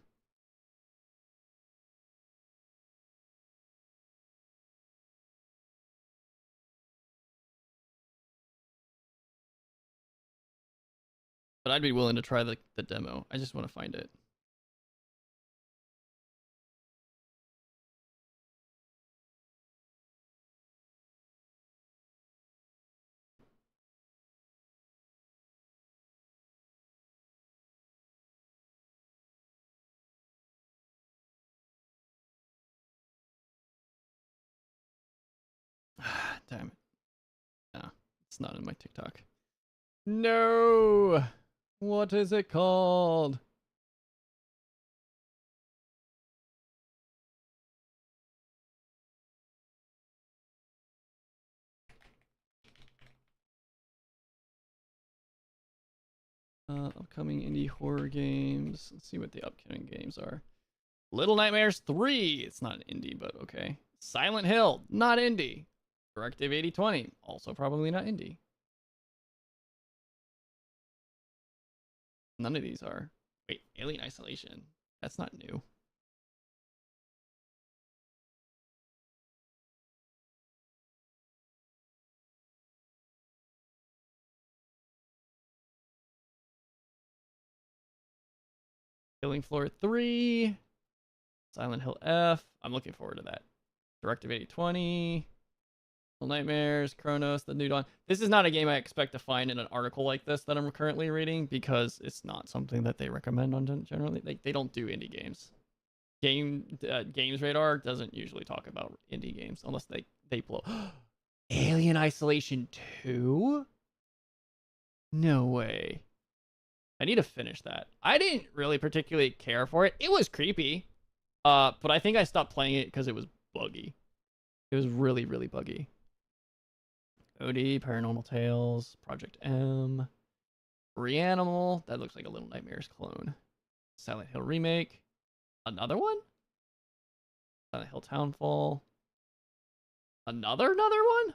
[SPEAKER 1] But I'd be willing to try the demo. I just want to find it. Damn it. No, it's not in my TikTok. No! What is it called? Upcoming indie horror games. Let's see what the upcoming games are. Little Nightmares 3. It's not an indie, but okay. Silent Hill. Not indie. Directive 8020. Also probably not indie. None of these are. Wait, Alien Isolation. That's not new. Killing Floor 3. Silent Hill F. I'm looking forward to that. Directive 8020. Little Nightmares, Chronos, The New Dawn. This is not a game I expect to find in an article like this that I'm currently reading because it's not something that they recommend on generally. They don't do indie games. Games Radar doesn't usually talk about indie games unless they blow. Alien Isolation 2? No way. I need to finish that. I didn't really particularly care for it. It was creepy. But I think I stopped playing it because it was buggy. It was really, really buggy. OD, Paranormal Tales, Project M, Reanimal. That looks like a Little Nightmares clone. Silent Hill Remake. Another one? Silent Hill Townfall. Another one?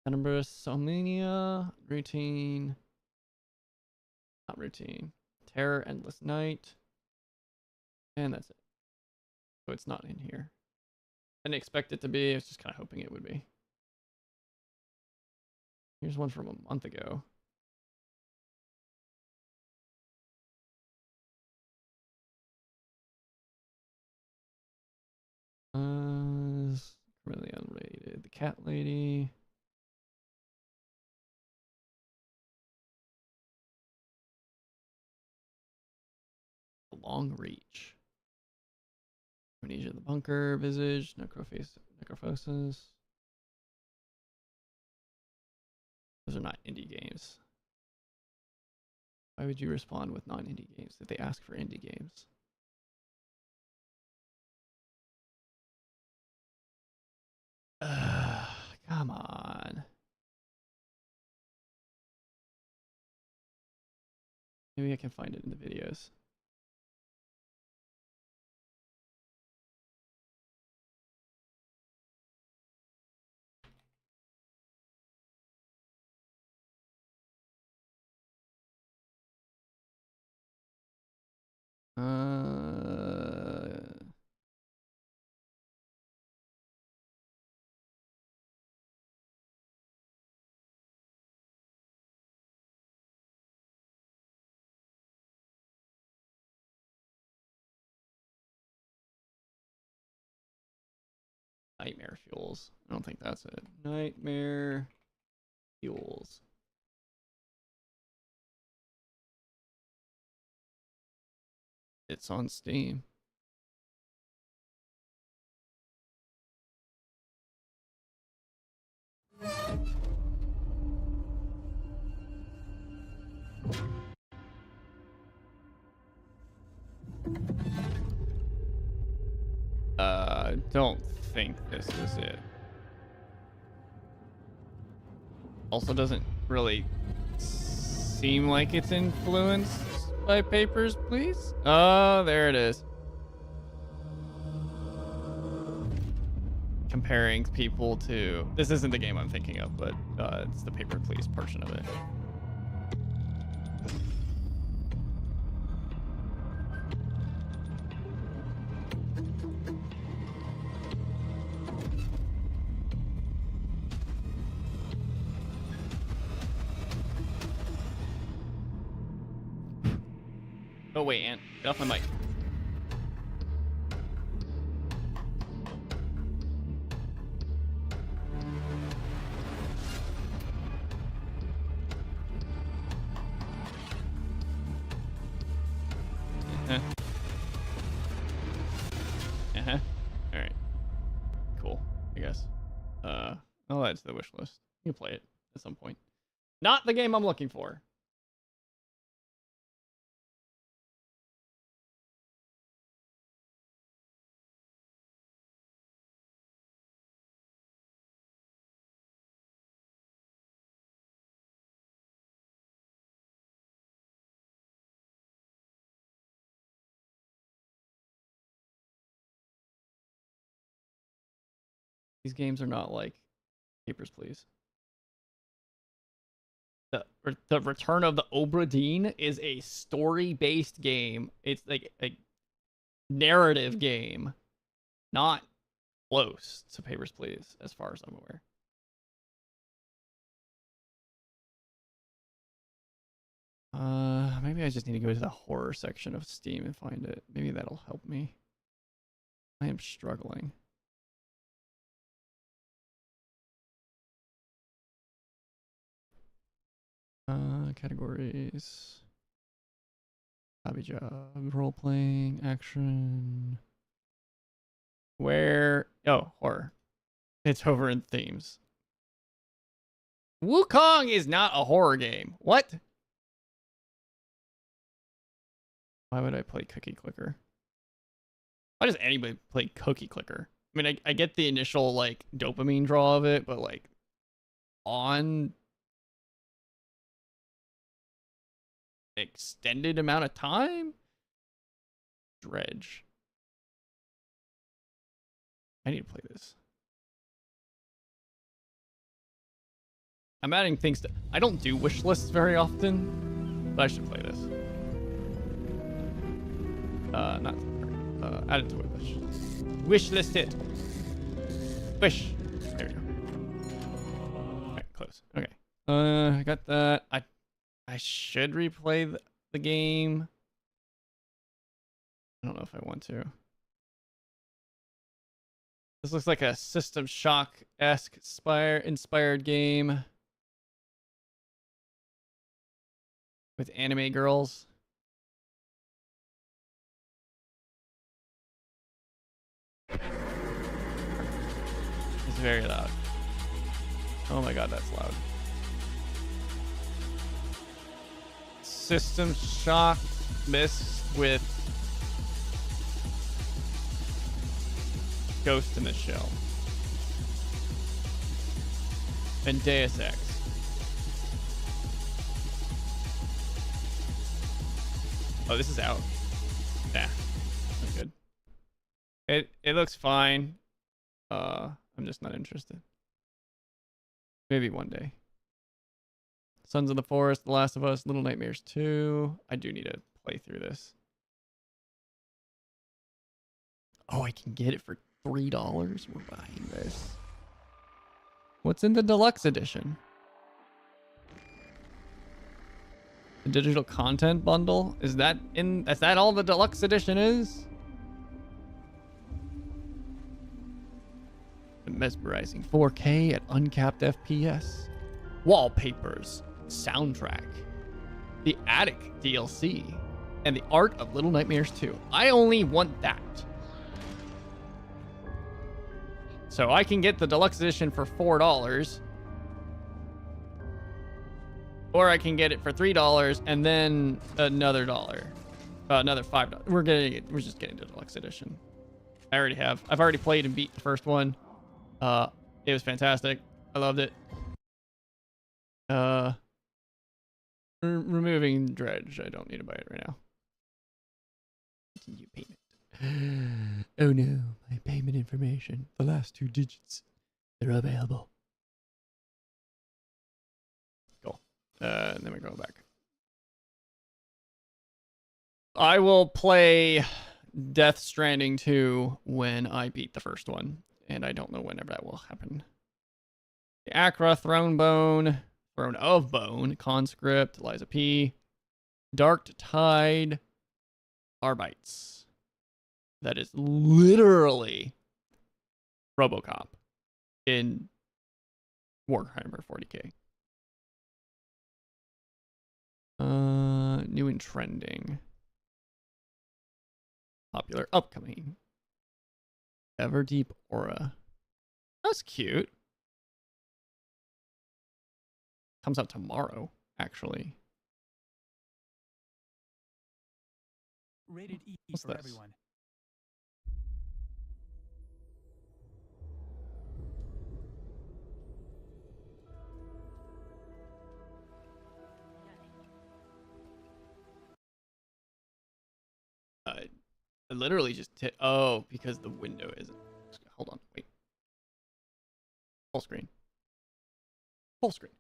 [SPEAKER 1] Edinburgh Somnia. Routine. Not Routine. Terror Endless Night. And that's it. So it's not in here. I didn't expect it to be. I was just kind of hoping it would be. Here's one from a month ago. Really unrated. The Cat Lady. The Long Reach. Amnesia the Bunker. Visage. Necrophosis. Those are not indie games. Why would you respond with non-indie games if they ask for indie games? Come on. Maybe I can find it in the videos. Nightmare Fuels. I don't think that's it. Nightmare Fuels. It's on Steam. Don't think this is it. Also doesn't really seem like it's influenced by Papers, Please. Oh, there it is. Comparing people to... This isn't the game I'm thinking of, but it's the Paper Please portion of it. Oh wait, Ant, get off my mic. All right. Cool. I guess. I'll add to the wish list. You can play it at some point. Not the game I'm looking for. These games are not like Papers, Please. The Return of the Obra Dinn is a story-based game. It's like a narrative game, not close to Papers, Please, as far as I'm aware. Maybe I just need to go to the horror section of Steam and find it. Maybe that'll help me. I am struggling. Categories. Hobby job, role playing, action. Where? Oh, horror. It's over in themes. Wukong is not a horror game. What? Why would I play Cookie Clicker? Why does anybody play Cookie Clicker? I mean, I get the initial like dopamine draw of it, but like on extended amount of time? Dredge. I need to play this. I'm adding things to... I don't do wish lists very often, but I should play this. Not... add it to a wish. Wish list it. Wish. There we go. Alright, close. Okay. I got that. I should replay the game. I don't know if I want to. This looks like a System Shock-esque inspired game with anime girls. It's very loud. Oh my god, that's loud. System Shock mixed with Ghost in the Shell and Deus Ex. Oh, this is out. Nah, not good. It looks fine. I'm just not interested. Maybe one day. Sons of the Forest, The Last of Us, Little Nightmares 2. I do need to play through this. Oh, I can get it for $3. We're buying this. What's in the deluxe edition? The digital content bundle? Is that all the deluxe edition is? The mesmerizing 4K at uncapped FPS. Wallpapers. Soundtrack. The Attic DLC. And the Art of Little Nightmares 2. I only want that. So I can get the deluxe edition for $4. Or I can get it for $3 and then another $1. Another $5. We're just getting the deluxe edition. I already have. I've already played and beat the first one. It was fantastic. I loved it. Removing dredge. I don't need to buy it right now. Continue payment. Oh no, my payment information. The last 2 digits. They're available. Cool. And then we go back. I will play Death Stranding 2 when I beat the first one. And I don't know whenever that will happen. The Acra, Throne of Bone, Conscript, Eliza P. Dark Tide, Arbites. That is literally RoboCop in Warhammer 40k. New and trending. Popular upcoming. Everdeep Aura. That's cute. Comes out tomorrow, actually.
[SPEAKER 10] Rated E
[SPEAKER 1] What's
[SPEAKER 10] for
[SPEAKER 1] this?
[SPEAKER 10] everyone.
[SPEAKER 1] I literally just oh, because the window isn't. Hold on, wait. Full screen. Full screen.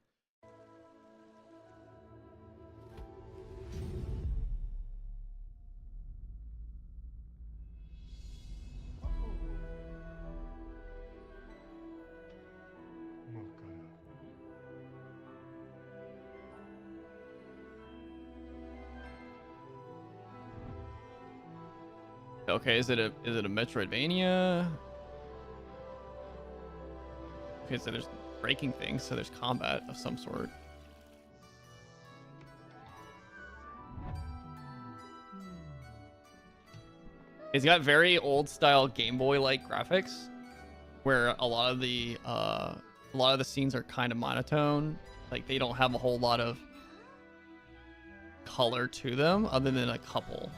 [SPEAKER 1] Okay, is it a Metroidvania? Okay, so there's breaking things, so there's combat of some sort. It's got very old style Game Boy like graphics, where a lot of the scenes are kind of monotone. Like they don't have a whole lot of color to them, other than a couple.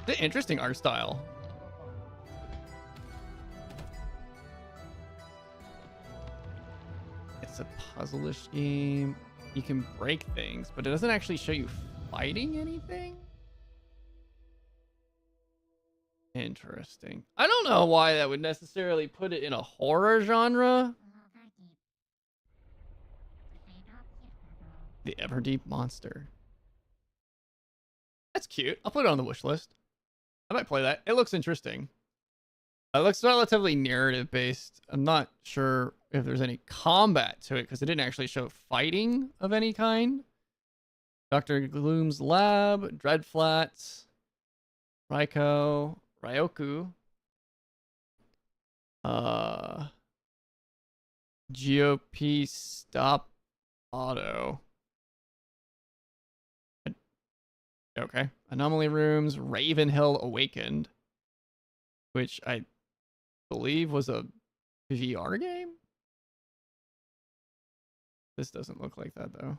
[SPEAKER 1] It's an interesting art style. It's a puzzle-ish game. You can break things, but it doesn't actually show you fighting anything. Interesting. I don't know why that would necessarily put it in a horror genre. The Everdeep Monster. That's cute. I'll put it on the wish list. I might play that. It looks interesting. It looks relatively narrative based. I'm not sure if there's any combat to it because it didn't actually show fighting of any kind. Dr. Gloom's Lab, Dreadflats, Ryoku, GOP Stop Auto. Okay. Anomaly Rooms, Ravenhill Awakened, which I believe was a VR game. This doesn't look like that though.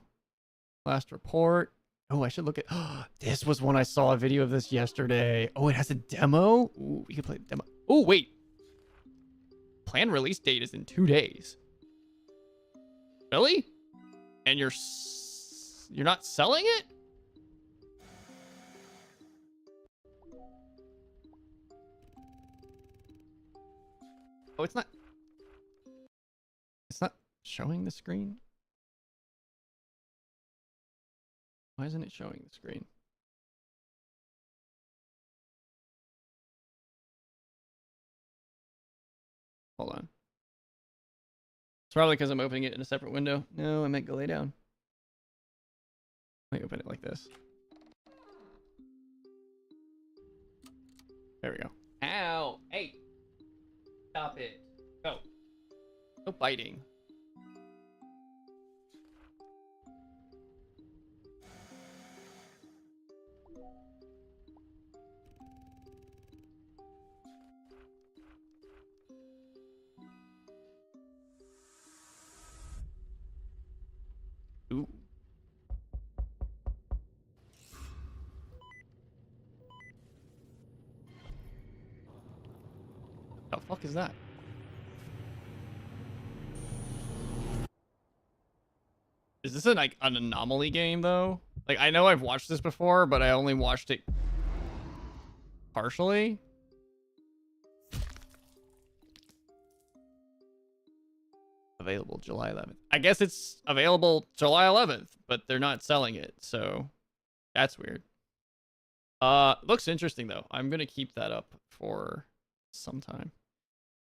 [SPEAKER 1] Last Report. Oh, I should look at. This was when I saw a video of this yesterday. Oh, it has a demo. Ooh, we can play the demo. Oh, wait. Planned release date is in 2 days. Really? And you're not selling it? Oh, it's not showing the screen? Why isn't it showing the screen? Hold on. It's probably because I'm opening it in a separate window. No, I meant go lay down. Let me open it like this. There we go. Ow! Hey! Stop it. Go. No biting. Ooh. The fuck is that? Is this like an anomaly game though? Like I know I've watched this before, but I only watched it partially. Available July 11th. I guess it's available July 11th, but they're not selling it, so that's weird. Looks interesting though. I'm gonna keep that up for some time.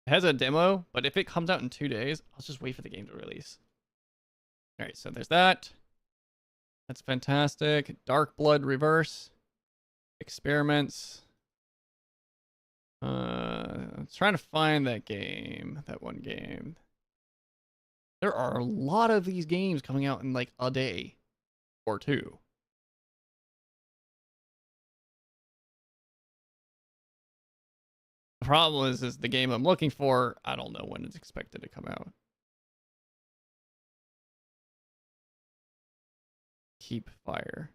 [SPEAKER 1] It has a demo, but if it comes out in 2 days, I'll just wait for the game to release. All right, so there's that. That's fantastic. Dark Blood Reverse. Experiments. I'm trying to find that game, that one game. There are a lot of these games coming out in like a day or two. The problem is the game I'm looking for, I don't know when it's expected to come out. Keep Fire.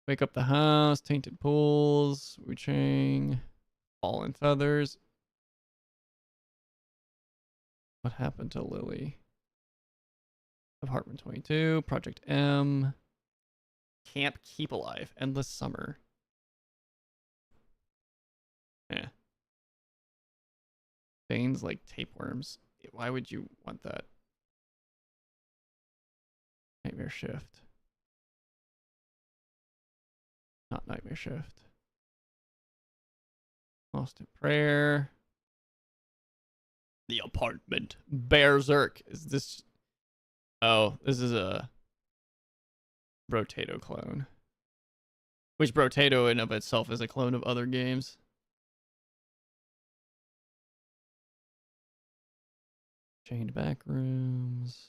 [SPEAKER 1] Wake Up the House, Tainted Pools, Wu Chang, Fallen Feathers. What happened to Lily? Apartment 22, Project M, Camp Keep Alive, Endless Summer. Yeah. Veins like tapeworms. Why would you want that? Nightmare Shift. Not Nightmare Shift. Lost in Prayer. The Apartment. Berserk. Is this... Oh, this is a Brotato clone. Which Brotato in of itself is a clone of other games. Chained Backrooms.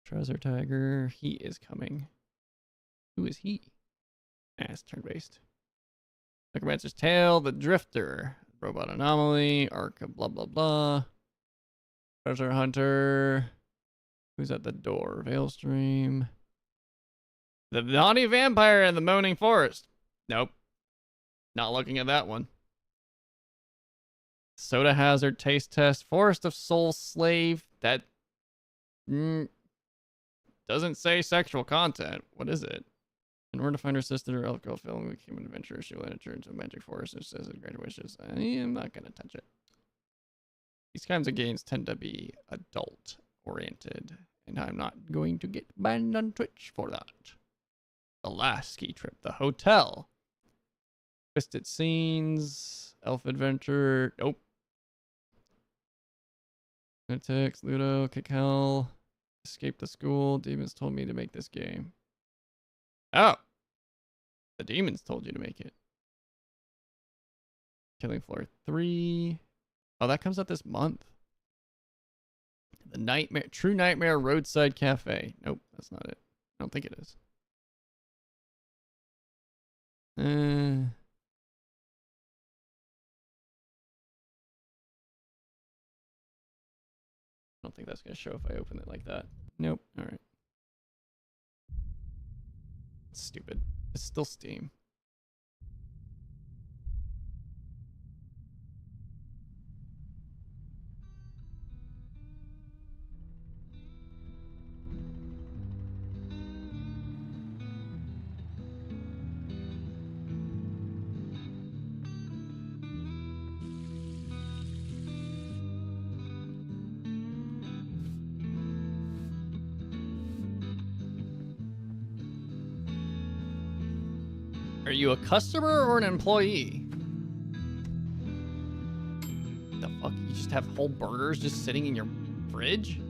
[SPEAKER 1] Treasure Tiger. He is coming. Who is he? It's turn-based. Necromancer's Tale, The Drifter, Robot Anomaly, Arc of blah blah blah. Treasure Hunter. Who's at the door? Veilstream. The Naughty Vampire and the Moaning Forest. Nope. Not looking at that one. Soda Hazard, Taste Test, Forest of Soul Slave. That doesn't say sexual content. What is it? In order to find her sister, Elko film with human adventure, she will enter into a magic forest and says it great wishes. I'm not gonna touch it. These kinds of games tend to be adult oriented, and I'm not going to get banned on Twitch for that. The last ski trip, the hotel. Twisted Scenes, Elf Adventure. Nope. Lunatics, Ludo, Kick Hell, Escape the School. Demons told me to make this game. Oh. The demons told you to make it. Killing Floor 3. Oh, that comes out this month. The Nightmare, True Nightmare Roadside Cafe. Nope, that's not it. I don't think it is. I don't think that's going to show if I open it like that. Nope. All right. Stupid. It's still Steam. Are you a customer or an employee? The fuck? You just have whole burgers just sitting in your fridge?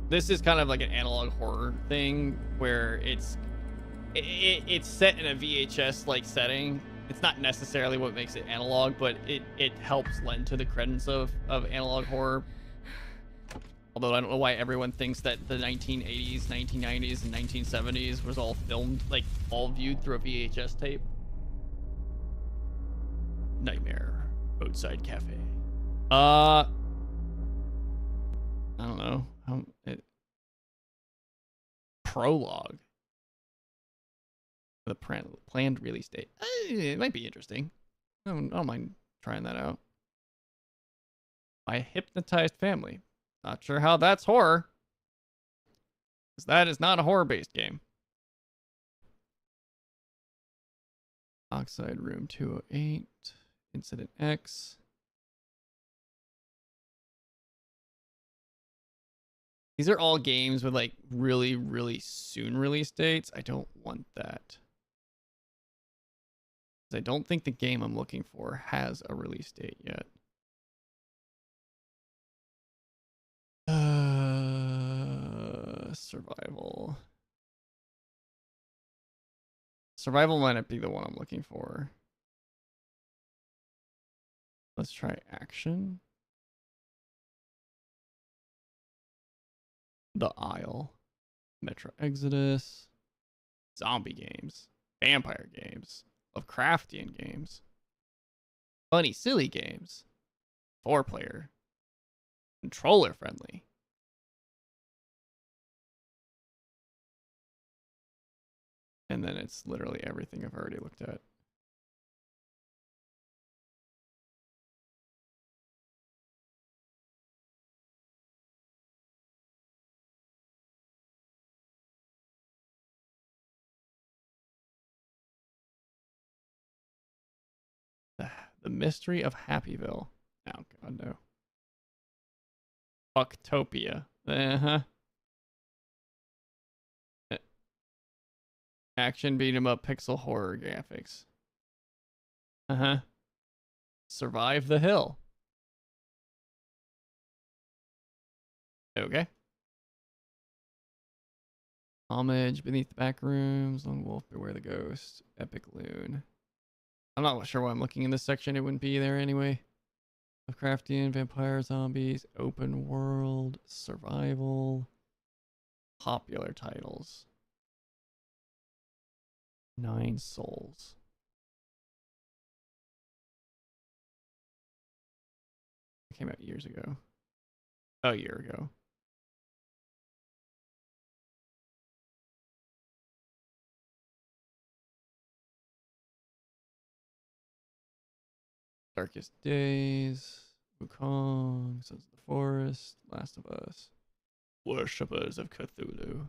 [SPEAKER 1] This is kind of like an analog horror thing where it's set in a VHS like setting. It's not necessarily what makes it analog, but it helps lend to the credence of analog horror. Although I don't know why everyone thinks that the 1980s, 1990s, and 1970s was all filmed, like all viewed through a VHS tape. Nightmare Roadside Cafe. I don't know. Prologue. The planned release date. It might be interesting. I don't mind trying that out. My Hypnotized Family. Not sure how that's horror. Because that is not a horror-based game. Oxide Room 208. Incident X. These are all games with like really, really soon release dates. I don't want that. I don't think the game I'm looking for has a release date yet. Survival. Survival might not be the one I'm looking for. Let's try action. The Isle. Metro Exodus. Zombie games. Vampire games. Lovecraftian games. Funny, silly games. 4-player. Controller friendly. And then it's literally everything I've already looked at. The Mystery of Happyville. Oh, God, no. Fucktopia. Uh-huh. Action beat 'em up pixel horror graphics. Uh-huh. Survive the Hill. Okay. Homage, Beneath the Back Rooms, Lone Wolf, Beware the Ghost, Epic Loon. I'm not sure why I'm looking in this section. It wouldn't be there anyway. Lovecraftian, vampire, zombies, open world, survival, popular titles. 9 Souls. It came out years ago. A year ago. Darkest Days, Wukong, Sons of the Forest, Last of Us, Worshippers of Cthulhu,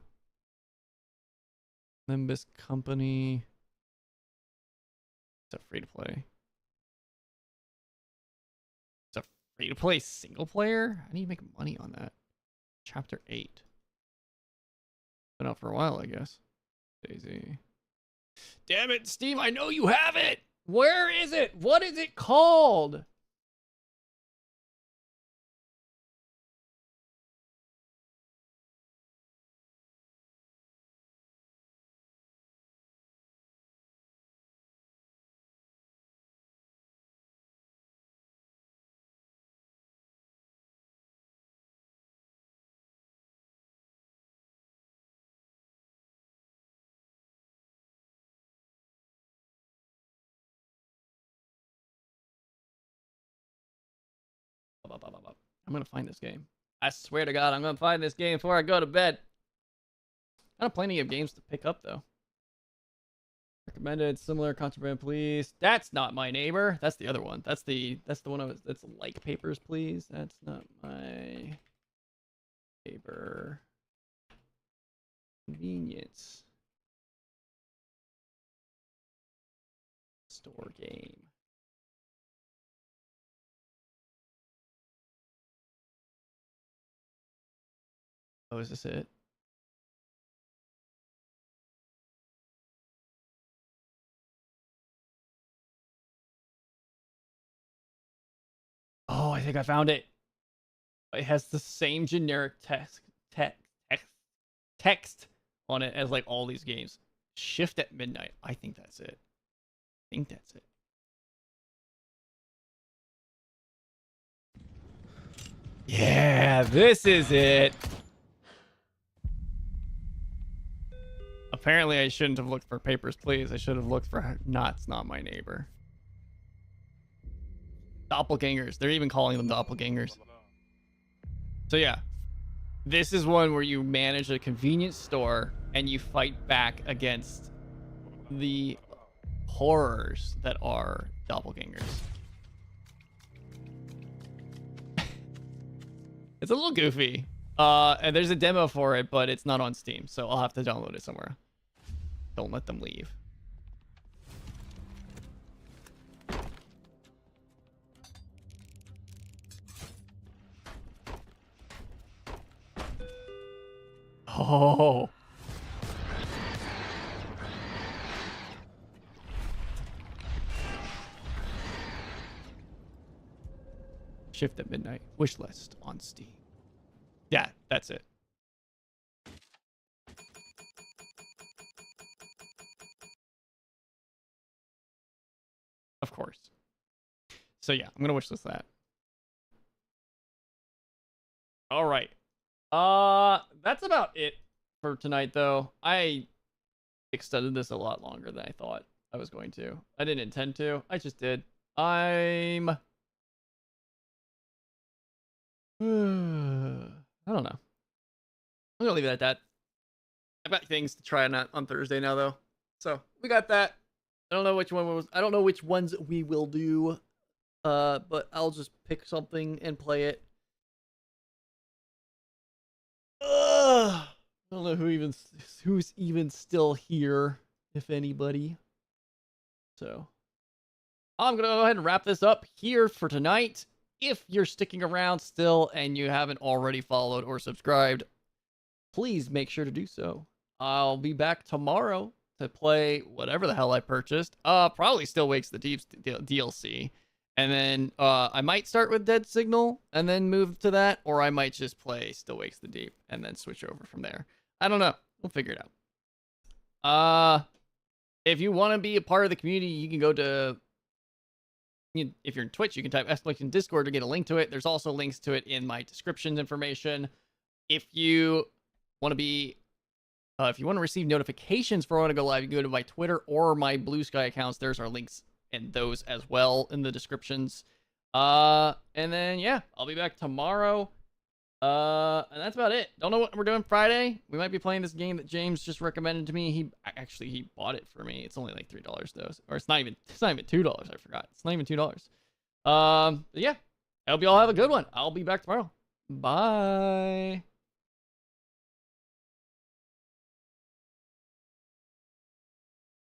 [SPEAKER 1] Nimbus Company. It's a free to play. It's a free to play single player? I need to make money on that. Chapter 8. Been out for a while, I guess. Daisy. Damn it, Steve, I know you have it! Where is it? What is it called? I'm gonna find this game. I swear to God, I'm gonna find this game before I go to bed. I have plenty of games to pick up though. Recommended, similar, Contraband Police. That's not my neighbor. That's the other one. That's the one I was. That's Like Papers, Please. That's not my neighbor. Convenience. Store game. Oh, is this it? Oh, I think I found it. It has the same generic text on it as like all these games. Shift at midnight. I think that's it. I think that's it. Yeah, this is it. Apparently, I shouldn't have looked for Papers, Please. I should have looked for Not My Neighbor. Doppelgangers. They're even calling them doppelgangers. So yeah, this is one where you manage a convenience store and you fight back against the horrors that are doppelgangers. It's a little goofy. And there's a demo for it, but it's not on Steam, so I'll have to download it somewhere. Don't let them leave. Oh. Shift at midnight. Wish list on Steam. Yeah, that's it. Of course. So yeah, I'm gonna wish list that. All right. That's about it for tonight, though. I extended this a lot longer than I thought I was going to. I didn't intend to. I just did. I'm I don't know. I'm gonna leave it at that. I've got things to try on Thursday now, though. So we got that. I don't know which one was. I don't know which ones we will do. But I'll just pick something and play it. I don't know who's even still here, if anybody. So I'm gonna go ahead and wrap this up here for tonight. If you're sticking around still and you haven't already followed or subscribed, please make sure to do so. I'll be back tomorrow to play whatever the hell I purchased. Probably Still Wakes the Deep DLC. And then I might start with Dead Signal and then move to that, or I might just play Still Wakes the Deep and then switch over from there. I don't know. We'll figure it out. If you want to be a part of the community, you can go to, if you're in Twitch, you can type / Discord to get a link to it. There's also links to it in my description information. If you want to be, if you want to receive notifications for when I go live, you can go to my Twitter or my Blue Sky accounts. There's our links and those as well in the descriptions. And then yeah, I'll be back tomorrow. And that's about it. Don't know what we're doing Friday. We might be playing this game that James just recommended to me. He bought it for me. It's only like $3 though, or it's not even $2. I forgot. It's not even $2. But yeah, I hope you all have a good one. I'll be back tomorrow. Bye.